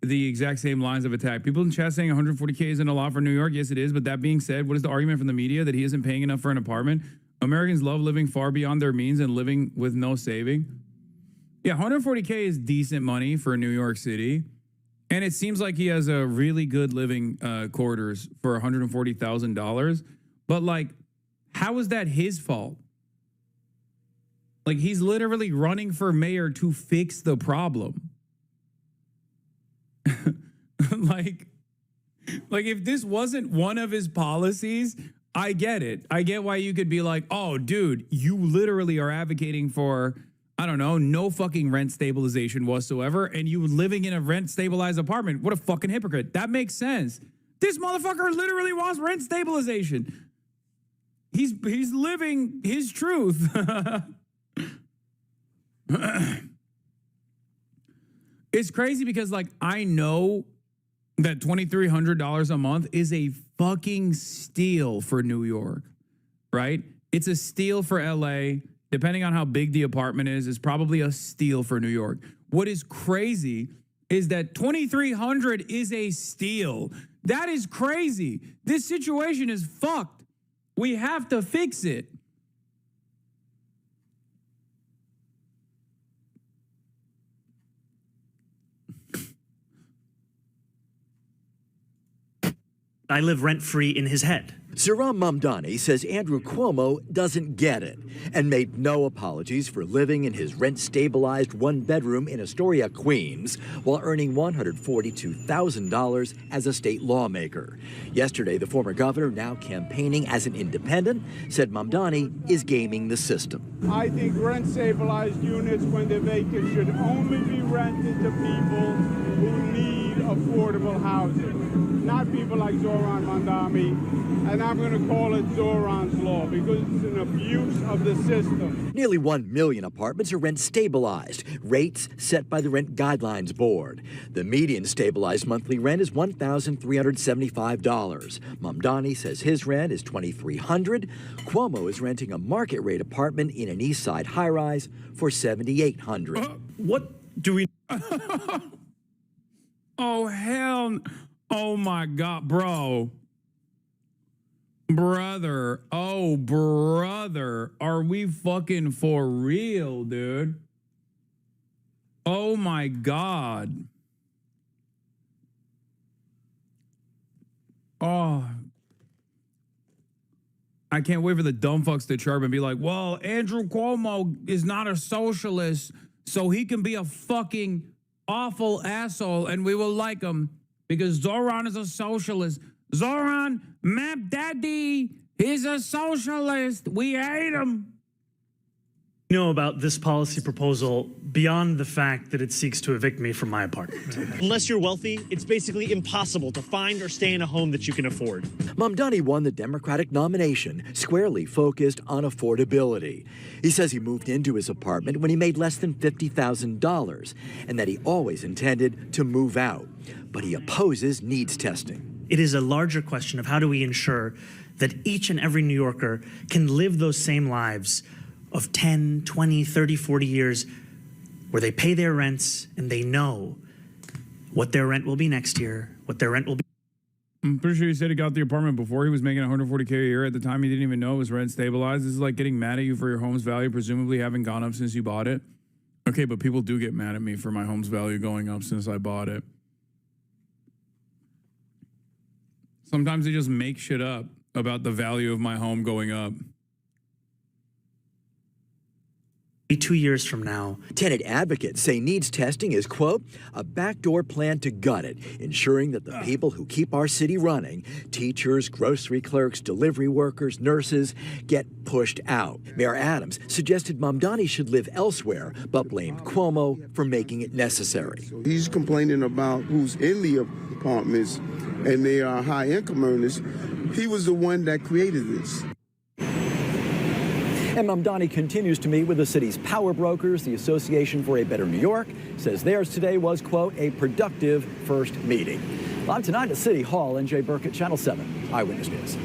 the exact same lines of attack. People in chat saying 140K isn't a lot for New York. Yes, it is. But that being said, what is the argument from the media that he isn't paying enough for an apartment? Americans love living far beyond their means and living with no saving. Yeah, 140K is decent money for New York City. And it seems like he has a really good living quarters for $140,000. But like, how is that his fault? Like, he's literally running for mayor to fix the problem. like if this wasn't one of his policies, I get it. I get why you could be like, oh, dude, you literally are advocating for, I don't know, no fucking rent stabilization whatsoever, and you living in a rent stabilized apartment. What a fucking hypocrite. That makes sense. This motherfucker literally wants rent stabilization. He's living his truth. It's crazy because, like, I know that $2,300 a month is a fucking steal for New York, right? It's a steal for LA. Depending on how big the apartment is, it's probably a steal for New York. What is crazy is that $2,300 is a steal. That is crazy. This situation is fucked. We have to fix it. I live rent-free in his head. Zoran Mamdani says Andrew Cuomo doesn't get it and made no apologies for living in his rent-stabilized one-bedroom in Astoria, Queens, while earning $142,000 as a state lawmaker. Yesterday, the former governor, now campaigning as an independent, said Mamdani is gaming the system. I think rent-stabilized units, when they're vacant, should only be rented to people who need affordable housing, not people like Zoran Mamdani. And I'm going to call it Zoran's Law because it's an abuse of the system. Nearly 1 million apartments are rent stabilized, rates set by the Rent Guidelines Board. The median stabilized monthly rent is $1,375. Mamdani says his rent is $2,300. Cuomo is renting a market rate apartment in an East Side high-rise for $7,800. What do we... Oh, hell. Oh, my God, bro. Brother, oh, brother, are we fucking for real, dude? Oh, my God. Oh. I can't wait for the dumb fucks to chirp and be like, well, Andrew Cuomo is not a socialist, so he can be a fucking awful asshole and we will like him because Zoran is a socialist. Zoran, Map Daddy, he's a socialist. We hate him. Know about this policy proposal beyond the fact that it seeks to evict me from my apartment. Unless you're wealthy, it's basically impossible to find or stay in a home that you can afford. Mamdani won the Democratic nomination, squarely focused on affordability. He says he moved into his apartment when he made less than $50,000 and that he always intended to move out. But he opposes needs testing. It is a larger question of how do we ensure that each and every New Yorker can live those same lives of 10, 20, 30, 40 years where they pay their rents and they know what their rent will be next year, what their rent will be. I'm pretty sure he said he got the apartment before he was making $140K a year. At the time, he didn't even know it was rent stabilized. This is like getting mad at you for your home's value, presumably having gone up since you bought it. Okay, but people do get mad at me for my home's value going up since I bought it. Sometimes they just make shit up about the value of my home going up. 2 years from now. Tenant advocates say needs testing is, quote, a backdoor plan to gut it, ensuring that the people who keep our city running, teachers, grocery clerks, delivery workers, nurses, get pushed out. Mayor Adams suggested Mamdani should live elsewhere, but blamed Cuomo for making it necessary. He's complaining about who's in the apartments, and they are high-income earners. He was the one that created this. And Mamdani continues to meet with the city's power brokers. The Association for a Better New York says theirs today was, quote, a productive first meeting. Live tonight at City Hall, NJ Burkett, Channel 7 Eyewitness News.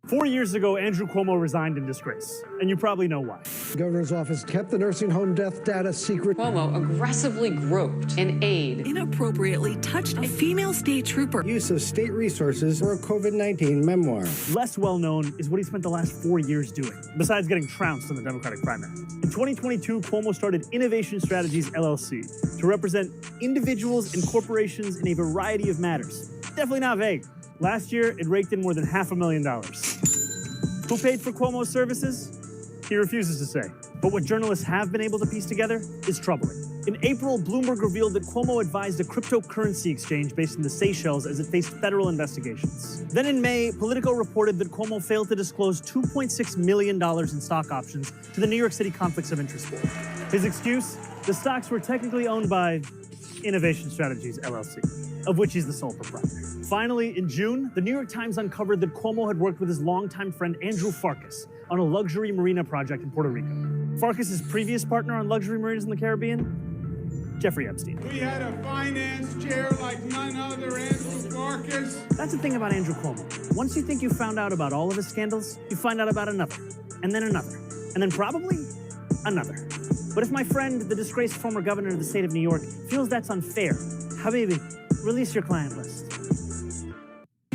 4 years ago, Andrew Cuomo resigned in disgrace, and you probably know why. The governor's office kept the nursing home death data secret. Cuomo aggressively groped an aide. Inappropriately touched a female state trooper. Use of state resources for a COVID-19 memoir. Less well known is what he spent the last 4 years doing, besides getting trounced in the Democratic primary. In 2022, Cuomo started Innovation Strategies, LLC, to represent individuals and corporations in a variety of matters. Definitely not vague. Last year, it raked in more than $500,000. Who paid for Cuomo's services? He refuses to say. But what journalists have been able to piece together is troubling. In April, Bloomberg revealed that Cuomo advised a cryptocurrency exchange based in the Seychelles as it faced federal investigations. Then in May, Politico reported that Cuomo failed to disclose $2.6 million in stock options to the New York City Conflicts of Interest Board. His excuse? The stocks were technically owned by Innovation Strategies, LLC, of which he's the sole proprietor. Finally, in June, the New York Times uncovered that Cuomo had worked with his longtime friend Andrew Farkas on a luxury marina project in Puerto Rico. Farkas' previous partner on luxury marinas in the Caribbean, Jeffrey Epstein. We had a finance chair like none other, Andrew Farkas. That's the thing about Andrew Cuomo. Once you think you found out about all of his scandals, you find out about another, and then another, and then probably another. But if my friend, the disgraced former governor of the state of New York, feels that's unfair, Habibi, release your client list.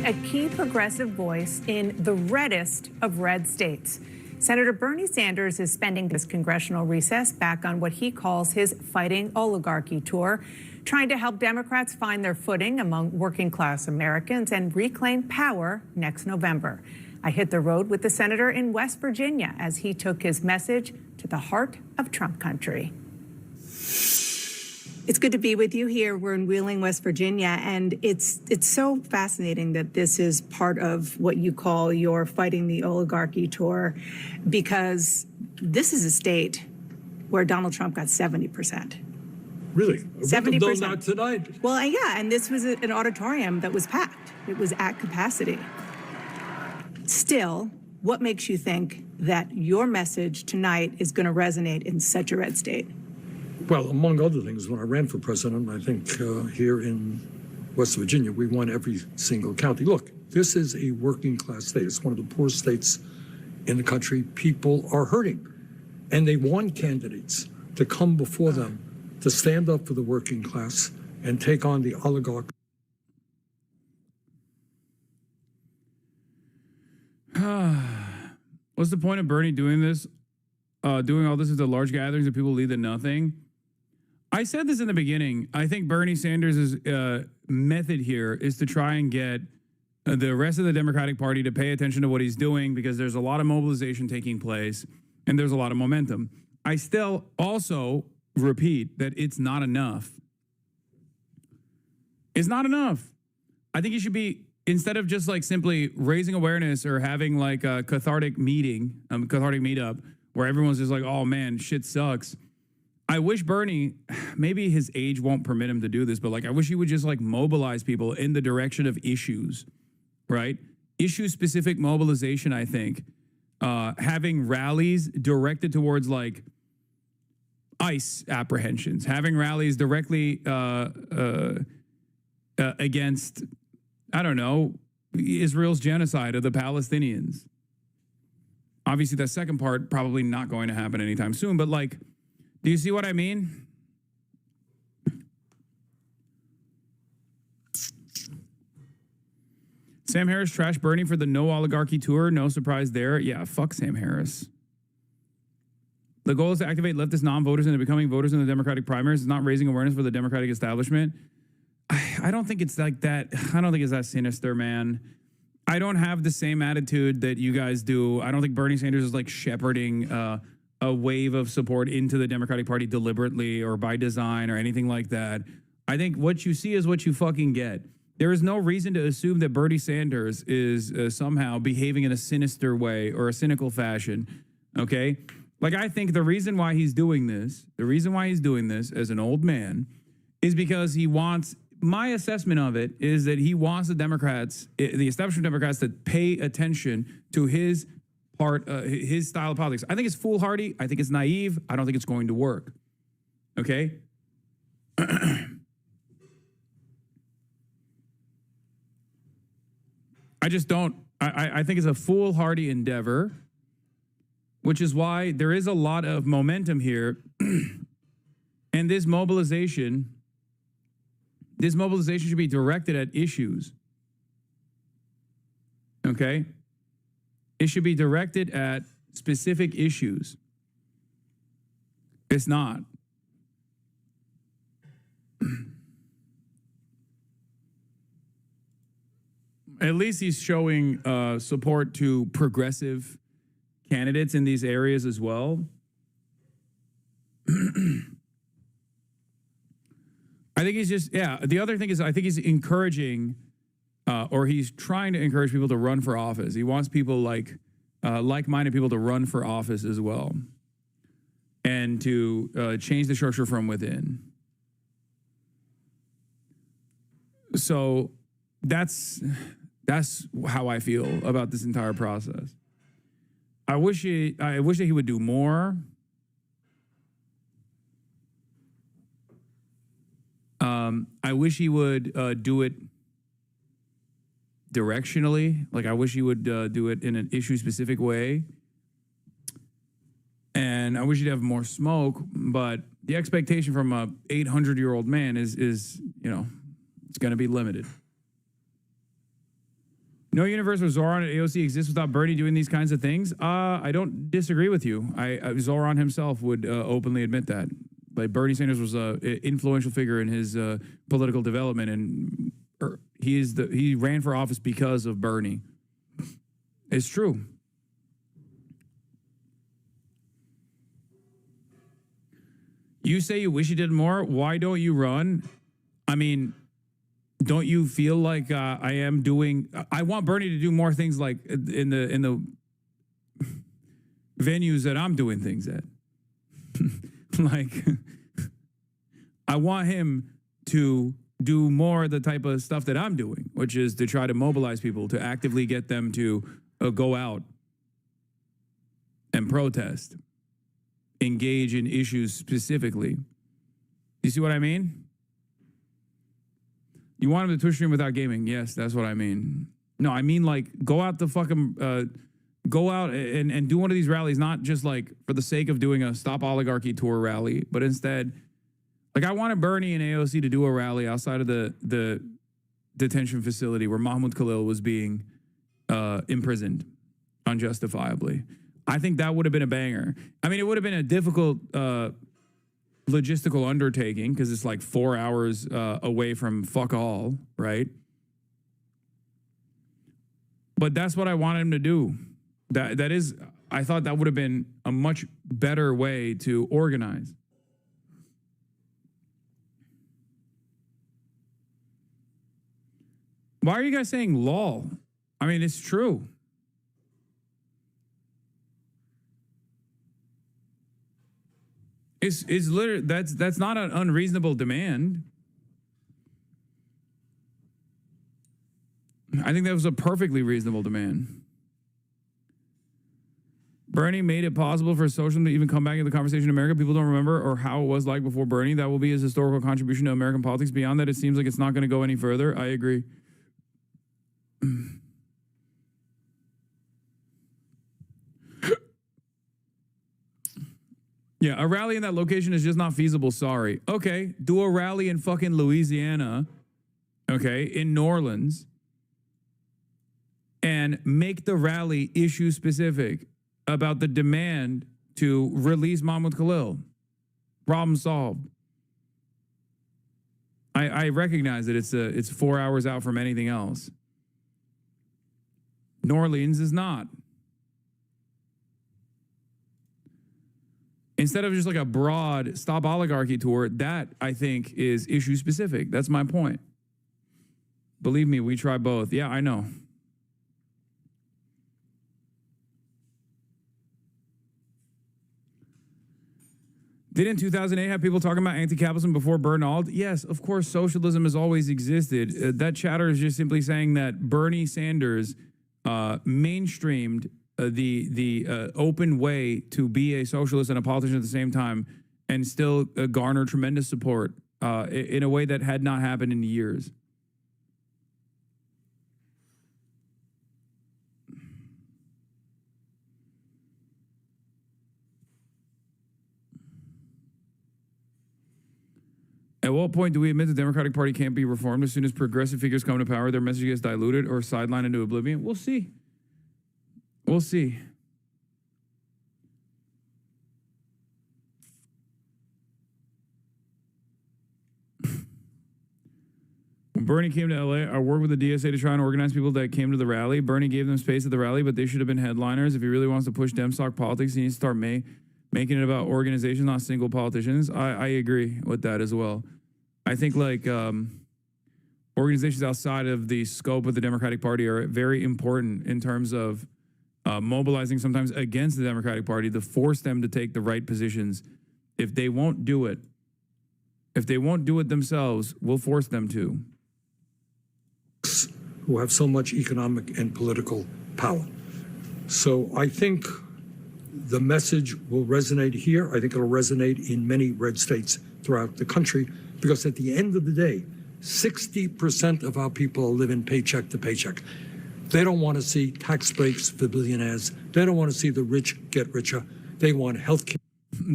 A key progressive voice in the reddest of red states. Senator Bernie Sanders is spending this congressional recess back on what he calls his Fighting Oligarchy tour, trying to help Democrats find their footing among working class Americans and reclaim power next November. I hit the road with the senator in West Virginia as he took his message to the heart of Trump country. It's good to be with you here. We're in Wheeling, West Virginia, and it's so fascinating that this is part of what you call your Fighting the Oligarchy tour, because this is a state where Donald Trump got 70%. Really? 70%. Not tonight. Well, yeah, and this was an auditorium that was packed. It was at capacity. Still, what makes you think that your message tonight is going to resonate in such a red state? Well, among other things, when I ran for president, I think here in West Virginia, we won every single county. Look, this is a working class state. It's one of the poorest states in the country. People are hurting, and they want candidates to come before them to stand up for the working class and take on the oligarch. What's the point of Bernie doing this? Doing all this at the large gatherings of people lead to nothing? I said this in the beginning. I think Bernie Sanders' method here is to try and get the rest of the Democratic Party to pay attention to what he's doing, because there's a lot of mobilization taking place and there's a lot of momentum. I still also repeat that it's not enough. It's not enough. I think you should be, instead of just like simply raising awareness or having like a cathartic meetup, where everyone's just like, oh man, shit sucks. I wish Bernie, maybe his age won't permit him to do this, but like, I wish he would just like mobilize people in the direction of issues, right? Issue-specific mobilization, I think. Having rallies directed towards like ICE apprehensions, having rallies directly against, I don't know, Israel's genocide of the Palestinians. Obviously, that second part probably not going to happen anytime soon, but like, do you see what I mean? Sam Harris trashed Bernie for the No Oligarchy tour. No surprise there. Yeah, fuck Sam Harris. The goal is to activate leftist non-voters into becoming voters in the Democratic primaries. It's not raising awareness for the Democratic establishment. I don't think it's like that. I don't think it's that sinister, man. I don't have the same attitude that you guys do. I don't think Bernie Sanders is like shepherding a wave of support into the Democratic Party deliberately or by design or anything like that. I think what you see is what you fucking get. There is no reason to assume that Bernie Sanders is somehow behaving in a sinister way or a cynical fashion, okay? Like, I think the reason why he's doing this as an old man is because he wants, my assessment of it is that he wants the Democrats, the establishment Democrats, to pay attention to his part, his style of politics. I think it's foolhardy. I think it's naive. I don't think it's going to work. Okay? I just don't. I think it's a foolhardy endeavor, which is why there is a lot of momentum here. And this mobilization should be directed at issues. Okay? It should be directed at specific issues. It's not. At least he's showing support to progressive candidates in these areas as well. I think he's just, the other thing is I think he's encouraging or he's trying to encourage people to run for office. He wants people like-minded people to run for office as well and to change the structure from within. So that's how I feel about this entire process. I wish that he would do more. I wish he would do it directionally. Like, I wish he would do it in an issue-specific way. And I wish he'd have more smoke, but the expectation from a 800-year-old man is it's going to be limited. No universe where Zoran and AOC exists without Bernie doing these kinds of things. I don't disagree with you. Zoran himself would openly admit that. Like, Bernie Sanders was an influential figure in his political development, and he ran for office because of Bernie. It's true. You say you wish you did more. Why don't you run? I mean, don't you feel like I am doing? I want Bernie to do more things like in the venues that I'm doing things at. Like, I want him to do more of the type of stuff that I'm doing, which is to try to mobilize people, to actively get them to go out and protest, engage in issues specifically. You see what I mean? You want him to Twitch stream without gaming? Yes, that's what I mean. No, I mean, like, go out the fucking, go out and do one of these rallies, not just like for the sake of doing a Stop Oligarchy tour rally, but instead, like, I wanted Bernie and AOC to do a rally outside of the detention facility where Mahmoud Khalil was being imprisoned unjustifiably. I think that would have been a banger. I mean, it would have been a difficult logistical undertaking because it's like 4 hours away from fuck all, right? But that's what I wanted him to do. That is, I thought that would have been a much better way to organize. Why are you guys saying lol? I mean, it's true. It's literally that's not an unreasonable demand. I think that was a perfectly reasonable demand. Bernie made it possible for socialism to even come back into the conversation in America. People don't remember or how it was like before Bernie. That will be his historical contribution to American politics. Beyond that, it seems like it's not going to go any further. I agree. Yeah, a rally in that location is just not feasible. Sorry. Okay, do a rally in fucking Louisiana, okay, in New Orleans, and make the rally issue specific about the demand to release Mahmoud Khalil. Problem solved. I recognize that it's 4 hours out from anything else. New Orleans is not. Instead of just like a broad stop oligarchy tour, that I think is issue specific. That's my point. Believe me, we try both. Yeah, I know. Didn't 2008 have people talking about anti-capitalism before Bernald? Yes, of course, socialism has always existed. That chatter is just simply saying that Bernie Sanders mainstreamed the open way to be a socialist and a politician at the same time and still garner tremendous support in a way that had not happened in years. At what point do we admit the Democratic Party can't be reformed? As soon as progressive figures come to power, their message gets diluted or sidelined into oblivion? We'll see. We'll see. When Bernie came to LA, I worked with the DSA to try and organize people that came to the rally. Bernie gave them space at the rally, but they should have been headliners. If he really wants to push Demstock politics, he needs to start making it about organizations, not single politicians. I agree with that as well. I think like organizations outside of the scope of the Democratic Party are very important in terms of mobilizing sometimes against the Democratic Party to force them to take the right positions. If they won't do it, themselves, we'll force them to. Who have so much economic and political power. So I think the message will resonate here. I think it'll resonate in many red states throughout the country, because at the end of the day, 60% of our people are living paycheck to paycheck. They don't want to see tax breaks for billionaires. They don't want to see the rich get richer. They want health care.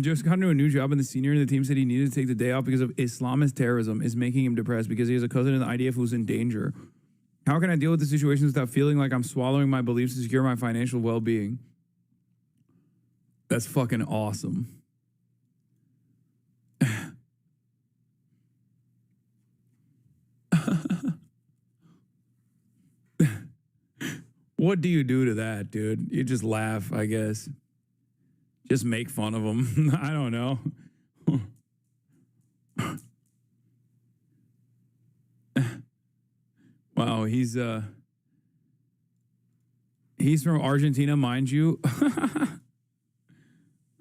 Just got into a new job, and the senior in the team said he needed to take the day off because of Islamist terrorism is making him depressed because he has a cousin in the IDF who's in danger. How can I deal with the situations without feeling like I'm swallowing my beliefs to secure my financial well-being? That's fucking awesome. What do you do to that, dude? You just laugh, I guess. Just make fun of him. I don't know. Wow, he's from Argentina, mind you.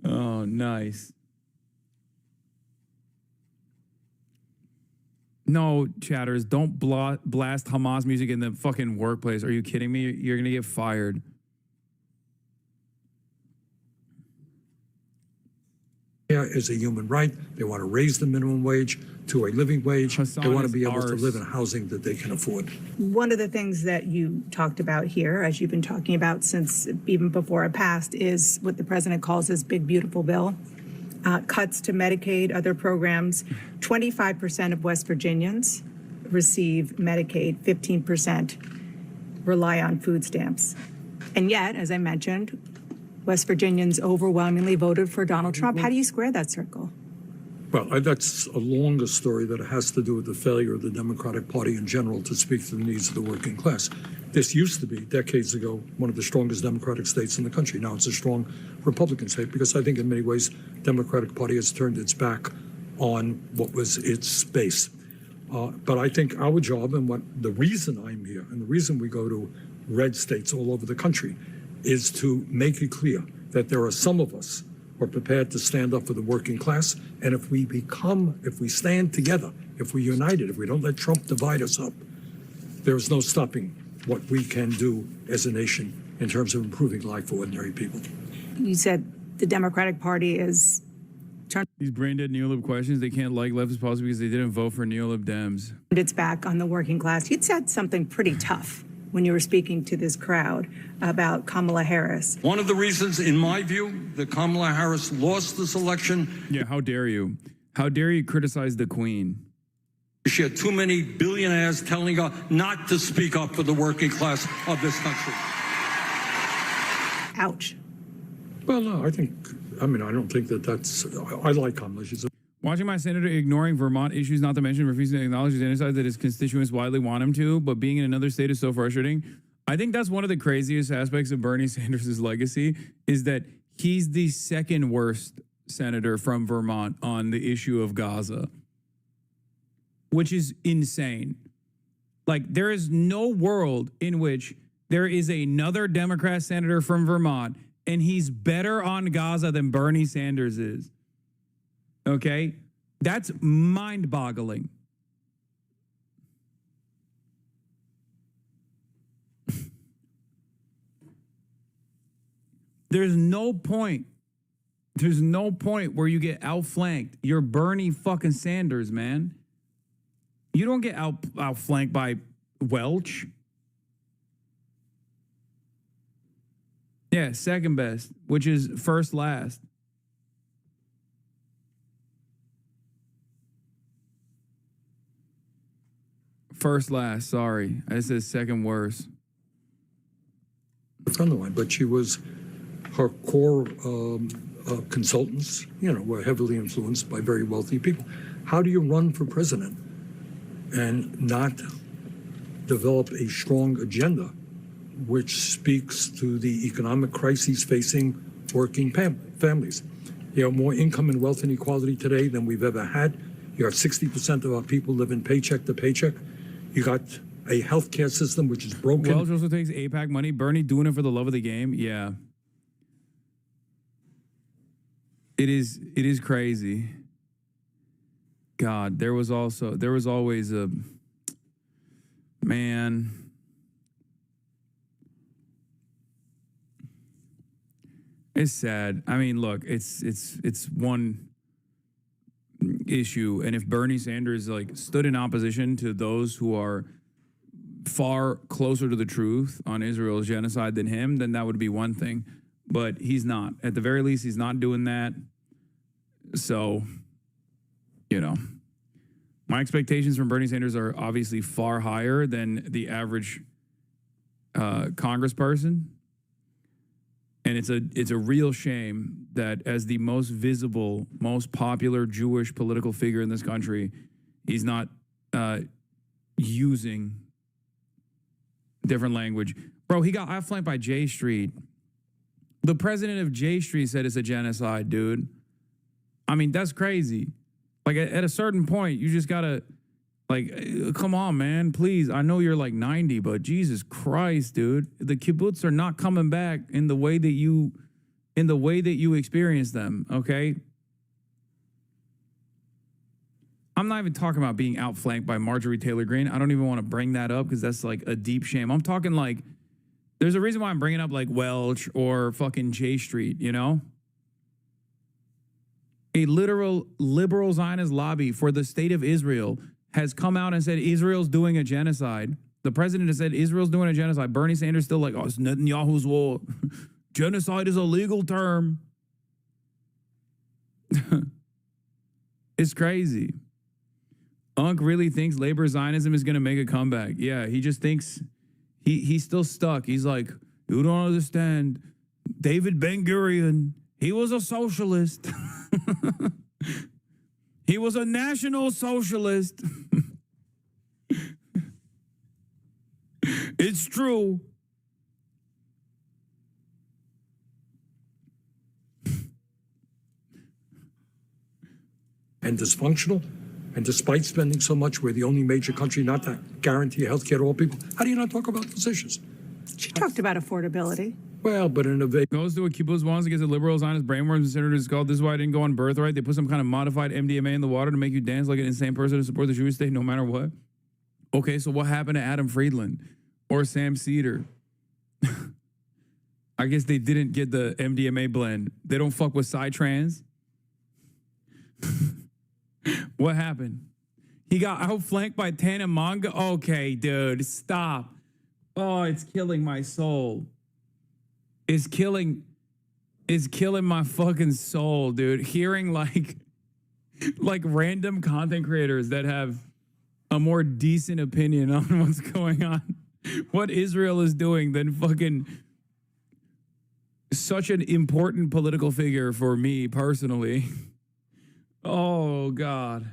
Oh, nice. No, chatters, don't blast Hamas music in the fucking workplace. Are you kidding me? You're going to get fired. Is a human right. They want to raise the minimum wage to a living wage. They want to be able to live in housing that they can afford. One of the things that you talked about here, as you've been talking about since even before it passed, is what the president calls his big, beautiful bill. Cuts to Medicaid, other programs. 25% of West Virginians receive Medicaid, 15% rely on food stamps. And yet, as I mentioned, West Virginians overwhelmingly voted for Donald Trump. How do you square that circle? Well, that's a longer story that has to do with the failure of the Democratic Party in general to speak to the needs of the working class. This used to be, decades ago, one of the strongest Democratic states in the country. Now it's a strong Republican state because I think in many ways, Democratic Party has turned its back on what was its base. But I think our job and the reason I'm here and the reason we go to red states all over the country is to make it clear that there are some of us are prepared to stand up for the working class. And if we stand together, if we're united, if we don't let Trump divide us up, there's no stopping what we can do as a nation in terms of improving life for ordinary people. You said the Democratic Party is These brain dead neolib questions, they can't like leftist policy because they didn't vote for neolib Dems. Its back on the working class. You'd said something pretty tough when you were speaking to this crowd about Kamala Harris. One of the reasons, in my view, that Kamala Harris lost this election. Yeah, how dare you? How dare you criticize the Queen? She had too many billionaires telling her not to speak up for the working class of this country. Ouch. Well, no, I don't think that's, I like Kamala. She's a Watching my senator ignoring Vermont issues, not to mention refusing to acknowledge the genocide that his constituents widely want him to, but being in another state is so frustrating. I think that's one of the craziest aspects of Bernie Sanders' legacy is that he's the second worst senator from Vermont on the issue of Gaza, which is insane. Like, there is no world in which there is another Democrat senator from Vermont and he's better on Gaza than Bernie Sanders is. Okay? That's mind-boggling. There's no point where you get outflanked. You're Bernie fucking Sanders, man. You don't get outflanked by Welch. Yeah, second best, which is first last. First last, sorry. I said second worst. A friend of mine, but she was, her core consultants, were heavily influenced by very wealthy people. How do you run for president and not develop a strong agenda which speaks to the economic crises facing working families? You have more income and wealth inequality today than we've ever had. You have 60% of our people living paycheck to paycheck. You got a healthcare system which is broken. Welch also takes AIPAC money. Bernie doing it for the love of the game. Yeah. It is crazy. God, there was always a man. It's sad. I mean, look, it's one issue, and if Bernie Sanders stood in opposition to those who are far closer to the truth on Israel's genocide than him, then that would be one thing. But he's not. At the very least, he's not doing that. So, my expectations from Bernie Sanders are obviously far higher than the average congressperson. And it's a real shame that as the most visible, most popular Jewish political figure in this country, he's not using different language. Bro, he got outflanked by J Street. The president of J Street said it's a genocide, dude. I mean, that's crazy. Like, at a certain point, you just gotta, come on, man, please. I know you're 90, but Jesus Christ, dude. The kibbutz are not coming back in the way that you experience them, okay? I'm not even talking about being outflanked by Marjorie Taylor Greene. I don't even want to bring that up because that's a deep shame. I'm talking there's a reason why I'm bringing up Welch or fucking J Street, A literal liberal Zionist lobby for the state of Israel has come out and said Israel's doing a genocide. The president has said Israel's doing a genocide. Bernie Sanders still it's Netanyahu's war. Genocide is a legal term. It's crazy. Unc really thinks labor Zionism is going to make a comeback. Yeah, he just thinks he's still stuck. He's like, you don't understand. David Ben-Gurion, he was a socialist. He was a national socialist. It's true. And dysfunctional. And despite spending so much, we're the only major country not to guarantee health care to all people. How do you not talk about those issues? She talked about affordability. Well, but innovation goes to a kibbutz once, gets the liberals on his brainworms and senators called. This is why I didn't go on birthright. They put some kind of modified MDMA in the water to make you dance like an insane person to support the Jewish state no matter what. Okay, so what happened to Adam Friedland or Sam Cedar? I guess they didn't get the MDMA blend. They don't fuck with Psytrance. What happened? He got outflanked by Tana Mongeau. Okay, dude, stop. Oh, it's killing my soul. It's killing my fucking soul, dude. Hearing like random content creators that have a more decent opinion on what's going on, what Israel is doing, than fucking such an important political figure for me personally. Oh, God.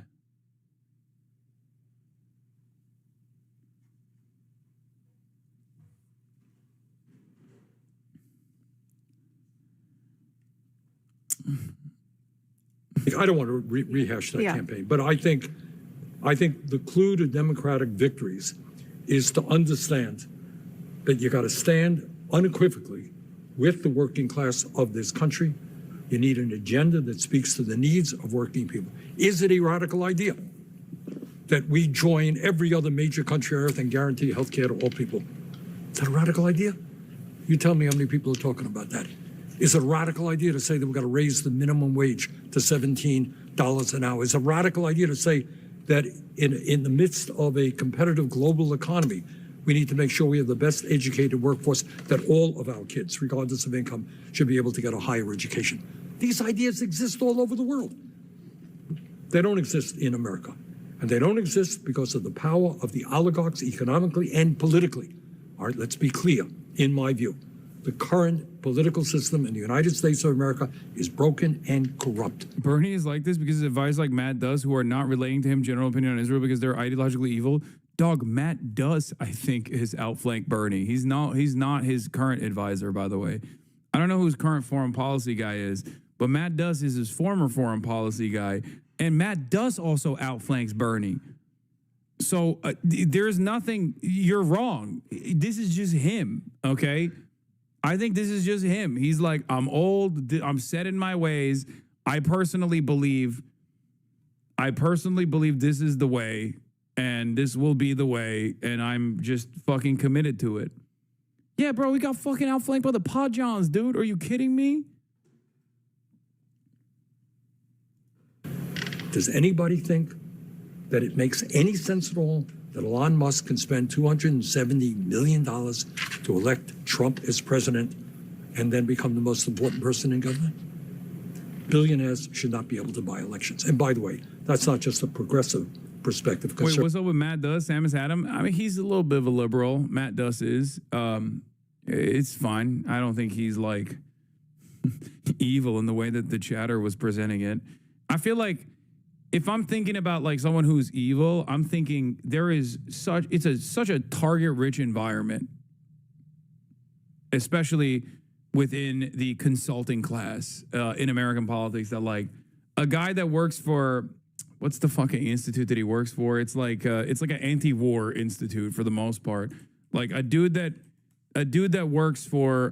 I don't want to rehash that campaign, but I think the clue to Democratic victories is to understand that you got to stand unequivocally with the working class of this country. You need an agenda that speaks to the needs of working people. Is it a radical idea that we join every other major country on earth and guarantee health care to all people? Is that a radical idea? You tell me how many people are talking about that. Is it a radical idea to say that we've got to raise the minimum wage to $17 an hour? Is it a radical idea to say that in the midst of a competitive global economy, we need to make sure we have the best educated workforce, that all of our kids, regardless of income, should be able to get a higher education? These ideas exist all over the world. They don't exist in America. And they don't exist because of the power of the oligarchs economically and politically. All right, let's be clear, in my view. The current political system in the United States of America is broken and corrupt. Bernie is like this because of advisors like Matt Duss, who are not relating to him general opinion on Israel because they're ideologically evil. Dog, Matt Duss, I think, is outflanked Bernie. He's not his current advisor, by the way. I don't know who his current foreign policy guy is, but Matt Duss is his former foreign policy guy. And Matt Duss also outflanks Bernie. So there's nothing, you're wrong. This is just him, okay? I think this is just him. He's like, I'm old, I'm set in my ways. I personally believe this is the way, and this will be the way, and I'm just fucking committed to it. Yeah, bro, we got fucking outflanked by the Podjons, dude. Are you kidding me? Does anybody think that it makes any sense at all that Elon Musk can spend $270 million to elect Trump as president and then become the most important person in government? Billionaires should not be able to buy elections. And by the way, that's not just a progressive perspective. Wait, what's up with Matt Duss, Samus Adam? I mean, he's a little bit of a liberal. Matt Duss is. It's fine. I don't think he's like evil in the way that the chatter was presenting it. I feel like if I'm thinking about like someone who's evil, I'm thinking there is such a target-rich environment, especially within the consulting class in American politics. That like a guy that works for, what's the fucking institute that he works for? It's like an anti-war institute for the most part. Like a dude that works for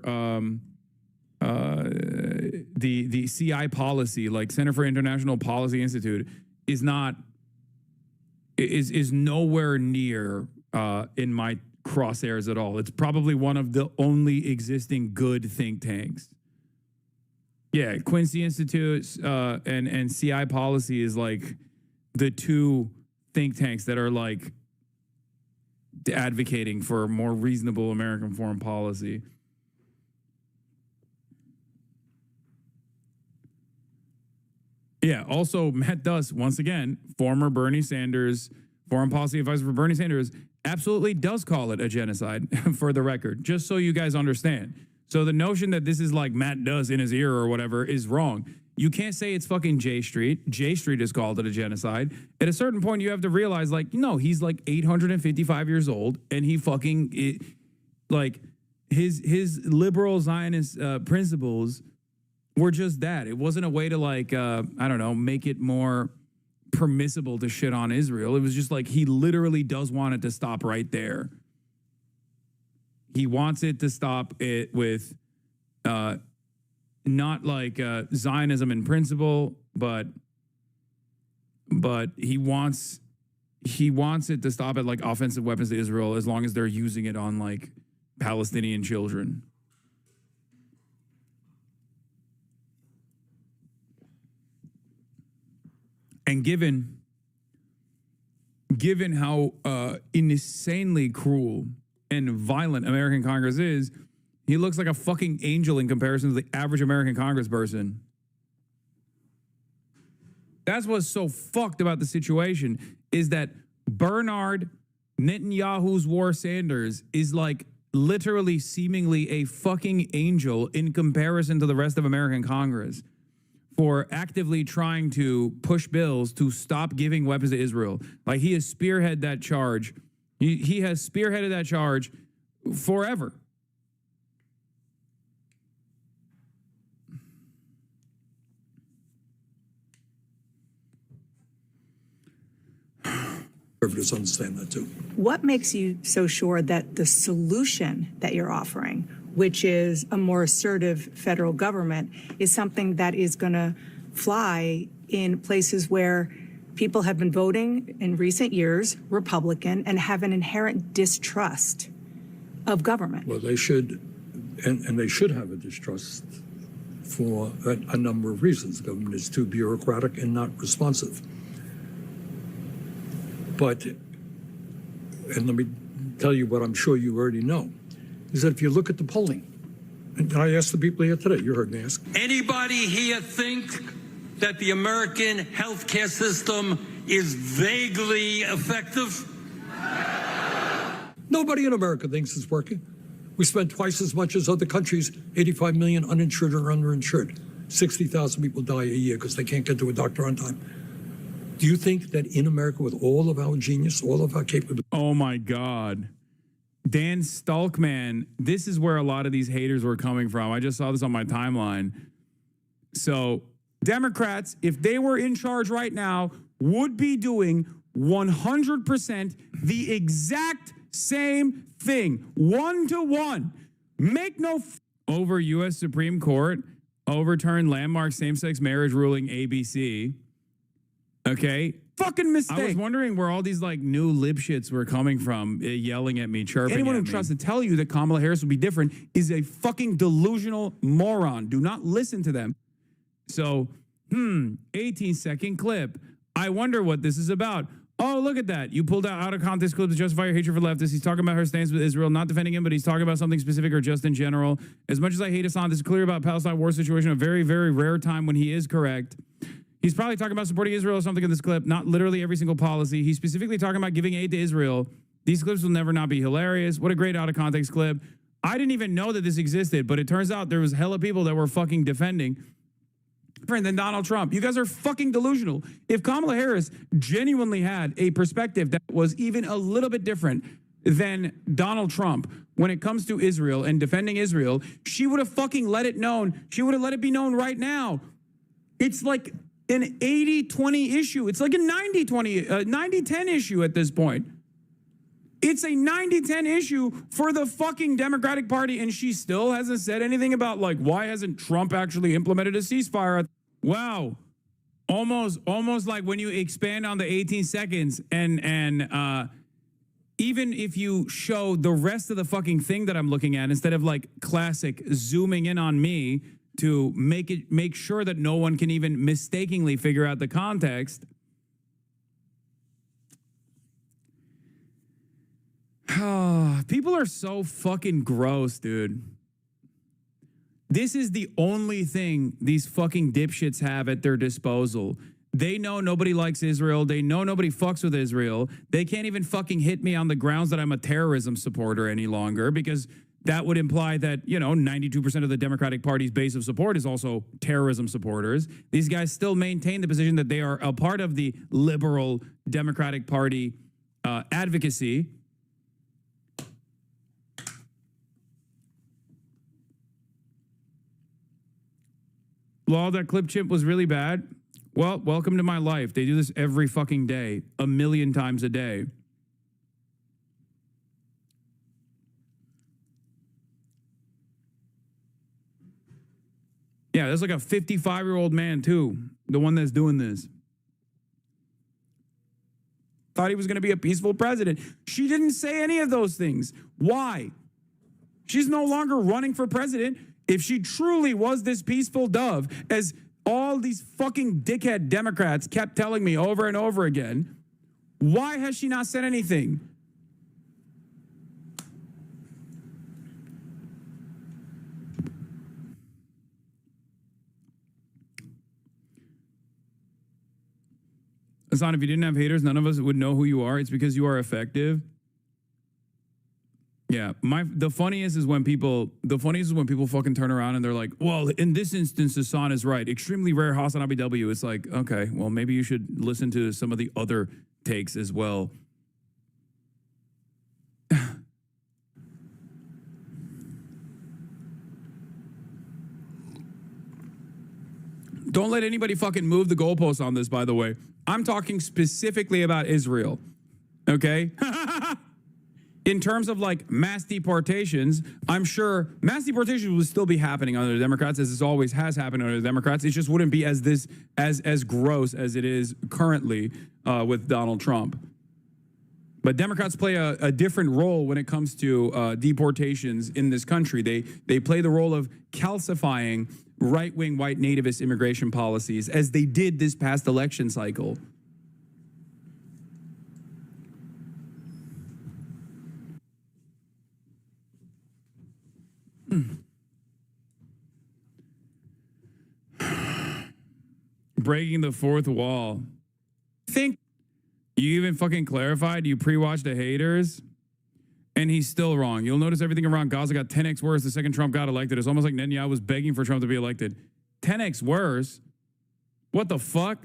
the CI policy, like Center for International Policy Institute, is nowhere near in my crosshairs at all. It's probably one of the only existing good think tanks. Yeah, Quincy Institute and CI policy is like the two think tanks that are like advocating for more reasonable American foreign policy. Yeah, also Matt Duss, once again, former Bernie Sanders, foreign policy advisor for Bernie Sanders, absolutely does call it a genocide, for the record, just so you guys understand. So the notion that this is like Matt Duss in his ear or whatever is wrong. You can't say it's fucking J Street. J Street has called it a genocide. At a certain point, you have to realize, like, no, he's like 855 years old, and he fucking, like, his liberal Zionist principles were just that. It wasn't a way to like, I don't know, make it more permissible to shit on Israel. It was just like he literally does want it to stop right there. He wants it to stop it with not like Zionism in principle, but he wants it to stop at like offensive weapons to Israel as long as they're using it on like Palestinian children. And given how insanely cruel and violent American Congress is, he looks like a fucking angel in comparison to the average American congressperson. That's what's so fucked about the situation, is that Bernard Netanyahu's War Sanders is like literally seemingly a fucking angel in comparison to the rest of American Congress for actively trying to push bills to stop giving weapons to Israel. Like, he has spearheaded that charge. He has spearheaded that charge forever. Conservatives understand that too. What makes you so sure that the solution that you're offering, which is a more assertive federal government, is something that is going to fly in places where people have been voting in recent years Republican and have an inherent distrust of government? Well, they should, and they should have a distrust for a number of reasons. The government is too bureaucratic and not responsive. But, and let me tell you what I'm sure you already know, is that if you look at the polling, and I asked the people here today, you heard me ask. Anybody here think that the American healthcare system is vaguely effective? Nobody in America thinks it's working. We spend twice as much as other countries, 85 million uninsured or underinsured. 60,000 people die a year because they can't get to a doctor on time. Do you think that in America, with all of our genius, all of our capability? Oh my God. Dan Stalkman, this is where a lot of these haters were coming from. I just saw this on my timeline. So Democrats, if they were in charge right now, would be doing 100% the exact same thing, 1-to-1. Make no over U.S. Supreme Court overturned landmark same-sex marriage ruling ABC. Okay. Fucking mistake. I was wondering where all these like new lipshits were coming from, yelling at me, chirping Anyone who tries to tell you that Kamala Harris will be different is a fucking delusional moron. Do not listen to them. So, 18-second clip. I wonder what this is about. Oh, look at that. You pulled out of context clip to justify your hatred for leftists. He's talking about her stance with Israel, not defending him, but he's talking about something specific or just in general. As much as I hate Hassan, this is clear about Palestine war situation, a very, very rare time when he is correct. He's probably talking about supporting Israel or something in this clip, not literally every single policy. He's specifically talking about giving aid to Israel. These clips will never not be hilarious. What a great out-of-context clip. I didn't even know that this existed, but it turns out there was hella people that were fucking defending different than Donald Trump. You guys are fucking delusional. If Kamala Harris genuinely had a perspective that was even a little bit different than Donald Trump when it comes to Israel and defending Israel, she would have fucking let it known. She would have let it be known right now. It's like an 80-20 issue. It's like a 90-10 issue at this point. It's a 90-10 issue for the fucking Democratic Party, and she still hasn't said anything about, like, why hasn't Trump actually implemented a ceasefire? Wow. Almost like when you expand on the 18 seconds and even if you show the rest of the fucking thing that I'm looking at, instead of like classic zooming in on me to make sure that no one can even mistakenly figure out the context. People are so fucking gross, dude. This is the only thing these fucking dipshits have at their disposal. They know nobody likes Israel. They know nobody fucks with Israel. They can't even fucking hit me on the grounds that I'm a terrorism supporter any longer, because that would imply that, 92% of the Democratic Party's base of support is also terrorism supporters. These guys still maintain the position that they are a part of the liberal Democratic Party advocacy. Law, that clip chimp was really bad. Well, welcome to my life. They do this every fucking day, 1 million times a day. Yeah, there's like a 55-year-old man, too, the one that's doing this. Thought he was going to be a peaceful president. She didn't say any of those things. Why? She's no longer running for president. If she truly was this peaceful dove, as all these fucking dickhead Democrats kept telling me over and over again, why has she not said anything? Hassan, if you didn't have haters, none of us would know who you are. It's because you are effective. Yeah, the funniest is when people fucking turn around and they're like, well, in this instance, Hassan is right. Extremely rare Hassan Abu W. It's like, okay, well, maybe you should listen to some of the other takes as well. Don't let anybody fucking move the goalposts on this, by the way. I'm talking specifically about Israel, okay? In terms of like mass deportations, I'm sure mass deportations would still be happening under the Democrats, as it always has happened under the Democrats. It just wouldn't be as gross as it is currently with Donald Trump. But Democrats play a different role when it comes to deportations in this country. They play the role of calcifying right-wing white nativist immigration policies, as they did this past election cycle. Breaking the fourth wall. Think you even fucking clarified? You pre-watched the haters? And he's still wrong. You'll notice everything around Gaza got 10x worse the second Trump got elected. It's almost like Netanyahu was begging for Trump to be elected. 10x worse? What the fuck?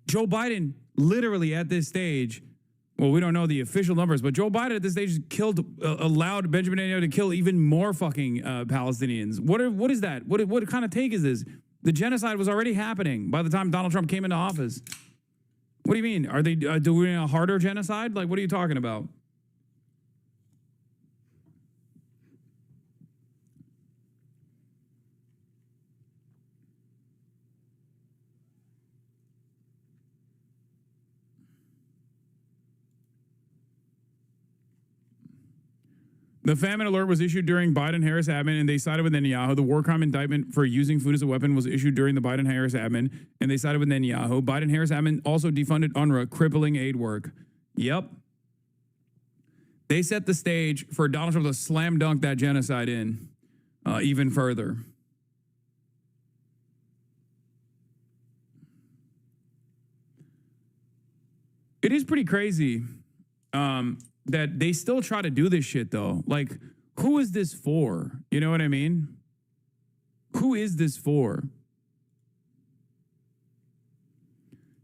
Joe Biden literally at this stage, well, we don't know the official numbers, but Joe Biden at this stage allowed Benjamin Netanyahu to kill even more fucking Palestinians. What is that? What kind of take is this? The genocide was already happening by the time Donald Trump came into office. What do you mean? Are they doing a harder genocide? Like, what are you talking about? The famine alert was issued during Biden-Harris admin, and they sided with Netanyahu. The war crime indictment for using food as a weapon was issued during the Biden-Harris admin, and they sided with Netanyahu. Biden-Harris admin also defunded UNRWA, crippling aid work. Yep. They set the stage for Donald Trump to slam dunk that genocide in even further. It is pretty crazy that they still try to do this shit, though. Like, who is this for? You know what I mean? Who is this for?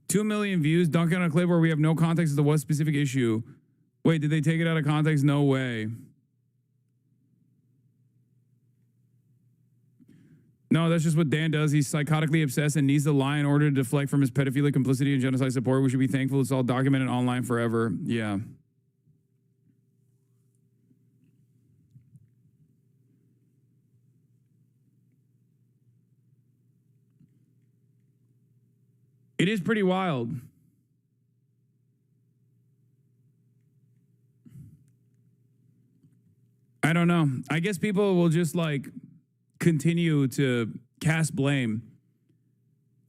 2 million views, dunking on a clip where we have no context as to what specific issue. Wait, did they take it out of context? No way. No, that's just what Dan does. He's psychotically obsessed and needs to lie in order to deflect from his pedophilic complicity and genocide support. We should be thankful it's all documented online forever. Yeah. It is pretty wild. I don't know. I guess people will just like continue to cast blame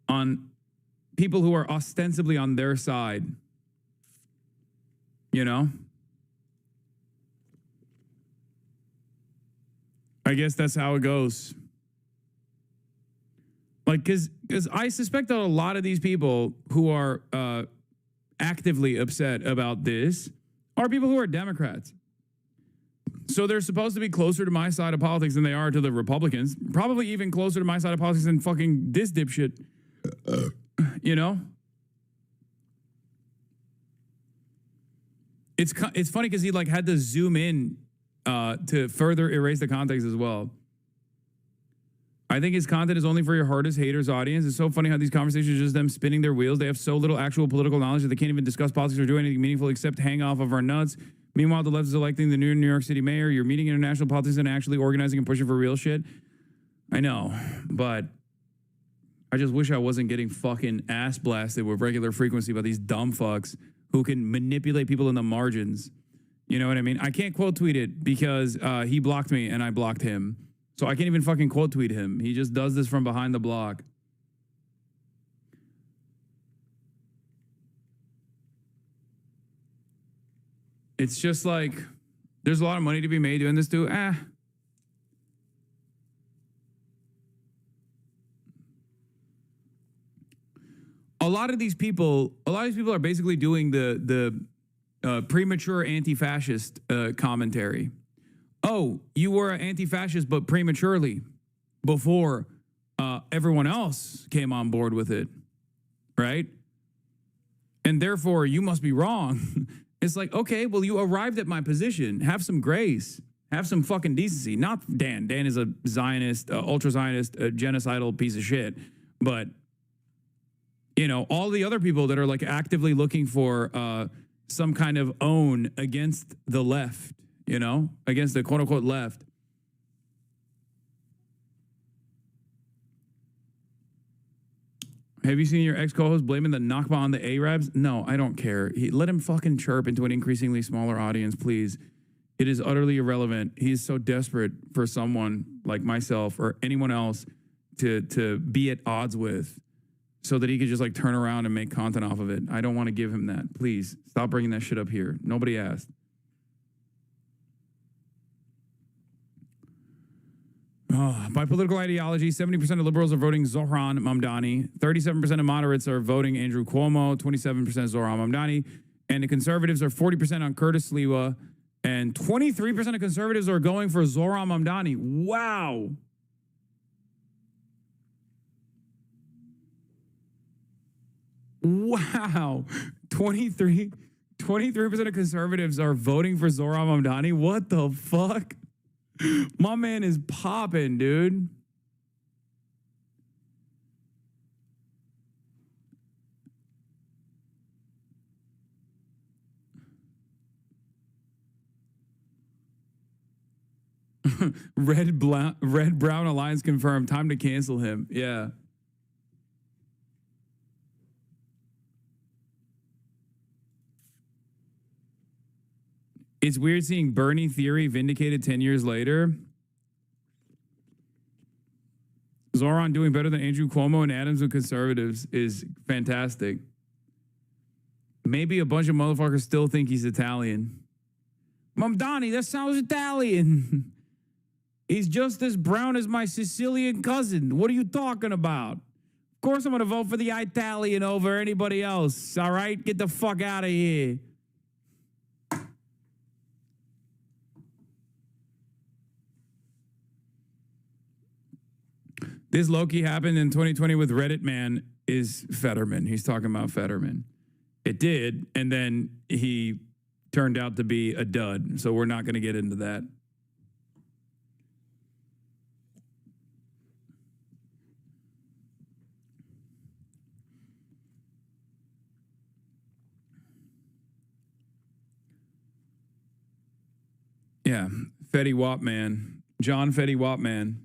on people who are ostensibly on their side. You know? I guess that's how it goes. Like, because I suspect that a lot of these people who are actively upset about this are people who are Democrats. So they're supposed to be closer to my side of politics than they are to the Republicans. Probably even closer to my side of politics than fucking this dipshit. You know? It's funny because he like had to zoom in to further erase the context as well. I think his content is only for your hardest haters audience. It's so funny how these conversations are just them spinning their wheels. They have so little actual political knowledge that they can't even discuss politics or do anything meaningful except hang off of our nuts. Meanwhile, the left is electing the new New York City mayor. You're meeting international politics and actually organizing and pushing for real shit. I know, but I just wish I wasn't getting fucking ass blasted with regular frequency by these dumb fucks who can manipulate people in the margins. You know what I mean? I can't quote tweet it because he blocked me and I blocked him. So I can't even fucking quote tweet him. He just does this from behind the block. It's just like, there's a lot of money to be made doing this too. A lot of these people are basically doing the premature anti-fascist commentary. Oh, you were an anti-fascist, but prematurely before everyone else came on board with it, right? And therefore, you must be wrong. It's like, okay, well, you arrived at my position. Have some grace. Have some fucking decency. Not Dan. Dan is a Zionist, ultra-Zionist, a genocidal piece of shit. But, you know, all the other people that are like actively looking for some kind of own against the left, you know, against the quote-unquote left. Have you seen your ex-co-host blaming the Nakba on the Arabs? No, I don't care. Let him fucking chirp into an increasingly smaller audience, please. It is utterly irrelevant. He is so desperate for someone like myself or anyone else to be at odds with so that he could just like turn around and make content off of it. I don't want to give him that. Please, stop bringing that shit up here. Nobody asked. By political ideology, 70% of liberals are voting Zohran Mamdani, 37% of moderates are voting Andrew Cuomo, 27% Zohran Mamdani, and the conservatives are 40% on Curtis Sliwa, and 23% of conservatives are going for Zohran Mamdani. Wow. Wow. 23% of conservatives are voting for Zohran Mamdani. What the fuck? My man is popping, dude. Red Brown Alliance confirmed. Time to cancel him. Yeah. It's weird seeing Bernie theory vindicated 10 years later. Zohran doing better than Andrew Cuomo and Adams with conservatives is fantastic. Maybe a bunch of motherfuckers still think he's Italian. Mamdani, that sounds Italian. He's just as brown as my Sicilian cousin. What are you talking about? Of course I'm going to vote for the Italian over anybody else, all right? Get the fuck out of here. This low-key happened in 2020 with Reddit man is Fetterman. He's talking about Fetterman. It did, and then he turned out to be a dud, so we're not going to get into that. Yeah, Fetty Wap man. John Fetty Wap man.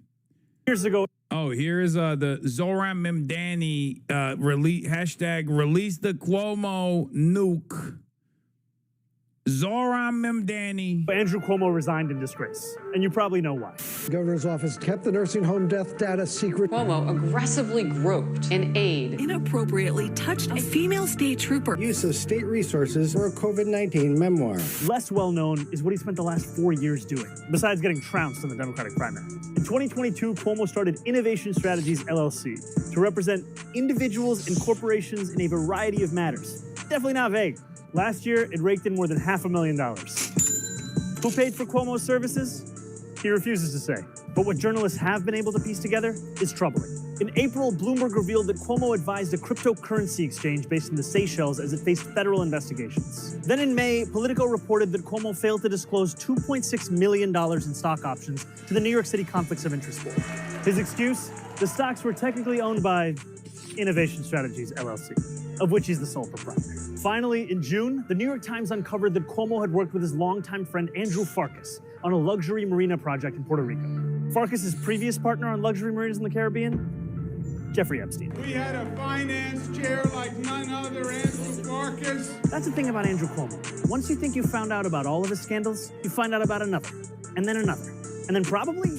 Years ago. Oh, here's the Zohran Mamdani release the Cuomo nuke. Zohran Mamdani. Andrew Cuomo resigned in disgrace, and you probably know why. The governor's office kept the nursing home death data secret. Cuomo aggressively groped an aide. Inappropriately touched a female state trooper. Use of state resources for a COVID-19 memoir. Less well known is what he spent the last 4 years doing, besides getting trounced in the Democratic primary. In 2022, Cuomo started Innovation Strategies LLC to represent individuals and corporations in a variety of matters. Definitely not vague. Last year, it raked in more than $500,000. Who paid for Cuomo's services? He refuses to say. But what journalists have been able to piece together is troubling. In April, Bloomberg revealed that Cuomo advised a cryptocurrency exchange based in the Seychelles as it faced federal investigations. Then in May, Politico reported that Cuomo failed to disclose $2.6 million in stock options to the New York City Conflicts of Interest Board. His excuse? The stocks were technically owned by Innovation Strategies LLC, of which he's the sole proprietor. Finally, in June, the New York Times uncovered that Cuomo had worked with his longtime friend Andrew Farkas on a luxury marina project in Puerto Rico. Farkas' previous partner on luxury marinas in the Caribbean, Jeffrey Epstein. We had a finance chair like none other, Andrew Farkas. That's the thing about Andrew Cuomo. Once you think you found out about all of his scandals, you find out about another, and then probably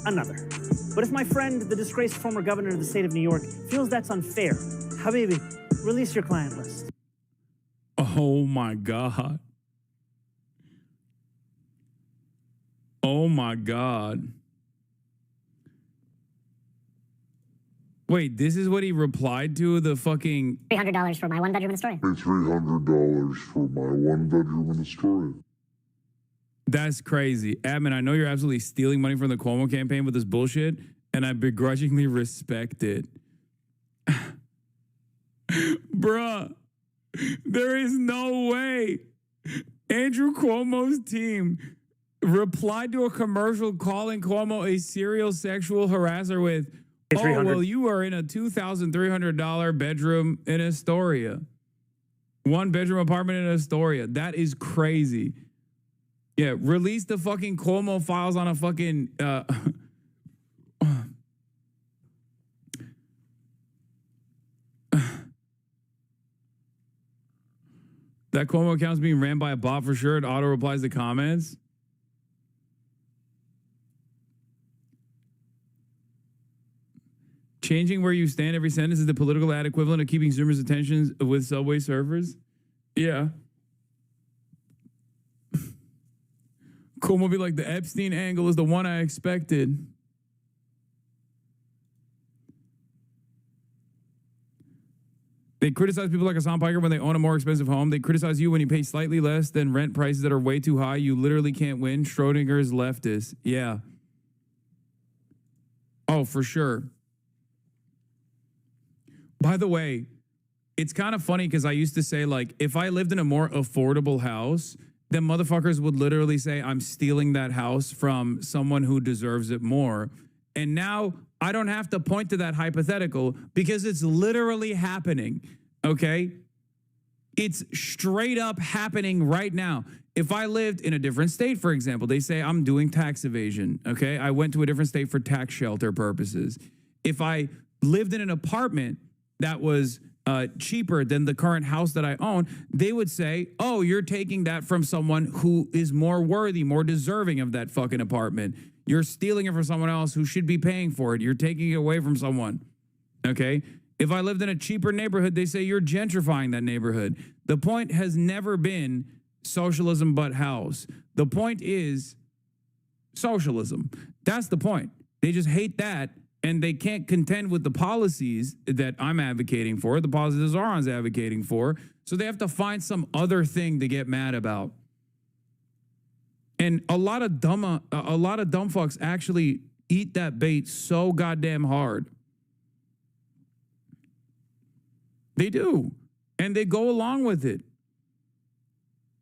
another. But if my friend, the disgraced former governor of the state of New York, feels that's unfair, Habibi, release your client list. Oh my God. Oh my God. Wait, this is what he replied to the fucking $300 for my one bedroom in Astoria. $300 for my one bedroom in Astoria. That's crazy. Admin, I know you're absolutely stealing money from the Cuomo campaign with this bullshit, and I begrudgingly respect it. Bruh, there is no way Andrew Cuomo's team replied to a commercial calling Cuomo a serial sexual harasser with, oh, well, you are in a $2,300 bedroom in Astoria. One bedroom apartment in Astoria. That is crazy. Yeah, release the fucking Cuomo files on a fucking that Cuomo account's being ran by a bot for sure. It auto replies to comments. Changing where you stand every sentence is the political ad equivalent of keeping Zoomers' attentions with Subway surfers. Yeah. Cuomo will be like, the Epstein angle is the one I expected. They criticize people like Hassan Piker when they own a more expensive home. They criticize you when you pay slightly less than rent prices that are way too high. You literally can't win. Schrodinger's leftist. Yeah. Oh, for sure. By the way, it's kind of funny because I used to say, like, if I lived in a more affordable house, then motherfuckers would literally say, I'm stealing that house from someone who deserves it more. And now I don't have to point to that hypothetical because it's literally happening, okay? It's straight up happening right now. If I lived in a different state, for example, they say I'm doing tax evasion, okay? I went to a different state for tax shelter purposes. If I lived in an apartment that was cheaper than the current house that I own, they would say, oh, you're taking that from someone who is more worthy, more deserving of that fucking apartment. You're stealing it from someone else who should be paying for it. You're taking it away from someone, okay? If I lived in a cheaper neighborhood, they say you're gentrifying that neighborhood. The point has never been socialism but house. The point is socialism. That's the point. They just hate that. And they can't contend with the policies that I'm advocating for, the policies that Zoran's advocating for. So they have to find some other thing to get mad about. And a lot of dumb fucks actually eat that bait so goddamn hard. They do. And they go along with it.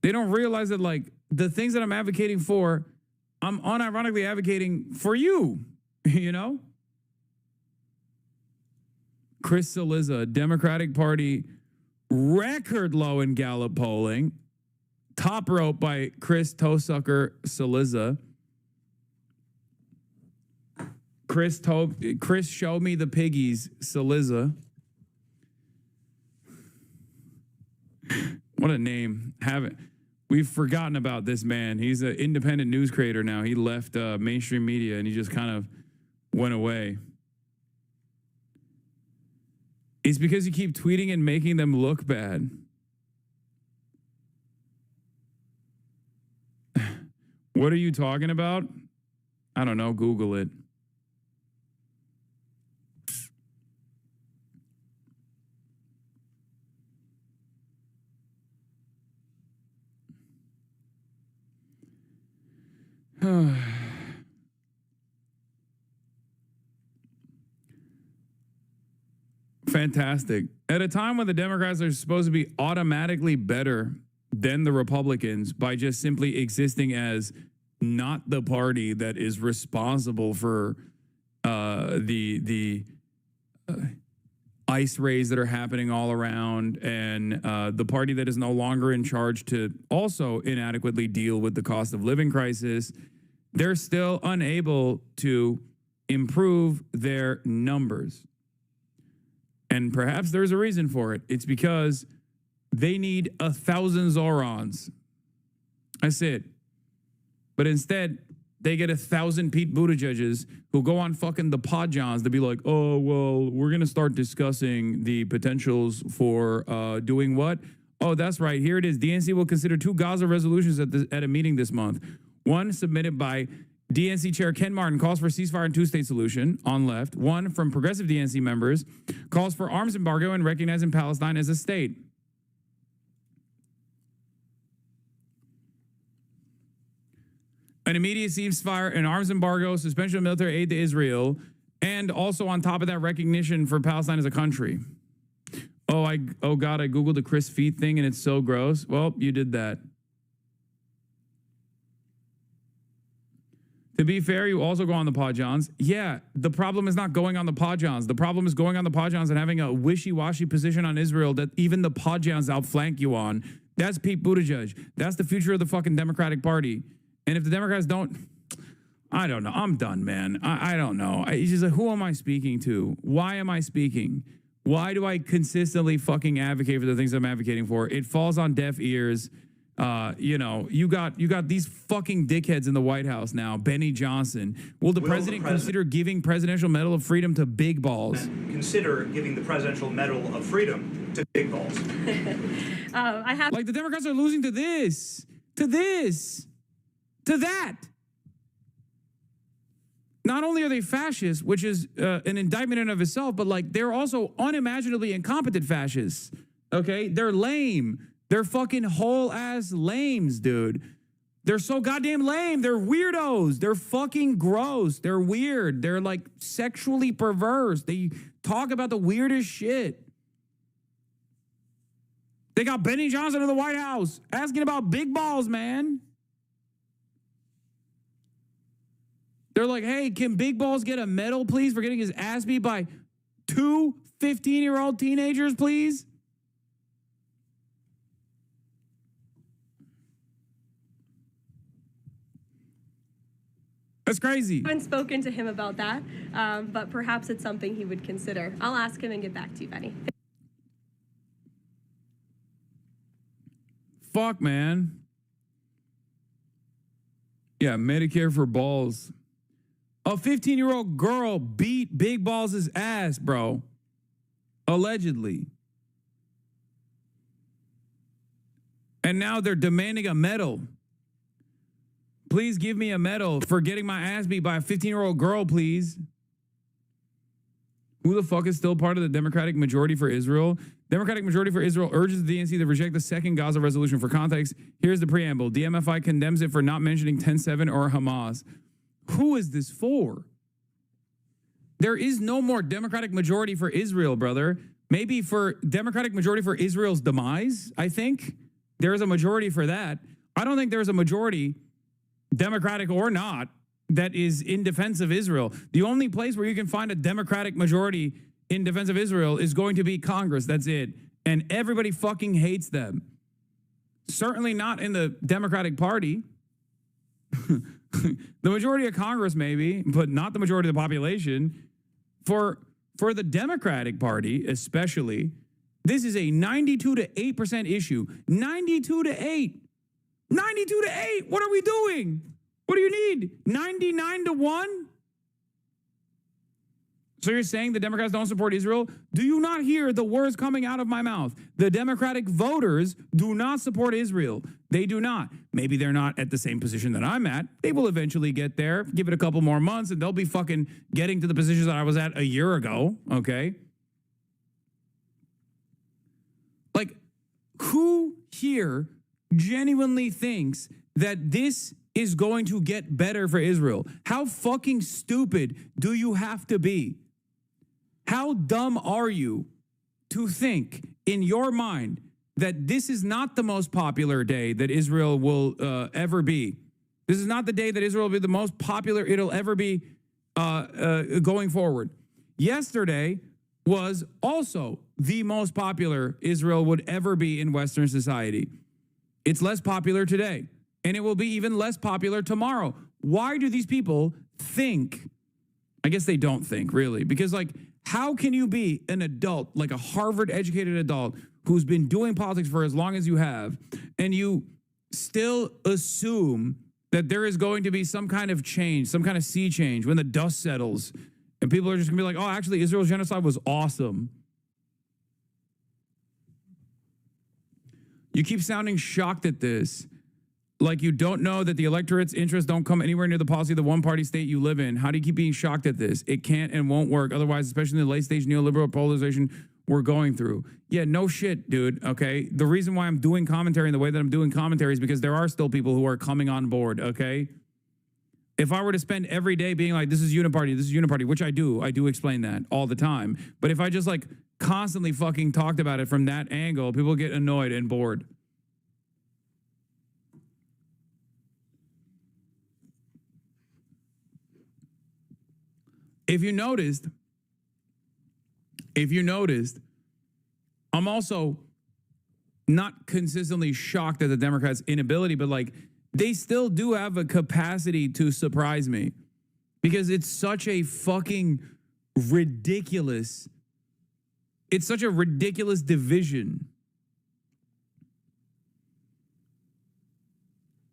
They don't realize that, like, the things that I'm advocating for, I'm unironically advocating for you, you know? Chris Cillizza, Democratic Party record low in Gallup polling. Top rope by Chris Toesucker Cillizza. Chris show me the piggies Cillizza. What a name. We've forgotten about this man. He's an independent news creator now. He left mainstream media and he just kind of went away. It's because you keep tweeting and making them look bad. What are you talking about? I don't know. Google it. Fantastic. At a time when the Democrats are supposed to be automatically better than the Republicans by just simply existing as not the party that is responsible for the ICE raids that are happening all around, and the party that is no longer in charge to also inadequately deal with the cost of living crisis, they're still unable to improve their numbers. And perhaps there's a reason for it. It's because they need 1,000 Zorons. That's it. But instead, they get 1,000 Pete Buttigieg's who go on fucking the Podjons to be like, oh, well, we're going to start discussing the potentials for doing what? Oh, that's right. Here it is. DNC will consider 2 Gaza resolutions at a meeting this month. One submitted by DNC Chair Ken Martin calls for ceasefire and 2-state solution on left. One from progressive DNC members calls for arms embargo and recognizing Palestine as a state. An immediate ceasefire, an arms embargo, suspension of military aid to Israel, and also on top of that, recognition for Palestine as a country. Oh God, I Googled the Chris Feet thing and it's so gross. Well, you did that. To be fair, you also go on the Podjons. Yeah, the problem is not going on the Podjons. The problem is going on the Podjons and having a wishy-washy position on Israel that even the Podjons outflank you on. That's Pete Buttigieg. That's the future of the fucking Democratic Party. And if the Democrats don't, I don't know. I'm done, man. I don't know. It's just like, who am I speaking to? Why am I speaking? Why do I consistently fucking advocate for the things I'm advocating for? It falls on deaf ears. You know, you got these fucking dickheads in the White House now. Benny Johnson. Will the president consider giving Presidential Medal of Freedom to Big Balls? Consider giving the Presidential Medal of Freedom to Big Balls. Like the Democrats are losing to this, to that. Not only are they fascists, which is an indictment in and of itself, but like they're also unimaginably incompetent fascists. Okay, they're lame. They're fucking whole ass lames, dude. They're so goddamn lame. They're weirdos. They're fucking gross. They're weird. They're like sexually perverse. They talk about the weirdest shit. They got Benny Johnson in the White House asking about big balls, man. They're like, hey, can Big Balls get a medal, please, for getting his ass beat by 2 15-year-old teenagers, please? That's crazy. I haven't spoken to him about that, but perhaps it's something he would consider. I'll ask him and get back to you, Benny. Fuck, man. Yeah, Medicare for balls. A 15-year-old girl beat Big Balls' ass, bro. Allegedly. And now they're demanding a medal. Please give me a medal for getting my ass beat by a 15-year-old girl, please. Who the fuck is still part of the Democratic Majority for Israel? Democratic Majority for Israel urges the DNC to reject the second Gaza resolution. For context, here's the preamble. DMFI condemns it for not mentioning 10-7 or Hamas. Who is this for? There is no more Democratic Majority for Israel, brother. Maybe for Democratic Majority for Israel's demise, I think. There is a majority for that. I don't think there's a majority, Democratic or not, that is in defense of Israel. The only place where you can find a Democratic majority in defense of Israel is going to be Congress. That's it. And everybody fucking hates them. Certainly not in the Democratic Party. The majority of Congress, maybe, but not the majority of the population. For the Democratic Party, especially, this is a 92-8% issue. 92-8. 92-8. What are we doing? What do you need? 99-1? So you're saying the Democrats don't support Israel? Do you not hear the words coming out of my mouth? The Democratic voters do not support Israel. They do not. Maybe they're not at the same position that I'm at. They will eventually get there. Give it a couple more months and they'll be fucking getting to the positions that I was at a year ago. Okay? Like, who here genuinely thinks that this is going to get better for Israel? How fucking stupid do you have to be? How dumb are you to think in your mind that this is not the most popular day that Israel will ever be? This is not the day that Israel will be the most popular it'll ever be going forward. Yesterday, was also the most popular Israel would ever be in Western society. It's less popular today, and it will be even less popular tomorrow. Why do these people think? I guess they don't think, really, because, like, how can you be an adult, like a Harvard-educated adult who's been doing politics for as long as you have, and you still assume that there is going to be some kind of change, some kind of sea change when the dust settles, and people are just going to be like, oh, actually, Israel's genocide was awesome. You keep sounding shocked at this, like you don't know that the electorate's interests don't come anywhere near the policy of the one-party state you live in. How do you keep being shocked at this? It can't and won't work. Otherwise, especially in the late-stage neoliberal polarization we're going through. Yeah, no shit, dude, okay? The reason why I'm doing commentary in the way that I'm doing commentary is because there are still people who are coming on board, okay? If I were to spend every day being like, this is uniparty, which I do explain that all the time. But if I just, like, constantly fucking talked about it from that angle, people get annoyed and bored. If you noticed, I'm also not consistently shocked at the Democrats' inability, but, like, they still do have a capacity to surprise me because it's such a fucking ridiculous, it's such a ridiculous division.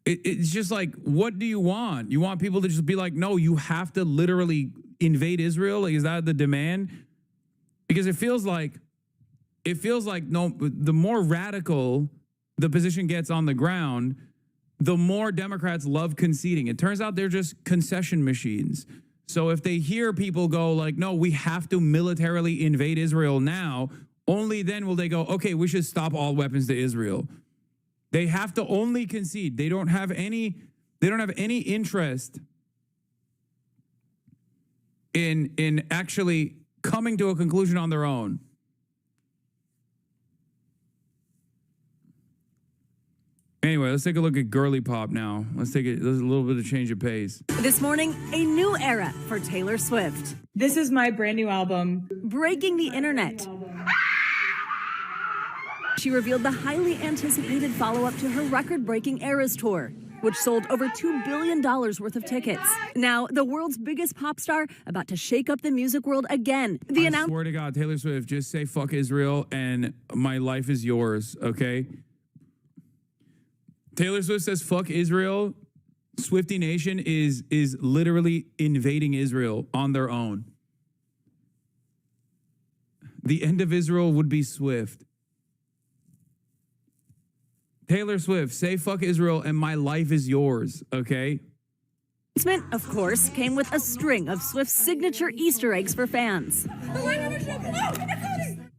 It's just like, what do you want? You want people to just be like, no, you have to literally invade Israel? Like, is that the demand? Because it feels like no, the more radical the position gets on the ground, the more Democrats love conceding. It turns out they're just concession machines. So if they hear people go like, no, we have to militarily invade Israel now, only then will they go, okay, we should stop all weapons to Israel. They have to only concede. They don't have any interest in actually coming to a conclusion on their own. Anyway, let's take a look at Girly Pop now. Let's a little bit of change of pace. This morning, a new era for Taylor Swift. This is my brand new album. Breaking the internet. She revealed the highly anticipated follow-up to her record-breaking Eras tour, which sold over $2 billion worth of tickets. Now, the world's biggest pop star about to shake up the music world again. I swear to God, Taylor Swift, just say fuck Israel and my life is yours, okay? Taylor Swift says fuck Israel. Swiftie Nation is literally invading Israel on their own. The end of Israel would be swift. Taylor Swift, say fuck Israel and my life is yours, okay? Of course, came with a string of Swift's signature Easter eggs for fans.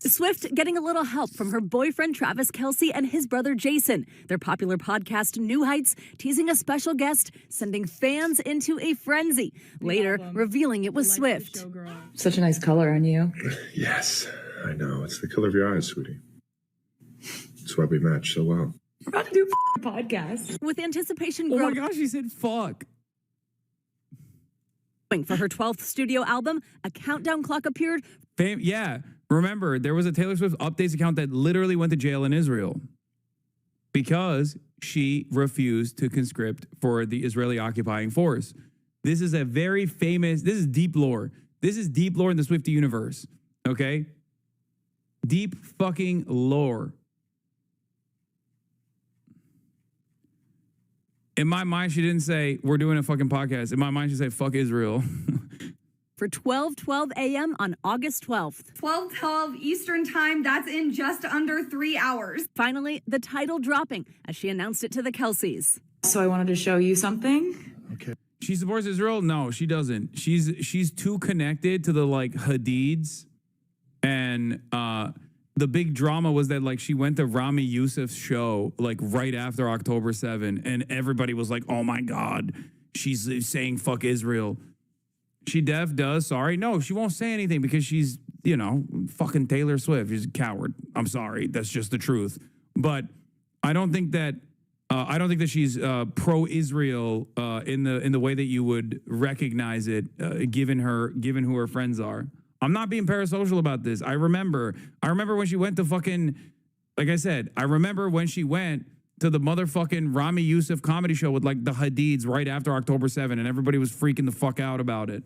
Swift getting a little help from her boyfriend Travis Kelce and his brother Jason. Their popular podcast New Heights teasing a special guest, sending fans into a frenzy. Later, revealing it was Swift. Such a nice color on you. Yes, I know. It's the color of your eyes, sweetie. That's why we match so well. We're about to do a podcast. With anticipation Oh growing. my gosh, she said fuck. For her 12th studio album, a countdown clock appeared. Yeah, remember, there was a Taylor Swift updates account that literally went to jail in Israel because she refused to conscript for the Israeli occupying force. This is a very famous, this is deep lore. This is deep lore in the Swiftie universe, okay? Deep fucking lore. In my mind, she didn't say, we're doing a fucking podcast. In my mind, she said, fuck Israel. For 12:12 a.m. on August 12th. 12:12 Eastern Time. That's in just under 3 hours. Finally, the title dropping as she announced it to the Kelces. So I wanted to show you something. Okay. She supports Israel? No, she doesn't. She's too connected to the, like, Hadids. And the big drama was that, like, she went to Rami Youssef's show, like, right after October 7. And everybody was like, oh, my God, she's saying fuck Israel. She does, sorry. No, she won't say anything because she's, you know, fucking Taylor Swift. She's a coward. I'm sorry. That's just the truth. But I don't think that she's pro-Israel in the way that you would recognize it, given who her friends are. I'm not being parasocial about this. I remember when she went to fucking, like I said, I remember when she went to the motherfucking Rami Youssef comedy show with like the Hadids right after October 7, and everybody was freaking the fuck out about it.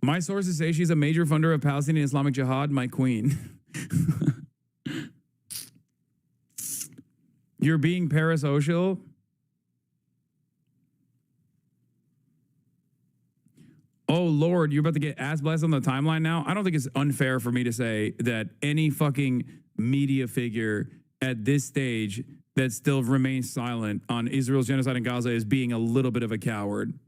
My sources say she's a major funder of Palestinian Islamic Jihad, my queen. You're being parasocial? Oh, Lord, you're about to get ass blessed on the timeline now? I don't think it's unfair for me to say that any fucking media figure at this stage that still remains silent on Israel's genocide in Gaza is being a little bit of a coward.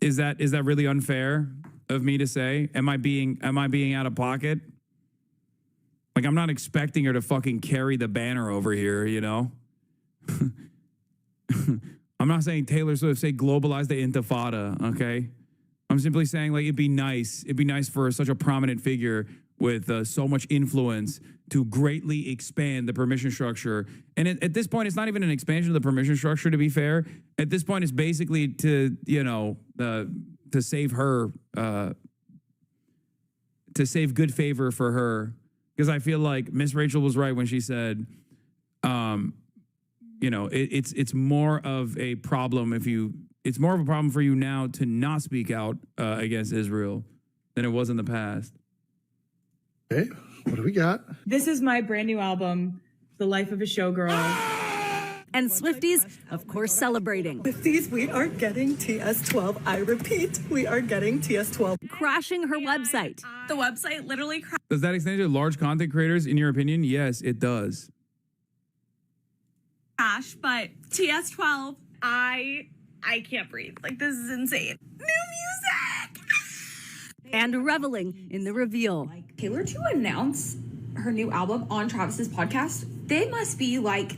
Is that really unfair of me to say? Am I being out of pocket? Like, I'm not expecting her to fucking carry the banner over here, you know? I'm not saying Taylor Swift say globalize the intifada, okay? I'm simply saying, like, it'd be nice for such a prominent figure with so much influence to greatly expand the permission structure. And at this point, it's not even an expansion of the permission structure, to be fair. At this point, it's basically to, you know, to save her, to save good favor for her. Because I feel like Miss Rachel was right when she said, you know, it's more of a problem it's more of a problem for you now to not speak out against Israel than it was in the past. Okay, what do we got? This is my brand new album, The Life of a Showgirl. And Swifties, of course, celebrating. Swifties, we are getting TS12. I repeat, we are getting TS12. Crashing her website. The website literally crashed. Does that extend to large content creators, in your opinion? Yes, it does. But TS12, I can't breathe. Like, this is insane. New music! And reveling in the reveal. Taylor to announce her new album on Travis's podcast, they must be like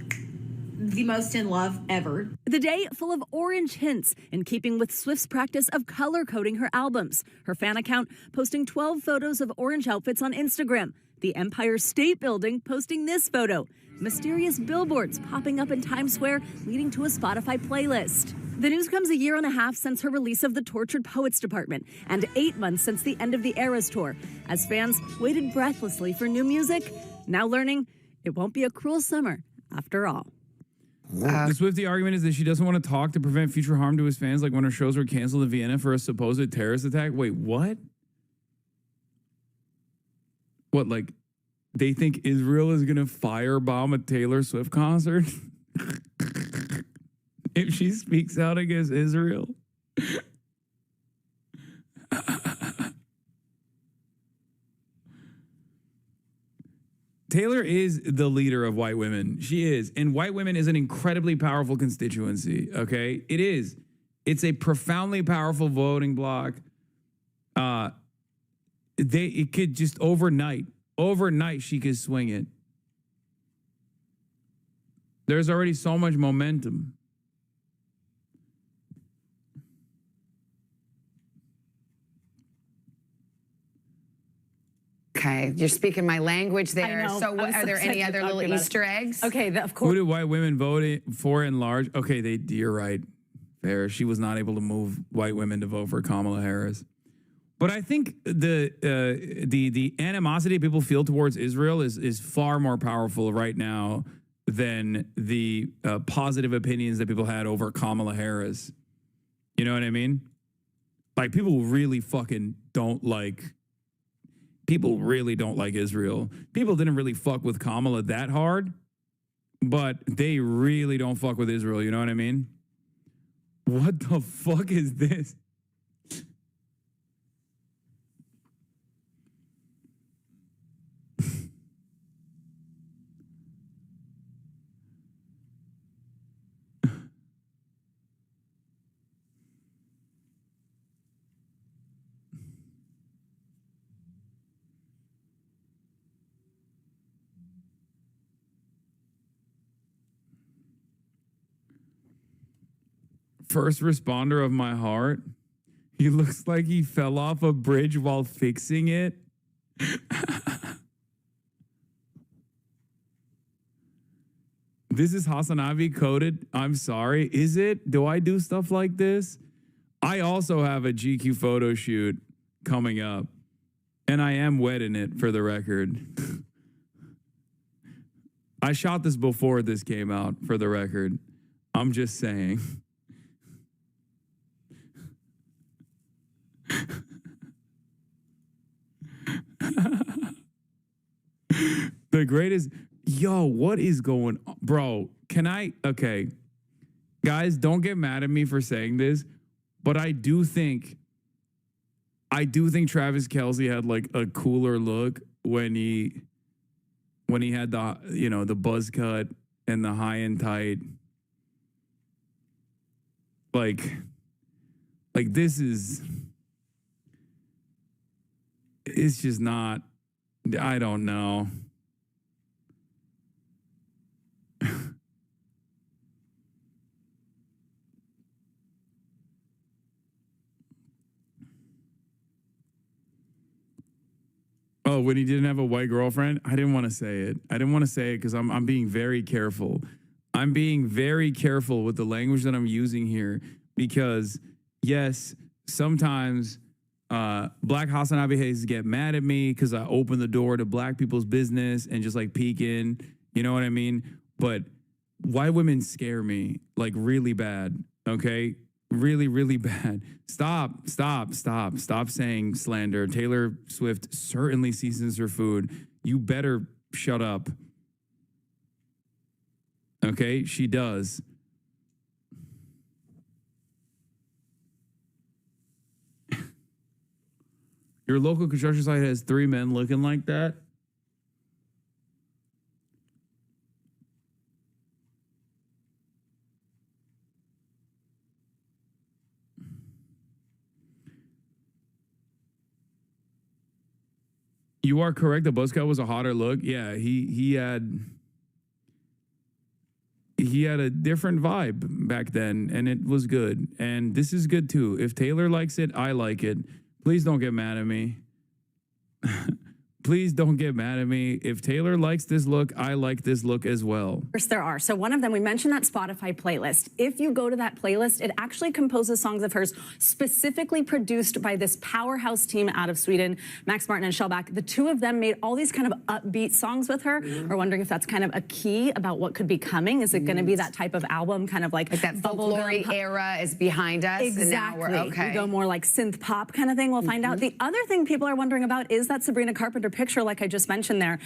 the most in love ever. The day full of orange hints, in keeping with Swift's practice of color coding her albums. Her fan account posting 12 photos of orange outfits on Instagram. The Empire State Building posting this photo. Mysterious billboards popping up in Times Square, leading to a Spotify playlist. The news comes a year and a half since her release of the Tortured Poets Department, and 8 months since the end of the Eras Tour, as fans waited breathlessly for new music, now learning it won't be a cruel summer after all. The Swiftie argument is that she doesn't want to talk to prevent future harm to his fans, like when her shows were canceled in Vienna for a supposed terrorist attack. Wait, what? What, like, they think Israel is going to firebomb a Taylor Swift concert? If she speaks out against Israel? Taylor is the leader of white women. She is. And white women is an incredibly powerful constituency, okay? It is. It's a profoundly powerful voting bloc. It could just overnight she could swing it. There's already so much momentum. Okay, you're speaking my language there. I know. So what, are there any other little Easter eggs? Okay, of Who course. did white women vote for in large? Okay, you're right. Fair. She was not able to move white women to vote for Kamala Harris. But I think the animosity people feel towards Israel is far more powerful right now than the positive opinions that people had over Kamala Harris. You know what I mean? Like, people really don't like Israel. People didn't really fuck with Kamala that hard, but they really don't fuck with Israel. You know what I mean? What the fuck is this? First responder of my heart. He looks like he fell off a bridge while fixing it. This is Hasanavi coded. I'm sorry. Is it? Do I do stuff like this? I also have a GQ photo shoot coming up, and I am wet in it, for the record. I shot this before this came out, for the record. I'm just saying. The greatest. Yo, what is going on? Bro, okay. Guys, don't get mad at me for saying this, but I do think Travis Kelce had like a cooler look when he had the buzz cut and the high and tight. Like this is, it's just not, I don't know. Oh, when he didn't have a white girlfriend? I didn't want to say it. I didn't want to say it because I'm being very careful. I'm being very careful with the language that I'm using here because, yes, sometimes Black Hassan Hayes get mad at me because I open the door to black people's business and just like peek in. You know what I mean? But white women scare me like really bad, okay? Really, really bad. Stop saying slander. Taylor Swift certainly seasons her food. You better shut up. Okay? She does. Your local construction site has 3 men looking like that? You are correct. The buzz cut was a hotter look. Yeah, he had a different vibe back then, and it was good. And this is good too. If Taylor likes it, I like it. Please don't get mad at me. Please don't get mad at me. If Taylor likes this look, I like this look as well. Of course there are. So one of them, we mentioned that Spotify playlist. If you go to that playlist, it actually composes songs of hers specifically produced by this powerhouse team out of Sweden, Max Martin and Shellback. The two of them made all these kind of upbeat songs with her. We're wondering if that's kind of a key about what could be coming. Is it going to be that type of album, kind of like that folklore era is behind us? Exactly. And now we're, okay. We go more like synth pop kind of thing. We'll find out. The other thing people are wondering about is that Sabrina Carpenter picture, like I just mentioned there.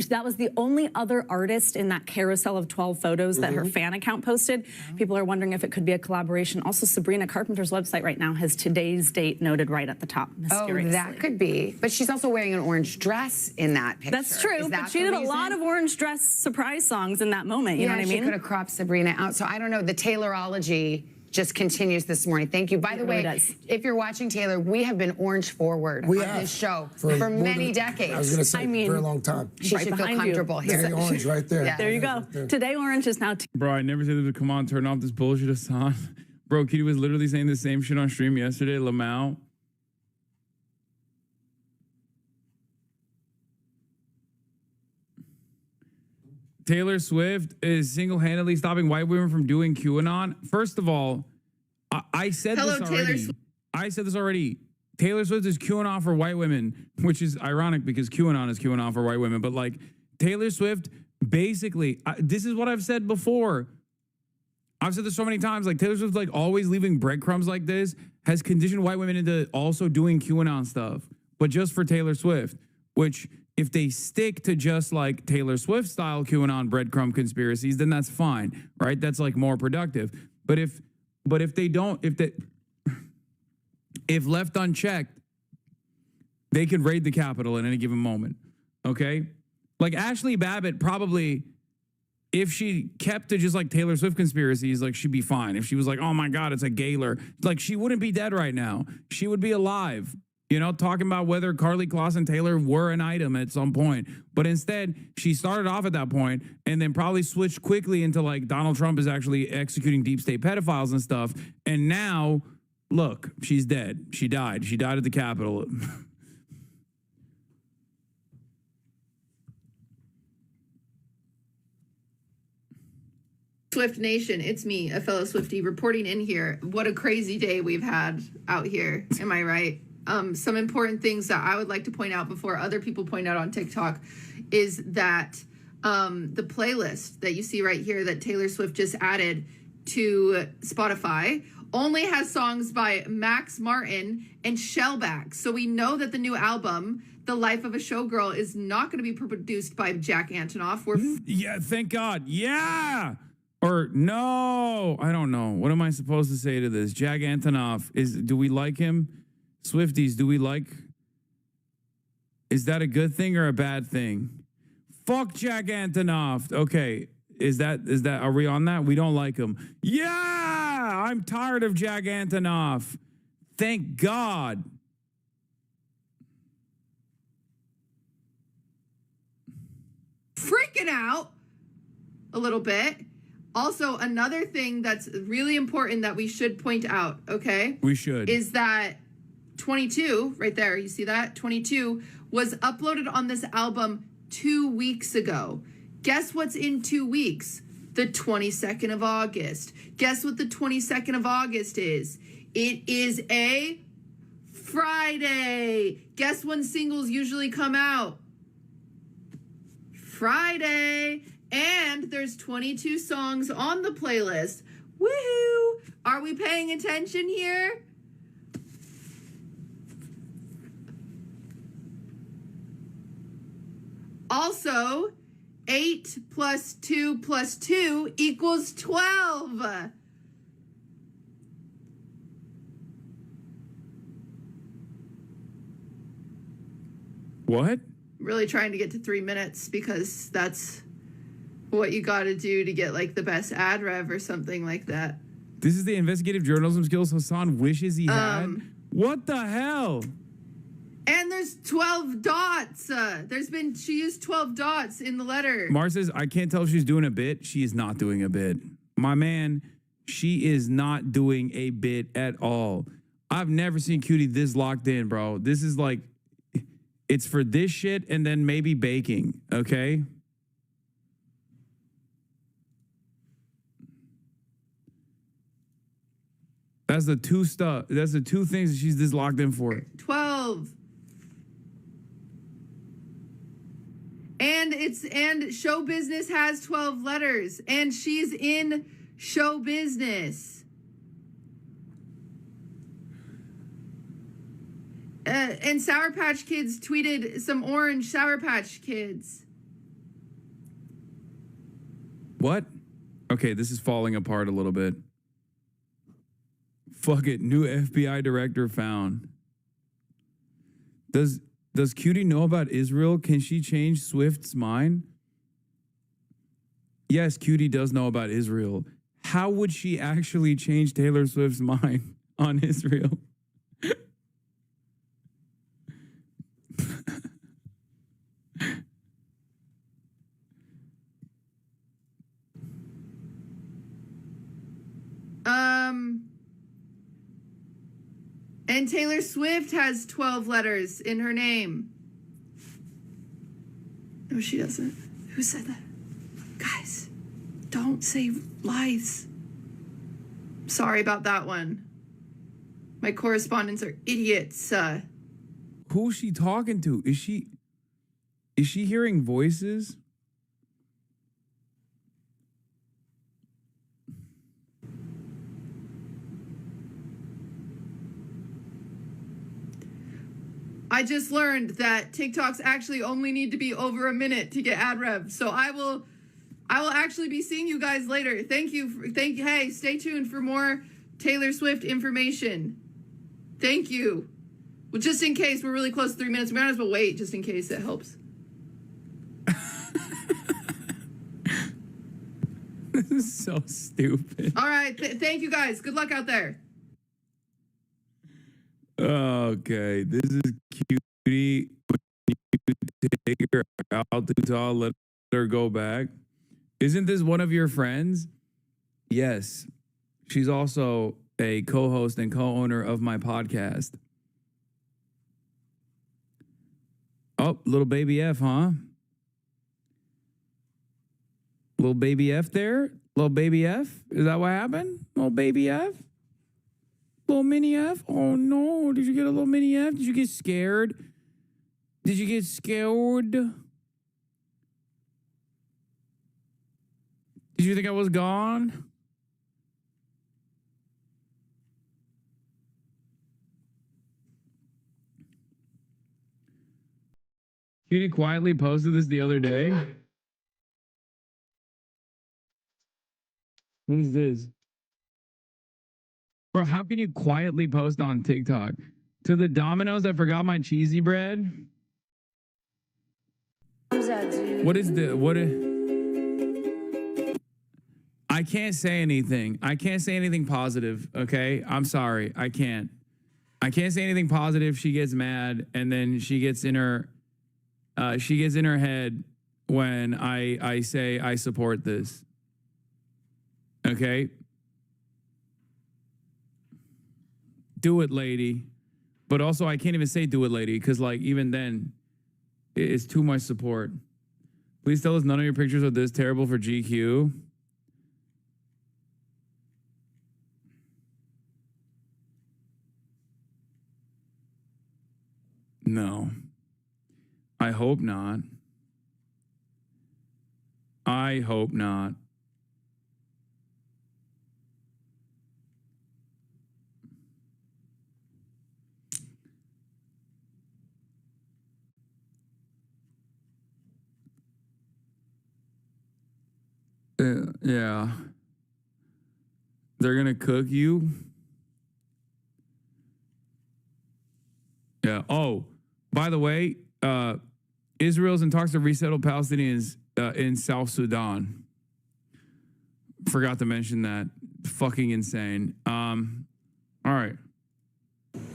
That was the only other artist in that carousel of 12 photos that her fan account posted. People are wondering if it could be a collaboration. Also, Sabrina Carpenter's website right now has today's date noted right at the top. Oh, that could be. But she's also wearing an orange dress in that picture. That's true, but she did a lot of orange dress surprise songs in that moment. You know what I mean? She could have cropped Sabrina out. So I don't know. The Taylorology just continues this morning. Thank you. By the way, if you're watching Taylor, we have been orange forward on this show for many decades. I was going to say, for a long time. She should feel comfortable here. Very orange right there. Yeah. There you go. Today, orange is now. Bro, I never said this, but come on, turn off this bullshit, Hassan. Bro, Kitty was literally saying the same shit on stream yesterday. Lamau. Taylor Swift is single-handedly stopping white women from doing QAnon. First of all, I said this already. I said this already. Taylor Swift is QAnon for white women, which is ironic because QAnon is QAnon for white women. But like Taylor Swift, basically, this is what I've said before. I've said this so many times. Like Taylor Swift, like always leaving breadcrumbs like this, has conditioned white women into also doing QAnon stuff, but just for Taylor Swift, which if they stick to just like Taylor Swift style QAnon breadcrumb conspiracies, then that's fine, right? That's like more productive. But if they don't, if left unchecked, they could raid the Capitol at any given moment, okay? Like Ashley Babbitt probably, if she kept to just like Taylor Swift conspiracies, like she'd be fine. If she was like, oh my God, it's a Gaylor, like she wouldn't be dead right now. She would be alive. You know, talking about whether Karlie Kloss and Taylor were an item at some point. But instead, she started off at that point and then probably switched quickly into like Donald Trump is actually executing deep state pedophiles and stuff. And now, look, she's dead. She died. She died at the Capitol. Swift Nation, it's me, a fellow Swiftie, reporting in here. What a crazy day we've had out here. Am I right? Some important things that I would like to point out before other people point out on TikTok is that the playlist that you see right here that Taylor Swift just added to Spotify only has songs by Max Martin and Shellback. So we know that the new album, The Life of a Showgirl, is not going to be produced by Jack Antonoff. Yeah, thank God. Yeah. Or no, I don't know. What am I supposed to say to this? Jack Antonoff, do we like him? Swifties, do we like? Is that a good thing or a bad thing? Fuck Jack Antonoff. Okay, is that? Are we on that? We don't like him. Yeah, I'm tired of Jack Antonoff. Thank God. Freaking out a little bit. Also, another thing that's really important that we should point out, okay? We should. Is that 22, right there, you see that? 22 was uploaded on this album 2 weeks ago. Guess what's in 2 weeks? The 22nd of August. Guess what the 22nd of August is? It is a Friday. Guess when singles usually come out? Friday. And there's 22 songs on the playlist. Woohoo! Are we paying attention here? Also, 8 plus 2 plus 2 equals 12. What? Really trying to get to 3 minutes because that's what you got to do to get like the best ad rev or something like that. This is the investigative journalism skills Hassan wishes he had. What the hell? And there's 12 dots. She used 12 dots in the letter. Mar says, I can't tell if she's doing a bit. She is not doing a bit. My man, she is not doing a bit at all. I've never seen Cutie this locked in, bro. This is like, it's for this shit and then maybe baking, okay? That's the two things that she's this locked in for. 12. And show business has 12 letters. And she's in show business. And Sour Patch Kids tweeted some orange Sour Patch Kids. What? Okay, this is falling apart a little bit. Fuck it, new FBI director found. Does Cutie know about Israel? Can she change Swift's mind? Yes, Cutie does know about Israel. How would she actually change Taylor Swift's mind on Israel? And Taylor Swift has 12 letters in her name. No, she doesn't. Who said that? Guys, don't say lies. Sorry about that one. My correspondents are idiots. Who's she talking to? Is she hearing voices? I just learned that TikToks actually only need to be over a minute to get ad rev. So I will actually be seeing you guys later. Hey, stay tuned for more Taylor Swift information. Thank you. Well, just in case we're really close to 3 minutes, we might as well wait just in case it helps. This is so stupid. All right. Thank you guys. Good luck out there. Okay, this is Cutie. Take her out to Utah, let her go back. Isn't this one of your friends? Yes. She's also a co-host and co-owner of my podcast. Oh, little baby F, huh? Little baby F there? Little baby F? Is that what happened? Little baby F? Little mini F? Oh no, did you get a little mini F? Did you get scared? Did you get scared? Did you think I was gone? Cutie quietly posted this the other day. What is this? Bro, how can you quietly post on TikTok? To the Domino's, I forgot my cheesy bread. What is the, I can't say anything. I can't say anything positive, okay? I'm sorry. I can't say anything positive. She gets mad, and then she gets in her head when I say I support this. Okay? Do it, lady. But also, I can't even say do it, lady, because, like, even then, it's too much support. Please tell us none of your pictures are this terrible for GQ. No. I hope not. I hope not. Yeah. They're gonna cook you. Yeah. Oh, by the way, Israel's in talks to resettle Palestinians in South Sudan. Forgot to mention that. Fucking insane. All right.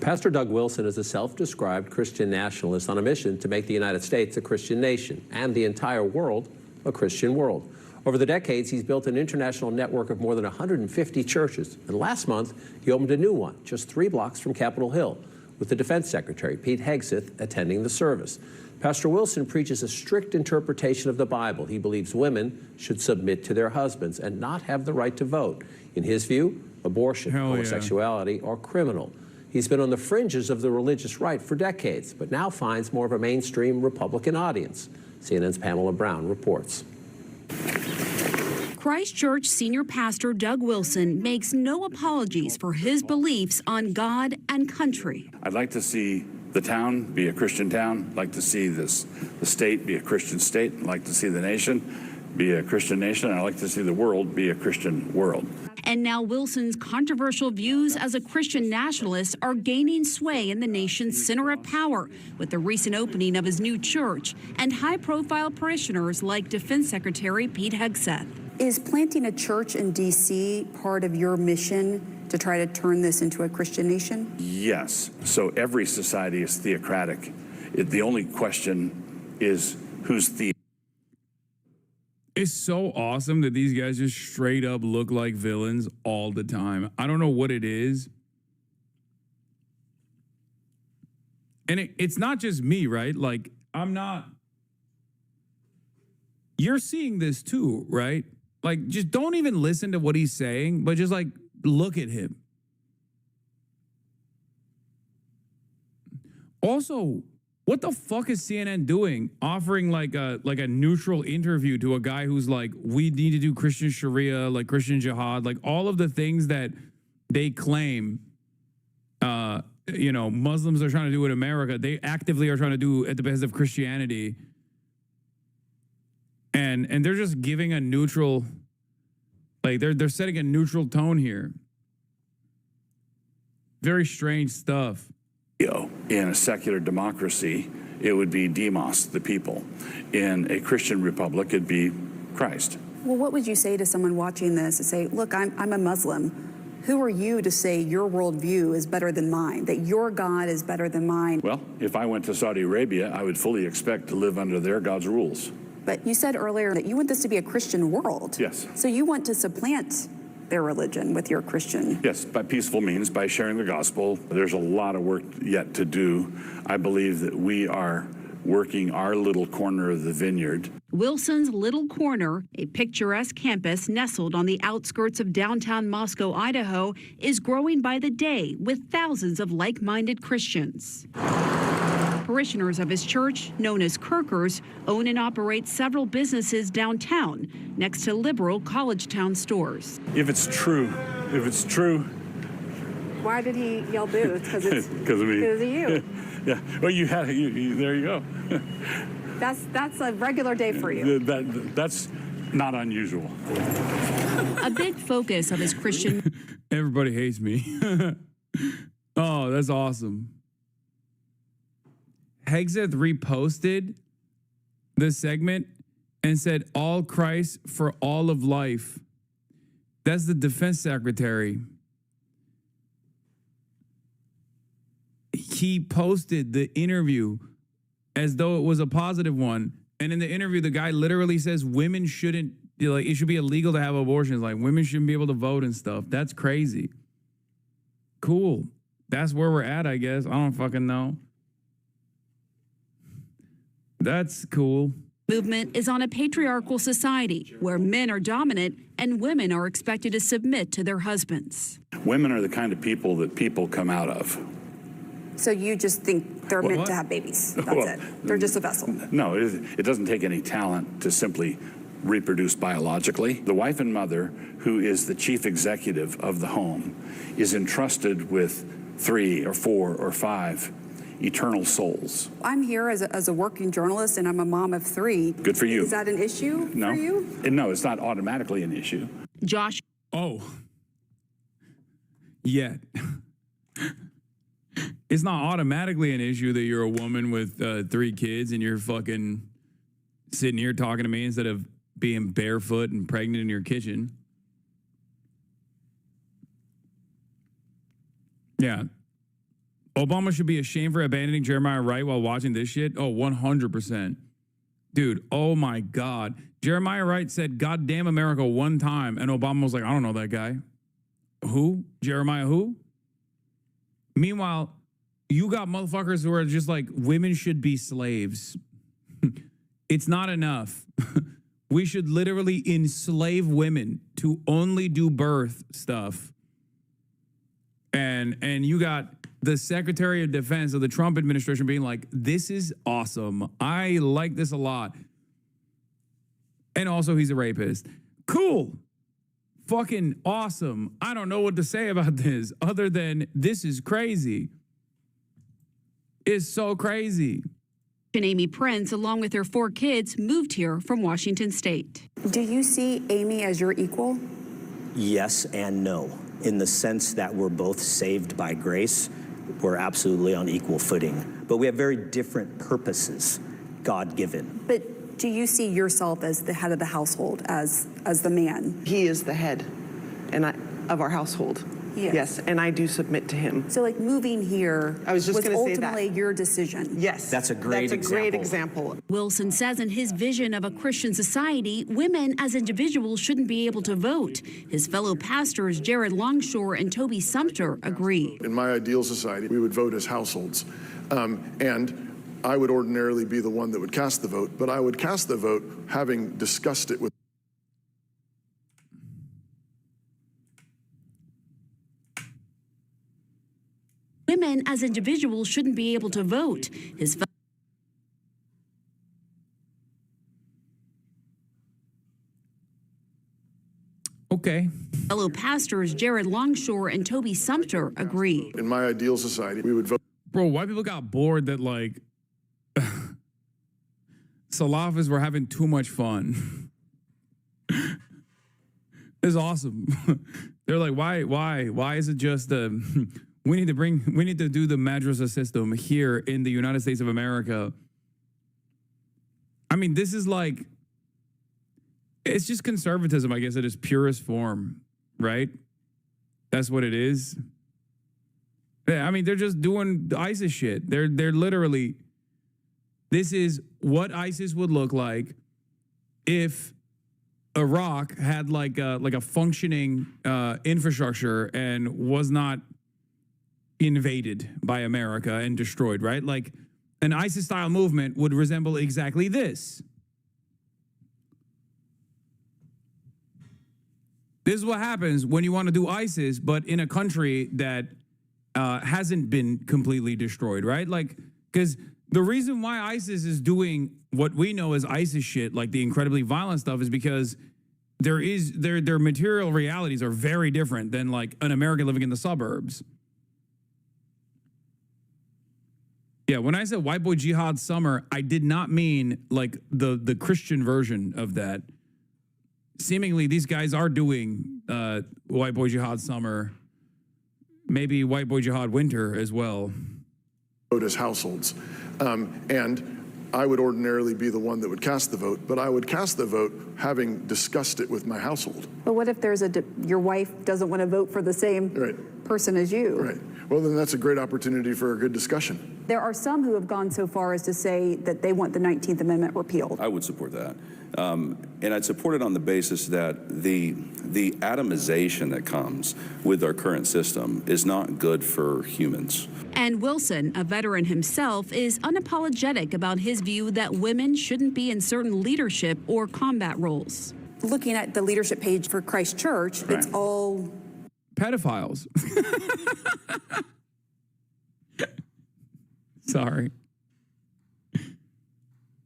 Pastor Doug Wilson is a self-described Christian nationalist on a mission to make the United States a Christian nation and the entire world a Christian world. Over the decades, he's built an international network of more than 150 churches. And last month, he opened a new one just 3 blocks from Capitol Hill, with the Defense Secretary, Pete Hegseth, attending the service. Pastor Wilson preaches a strict interpretation of the Bible. He believes women should submit to their husbands and not have the right to vote. In his view, abortion, homosexuality are criminal. He's been on the fringes of the religious right for decades, but now finds more of a mainstream Republican audience. CNN's Pamela Brown reports. Christchurch senior pastor Doug Wilson makes no apologies for his beliefs on God and country. I'd like to see the town be a Christian town. I'd like to see the state be a Christian state. I'd like to see the nation be a Christian nation. I'd like to see the world be a Christian world. And now Wilson's controversial views as a Christian nationalist are gaining sway in the nation's center of power with the recent opening of his new church and high-profile parishioners like Defense Secretary Pete Hegseth. Is planting a church in D.C. part of your mission to try to turn this into a Christian nation? Yes. So every society is theocratic. The only question is who's the. It's so awesome that these guys just straight up look like villains all the time. I don't know what it is. And it's not just me, right? Like, I'm not. You're seeing this too, right? Like, just don't even listen to what he's saying, but just, like, look at him. Also, what the fuck is CNN doing? Offering, like a neutral interview to a guy who's like, we need to do Christian Sharia, like Christian jihad, like all of the things that they claim, Muslims are trying to do in America. They actively are trying to do at the behest of Christianity. And they're just giving a neutral, like they're setting a neutral tone here. Very strange stuff. In a secular democracy, it would be demos, the people. In a Christian republic, it'd be Christ. Well, what would you say to someone watching this and say, look, I'm a Muslim. Who are you to say your worldview is better than mine, that your God is better than mine? Well, if I went to Saudi Arabia, I would fully expect to live under their God's rules. But you said earlier that you want this to be a Christian world. Yes. So you want to supplant their religion with your Christian. Yes, by peaceful means, by sharing the gospel. There's a lot of work yet to do. I believe that we are working our little corner of the vineyard. Wilson's Little Corner, a picturesque campus nestled on the outskirts of downtown Moscow, Idaho, is growing by the day with thousands of like-minded Christians. Parishioners of his church, known as Kirkers, own and operate several businesses downtown next to liberal college town stores. If it's true, Why did he yell boo? Because it's because of me. Because of you. Yeah. Well, there you go. That's a regular day for you. That's not unusual. A big focus of his Christian. Everybody hates me. Oh, that's awesome. Hegseth reposted the segment and said, "All Christ for all of life." That's the defense secretary. He posted the interview as though it was a positive one. And in the interview, the guy literally says women shouldn't, like, it should be illegal to have abortions. Like, women shouldn't be able to vote and stuff. That's crazy. Cool. That's where we're at, I guess. I don't fucking know. That's cool. Movement is on a patriarchal society where men are dominant and women are expected to submit to their husbands. Women are the kind of people that people come out of. So you just think they're meant to have babies. That's it. They're just a vessel. No, it doesn't take any talent to simply reproduce biologically. The wife and mother, who is the chief executive of the home, is entrusted with 3 or 4 or 5 eternal souls. I'm here as a working journalist, and I'm a mom of 3. Good for you. Is that an issue No. for you? No, it's not automatically an issue. Josh. Oh. Yet. It's not automatically an issue that you're a woman with 3 kids and you're fucking sitting here talking to me instead of being barefoot and pregnant in your kitchen. Yeah. Obama should be ashamed for abandoning Jeremiah Wright while watching this shit. Oh, 100%. Dude, oh my God. Jeremiah Wright said, "God damn America" one time, and Obama was like, "I don't know that guy." Who? Jeremiah who? Meanwhile, you got motherfuckers who are just like, women should be slaves. It's not enough. We should literally enslave women to only do birth stuff. And you got the Secretary of Defense of the Trump administration being like, "This is awesome. I like this a lot." And also, he's a rapist. Cool. Fucking awesome. I don't know what to say about this other than this is crazy. It's so crazy. And Amy Prince, along with her 4 kids, moved here from Washington State. Do you see Amy as your equal? Yes and no, in the sense that we're both saved by grace. We're absolutely on equal footing, but we have very different purposes, God-given. But do you see yourself as the head of the household, as the man? He is the head of our household. Yes, and I do submit to him. So, like, moving here was ultimately your decision. Yes. That's a great example. Wilson says in his vision of a Christian society, women as individuals shouldn't be able to vote. His fellow pastors, Jared Longshore and Toby Sumter, agree. In my ideal society, we would vote as households. And I would ordinarily be the one that would cast the vote, but I would cast the vote having discussed it with Women as individuals shouldn't be able to vote. His fellow pastors, Jared Longshore and Toby Sumter, agree. In my ideal society, we would vote. Bro, white people got bored that, like, Salafists were having too much fun. It's awesome. They're like, why is it just we need to do the madrasa system here in the United States of America. I mean, this is like, it's just conservatism, I guess, at its purest form, right? That's what it is. Yeah, I mean, they're just doing ISIS shit. They're literally, this is what ISIS would look like if Iraq had like a functioning infrastructure and was not invaded by America and destroyed, right? Like, an ISIS-style movement would resemble exactly this. This is what happens when you want to do ISIS, but in a country that hasn't been completely destroyed, right? Like, because the reason why ISIS is doing what we know as ISIS shit, like the incredibly violent stuff, is because their material realities are very different than like an American living in the suburbs. Yeah, when I said white boy jihad summer, I did not mean like the Christian version of that. Seemingly, these guys are doing white boy jihad summer, maybe white boy jihad winter as well. Vote as households. And I would ordinarily be the one that would cast the vote, but I would cast the vote having discussed it with my household. But what if there's your wife doesn't want to vote for the same person as you? Right. Well, then that's a great opportunity for a good discussion. There are some who have gone so far as to say that they want the 19th Amendment repealed. I would support that. And I'd support it on the basis that the atomization that comes with our current system is not good for humans. And Wilson, a veteran himself, is unapologetic about his view that women shouldn't be in certain leadership or combat roles. Looking at the leadership page for Christ Church, it's all pedophiles. Sorry.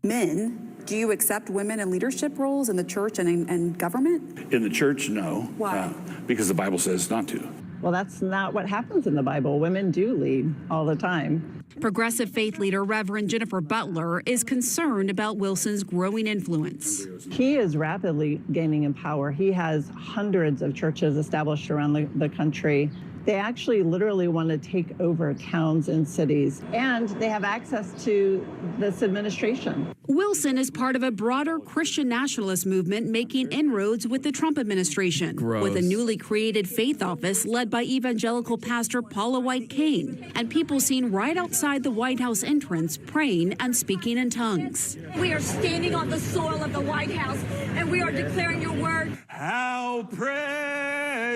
Men. Do you accept women in leadership roles in the church and in government? In the church, no. Why? Because the Bible says not to. Well, that's not what happens in the Bible. Women do lead all the time. Progressive faith leader Reverend Jennifer Butler is concerned about Wilson's growing influence. He is rapidly gaining in power. He has hundreds of churches established around the country. They actually literally want to take over towns and cities, and they have access to this administration. Wilson is part of a broader Christian nationalist movement making inroads with the Trump administration, with a newly created faith office led by evangelical pastor Paula White Cain, and people seen right outside the White House entrance praying and speaking in tongues. We are standing on the soil of the White House, and we are declaring your word. How precious!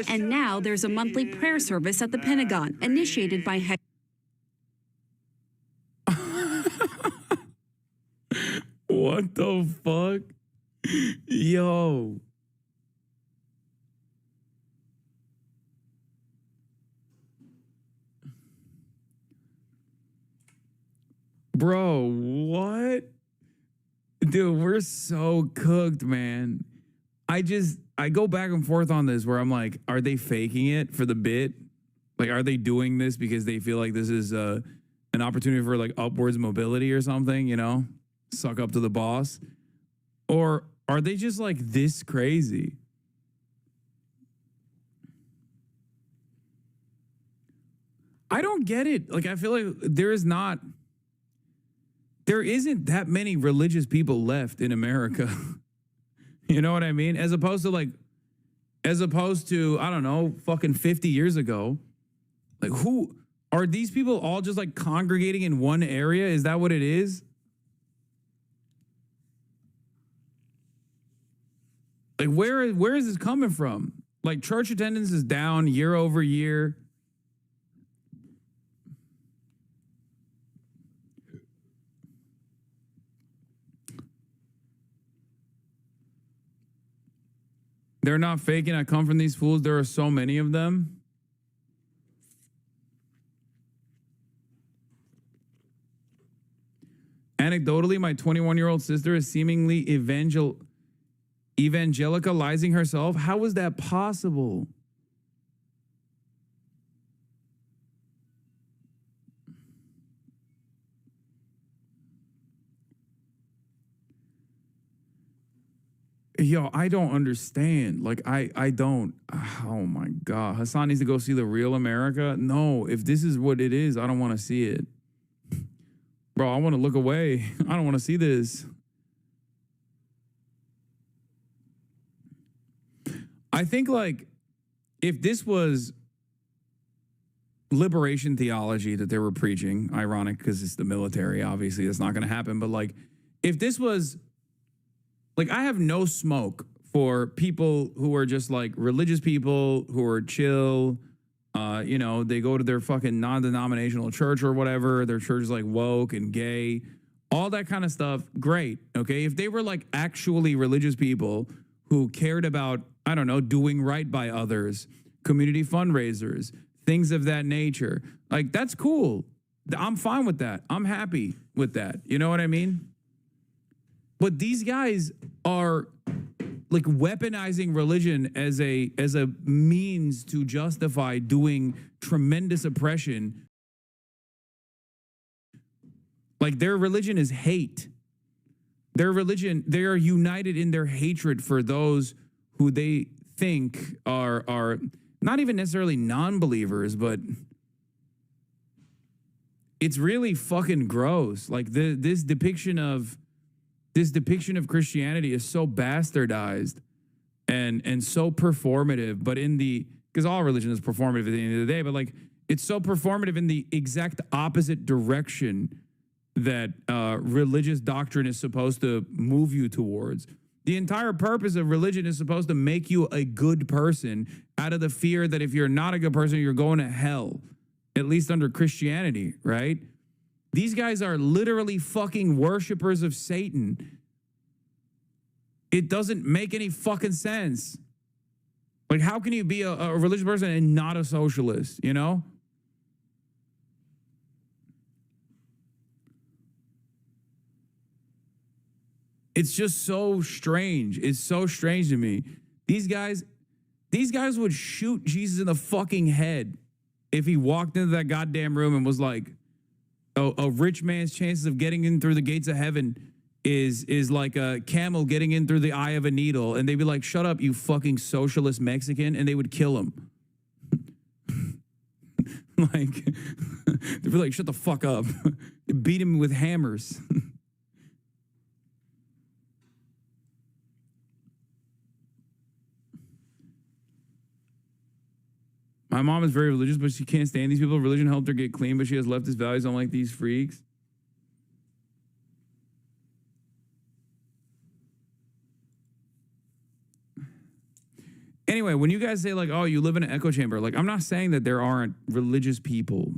And now there's a monthly prayer service at the Pentagon, initiated by What the fuck? Yo. Bro, what? Dude, we're so cooked, man. I go back and forth on this where I'm like, are they faking it for the bit? Like, are they doing this because they feel like this is an opportunity for like upwards mobility or something, you know? Suck up to the boss? Or are they just like this crazy? I don't get it. Like, I feel like there isn't that many religious people left in America. You know what I mean? As opposed to, I don't know, fucking 50 years ago. Like, who are these people all just like congregating in one area? Is that what it is? Like, where is this coming from? Like, church attendance is down year over year. They're not faking. I come from these fools. There are so many of them. Anecdotally, my 21-year-old sister is seemingly evangelicalizing herself. How is that possible? Yo, I don't understand. Like, I don't. Oh, my God. Hassan needs to go see The Real America. No, if this is what it is, I don't want to see it. Bro, I want to look away. I don't want to see this. I think, like, if this was liberation theology that they were preaching, ironic because it's the military, obviously that's not going to happen. But, like, if this was... Like, I have no smoke for people who are just like religious people who are chill, You know, they go to their fucking non-denominational church or whatever. Their church is like woke and gay, all that kind of stuff. Great. Okay. If they were like actually religious people who cared about, I don't know, doing right by others, community fundraisers, things of that nature, like that's cool. I'm fine with that. I'm happy with that. You know what I mean? But these guys are like weaponizing religion as a means to justify doing tremendous oppression. Like their religion is hate. Their religion, they are united in their hatred for those who they think are not even necessarily non-believers, but it's really fucking gross. Like this depiction of Christianity is so bastardized and so performative, but because all religion is performative at the end of the day, but like it's so performative in the exact opposite direction that religious doctrine is supposed to move you towards. The entire purpose of religion is supposed to make you a good person out of the fear that if you're not a good person, you're going to hell, at least under Christianity, right? These guys are literally fucking worshipers of Satan. It doesn't make any fucking sense. Like, how can you be a religious person and not a socialist, you know? It's just so strange. It's so strange to me. These guys would shoot Jesus in the fucking head if he walked into that goddamn room and was like, a rich man's chances of getting in through the gates of heaven is like a camel getting in through the eye of a needle. And they'd be like, shut up, you fucking socialist Mexican. And they would kill him. Like, they'd be like, shut the fuck up. Beat him with hammers. My mom is very religious, but she can't stand these people. Religion helped her get clean, but she has leftist values unlike these freaks. Anyway, when you guys say like, oh, you live in an echo chamber, like I'm not saying that there aren't religious people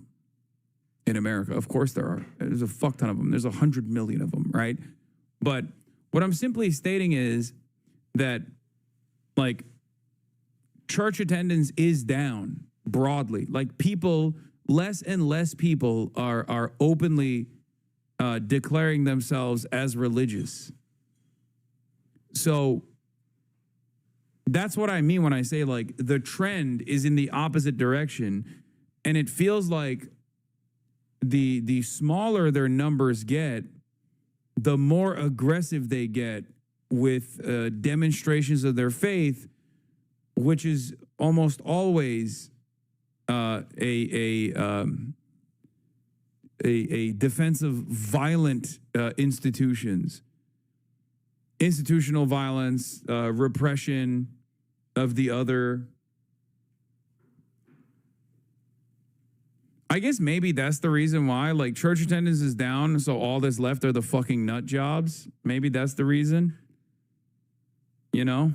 in America. Of course there are. There's a fuck ton of them. There's 100 million of them, right? But what I'm simply stating is that like church attendance is down broadly. Like people, less and less people are openly declaring themselves as religious. So that's what I mean when I say like the trend is in the opposite direction, and it feels like the smaller their numbers get, the more aggressive they get with demonstrations of their faith, which is almost always a defense of violent institutions, institutional violence, repression of the other. I guess maybe that's the reason why, like, church attendance is down, so all that's left are the fucking nut jobs. Maybe that's the reason, you know?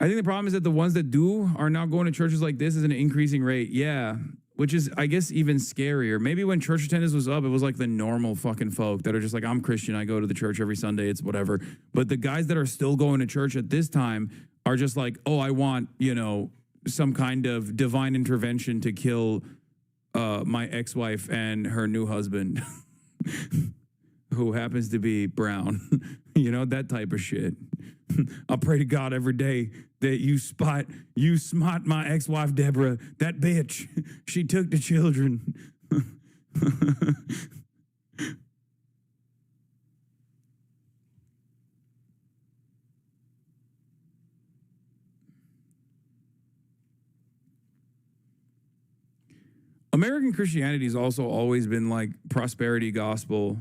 I think the problem is that the ones that do are now going to churches like this at an increasing rate. Yeah, which is, I guess, even scarier. Maybe when church attendance was up, it was like the normal fucking folk that are just like, I'm Christian, I go to the church every Sunday, it's whatever. But the guys that are still going to church at this time are just like, oh, I want, you know, some kind of divine intervention to kill my ex-wife and her new husband, who happens to be brown. You know, that type of shit. I pray to God every day that you smite my ex-wife Deborah, that bitch. She took the children. American Christianity has also always been like prosperity gospel.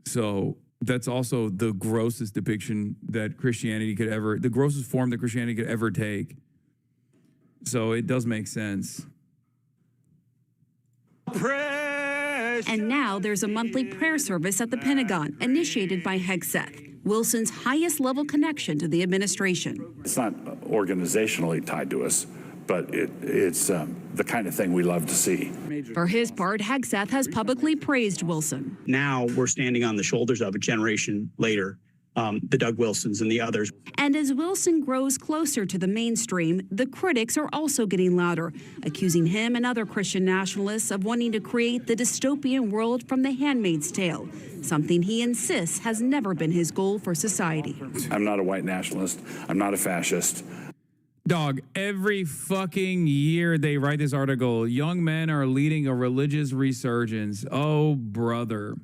So that's also the grossest depiction that Christianity could ever, the grossest form that Christianity could ever take. So it does make sense. And now there's a monthly prayer service at the Pentagon, initiated by Hegseth, Wilson's highest level connection to the administration. It's not organizationally tied to us, but it's the kind of thing we love to see. For his part, Hegseth has publicly praised Wilson. Now we're standing on the shoulders of a generation later, the Doug Wilsons and the others. And as Wilson grows closer to the mainstream, the critics are also getting louder, accusing him and other Christian nationalists of wanting to create the dystopian world from The Handmaid's Tale, something he insists has never been his goal for society. I'm not a white nationalist. I'm not a fascist. Dog, every fucking year they write this article. Young men are leading a religious resurgence. Oh, brother.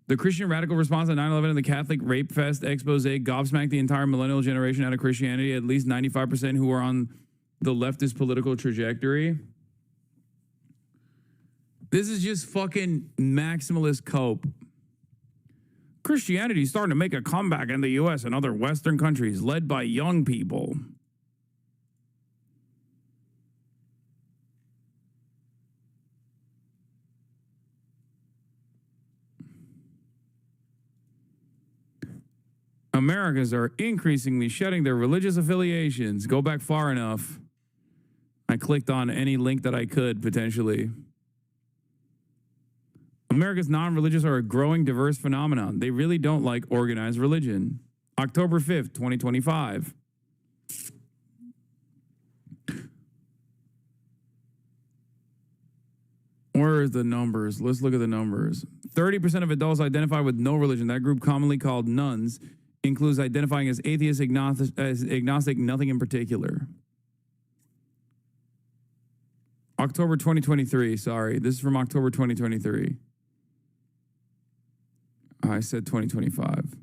The Christian radical response to 9/11 and the Catholic Rape Fest expose gobsmacked the entire millennial generation out of Christianity, at least 95% who are on the leftist political trajectory. This is just fucking maximalist cope. Christianity is starting to make a comeback in the U.S. and other Western countries, led by young people. Americans are increasingly shedding their religious affiliations. Go back far enough. I clicked on any link that I could, potentially. America's non-religious are a growing, diverse phenomenon. They really don't like organized religion. October 5th, 2025. Where are the numbers? Let's look at the numbers. 30% of adults identify with no religion. That group, commonly called nuns, includes identifying as atheist, agnostic, nothing in particular. October 2023, sorry. This is from October 2023. I said 2025.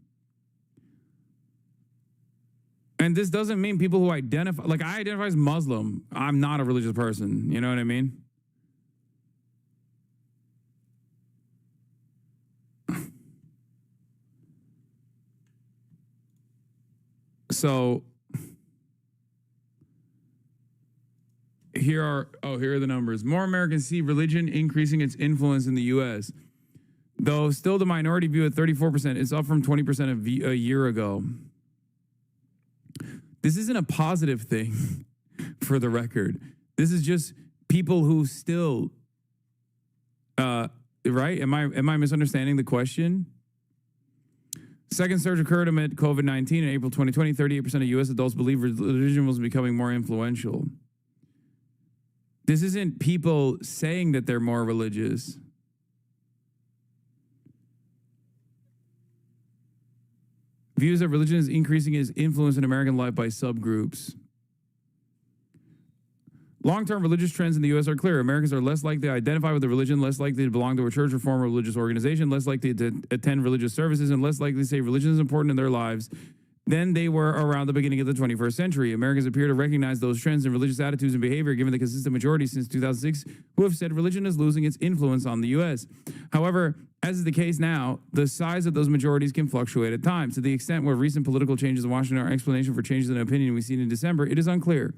And this doesn't mean people who identify, like I identify as Muslim. I'm not a religious person. You know what I mean? So here are the numbers. More Americans see religion increasing its influence in the U.S., though still the minority view at 34%. It's up from 20% a year ago. This isn't a positive thing, for the record. This is just people who still, right? Am I misunderstanding the question? Second surge occurred amid COVID-19 in April 2020. 38% of U.S. adults believe religion was becoming more influential. This isn't people saying that they're more religious. Views that religion is increasing its influence in American life by subgroups. Long-term religious trends in the U.S. are clear. Americans are less likely to identify with a religion, less likely to belong to a church or form a religious organization, less likely to attend religious services, and less likely to say religion is important in their lives than they were around the beginning of the 21st century. Americans appear to recognize those trends in religious attitudes and behavior, given the consistent majority since 2006 who have said religion is losing its influence on the U.S. However, as is the case now, the size of those majorities can fluctuate at times. To the extent where recent political changes in Washington are explanation for changes in opinion we've seen in December, it is unclear.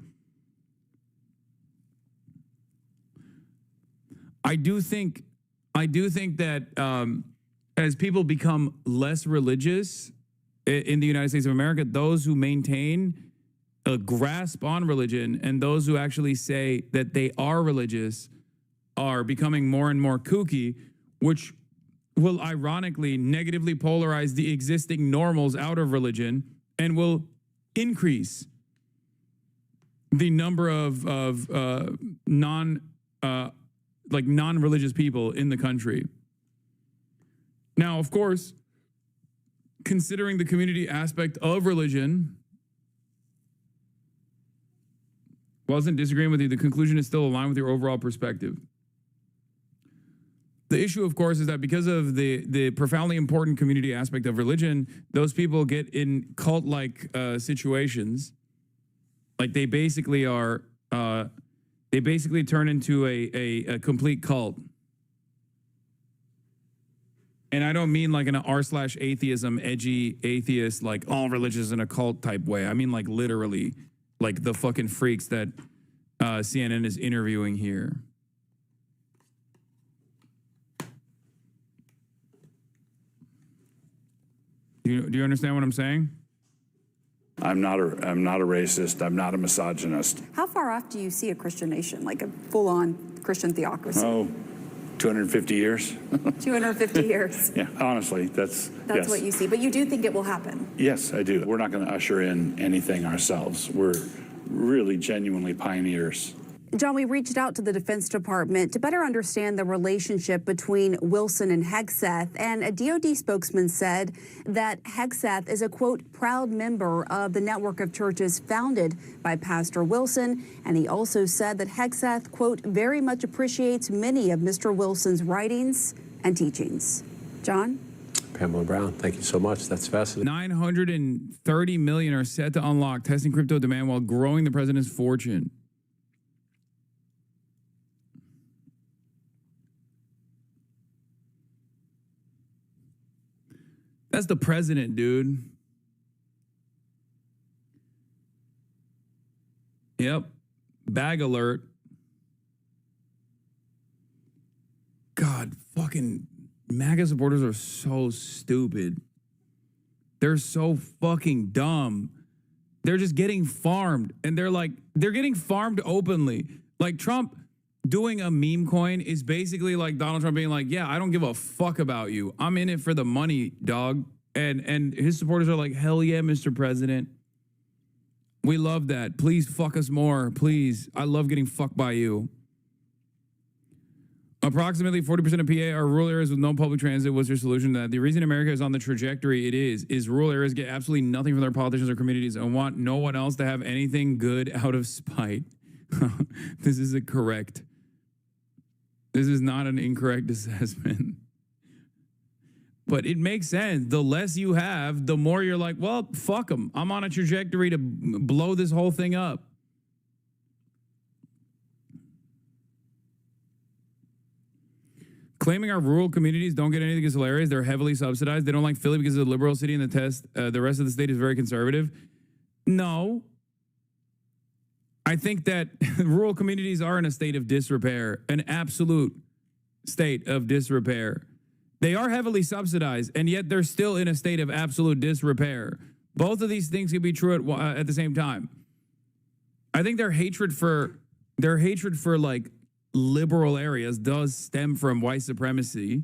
I do think that as people become less religious in the United States of America, those who maintain a grasp on religion and those who actually say that they are religious are becoming more and more kooky, which will ironically negatively polarize the existing normals out of religion and will increase the number of non-religious people in the country. Now, of course, considering the community aspect of religion, wasn't disagreeing with you, the conclusion is still aligned with your overall perspective. The issue, of course, is that because of the profoundly important community aspect of religion, those people get in cult-like situations. Like they basically are... they basically turn into a complete cult. And I don't mean like an r/atheism, edgy atheist, like all religious in a cult type way. I mean like literally, like the fucking freaks that CNN is interviewing here. Do you understand what I'm saying? I'm not a racist. I'm not a misogynist. How far off do you see a Christian nation, like a full-on Christian theocracy? Oh, 250 years. 250 years. Yeah, honestly, that's yes. What you see. But you do think it will happen? Yes, I do. We're not going to usher in anything ourselves. We're really genuinely pioneers. John, we reached out to the Defense Department to better understand the relationship between Wilson and Hegseth, and a DoD spokesman said that Hegseth is a, quote, proud member of the network of churches founded by Pastor Wilson, and he also said that Hegseth, quote, very much appreciates many of Mr. Wilson's writings and teachings. John? Pamela Brown, thank you so much. That's fascinating. 930 million are set to unlock, testing crypto demand while growing the president's fortune. That's the president, dude. Yep. Bag alert. God, fucking MAGA supporters are so stupid. They're so fucking dumb. They're just getting farmed. And they're getting farmed openly. Like Trump doing a meme coin is basically like Donald Trump being like, yeah, I don't give a fuck about you. I'm in it for the money, dog. And his supporters are like, hell yeah, Mr. President. We love that. Please fuck us more. Please. I love getting fucked by you. Approximately 40% of PA are rural areas with no public transit. What's your solution to that? The reason America is on the trajectory it is rural areas get absolutely nothing from their politicians or communities and want no one else to have anything good out of spite. This is correct. This is not an incorrect assessment. But it makes sense. The less you have, the more you're like, well, fuck them. I'm on a trajectory to blow this whole thing up. Claiming our rural communities don't get anything is hilarious. They're heavily subsidized. They don't like Philly because it's a liberal city and the rest of the state is very conservative. No. I think that rural communities are in a state of disrepair, an absolute state of disrepair. They are heavily subsidized, and yet they're still in a state of absolute disrepair. Both of these things can be true at the same time. I think their hatred for like liberal areas does stem from white supremacy.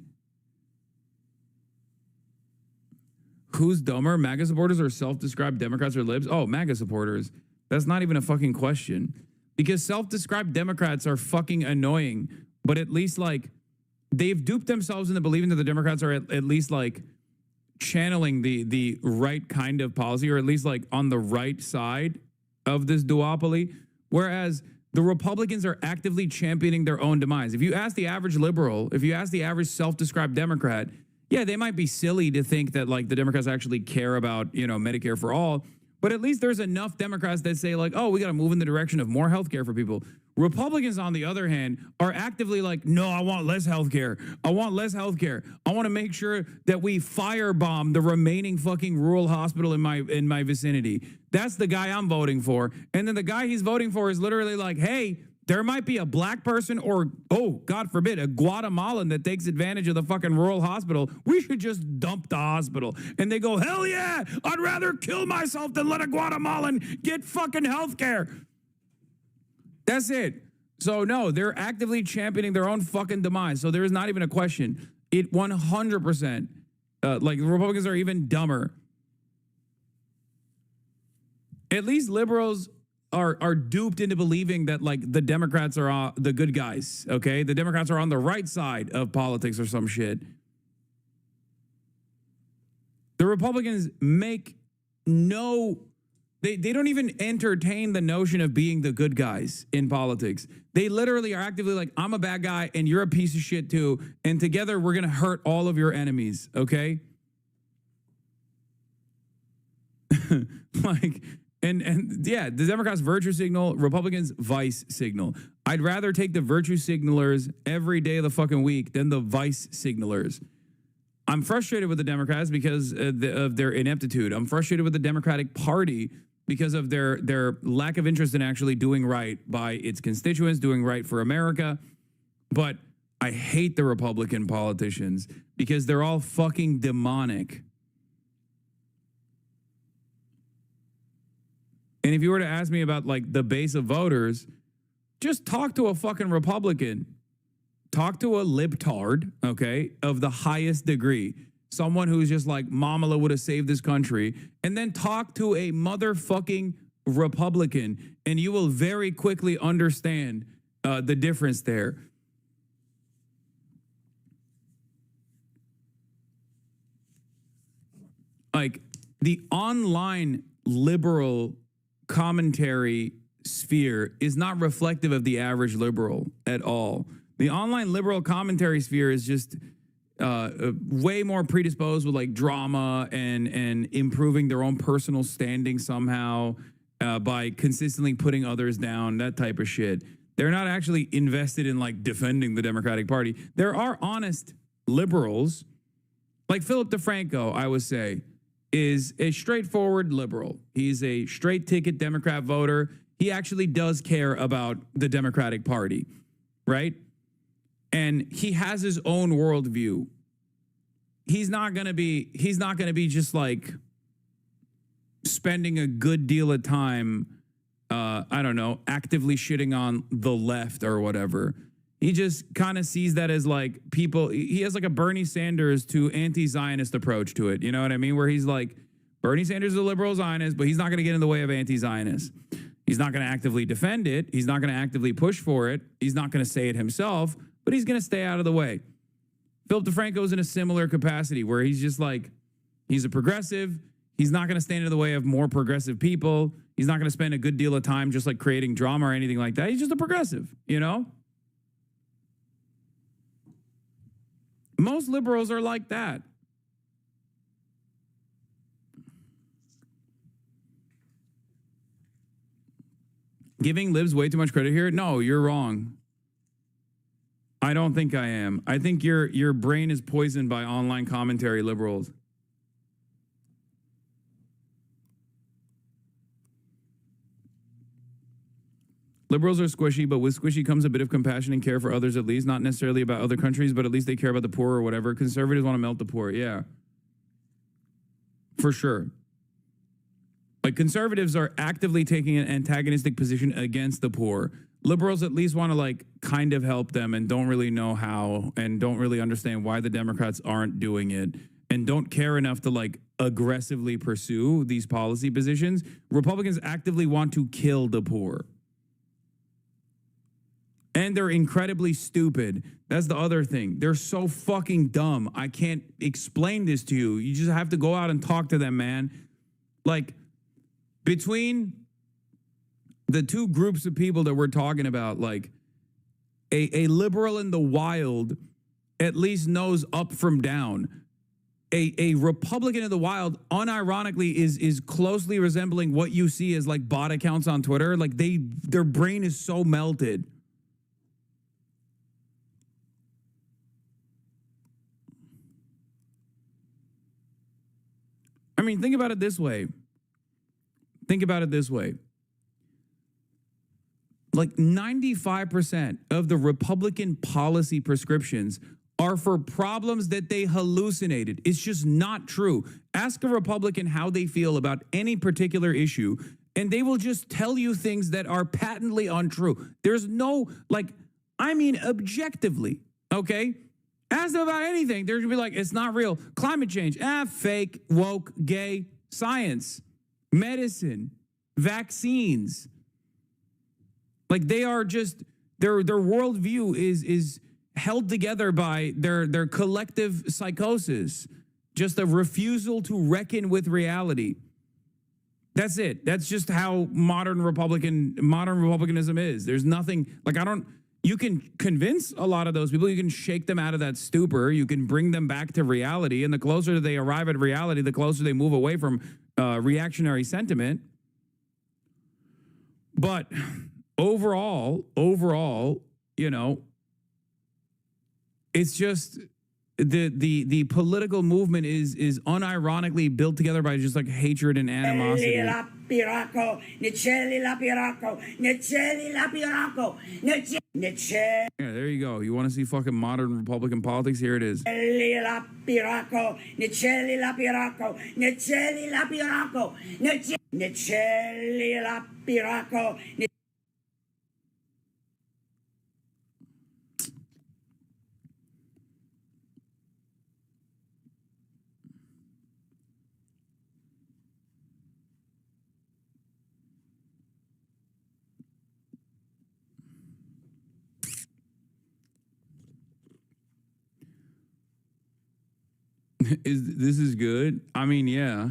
Who's dumber, MAGA supporters or self-described Democrats or libs? Oh, MAGA supporters. That's not even a fucking question. Because self-described Democrats are fucking annoying, but at least like they've duped themselves into believing that the Democrats are at least like channeling the right kind of policy, or at least like on the right side of this duopoly, whereas the Republicans are actively championing their own demise. If you ask the average liberal, if you ask the average self-described Democrat, yeah, they might be silly to think that like the Democrats actually care about, Medicare for all. But at least there's enough Democrats that say like, oh, we got to move in the direction of more health care for people. Republicans, on the other hand, are actively like, no, I want less health care. I want less health care. I want to make sure that we firebomb the remaining fucking rural hospital in my vicinity. That's the guy I'm voting for. And then the guy he's voting for is literally like, hey, there might be a black person or, oh, God forbid, a Guatemalan that takes advantage of the fucking rural hospital. We should just dump the hospital. And they go, hell yeah, I'd rather kill myself than let a Guatemalan get fucking health care. That's it. So, no, they're actively championing their own fucking demise. So there is not even a question. It 100%, like the Republicans are even dumber. At least liberals are duped into believing that like the Democrats are the good guys, okay? The Democrats are on the right side of politics or some shit. The Republicans make they don't even entertain the notion of being the good guys in politics. They literally are actively like, I'm a bad guy and you're a piece of shit too, and together we're gonna hurt all of your enemies, okay? Like, and yeah, the Democrats virtue signal, Republicans vice signal. I'd rather take the virtue signalers every day of the fucking week than the vice signalers. I'm frustrated with the Democrats because of their ineptitude. I'm frustrated with the Democratic Party because of their lack of interest in actually doing right by its constituents, doing right for America. But I hate the Republican politicians because they're all fucking demonic. if you were to ask me about like the base of voters, just talk to a fucking Republican. Talk to a libtard, okay, of the highest degree. Someone who's just like, Mamala would have saved this country. And then talk to a motherfucking Republican, and you will very quickly understand the difference there. Like, the online liberal commentary sphere is not reflective of the average liberal at all. The online liberal commentary sphere is just way more predisposed with like drama and improving their own personal standing somehow by consistently putting others down, that type of shit. They're not actually invested in like defending the Democratic Party. There are honest liberals, like Philip DeFranco, I would say, is a straightforward liberal. He's a straight ticket Democrat voter. He actually does care about the Democratic Party, right? And he has his own worldview. He's not gonna be just like spending a good deal of time, I don't know, actively shitting on the left or whatever. He just kind of sees that as like people, he has like a Bernie Sanders to anti-Zionist approach to it. You know what I mean? Where he's like, Bernie Sanders is a liberal Zionist, but he's not going to get in the way of anti-Zionists. He's not going to actively defend it. He's not going to actively push for it. He's not going to say it himself, but he's going to stay out of the way. Philip DeFranco is in a similar capacity where he's just like, he's a progressive. He's not going to stand in the way of more progressive people. He's not going to spend a good deal of time just like creating drama or anything like that. He's just a progressive, you know? Most liberals are like that. Giving libs way too much credit here? No, you're wrong. I don't think I am. I think your brain is poisoned by online commentary liberals. Liberals are squishy, but with squishy comes a bit of compassion and care for others at least, not necessarily about other countries, but at least they care about the poor or whatever. Conservatives want to melt the poor, yeah. For sure. Like conservatives are actively taking an antagonistic position against the poor. Liberals at least want to like kind of help them and don't really know how and don't really understand why the Democrats aren't doing it and don't care enough to like aggressively pursue these policy positions. Republicans actively want to kill the poor. And they're incredibly stupid. That's the other thing. They're so fucking dumb. I can't explain this to you. You just have to go out and talk to them, man. Like, between the two groups of people that we're talking about, like, a liberal in the wild at least knows up from down. A Republican in the wild, unironically, is closely resembling what you see as, like, bot accounts on Twitter. Like, their brain is so melted. I mean, think about it this way. Like 95% of the Republican policy prescriptions are for problems that they hallucinated. It's just not true. Ask a Republican how they feel about any particular issue, and they will just tell you things that are patently untrue. There's no, like, I mean, objectively, okay? Ask them about anything. They're going to be like, it's not real. Climate change, fake, woke, gay, science, medicine, vaccines. Like they are just, their worldview is held together by their collective psychosis, just a refusal to reckon with reality. That's it. That's just how modern republicanism is. There's nothing, like you can convince a lot of those people. You can shake them out of that stupor. You can bring them back to reality. And the closer they arrive at reality, the closer they move away from reactionary sentiment. But overall, you know, it's just the political movement is unironically built together by just like hatred and animosity. Yeah, there you go. You want to see fucking modern Republican politics? Here it is. This is good? I mean, yeah.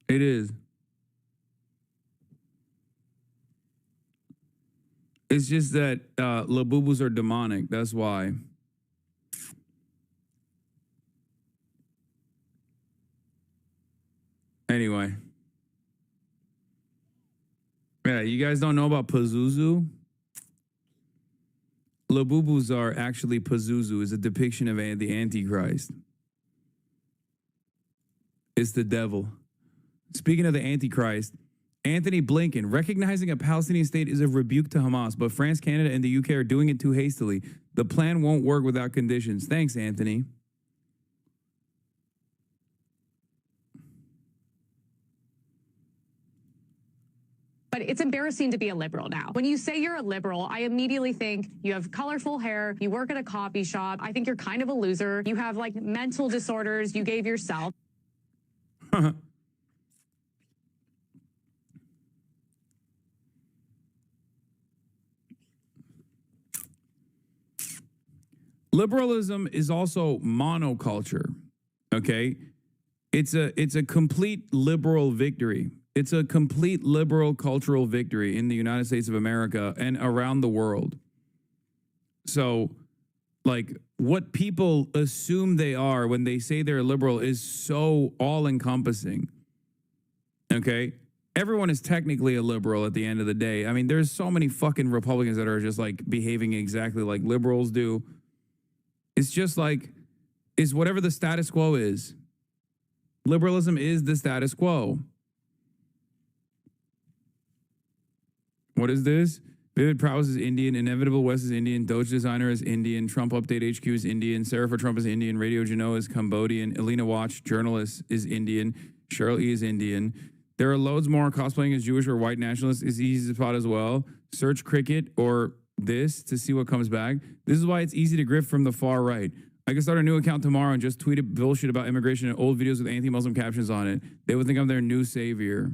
It is. It's just that Labubus are demonic. That's why. Anyway. Yeah, you guys don't know about Pazuzu? Labubus are actually Pazuzu is a depiction of the Antichrist. It's the devil. Speaking of the Antichrist, Anthony Blinken, recognizing a Palestinian state is a rebuke to Hamas, but France, Canada, and the UK are doing it too hastily. The plan won't work without conditions. Thanks, Anthony. But it's embarrassing to be a liberal now. When you say you're a liberal, I immediately think you have colorful hair, you work at a coffee shop. I think you're kind of a loser. You have like mental disorders you gave yourself. Liberalism is also monoculture, okay? It's a complete liberal victory. It's a complete liberal cultural victory in the United States of America and around the world. So, like, what people assume they are when they say they're liberal is so all-encompassing, okay? Everyone is technically a liberal at the end of the day. I mean, there's so many fucking Republicans that are just, like, behaving exactly like liberals do. It's just like, it's whatever the status quo is. Liberalism is the status quo. What is this? Vivid Prowess is Indian. Inevitable West is Indian. Doge Designer is Indian. Trump Update HQ is Indian. Sarah for Trump is Indian. Radio Genoa is Cambodian. Elena Watch, journalist, is Indian. Cheryl E is Indian. There are loads more cosplaying as Jewish or white nationalists is easy to spot as well. Search cricket or this to see what comes back. This is why it's easy to grift from the far right. I can start a new account tomorrow and just tweet bullshit about immigration and old videos with anti-Muslim captions on it. They would think I'm their new savior.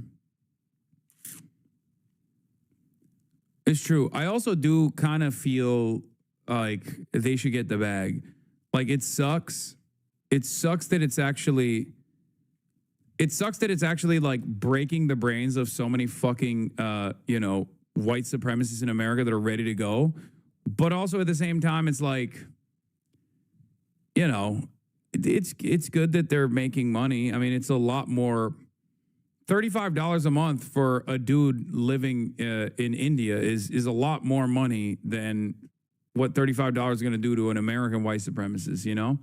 It's true. I also do kind of feel like they should get the bag. Like, it sucks. It sucks that it's actually like breaking the brains of so many fucking, white supremacists in America that are ready to go. But also at the same time, it's like, it's good that they're making money. I mean, it's a lot more. $35 a month for a dude living in India is a lot more money than what $35 is going to do to an American white supremacist, you know?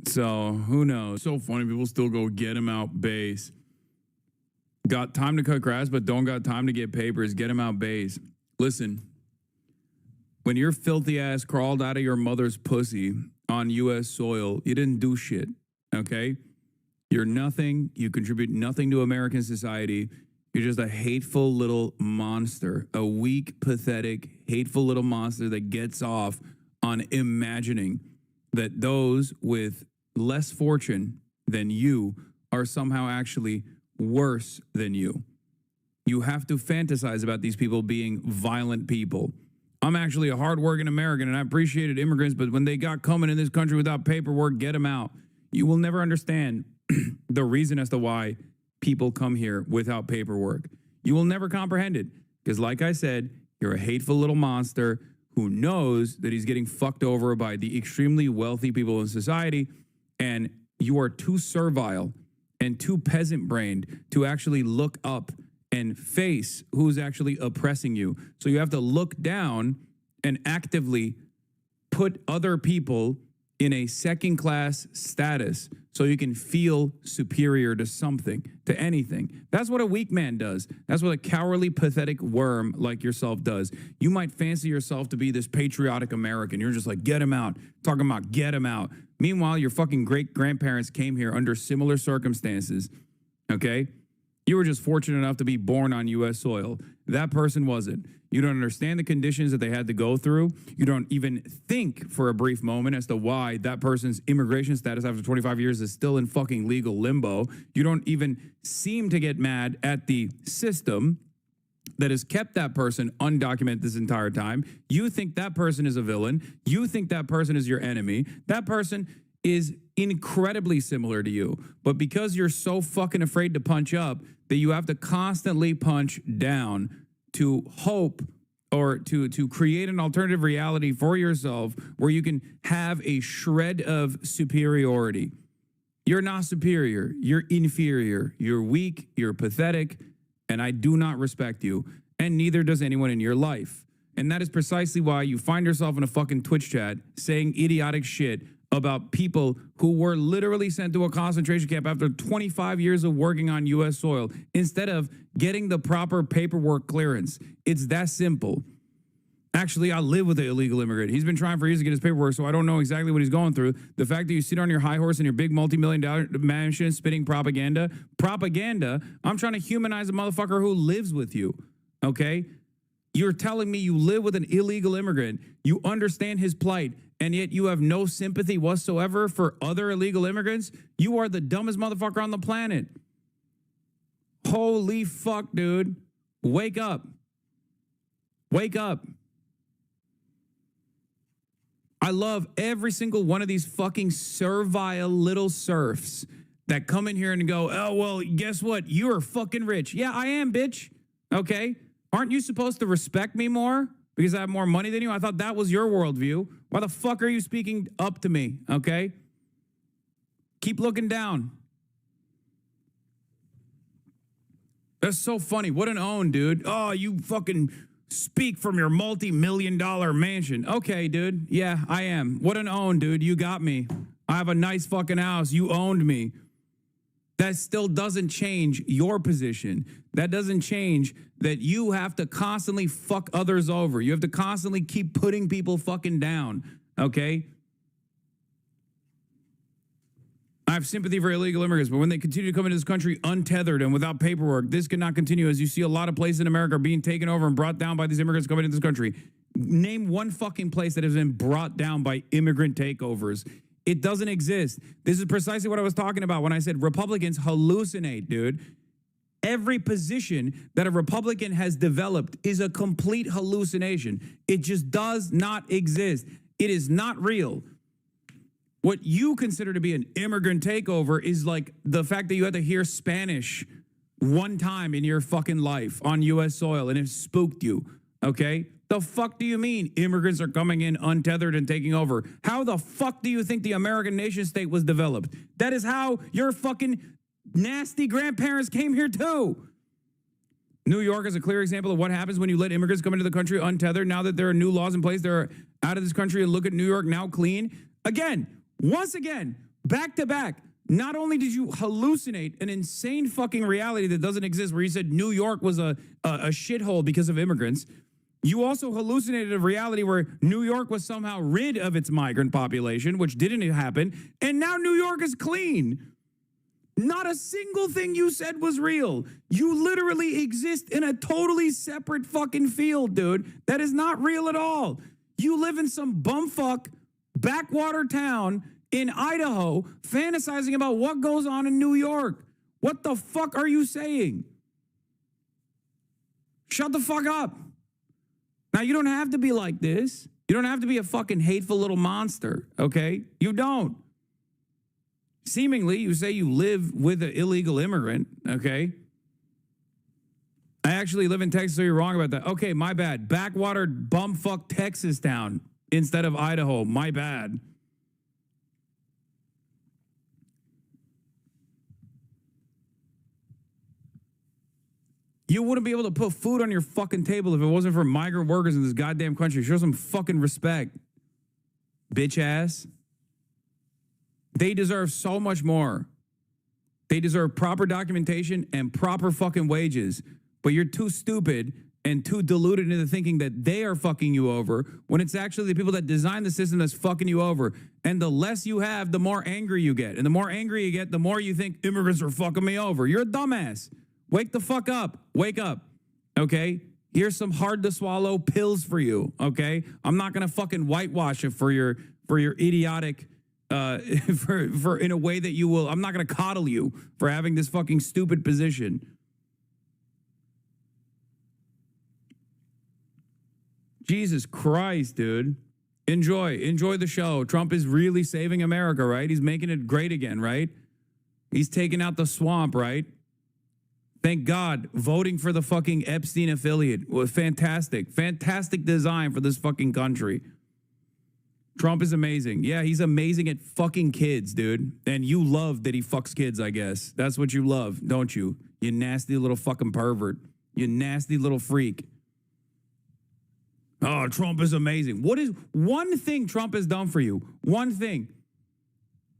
So who knows? So funny. People still go get him out base. Got time to cut grass, but don't got time to get papers. Get him out base. Listen, when your filthy ass crawled out of your mother's pussy on U.S. soil, you didn't do shit, okay? You're nothing. You contribute nothing to American society. You're just a hateful little monster, a weak, pathetic, hateful little monster that gets off on imagining that those with less fortune than you are somehow actually worse than you. You have to fantasize about these people being violent people. I'm actually a hardworking American, and I appreciated immigrants, but when they got coming in this country without paperwork, get them out. You will never understand the reason as to why people come here without paperwork. You will never comprehend it, because like I said, you're a hateful little monster who knows that he's getting fucked over by the extremely wealthy people in society, and you are too servile and too peasant-brained to actually look up and face who's actually oppressing you. So you have to look down and actively put other people in a second-class status so you can feel superior to something, to anything. That's what a weak man does. That's what a cowardly, pathetic worm like yourself does. You might fancy yourself to be this patriotic American. You're just like, get him out. Talking about get him out. Meanwhile, your fucking great-grandparents came here under similar circumstances, okay? You were just fortunate enough to be born on U.S. soil. That person wasn't. You don't understand the conditions that they had to go through. You don't even think for a brief moment as to why that person's immigration status after 25 years is still in fucking legal limbo. You don't even seem to get mad at the system that has kept that person undocumented this entire time. You think that person is a villain. You think that person is your enemy. That person is incredibly similar to you. But because you're so fucking afraid to punch up that you have to constantly punch down to hope or to create an alternative reality for yourself where you can have a shred of superiority. You're not superior. You're inferior. You're weak. You're pathetic. And I do not respect you. And neither does anyone in your life. And that is precisely why you find yourself in a fucking Twitch chat saying idiotic shit about people who were literally sent to a concentration camp after 25 years of working on U.S. soil instead of getting the proper paperwork clearance. It's that simple. Actually, I live with an illegal immigrant. He's been trying for years to get his paperwork, so I don't know exactly what he's going through. The fact that you sit on your high horse in your big multi-million-dollar mansion spitting propaganda, I'm trying to humanize a motherfucker who lives with you, okay? You're telling me you live with an illegal immigrant, you understand his plight, and yet you have no sympathy whatsoever for other illegal immigrants? You are the dumbest motherfucker on the planet. Holy fuck, dude. Wake up. Wake up. I love every single one of these fucking servile little serfs that come in here and go, oh, well, guess what? You're fucking rich. Yeah, I am, bitch. Okay. Aren't you supposed to respect me more because I have more money than you? I thought that was your worldview. Why the fuck are you speaking up to me? Okay. Keep looking down. That's so funny. What an own, dude. Oh, you fucking speak from your multi-million-dollar mansion. Okay, dude. Yeah, I am. What an own, dude. You got me. I have a nice fucking house. You owned me. That still doesn't change your position. That doesn't change that you have to constantly fuck others over. You have to constantly keep putting people fucking down, okay? I have sympathy for illegal immigrants, but when they continue to come into this country untethered and without paperwork, this cannot continue, as you see a lot of places in America being taken over and brought down by these immigrants coming into this country. Name one fucking place that has been brought down by immigrant takeovers. It doesn't exist. This is precisely what I was talking about when I said Republicans hallucinate, dude. Every position that a Republican has developed is a complete hallucination. It just does not exist. It is not real. What you consider to be an immigrant takeover is like the fact that you had to hear Spanish one time in your fucking life on U.S. soil and it spooked you, okay? The fuck do you mean immigrants are coming in untethered and taking over? How the fuck do you think the American nation state was developed? That is how your fucking nasty grandparents came here too. New York is a clear example of what happens when you let immigrants come into the country untethered. Now that there are new laws in place, they're out of this country, and look at New York now clean. Again, once again, back to back. Not only did you hallucinate an insane fucking reality that doesn't exist where you said New York was a shithole because of immigrants, you also hallucinated a reality where New York was somehow rid of its migrant population, which didn't happen, and now New York is clean. Not a single thing you said was real. You literally exist in a totally separate fucking field, dude. That is not real at all. You live in some bumfuck backwater town in Idaho fantasizing about what goes on in New York. What the fuck are you saying? Shut the fuck up. Now, you don't have to be like this. You don't have to be a fucking hateful little monster, okay? You don't. Seemingly, you say you live with an illegal immigrant, okay? I actually live in Texas, so you're wrong about that. Okay, my bad. Backwater bumfuck Texas town instead of Idaho. My bad. You wouldn't be able to put food on your fucking table if it wasn't for migrant workers in this goddamn country. Show some fucking respect, bitch ass. They deserve so much more. They deserve proper documentation and proper fucking wages. But you're too stupid and too deluded into thinking that they are fucking you over when it's actually the people that designed the system that's fucking you over. And the less you have, the more angry you get. And the more angry you get, the more you think immigrants are fucking me over. You're a dumbass. Wake the fuck up. Wake up. Okay? Here's some hard to swallow pills for you. Okay? I'm not gonna fucking whitewash it for your idiotic for in a way that you will. I'm not gonna coddle you for having this fucking stupid position. Jesus Christ, dude. Enjoy the show. Trump is really saving America, right? He's making it great again, right? He's taking out the swamp, right? Thank God. Voting for the fucking Epstein affiliate was fantastic. Fantastic design for this fucking country. Trump is amazing. Yeah, he's amazing at fucking kids, dude. And you love that he fucks kids, I guess. That's what you love, don't you? You nasty little fucking pervert. You nasty little freak. Oh, Trump is amazing. What is one thing Trump has done for you? One thing.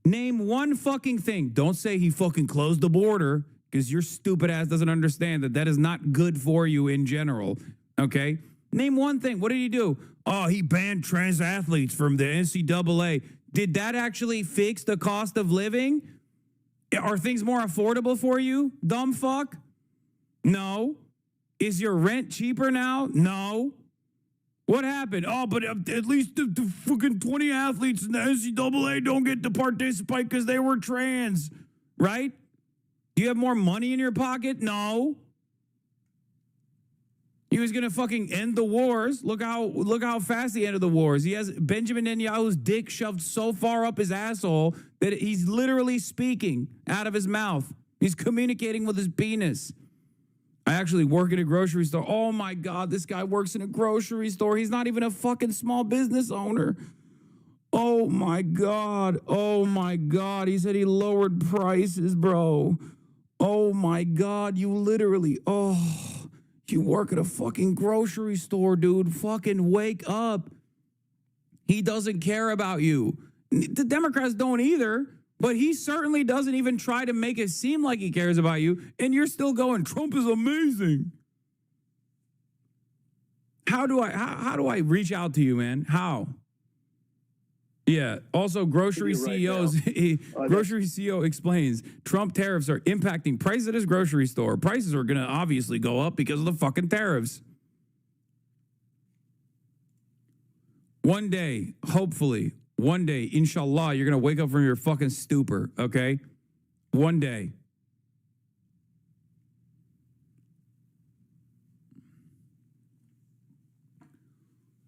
Name one fucking thing. Don't say he fucking closed the border, because your stupid ass doesn't understand that is not good for you in general, okay? Name one thing. What did he do? Oh, he banned trans athletes from the NCAA. Did that actually fix the cost of living? Are things more affordable for you, dumb fuck? No. Is your rent cheaper now? No. What happened? Oh, but at least the fucking 20 athletes in the NCAA don't get to participate because they were trans, right? Do you have more money in your pocket? No. He was gonna fucking end the wars. Look how fast he ended the wars. He has Benjamin Netanyahu's dick shoved so far up his asshole that he's literally speaking out of his mouth. He's communicating with his penis. I actually work in a grocery store. Oh my God, this guy works in a grocery store. He's not even a fucking small business owner. Oh my God. Oh my God. He said he lowered prices, bro. Oh my God. You literally, you work at a fucking grocery store, dude. Fucking wake up. He doesn't care about you. The Democrats don't either. But he certainly doesn't even try to make it seem like he cares about you, and you're still going, Trump is amazing. How do I reach out to you, man? How? Yeah. Also, grocery CEOs, grocery CEO explains Trump tariffs are impacting prices at his grocery store. Prices are going to obviously go up because of the fucking tariffs. One day, hopefully, one day, inshallah, you're going to wake up from your fucking stupor, okay? One day.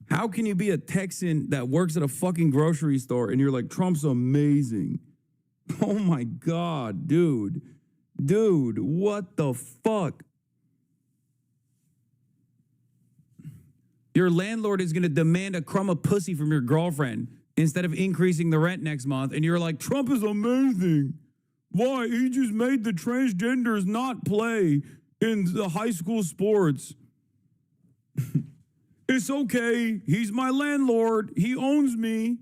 How can you be a Texan that works at a fucking grocery store and you're like, Trump's amazing? Oh my God, dude. Dude, what the fuck? Your landlord is going to demand a crumb of pussy from your girlfriend instead of increasing the rent next month, and you're like, Trump is amazing. Why? He just made the transgenders not play in the high school sports. It's okay. He's my landlord. He owns me.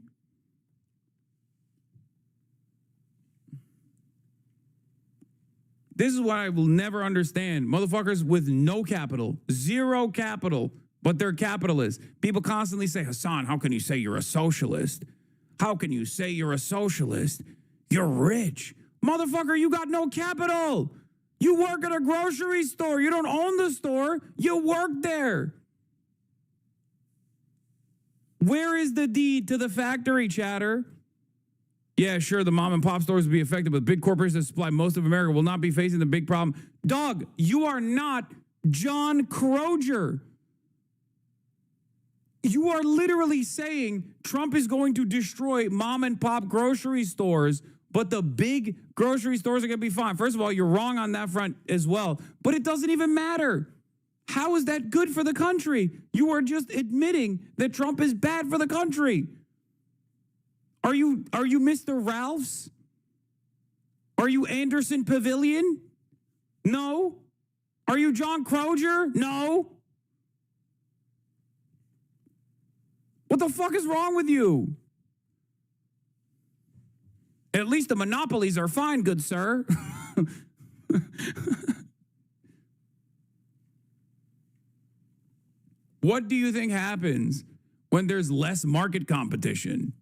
This is what I will never understand. Motherfuckers with no capital, zero capital, but they're capitalists. People constantly say, Hassan, how can you say you're a socialist? How can you say you're a socialist? You're rich. Motherfucker, you got no capital. You work at a grocery store. You don't own the store. You work there. Where is the deed to the factory, chatter? Yeah, sure, the mom and pop stores will be affected, but big corporations that supply most of America will not be facing the big problem. Dog, you are not John Croger. You are literally saying Trump is going to destroy mom and pop grocery stores, but the big grocery stores are going to be fine. First of all, you're wrong on that front as well, but it doesn't even matter. How is that good for the country? You are just admitting that Trump is bad for the country. Are you Mr. Ralph's? Are you Anderson Pavilion? No. Are you John Croger? No. What the fuck is wrong with you? At least the monopolies are fine, good sir. What do you think happens when there's less market competition?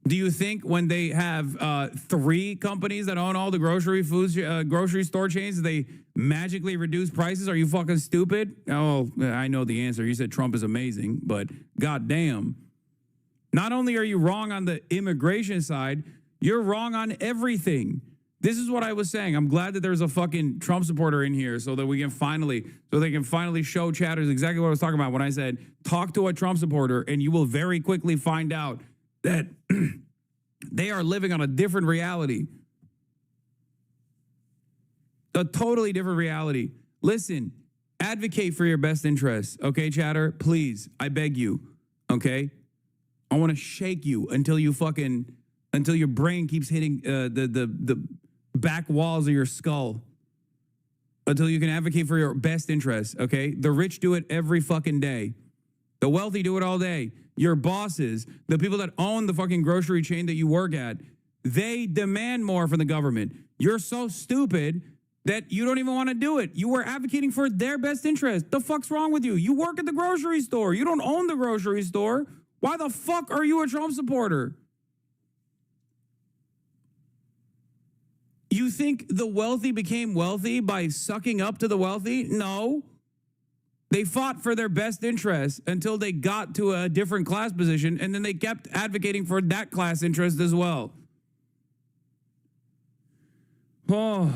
Do you think when they have 3 companies that own all the grocery store chains, they magically reduce prices? Are you fucking stupid? Oh, I know the answer. You said Trump is amazing, but goddamn. Not only are you wrong on the immigration side, you're wrong on everything. This is what I was saying. I'm glad that there's a fucking Trump supporter in here so that they can finally show chatters exactly what I was talking about when I said, talk to a Trump supporter and you will very quickly find out that they are living on a different reality. A totally different reality. Listen, advocate for your best interests, okay, chatter? Please, I beg you, okay? I want to shake you until your brain keeps hitting the back walls of your skull. Until you can advocate for your best interests, okay? The rich do it every fucking day. The wealthy do it all day. Your bosses, the people that own the fucking grocery chain that you work at, they demand more from the government. You're so stupid that you don't even want to do it. You were advocating for their best interest. The fuck's wrong with you? You work at the grocery store. You don't own the grocery store. Why the fuck are you a Trump supporter? You think the wealthy became wealthy by sucking up to the wealthy? No. They fought for their best interests until they got to a different class position, and then they kept advocating for that class interest as well. Oh.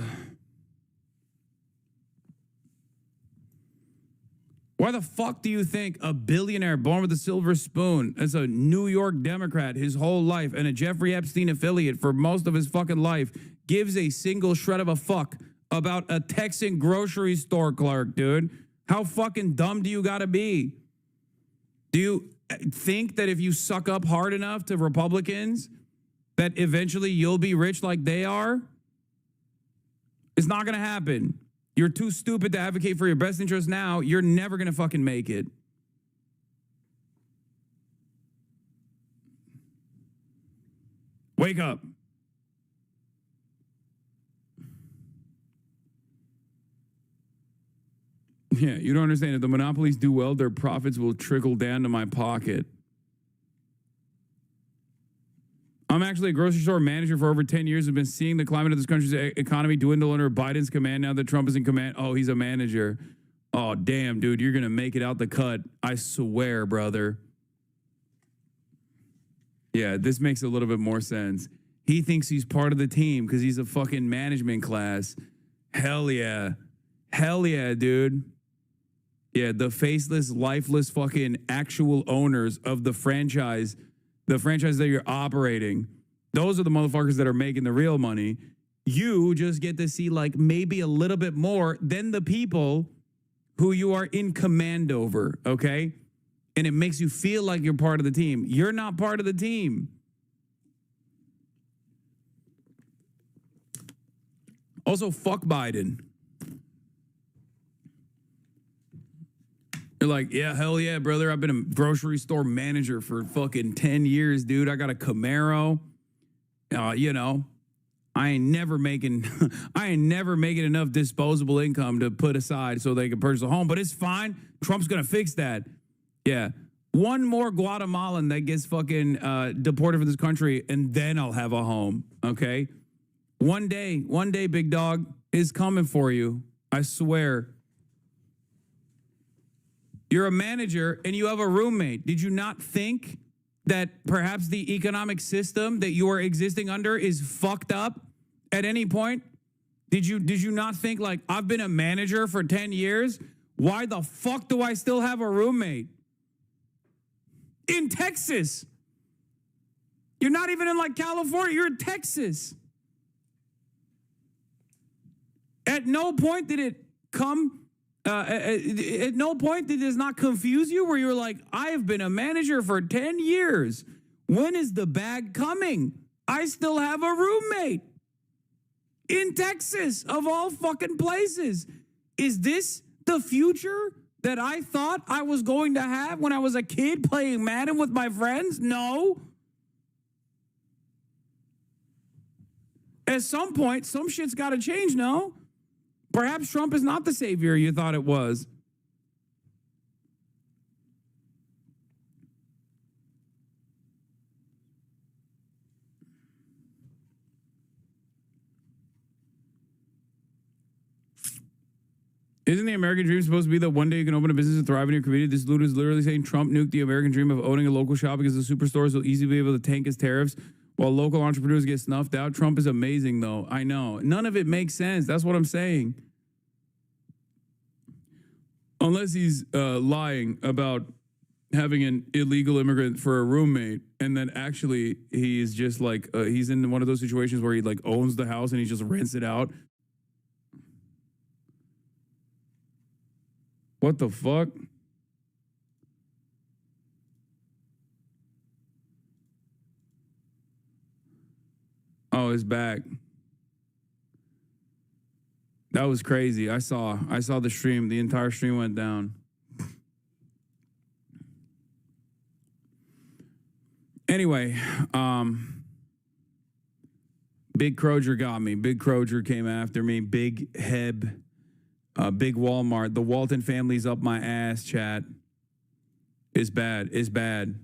Why the fuck do you think a billionaire born with a silver spoon as a New York Democrat his whole life and a Jeffrey Epstein affiliate for most of his fucking life gives a single shred of a fuck about a Texan grocery store clerk, dude? How fucking dumb do you gotta be? Do you think that if you suck up hard enough to Republicans, that eventually you'll be rich like they are? It's not gonna happen. You're too stupid to advocate for your best interest now. You're never gonna fucking make it. Wake up. Yeah, you don't understand. If the monopolies do well, their profits will trickle down to my pocket. I'm actually a grocery store manager for over 10 years. I've been seeing the climate of this country's economy dwindle under Biden's command. Now that Trump is in command, oh, he's a manager. Oh, damn, dude, you're going to make it out the cut. I swear, brother. Yeah, this makes a little bit more sense. He thinks he's part of the team because he's a fucking management class. Hell yeah. Hell yeah, dude. Yeah, the faceless, lifeless fucking actual owners of the franchise that you're operating. Those are the motherfuckers that are making the real money. You just get to see like maybe a little bit more than the people who you are in command over, okay? And it makes you feel like you're part of the team. You're not part of the team. Also, fuck Biden. You're like, yeah, hell yeah, brother. I've been a grocery store manager for fucking 10 years, dude. I got a Camaro. You know, I ain't never making enough disposable income to put aside so they can purchase a home, but it's fine. Trump's going to fix that. Yeah. One more Guatemalan that gets fucking deported from this country, and then I'll have a home, okay? One day, big dog, is coming for you. I swear. You're a manager and you have a roommate. Did you not think that perhaps the economic system that you are existing under is fucked up at any point? Did you not think like, I've been a manager for 10 years? Why the fuck do I still have a roommate? In Texas. You're not even in like California, you're in Texas. At no point did it come at no point did this not confuse you where you're like, I have been a manager for 10 years. When is the bag coming? I still have a roommate in Texas, of all fucking places. Is this the future that I thought I was going to have when I was a kid playing Madden with my friends? No. At some point, some shit's got to change, no? Perhaps Trump is not the savior you thought it was. Isn't the American dream supposed to be that one day you can open a business and thrive in your community? This dude is literally saying Trump nuked the American dream of owning a local shop because the superstores will easily be able to tank his tariffs while local entrepreneurs get snuffed out. Trump is amazing, though. I know. None of it makes sense. That's what I'm saying. Unless he's lying about having an illegal immigrant for a roommate, and then actually he's just like, he's in one of those situations where he like owns the house and he just rents it out. What the fuck? Oh, it's back. That was crazy. I saw the stream. The entire stream went down. Anyway, Big Kroger got me. Big Kroger came after me. Big Heb. Big Walmart. The Walton family's up my ass, chat. It's bad. It's bad.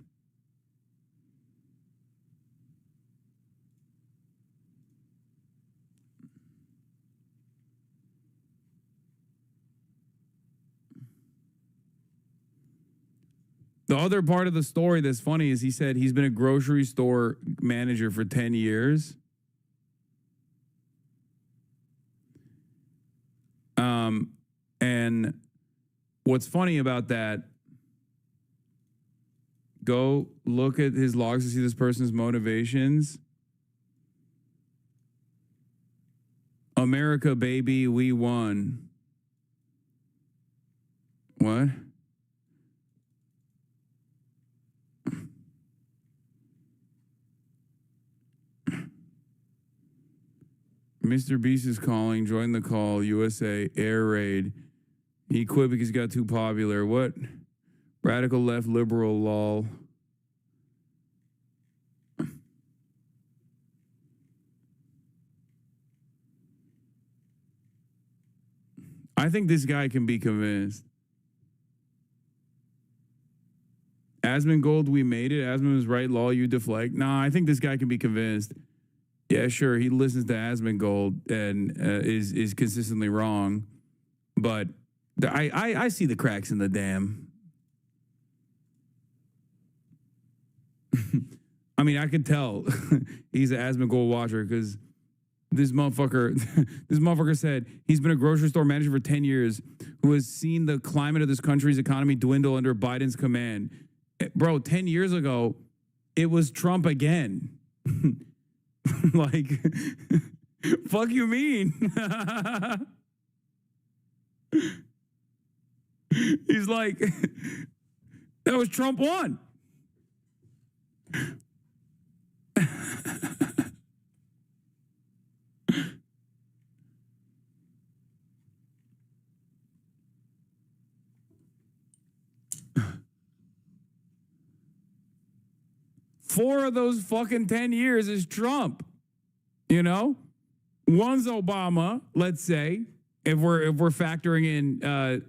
The other part of the story that's funny is he said he's been a grocery store manager for 10 years. And what's funny about that, go look at his logs to see this person's motivations. America, baby, we won. What? Mr. Beast is calling. Join the call. USA air raid. He quit because he got too popular. What? Radical left liberal lol. I think this guy can be convinced. Asmongold, we made it. Asmon was right. Law, you deflect. Nah, I think this guy can be convinced. Yeah, sure. He listens to Asmongold and is consistently wrong, but I see the cracks in the dam. I mean, I could tell he's an Asmongold watcher because this motherfucker said he's been a grocery store manager for 10 years who has seen the climate of this country's economy dwindle under Biden's command. Bro, 10 years ago, it was Trump again. Like, fuck you mean? He's like, that was Trump 1. Four of those fucking 10 years is Trump. You know, one's Obama. Let's say if we're factoring in the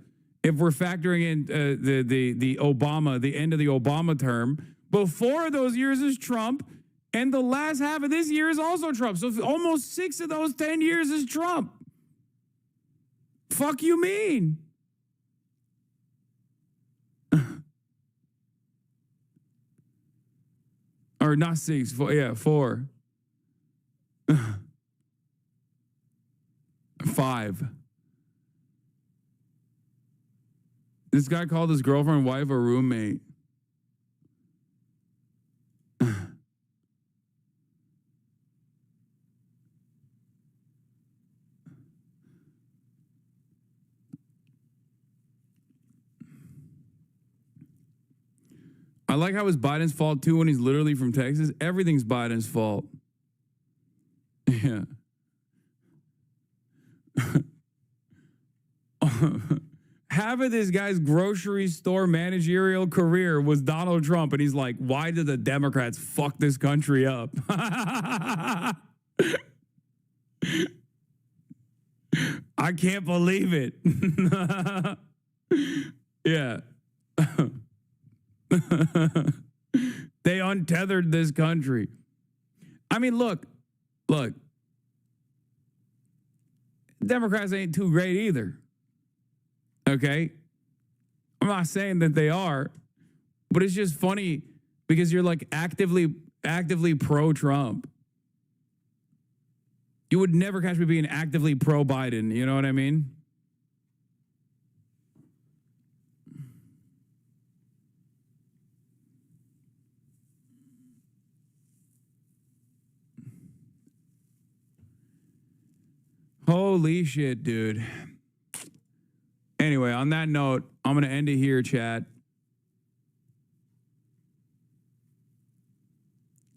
Obama, the end of the Obama term. But 4 of those years is Trump, and the last half of this year is also Trump. So almost 6 of those 10 years is Trump. Fuck you mean? Or not 6, 4, yeah, 4. 5. This guy called his girlfriend, wife, a roommate. I like how it's Biden's fault too when he's literally from Texas. Everything's Biden's fault. Yeah. half of this guy's grocery store managerial career was Donald Trump. And he's like, why did the Democrats fuck this country up? I can't believe it. Yeah. They untethered this country. I mean, look. Democrats ain't too great either. Okay? I'm not saying that they are, but it's just funny because you're like actively pro-Trump. You would never catch me being actively pro-Biden. You know what I mean? Holy shit, dude. Anyway, on that note, I'm going to end it here, chat.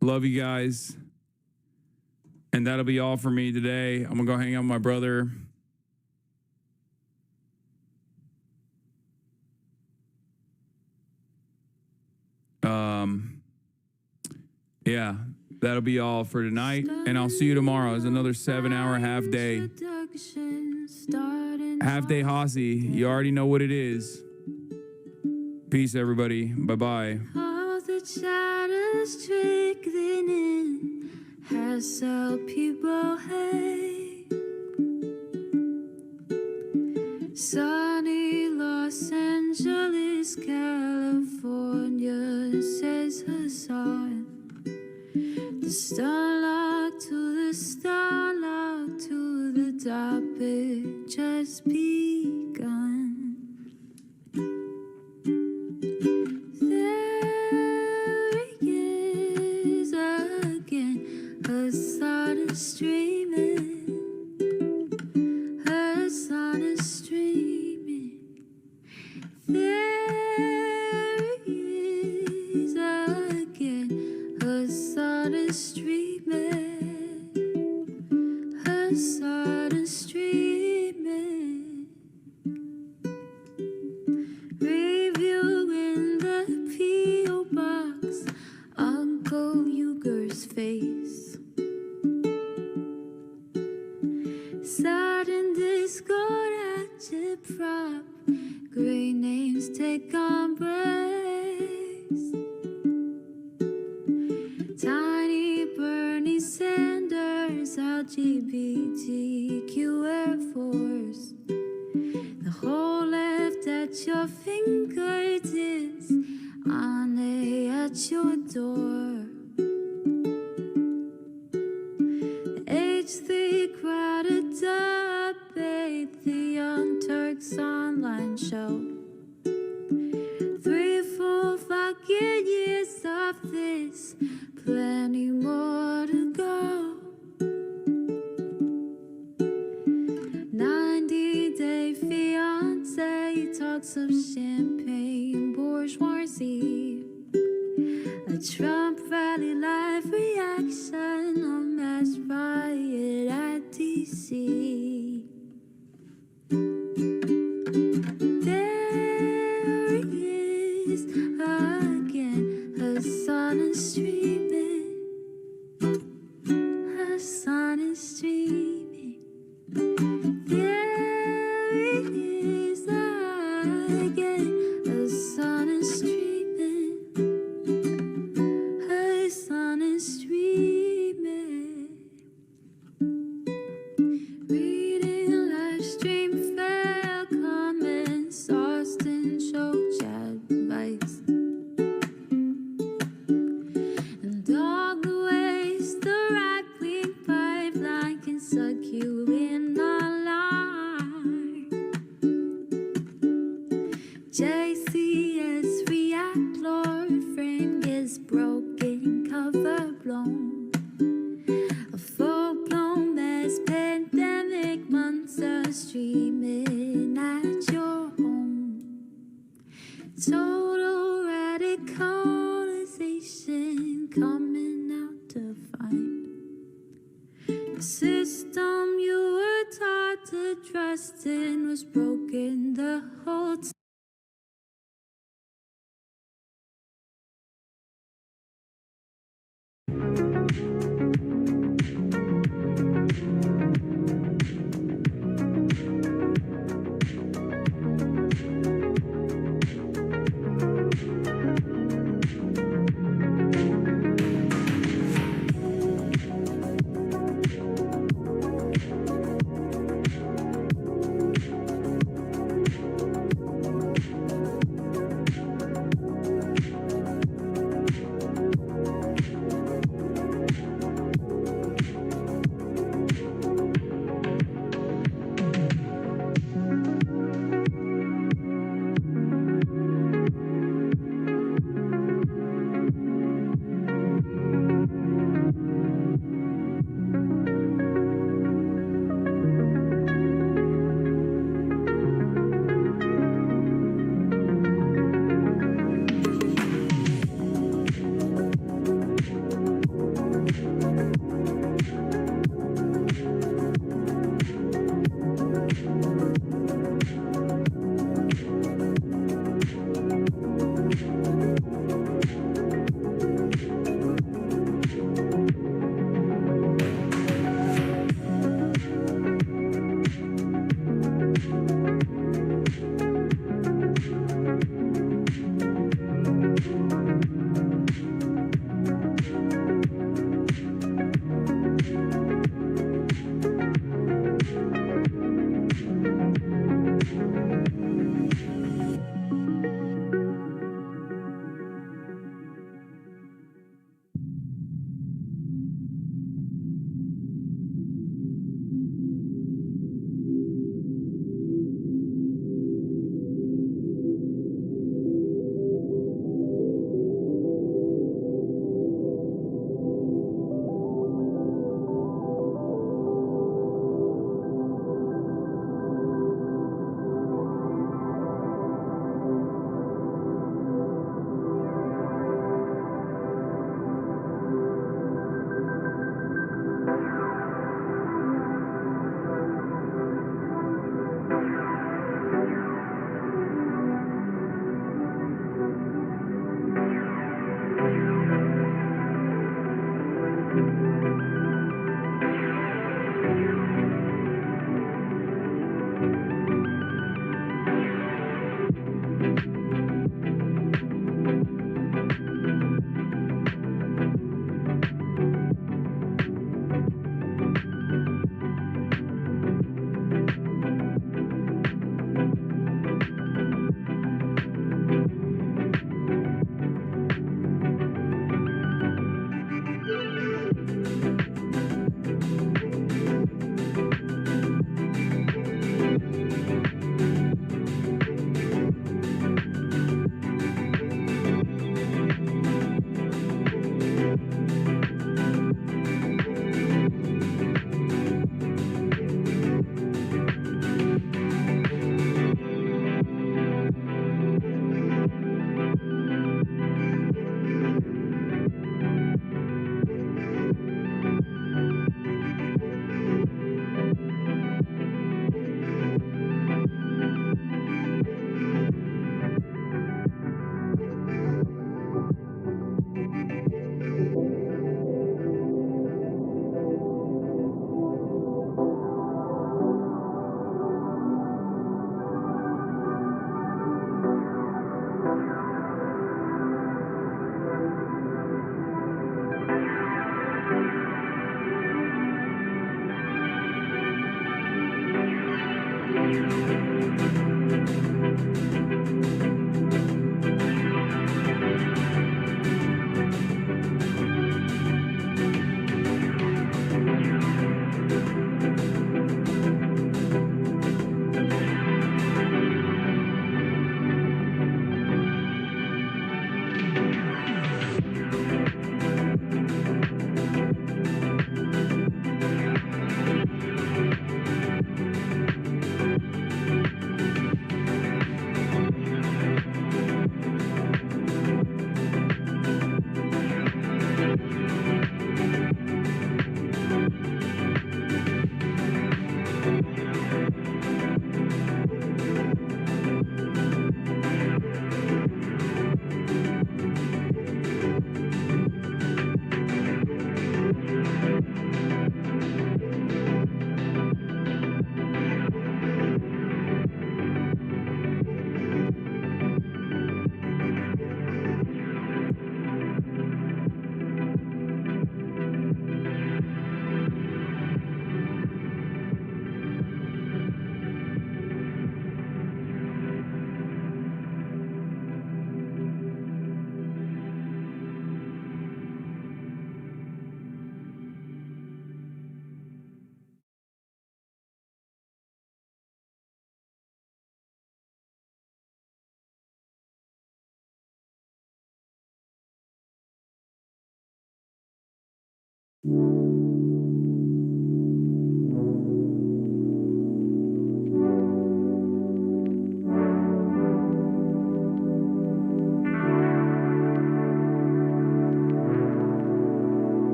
Love you guys. And that'll be all for me today. I'm going to go hang out with my brother. Yeah, that'll be all for tonight. And I'll see you tomorrow. It's another 7-hour half day. Half day Hossie. You already know what it is. Peace, everybody. Bye-bye. All the shadows trickling in has how people hate. Sunny Los Angeles, California, says Hassan. The starlight to the starlight to the topic just begun. There he is again, Hassan is streaming, Hassan is streaming. There he is again, Hassan is streaming, Hassan is streaming. Review in the P.O. box, Uncle Uger's face. Sudden Discord agitprop, great names take embrace. Tiny Bernie Sanders, LGBTQ Air Force. The whole left at your fingertips, Ane at your door. The H3 crowded debate, the Young Turks online show. 3 full fucking years of this, plenty more to go. 90-day fiance talks of champagne bourgeoisie. A Trump rally live reaction, a mass riot at DC. There he is again, Hassan is streaming, Hassan is streaming. There he is again, Hassan is streaming, Hassan is streaming. Reading live stream fair comments, Austin show chat advice. And all the ways the right-wing pipeline can suck you in alive. JCS react, Lord frame gets broken, cover blown. A full-blown mass pandemic, monster streaming at your home. Total radicalization coming out to find. The system you were taught to trust in was was broken the whole time.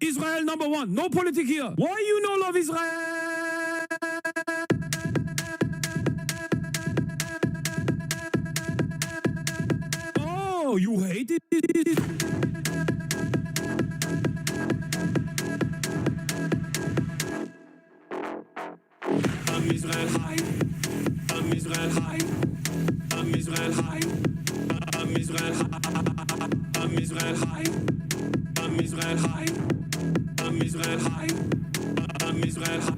Israel number one. No politic here. Why you no love Israel? Oh, you hate it? Am Israel high. Am Israel high. Am Israel high. Am Israel high. Am Israel high. Am Israel high. Am Israel high. Am Israel high.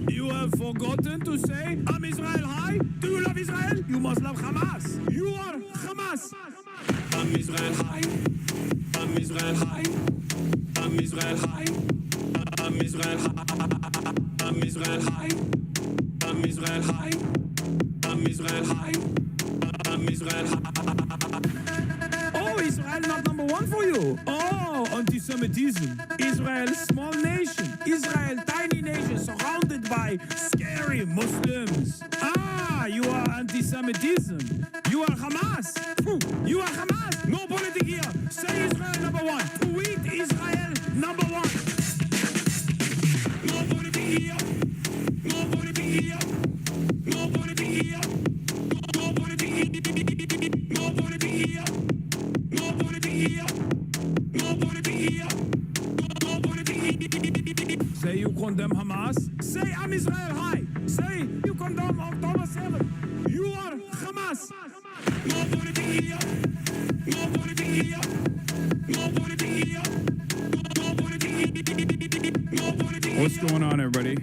You have forgotten to say Am Israel high? Do you love Israel? You must love Hamas. You are Hamas. Am Israel high. Am Israel high. Am Israel high. Am Israel high. Am Israel high. Am Israel high. Am Israel high. Am Israel high. Oh, Israel not number one for you. Oh, anti-Semitism. Israel, small nation. Israel, tiny nation, surrounded by scary Muslims. Ah, you are anti-Semitism. You are Hamas. You are Hamas. No politics here. Say Israel number one. Tweet Israel number one. No politics here. No politics here. No politics here. No politics here. No politics here. No politics here. No politics here. No politics here. Say you condemn Hamas. Say Am Israel high. Say you condemn October 7th. You are Hamas. No politics here. No politics here. No politics here. No politics here. No politics here. What's going on, everybody?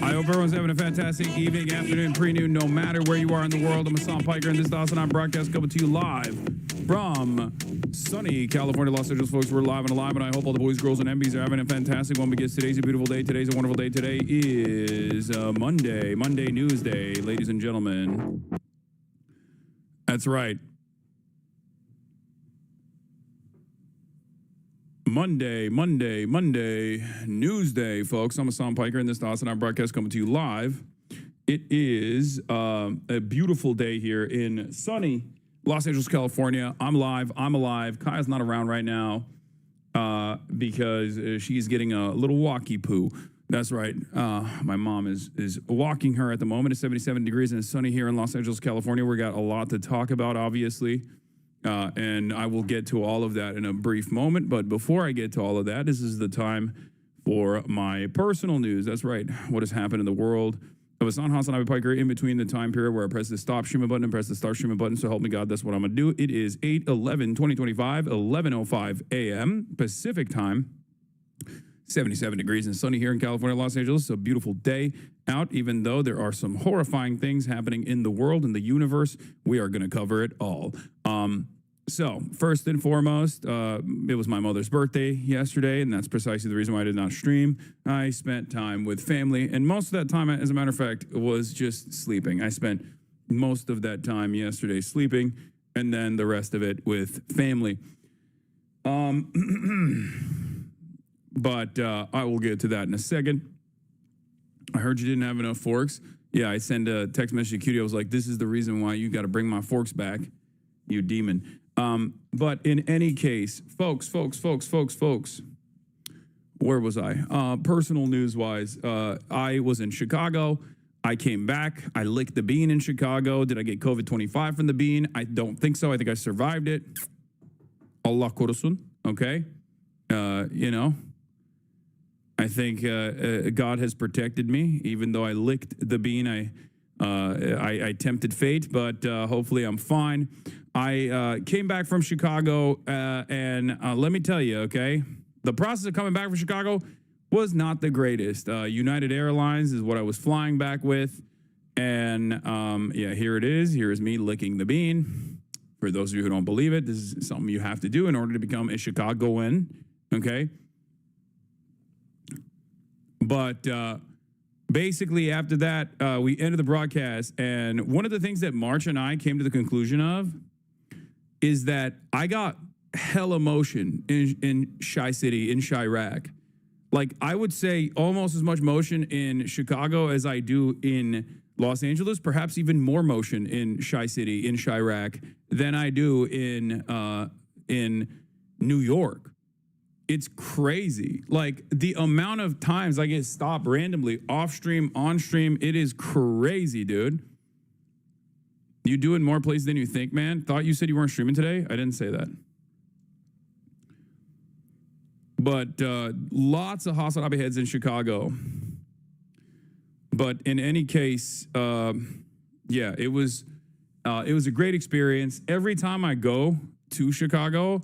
I hope everyone's having a fantastic evening, afternoon, pre-noon, no matter where you are in the world. I'm Hassan Piker, and this is the Hassan broadcast coming to you live from sunny California, Los Angeles, folks. We're live and alive, and I hope all the boys, girls, and MBs are having a fantastic one because today's a beautiful day. Today's a wonderful day. Today is Monday News Day, ladies and gentlemen. That's right. Monday, News Day, folks. I'm Hassan Piker, and this is the Hassan broadcast coming to you live. It is a beautiful day here in sunny Los Angeles, California. I'm live. I'm alive. Kaya's not around right now because she's getting a little walkie poo. That's right. My mom is walking her at the moment. It's 77 degrees and it's sunny here in Los Angeles, California. We got a lot to talk about, obviously. And I will get to all of that in a brief moment. But before I get to all of that, this is the time for my personal news. That's right. What has happened in the world of Hassan Piker in between the time period where I press the stop streaming button and press the start streaming button. So help me God, that's what I'm going to do. It is 8/11/2025, 11:05 a.m. Pacific time. 77 degrees and sunny here in California, Los Angeles. It's a beautiful day out, even though there are some horrifying things happening in the world, in the universe. We are going to cover it all. So first and foremost, it was my mother's birthday yesterday, and that's precisely the reason why I did not stream. I spent time with family, and most of that time, as a matter of fact, was just sleeping. I spent most of that time yesterday sleeping, and then the rest of it with family. But I will get to that in a second. I heard you didn't have enough forks. Yeah, I sent a text message to Cutie. I was like, this is the reason why you got to bring my forks back, you demon. But in any case, folks, where was I? Personal news-wise, I was in Chicago. I came back. I licked the bean in Chicago. Did I get COVID-25 from the bean? I don't think so. I think I survived it. Allah korusun, okay? You know, I think God has protected me, even though I licked the bean. I tempted fate, but hopefully I'm fine. I came back from Chicago, and let me tell you, okay, the process of coming back from Chicago was not the greatest. United Airlines is what I was flying back with, and yeah, here it is. Here is me licking the bean. For those of you who don't believe it, this is something you have to do in order to become a Chicagoan, okay? But basically, after that, we ended the broadcast, and one of the things that March and I came to the conclusion of is that I got hella motion in Chi City, in Chirac. Like, I would say almost as much motion in Chicago as I do in Los Angeles, perhaps even more motion in Chi City, in Chirac, than I do in New York. It's crazy. Like the amount of times I get stopped randomly off stream, on stream, it is crazy, dude. You do it in more places than you think, man. Thought you said you weren't streaming today? I didn't say that. But lots of hostile lobby heads in Chicago. But in any case, yeah, it was a great experience. Every time I go to Chicago,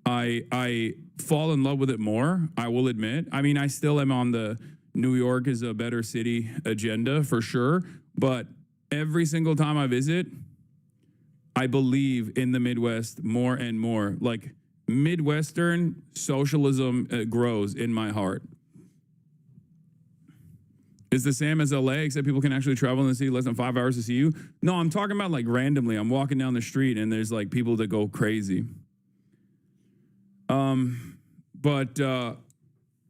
I fall in love with it more, I will admit. I mean, I still am on the New York is a better city agenda for sure, but every single time I visit, I believe in the Midwest more and more. Like Midwestern socialism grows in my heart. It's the same as LA, except people can actually travel in the city less than 5 hours to see you. No, I'm talking about like randomly. I'm walking down the street and there's like people that go crazy. But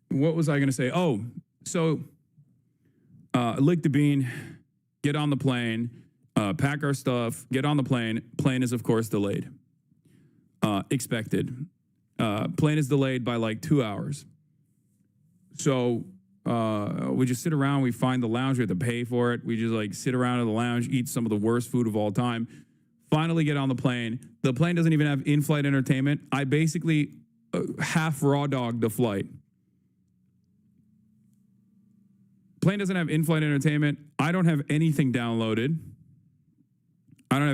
what was I going to say? Oh, so lick the bean, get on the plane, pack our stuff, get on the plane. Plane is, of course, delayed. Expected. Plane is delayed by like 2 hours. So we just sit around, we find the lounge, we have to pay for it. We just like sit around in the lounge, eat some of the worst food of all time. Finally get on the plane. The plane doesn't even have in-flight entertainment. I basically half raw dogged the flight. Plane doesn't have in-flight entertainment. I don't have anything downloaded. I'm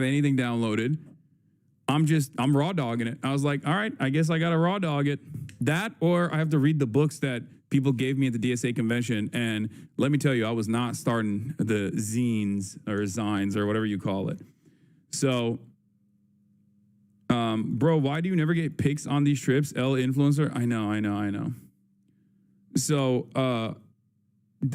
raw dogging it. I was like, all right, I guess I got to raw dog it. That, or I have to read the books that people gave me at the DSA convention. And let me tell you, I was not starting the zines or zines or whatever you call it. So, bro, why do you never get pics on these trips? L influencer? I know. So,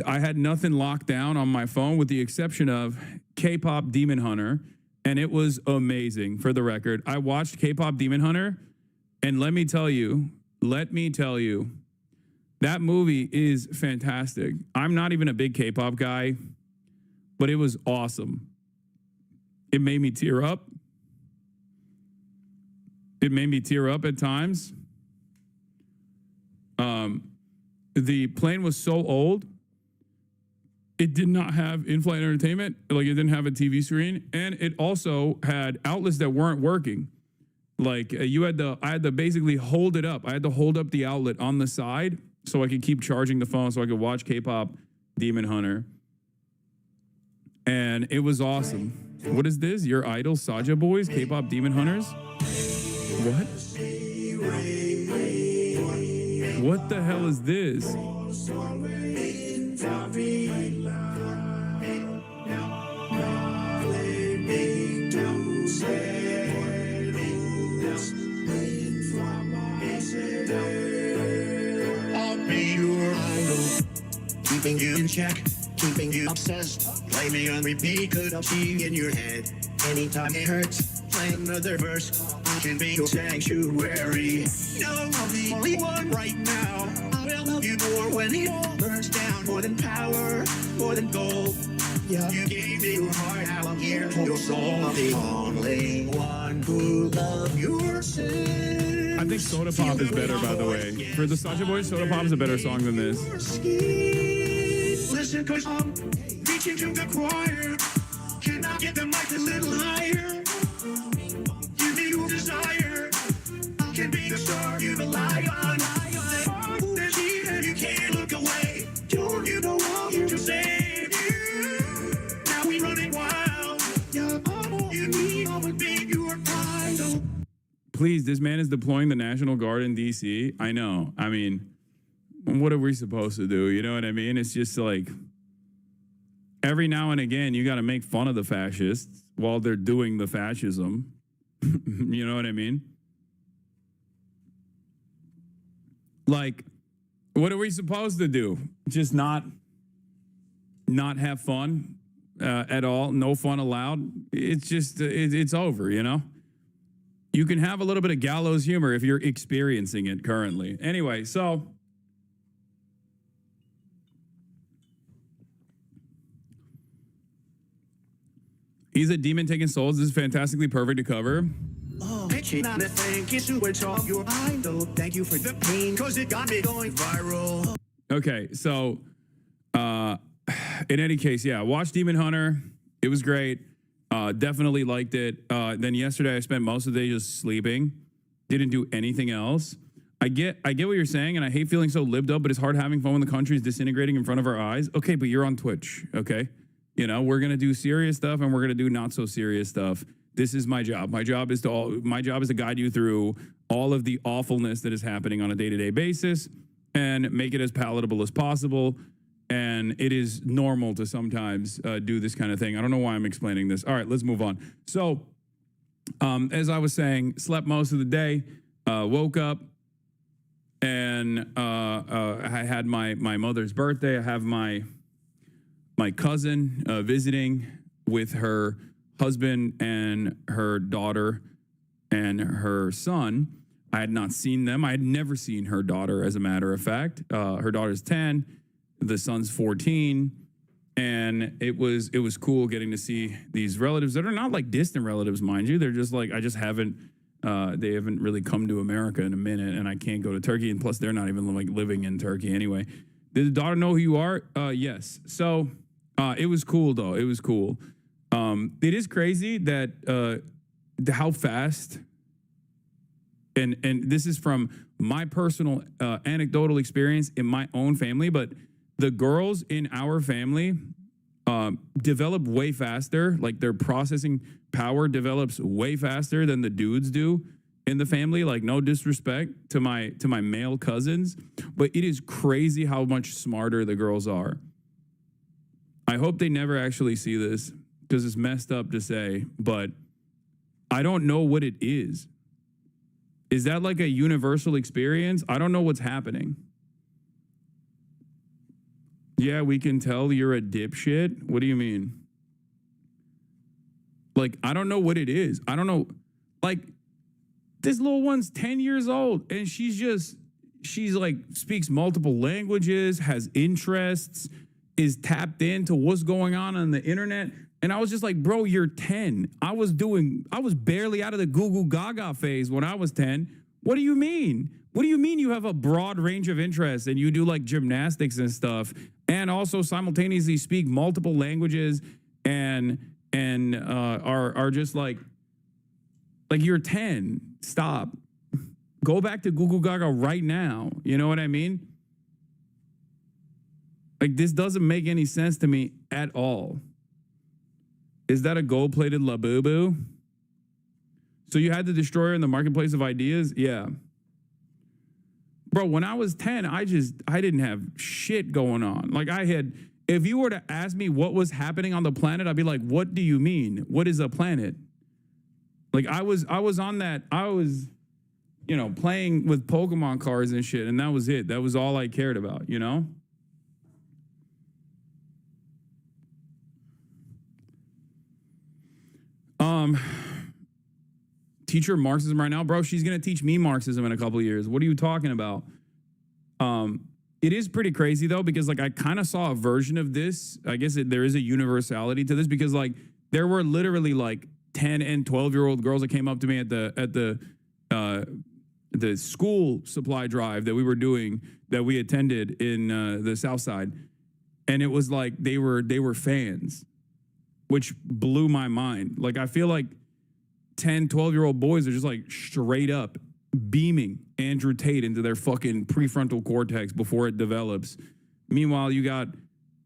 I had nothing locked down on my phone with the exception of K-pop Demon Hunter. And it was amazing, for the record. I watched K-pop Demon Hunter, and let me tell you, that movie is fantastic. I'm not even a big K-pop guy, but it was awesome. It made me tear up. At times. The plane was so old, it did not have in-flight entertainment. Like, it didn't have a TV screen, and it also had outlets that weren't working. Like, I had to basically hold it up. I had to hold up the outlet on the side so I could keep charging the phone so I could watch K-pop Demon Hunter. And it was awesome. What is this? Your idol, Saja Boys, K-pop Demon Hunters? What? What the hell is this? I'll be your idol, keeping you in check, keeping you obsessed. Play me on repeat, could I'll see in your head. Anytime it hurts, play another verse. I can be your sanctuary. No, I'm the only one right now. I will love you more when it all burns down. More than power, more than gold. Yeah, you gave me your heart, now I'm here for your soul. I'm the only one who loves your sin. I think Soda Pop is better, by the way. For the Saja Boys, Soda Pop is a better song than this. Listen, cause I'm reaching to the choir. Can I get the mic a little higher? Give me your desire. I can be the star you rely on. There's here, you can't look away. Don't you know I'm here to save you? Now we running wild. Yeah, you need I would be your idol. Please, this man is deploying the National Guard in D.C. I know. I mean, what are we supposed to do? You know what I mean? It's just like, every now and again, you got to make fun of the fascists while they're doing the fascism. You know what I mean? Like, what are we supposed to do? Just not have fun at all? No fun allowed? It's just, it's over, you know? You can have a little bit of gallows humor if you're experiencing it currently. Anyway, so he's a demon taking souls. This is fantastically perfect to cover. Oh, pitching on the thank you, switch off your idol. Thank you for the pain, cause it got me going viral. Okay, so in any case, yeah, watch Demon Hunter. It was great. Definitely liked it. Then yesterday I spent most of the day just sleeping. Didn't do anything else. I get what you're saying, and I hate feeling so libbed up, but it's hard having fun when the country is disintegrating in front of our eyes. Okay, but you're on Twitch, okay? You know, we're gonna do serious stuff and we're gonna do not so serious stuff. This is my job. My job is to guide you through all of the awfulness that is happening on a day-to-day basis and make it as palatable as possible. And it is normal to sometimes do this kind of thing. I don't know why I'm explaining this. All right, let's move on. So, as I was saying, slept most of the day, woke up, and I had my mother's birthday. I have my cousin visiting with her husband and her daughter and her son. I had not seen them. I had never seen her daughter, as a matter of fact. Her daughter's 10, the son's 14, and it was cool getting to see these relatives that are not like distant relatives, mind you. They're just like, they haven't really come to America in a minute, and I can't go to Turkey, and plus they're not even like living in Turkey anyway. Did the daughter know who you are? Yes. So it was cool though. It was cool. It is crazy that how fast, and this is from my personal anecdotal experience in my own family, but the girls in our family develop way faster. Like their processing power develops way faster than the dudes do in the family. Like, no disrespect to my male cousins, but it is crazy how much smarter the girls are. I hope they never actually see this because it's messed up to say, but I don't know what it is. Is that like a universal experience? I don't know what's happening. Yeah, we can tell you're a dipshit. What do you mean? Like, I don't know what it is. I don't know. Like, this little one's 10 years old, and she's like, speaks multiple languages, has interests, is tapped into what's going on the internet. And I was just like, bro, you're 10. I was barely out of the Google Gaga phase when I was 10. What do you mean? What do you mean you have a broad range of interests and you do like gymnastics and stuff and also simultaneously speak multiple languages and are just like you're 10. Stop. Go back to Google Gaga right now. You know what I mean? Like, this doesn't make any sense to me at all. Is that a gold-plated Labubu? So you had the destroyer in the marketplace of ideas? Yeah. Bro, when I was 10, I didn't have shit going on. Like, if you were to ask me what was happening on the planet, I'd be like, what do you mean? What is a planet? Like, I was on that. I was, playing with Pokemon cards and shit, and that was it. That was all I cared about, you know? Teach her Marxism right now, bro. She's gonna teach me Marxism in a couple of years. What are you talking about? It is pretty crazy though, because like I kind of saw a version of this. I guess there is a universality to this because like there were literally like 10 and 12-year-old girls that came up to me at the school supply drive that we were doing, that we attended in the South Side, and it was like they were fans, which blew my mind. Like, I feel like 10, 12-year-old boys are just like straight up beaming Andrew Tate into their fucking prefrontal cortex before it develops. Meanwhile, you got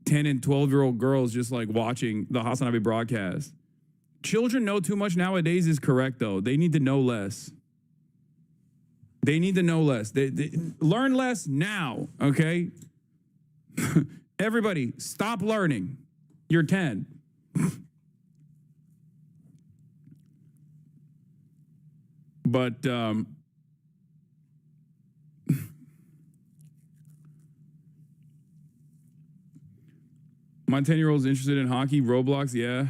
10 and 12-year-old girls just like watching the Hassan Abi broadcast. Children know too much nowadays is correct, though. They need to know less. They need to know less. They learn less now, okay? Everybody, stop learning. You're 10. But my 10-year-old's interested in hockey, Roblox, yeah.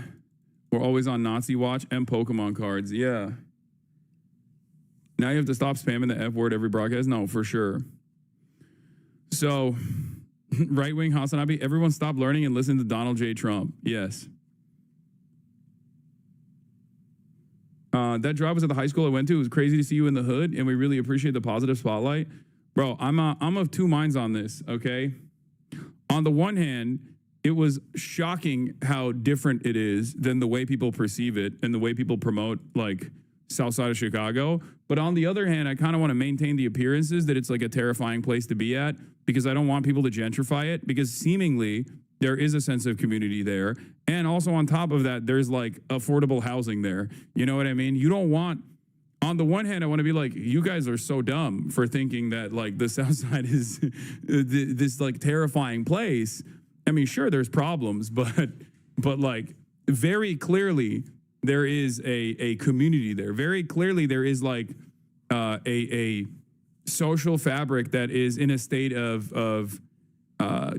We're always on Nazi watch and Pokemon cards, yeah. Now you have to stop spamming the F word every broadcast? No, for sure. So, right-wing Hassan Abi, everyone stop learning and listen to Donald J. Trump. Yes. That drive was at the high school I went to. It was crazy to see you in the hood, and we really appreciate the positive spotlight. Bro, I'm of two minds on this, okay? On the one hand, it was shocking how different it is than the way people perceive it and the way people promote, like, South Side of Chicago. But on the other hand, I kind of want to maintain the appearances that it's, like, a terrifying place to be at because I don't want people to gentrify it because seemingly there is a sense of community there. And also on top of that, there's, like, affordable housing there. You know what I mean? You don't want... On the one hand, I want to be like, you guys are so dumb for thinking that, like, the South Side is this, like, terrifying place. I mean, sure, there's problems, but like, very clearly, there is a community there. Very clearly, there is, like, a social fabric that is in a state of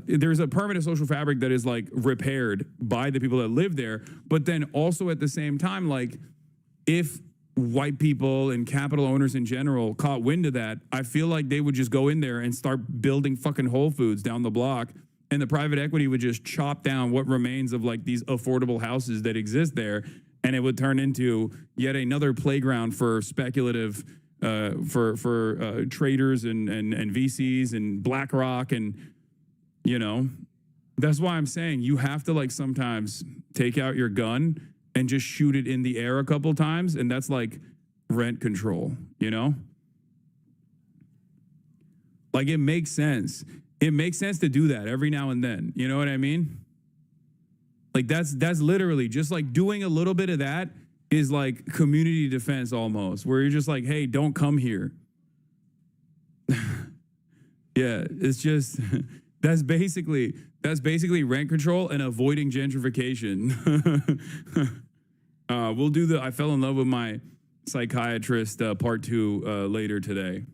there's a permanent social fabric that is, like, repaired by the people that live there. But then also at the same time, like, if white people and capital owners in general caught wind of that, I feel like they would just go in there and start building fucking Whole Foods down the block, and the private equity would just chop down what remains of, like, these affordable houses that exist there, and it would turn into yet another playground for speculative for traders and VCs and BlackRock, and, you know, that's why I'm saying you have to, like, sometimes take out your gun and just shoot it in the air a couple times, and that's like rent control, you know? Like, it makes sense. It makes sense to do that every now and then. You know what I mean? Like, that's literally just like doing a little bit of that is like community defense almost, where you're just like, hey, don't come here. Yeah, it's just... That's basically rent control and avoiding gentrification. We'll do the I fell in love with my psychiatrist part 2 later today.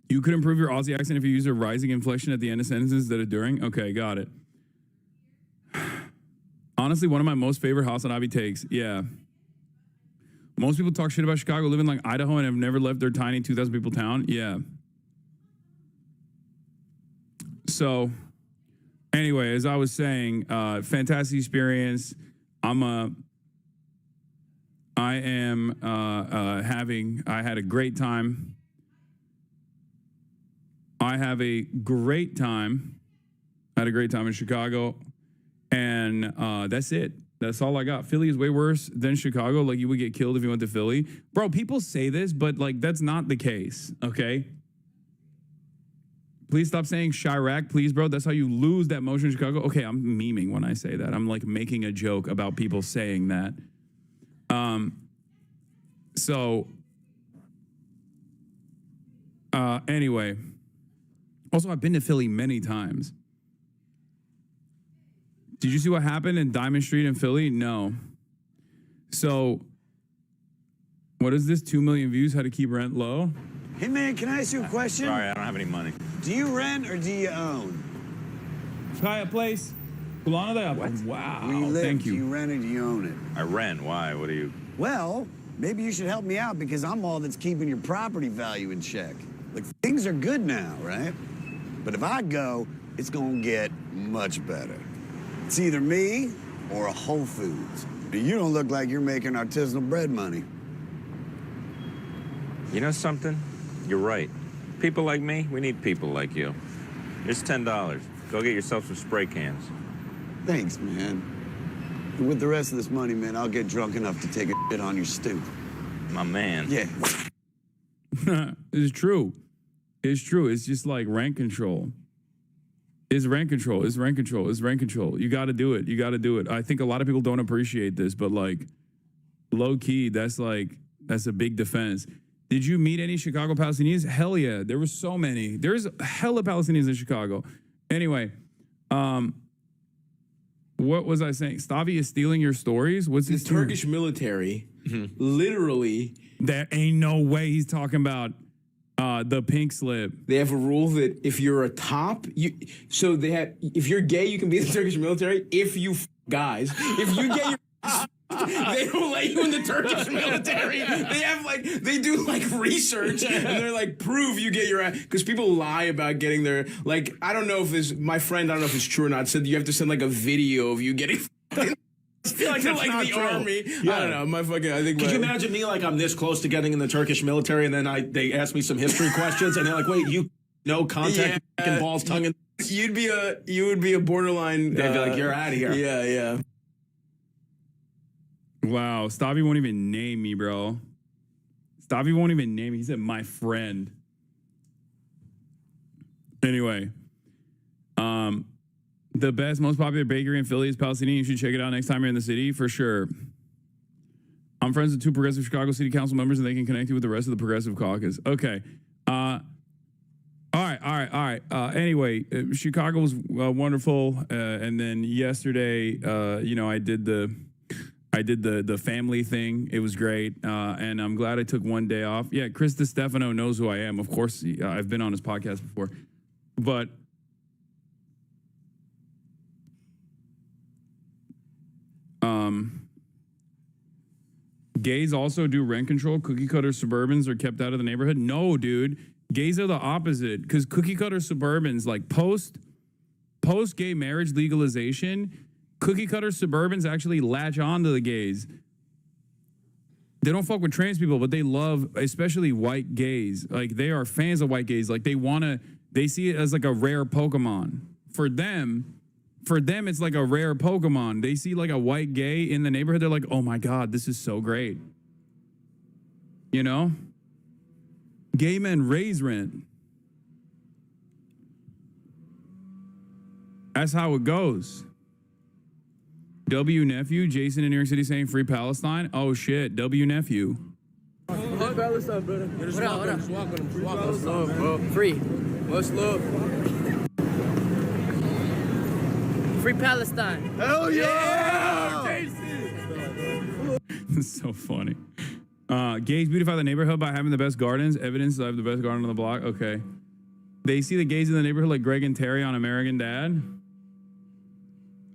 You could improve your Aussie accent if you use a rising inflection at the end of sentences instead of during. Okay, got it. Honestly, one of my most favorite Hassan Abi takes. Yeah. Most people talk shit about Chicago, live in, like, Idaho, and have never left their tiny 2,000 people town. Yeah. So, anyway, as I was saying, fantastic experience. I had a great time. I had a great time in Chicago, and that's it. That's all I got. Philly is way worse than Chicago. Like, you would get killed if you went to Philly. Bro, people say this, but, like, that's not the case, okay? Please stop saying Chirac, please, bro. That's how you lose that motion in Chicago. Okay, I'm memeing when I say that. I'm, like, making a joke about people saying that. Anyway. Also, I've been to Philly many times. Did you see what happened in Diamond Street in Philly? No. So, what is this? 2 million views, how to keep rent low? Hey, man, can I ask you a question? Sorry, I don't have any money. Do you rent or do you own? Try a place. Wow. Where you live, Thank you. Do you rent or do you own it? I rent. Why? What do you... Well, maybe you should help me out because I'm all that's keeping your property value in check. Like, things are good now, right? But if I go, it's gonna get much better. It's either me or a Whole Foods. You don't look like you're making artisanal bread money. You know something? You're right. People like me, we need people like you. Here's $10. Go get yourself some spray cans. Thanks, man. And with the rest of this money, man, I'll get drunk enough to take a shit on your stoop. My man. Yeah. It's true. It's true. It's just like rent control. It's rent control. It's rent control. It's rent control. You got to do it. You got to do it. I think a lot of people don't appreciate this, but, like, low key, that's a big defense. Did you meet any Chicago Palestinians? Hell yeah. There were so many. There's hella Palestinians in Chicago. Anyway, what was I saying? Stavi is stealing your stories? What's the his Turkish military literally... There ain't no way he's talking about the pink slip. They have a rule that if you're a top, if you're gay, you can be in the Turkish military. If you guys, if you get your they don't let you in the Turkish military. They do like research and they're like, prove you get your ass. Because people lie about getting their, like, I don't know if this, my friend, I don't know if it's true or not, said you have to send like a video of you getting I feel like That's like not the true. army. Yeah. I don't know. Could you imagine me like I'm this close to getting in the Turkish military, and then they ask me some history questions, and they're like, "Wait, you know contact and balls, tongue, and." You would be a borderline. They'd be like, "You're out of here." Yeah. Wow, Stavi won't even name me, bro. Stavi won't even name me. He said my friend. Anyway, the best, most popular bakery in Philly is Palestinian. You should check it out next time you're in the city for sure. I'm friends with 2 progressive Chicago City Council members, and they can connect you with the rest of the progressive caucus. Okay. All right. Anyway, Chicago was wonderful, and then yesterday, I did the family thing. It was great, and I'm glad I took one day off. Yeah, Chris DiStefano knows who I am. Of course, I've been on his podcast before, but gays also do rent control. Cookie cutter suburbans are kept out of the neighborhood. No, dude. Gays are the opposite, because cookie cutter suburbans, like post gay marriage legalization, cookie cutter suburbans actually latch on to the gays. They don't fuck with trans people, but they love, especially white gays. Like, they are fans of white gays. Like, they see it as like a rare Pokemon. For them, it's like a rare Pokemon. They see like a white gay in the neighborhood. They're like, oh my God, this is so great. You know? Gay men raise rent. That's how it goes. W nephew, Jason in New York City saying free Palestine. Oh shit, W nephew. Free Palestine, brother. Just walk with him. Much love, bro. Free. Much love. Free Palestine. Hell yeah! It's so funny. Gays beautify the neighborhood by having the best gardens. Evidence that I have the best garden on the block. Okay. They see the gays in the neighborhood like Greg and Terry on American Dad.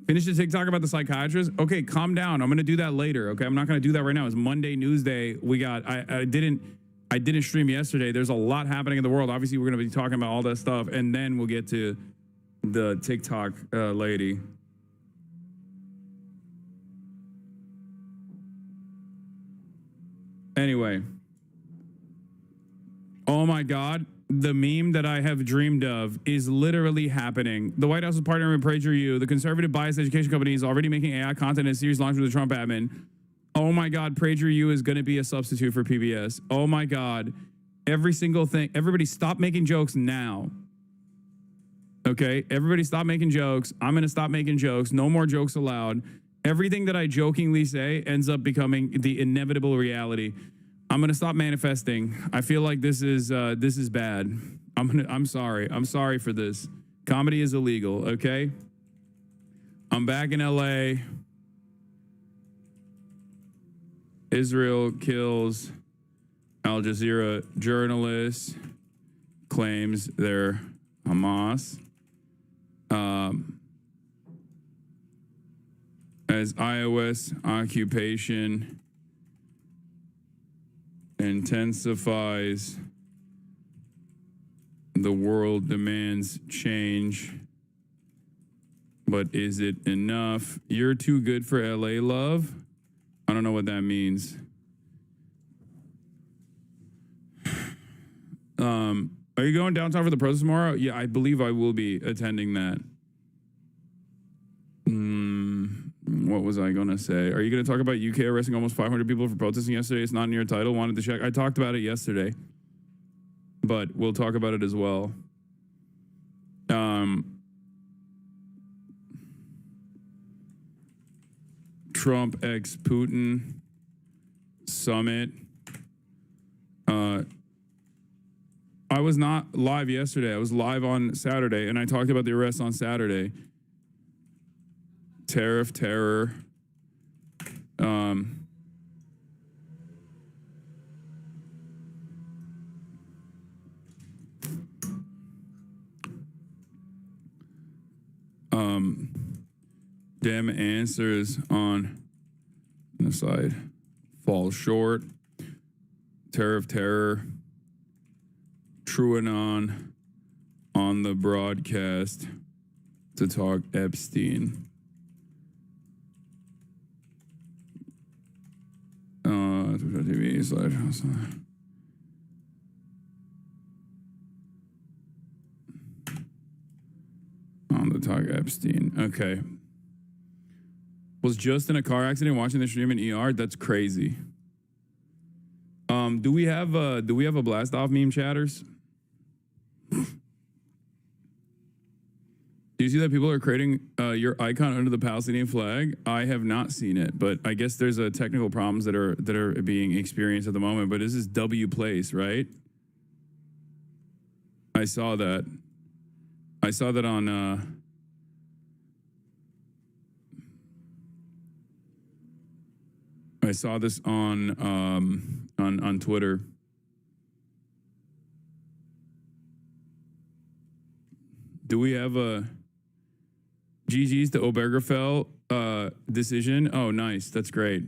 Finish the TikTok about the psychiatrist. Okay, calm down. I'm going to do that later. Okay, I'm not going to do that right now. It's Monday News Day. I didn't stream yesterday. There's a lot happening in the world. Obviously, we're going to be talking about all that stuff, and then we'll get to the TikTok lady. Anyway. Oh my God. The meme that I have dreamed of is literally happening. The White House is partnering with PragerU. The conservative biased education company is already making AI content in a series launched with the Trump admin. Oh my God, PragerU is going to be a substitute for PBS. Oh my God. Every single thing. Everybody stop making jokes now. Okay? Everybody stop making jokes. I'm going to stop making jokes. No more jokes allowed. Everything that I jokingly say ends up becoming the inevitable reality. I'm gonna stop manifesting. I feel like this is bad. I'm sorry. I'm sorry for this. Comedy is illegal. Okay. I'm back in LA. Israel kills Al Jazeera journalist. Claims they're Hamas. As iOS occupation intensifies, the world demands change. But is it enough? You're too good for LA, love? I don't know what that means. Are you going downtown for the protest tomorrow? Yeah, I believe I will be attending that. What was I going to say? Are you going to talk about UK arresting almost 500 people for protesting yesterday? It's not in your title. Wanted to check. I talked about it yesterday, but we'll talk about it as well. Trump x Putin summit. I was not live yesterday. I was live on Saturday, and I talked about the arrest on Saturday. Tariff terror. Dem answers on genocide. Falls short. Terror of terror. TrueAnon on the broadcast to talk Epstein. TV/. On the talk Epstein. Okay. Was just in a car accident watching the stream in ER? That's crazy. Do we have a blast off meme, chatters? Do you see that people are creating your icon under the Palestinian flag? I have not seen it, but I guess there's a technical problems that are being experienced at the moment. But this is W Place, right? I saw that. I saw that on. I saw this on Twitter. Do we have a GG's to Obergefell decision? Oh, nice. That's great.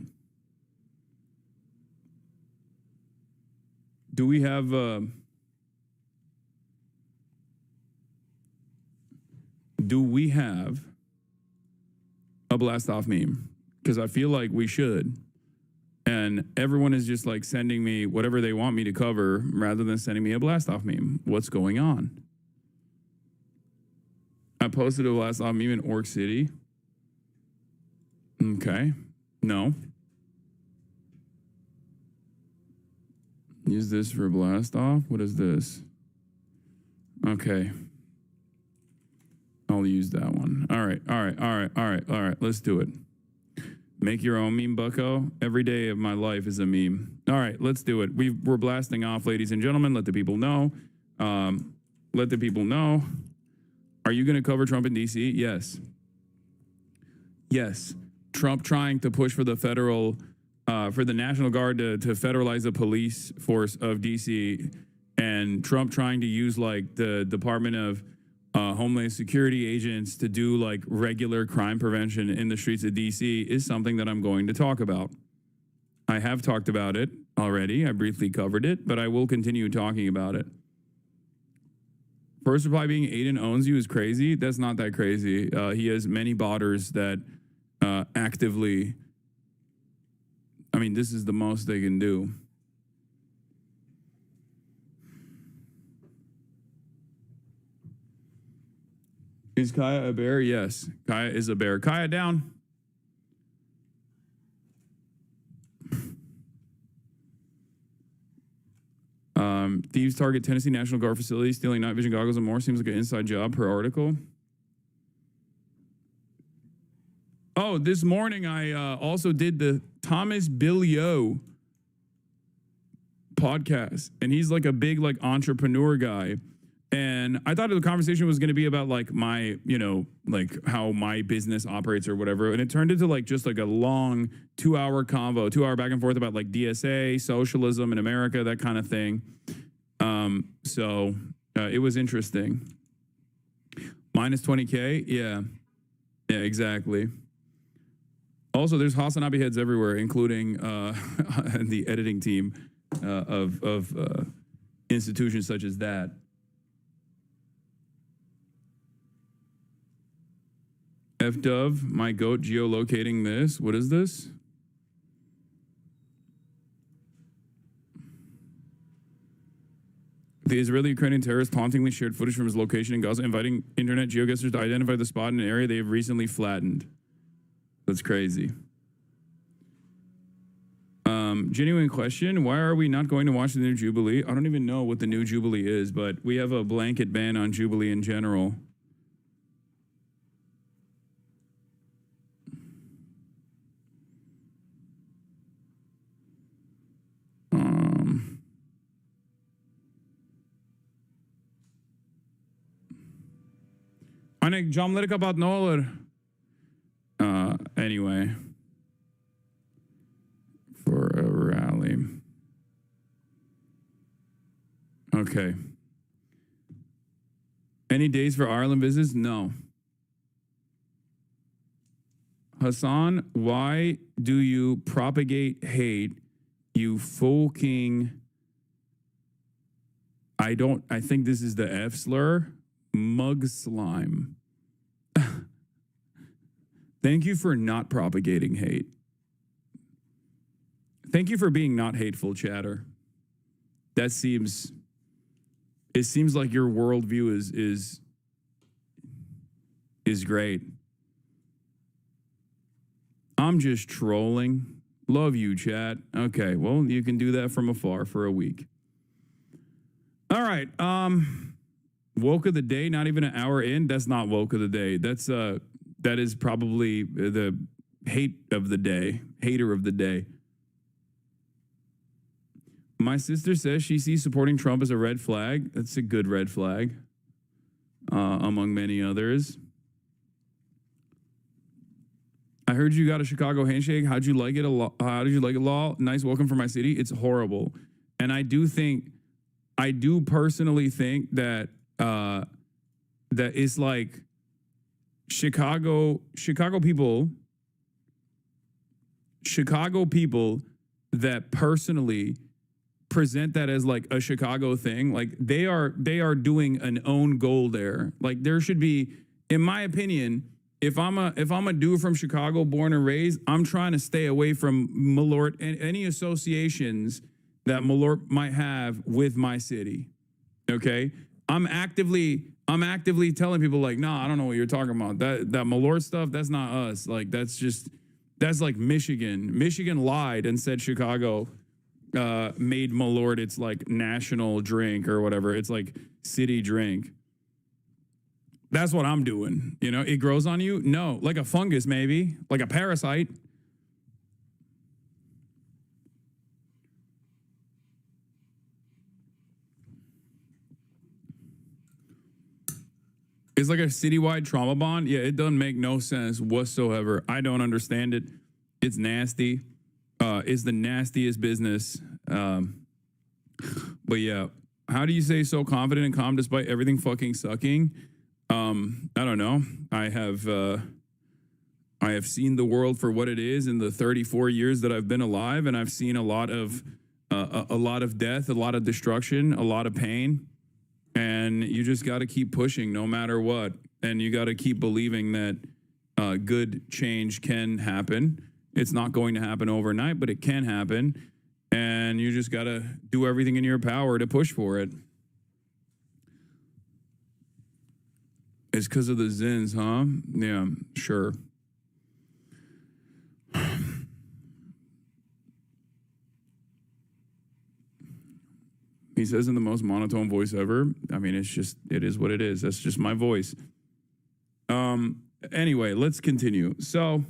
Do we have a blast off meme? Because I feel like we should. And everyone is just like sending me whatever they want me to cover rather than sending me a blast off meme. What's going on? I posted a blast off meme in Orc City. Okay. No. Use this for blast off. What is this? Okay. I'll use that one. All right. Let's do it. Make your own meme, bucko. Every day of my life is a meme. All right, let's do it. We're blasting off, ladies and gentlemen. Let the people know. Let the people know. Are you going to cover Trump in D.C.? Yes. Yes. Trump trying to push for the federal, for the National Guard to federalize the police force of D.C. and Trump trying to use like the Department of Homeland Security agents to do like regular crime prevention in the streets of DC is something that I'm going to talk about. I have talked about it already. I briefly covered it, but I will continue talking about it. First reply being Aiden owns you is crazy. That's not that crazy. He has many botters that actively, I mean, this is the most they can do. Is Kaya a bear? Yes. Kaya is a bear. Kaya down. Thieves target Tennessee National Guard facility, stealing night vision goggles and more. Seems like an inside job per article. Oh, this morning I also did the Thomas Bilio podcast. And he's like a big like entrepreneur guy. And I thought the conversation was going to be about like my, you know, like how my business operates or whatever. And it turned into like just like a long 2-hour convo, 2-hour back and forth about like DSA, socialism in America, that kind of thing. So it was interesting. Minus 20K. Yeah, exactly. Also, there's Hasanabi heads everywhere, including the editing team of institutions such as that. FDove, my goat geolocating this. What is this? The Israeli-Ukrainian terrorist tauntingly shared footage from his location in Gaza, inviting internet geoguessers to identify the spot in an area they have recently flattened. That's crazy. Genuine question. Why are we not going to watch the new Jubilee? I don't even know what the new Jubilee is, but we have a blanket ban on Jubilee in general. Hani camları kapat ne olur. Anyway. For a rally. Okay. Any days for Ireland visits? No. Hassan, why do you propagate hate? You fucking. I think this is the F slur. Mug slime. Thank you for not propagating hate. Thank you for being not hateful, chatter. It seems like your worldview is great. I'm just trolling. Love you, chat. Okay, well, you can do that from afar for a week. All right. Woke of the day, not even an hour in. That's not woke of the day. That is probably the hate of the day, hater of the day. My sister says she sees supporting Trump as a red flag. That's a good red flag, among many others. I heard you got a Chicago handshake. How'd you like it? How did you like it, Law? Nice welcome from my city. It's horrible. And I do personally think that that it's like Chicago people that personally present that as like a Chicago thing. Like they are doing an own goal there. Like there should be, in my opinion, if I'm a dude from Chicago, born and raised, I'm trying to stay away from Malort and any associations that Malort might have with my city. Okay? I'm actively telling people like, nah, I don't know what you're talking about. That Malort stuff, that's not us. Like that's like Michigan. Michigan lied and said Chicago made Malort its like national drink or whatever. It's like city drink. That's what I'm doing. You know, it grows on you? No, like a fungus maybe, like a parasite. It's like a citywide trauma bond. Yeah, it doesn't make no sense whatsoever. I don't understand it. It's nasty. It's the nastiest business. But yeah, how do you say so confident and calm despite everything fucking sucking? I don't know. I have seen the world for what it is in the 34 years that I've been alive, and I've seen a lot of death, a lot of destruction, a lot of pain. And you just got to keep pushing no matter what. And you got to keep believing that good change can happen. It's not going to happen overnight, but it can happen. And you just got to do everything in your power to push for it. It's because of the Zins, huh? Yeah, sure. He says in the most monotone voice ever. I mean, it is what it is. That's just my voice. Anyway, let's continue. So,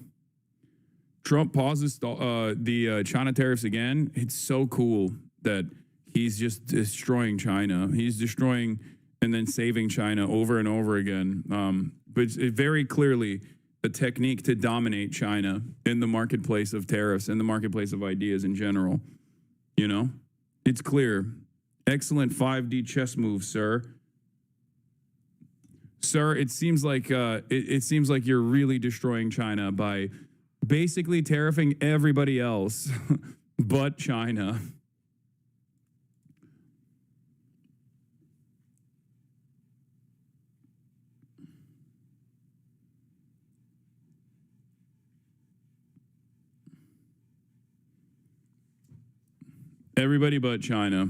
Trump pauses the China tariffs again. It's so cool that he's just destroying China. He's destroying and then saving China over and over again. But it's very clearly a technique to dominate China in the marketplace of tariffs, in the marketplace of ideas in general. You know, it's clear. Excellent 5D chess move, sir. Sir, it seems like you're really destroying China by basically tariffing everybody else but China. Everybody but China.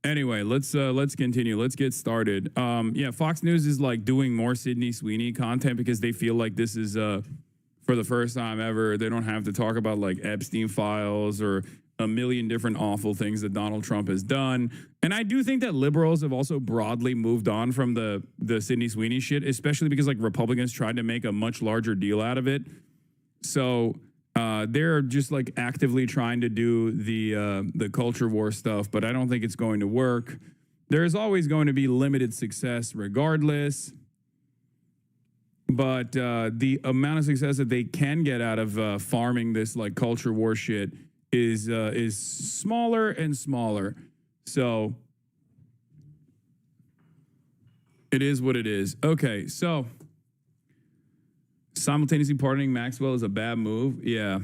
Anyway, let's continue. Let's get started. Yeah, Fox News is like doing more Sydney Sweeney content because they feel like this is for the first time ever. They don't have to talk about like Epstein files or a million different awful things that Donald Trump has done. And I do think that liberals have also broadly moved on from the Sydney Sweeney shit, especially because like Republicans tried to make a much larger deal out of it. So they're just like actively trying to do the culture war stuff, but I don't think it's going to work. There's always going to be limited success regardless. But the amount of success that they can get out of farming this like culture war shit is smaller and smaller. So it is what it is. Okay, so Simultaneously pardoning Maxwell is a bad move. Yeah.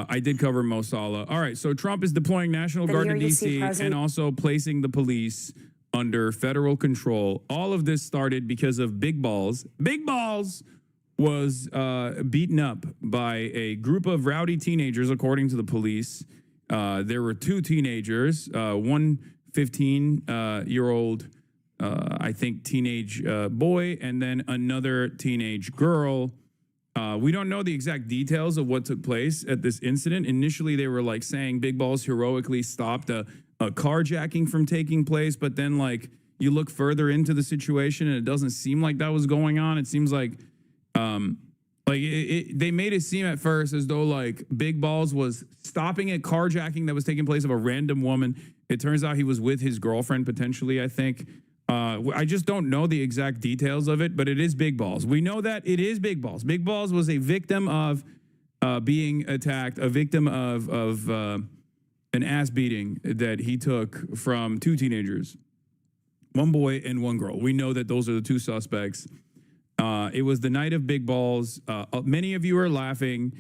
I did cover Mo Salah. All right, so Trump is deploying National Guard to D.C. and also placing the police under federal control. All of this started because of Big Balls. Big Balls was beaten up by a group of rowdy teenagers, according to the police. There were two teenagers, one 15-year-old, I think, teenage boy, and then another teenage girl. We don't know the exact details of what took place at this incident. Initially, they were like saying Big Balls heroically stopped a carjacking from taking place, but then like you look further into the situation and it doesn't seem like that was going on. It seems like they made it seem at first as though like Big Balls was stopping a carjacking that was taking place of a random woman. It turns out he was with his girlfriend potentially, I think. I just don't know the exact details of it, but it is Big Balls. We know that it is Big Balls. Big Balls was a victim of being attacked, a victim of an ass beating that he took from two teenagers, one boy and one girl. We know that those are the two suspects. It was the night of Big Balls. Many of you are laughing.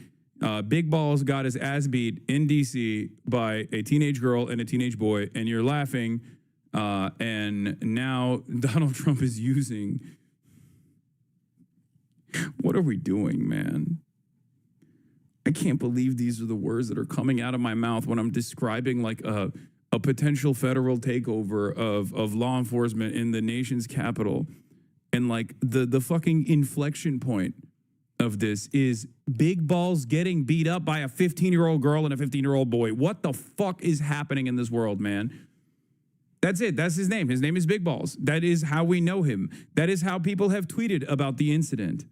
Big Balls got his ass beat in D.C. by a teenage girl and a teenage boy, and you're laughing. And now Donald Trump is using. What are we doing, man? I can't believe these are the words that are coming out of my mouth when I'm describing like a potential federal takeover of law enforcement in the nation's capital. And like the fucking inflection point of this is Big Balls getting beat up by a 15-year-old girl and a 15-year-old boy. What the fuck is happening in this world, man? That's it. That's his name. His name is Big Balls. That is how we know him. That is how people have tweeted about the incident.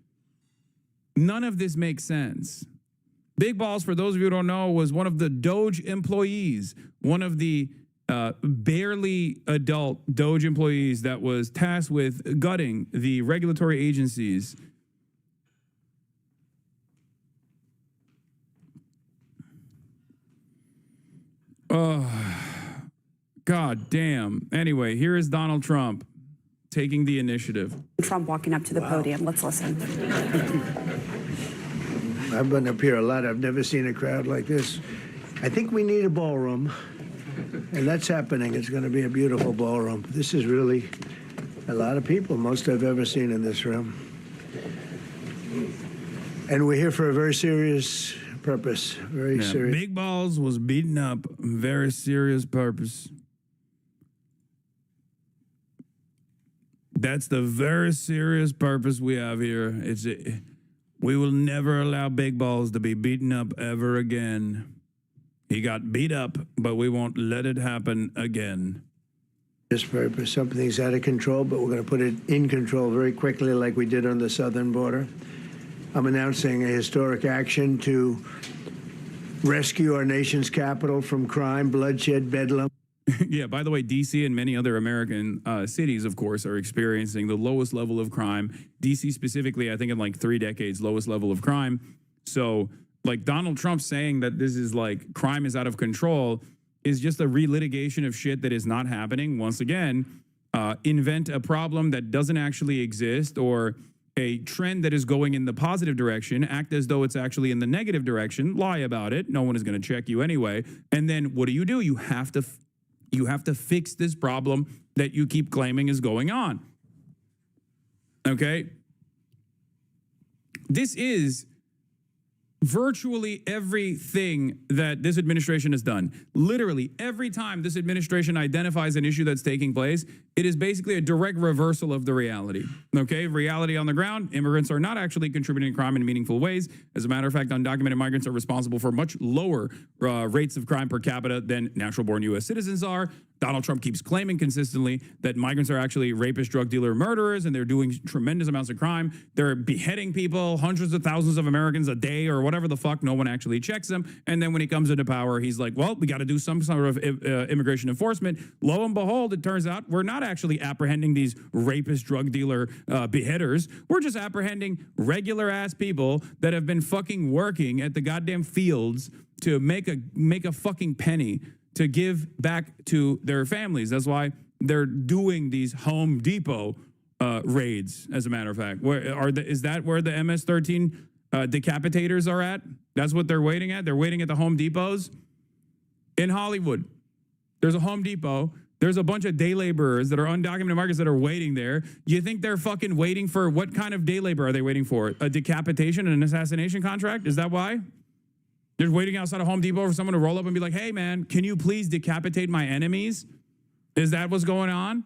None of this makes sense. Big Balls, for those of you who don't know, was one of the Doge employees, one of the barely adult Doge employees that was tasked with gutting the regulatory agencies. God damn. Anyway, here is Donald Trump taking the initiative. Trump walking up to the podium. Let's listen. I've been up here a lot. I've never seen a crowd like this. I think we need a ballroom, and that's happening. It's going to be a beautiful ballroom. This is really a lot of people, most I've ever seen in this room. And we're here for a very serious purpose. Very serious. Big Balls was beaten up, very serious purpose. That's the very serious purpose we have here. We will never allow Big Balls to be beaten up ever again. He got beat up, but we won't let it happen again. This purpose, something's out of control, but we're going to put it in control very quickly like we did on the southern border. I'm announcing a historic action to rescue our nation's capital from crime, bloodshed, bedlam. Yeah, by the way, D.C. and many other American cities, of course, are experiencing the lowest level of crime. D.C. specifically, I think in like 3 decades, lowest level of crime. So like Donald Trump saying that this is like crime is out of control is just a relitigation of shit that is not happening. Once again, invent a problem that doesn't actually exist or a trend that is going in the positive direction, act as though it's actually in the negative direction, lie about it. No one is going to check you anyway. And then what do? You have to fix this problem that you keep claiming is going on. Okay? This is virtually everything that this administration has done. Literally, every time this administration identifies an issue that's taking place, it is basically a direct reversal of the reality. Okay? Reality on the ground, immigrants are not actually contributing to crime in meaningful ways. As a matter of fact, undocumented migrants are responsible for much lower rates of crime per capita than natural-born U.S. citizens are. Donald Trump keeps claiming consistently that migrants are actually rapists, drug dealer, murderers, and they're doing tremendous amounts of crime. They're beheading people, hundreds of thousands of Americans a day or whatever the fuck. No one actually checks them. And then when he comes into power, he's like, well, we got to do some sort of immigration enforcement. Lo and behold, it turns out we're not actually apprehending these rapist, drug dealer beheaders. We're just apprehending regular-ass people that have been fucking working at the goddamn fields to make a fucking penny to give back to their families. That's why they're doing these Home Depot raids, as a matter of fact. Is that where the MS-13 decapitators are at? That's what they're waiting at? They're waiting at the Home Depots? In Hollywood, there's a Home Depot. There's a bunch of day laborers that are undocumented migrants that are waiting there. You think they're fucking waiting for, what kind of day labor are they waiting for? A decapitation and an assassination contract? Is that why? They're waiting outside a Home Depot for someone to roll up and be like, hey man, can you please decapitate my enemies? Is that what's going on?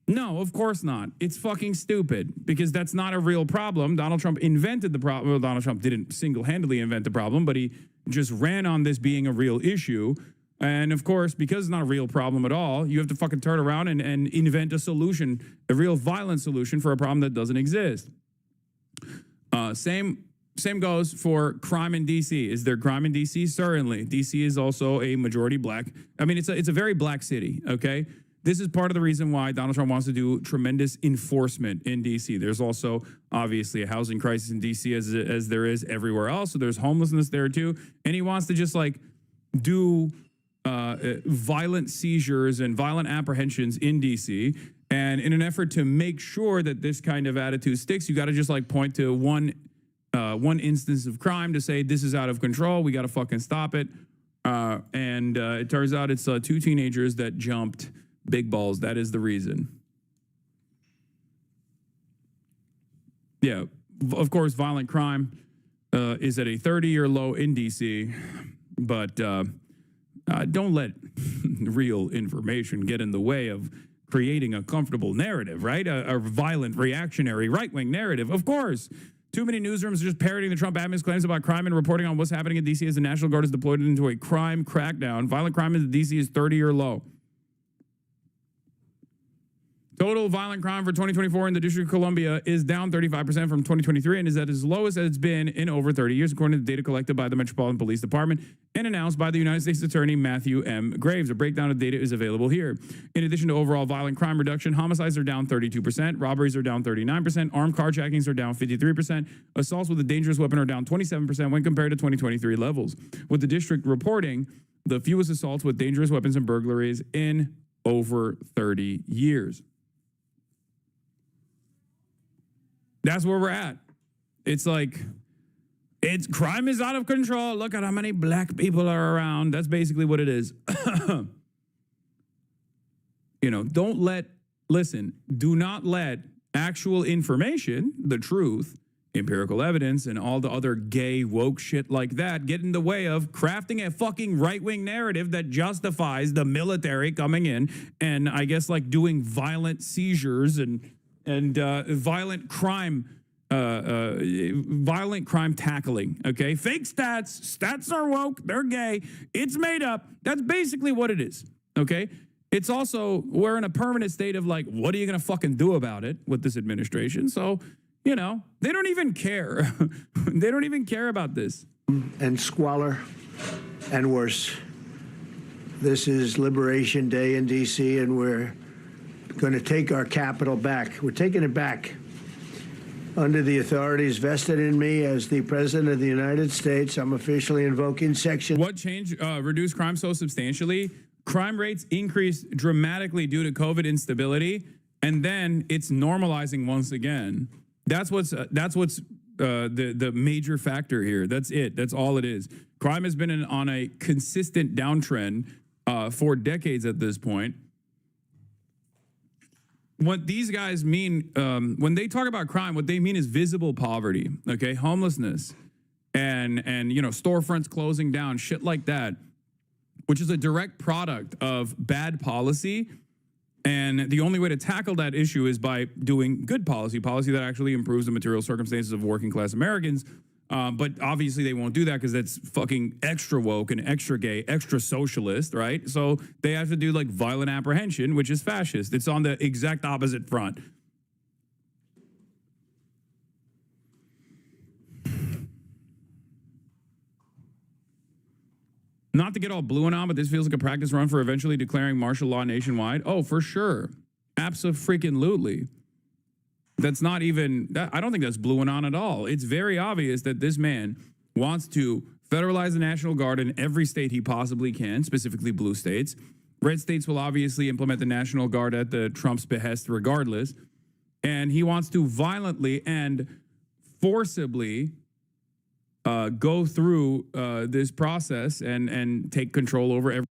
No, of course not. It's fucking stupid because that's not a real problem. Donald Trump invented the problem. Well, Donald Trump didn't single-handedly invent the problem, but he just ran on this being a real issue. And of course, because it's not a real problem at all, you have to fucking turn around and invent a solution, a real violent solution for a problem that doesn't exist. Same goes for crime in D.C. Is there crime in D.C.? Certainly. D.C. is also a majority black. I mean, it's a very black city, okay? This is part of the reason why Donald Trump wants to do tremendous enforcement in D.C. There's also, obviously, a housing crisis in D.C. as there is everywhere else. So there's homelessness there, too. And he wants to just, like, do violent seizures and violent apprehensions in D.C. And in an effort to make sure that this kind of attitude sticks, you got to just, like, point to one instance of crime to say this is out of control. We got to fucking stop it. And it turns out it's 2 teenagers that jumped big balls. That is the reason. Yeah, of course, violent crime is at a 30-year low in D.C., but don't let real information get in the way of creating a comfortable narrative, right? A violent, reactionary, right-wing narrative, of course. Too many newsrooms are just parroting the Trump admin's claims about crime and reporting on what's happening in D.C. as the National Guard is deployed into a crime crackdown. Violent crime in D.C. is 30-year low. Total violent crime for 2024 in the District of Columbia is down 35% from 2023 and is at its lowest as it's been in over 30 years, according to the data collected by the Metropolitan Police Department and announced by the United States Attorney Matthew M. Graves. A breakdown of data is available here. In addition to overall violent crime reduction, homicides are down 32%, robberies are down 39%, armed carjackings are down 53%, assaults with a dangerous weapon are down 27% when compared to 2023 levels, with the district reporting the fewest assaults with dangerous weapons and burglaries in over 30 years. That's where we're at. It's like, crime is out of control. Look at how many black people are around. That's basically what it is. You know, do not let actual information, the truth, empirical evidence, and all the other gay woke shit like that get in the way of crafting a fucking right-wing narrative that justifies the military coming in and I guess like doing violent seizures and violent crime tackling, okay? Fake stats are woke, they're gay, it's made up. That's basically what it is, okay? It's also, we're in a permanent state of like, what are you gonna fucking do about it with this administration? So, you know, they don't even care. They don't even care about this. And squalor and worse. This is Liberation Day in D.C. and we're going to take our capital back. We're taking it back under the authorities vested in me as the President of the United States. I'm officially invoking section. What changed, reduced crime so substantially? Crime rates increased dramatically due to COVID instability, and then it's normalizing once again. That's what's the major factor here. That's it. That's all it is. Crime has been on a consistent downtrend for decades at this point. What these guys mean, when they talk about crime, what they mean is visible poverty, okay? Homelessness and you know, storefronts closing down, shit like that, which is a direct product of bad policy. And the only way to tackle that issue is by doing good policy that actually improves the material circumstances of working class Americans. But obviously they won't do that because that's fucking extra woke and extra gay, extra socialist, right? So they have to do like violent apprehension, which is fascist. It's on the exact opposite front. Not to get all blue and on, but this feels like a practice run for eventually declaring martial law nationwide. Oh, for sure. Abso-freaking-lutely. That's not even, I don't think that's blue and on at all. It's very obvious that this man wants to federalize the National Guard in every state he possibly can, specifically blue states. Red states will obviously implement the National Guard at the Trump's behest regardless. and he wants to violently and forcibly go through this process and take control over every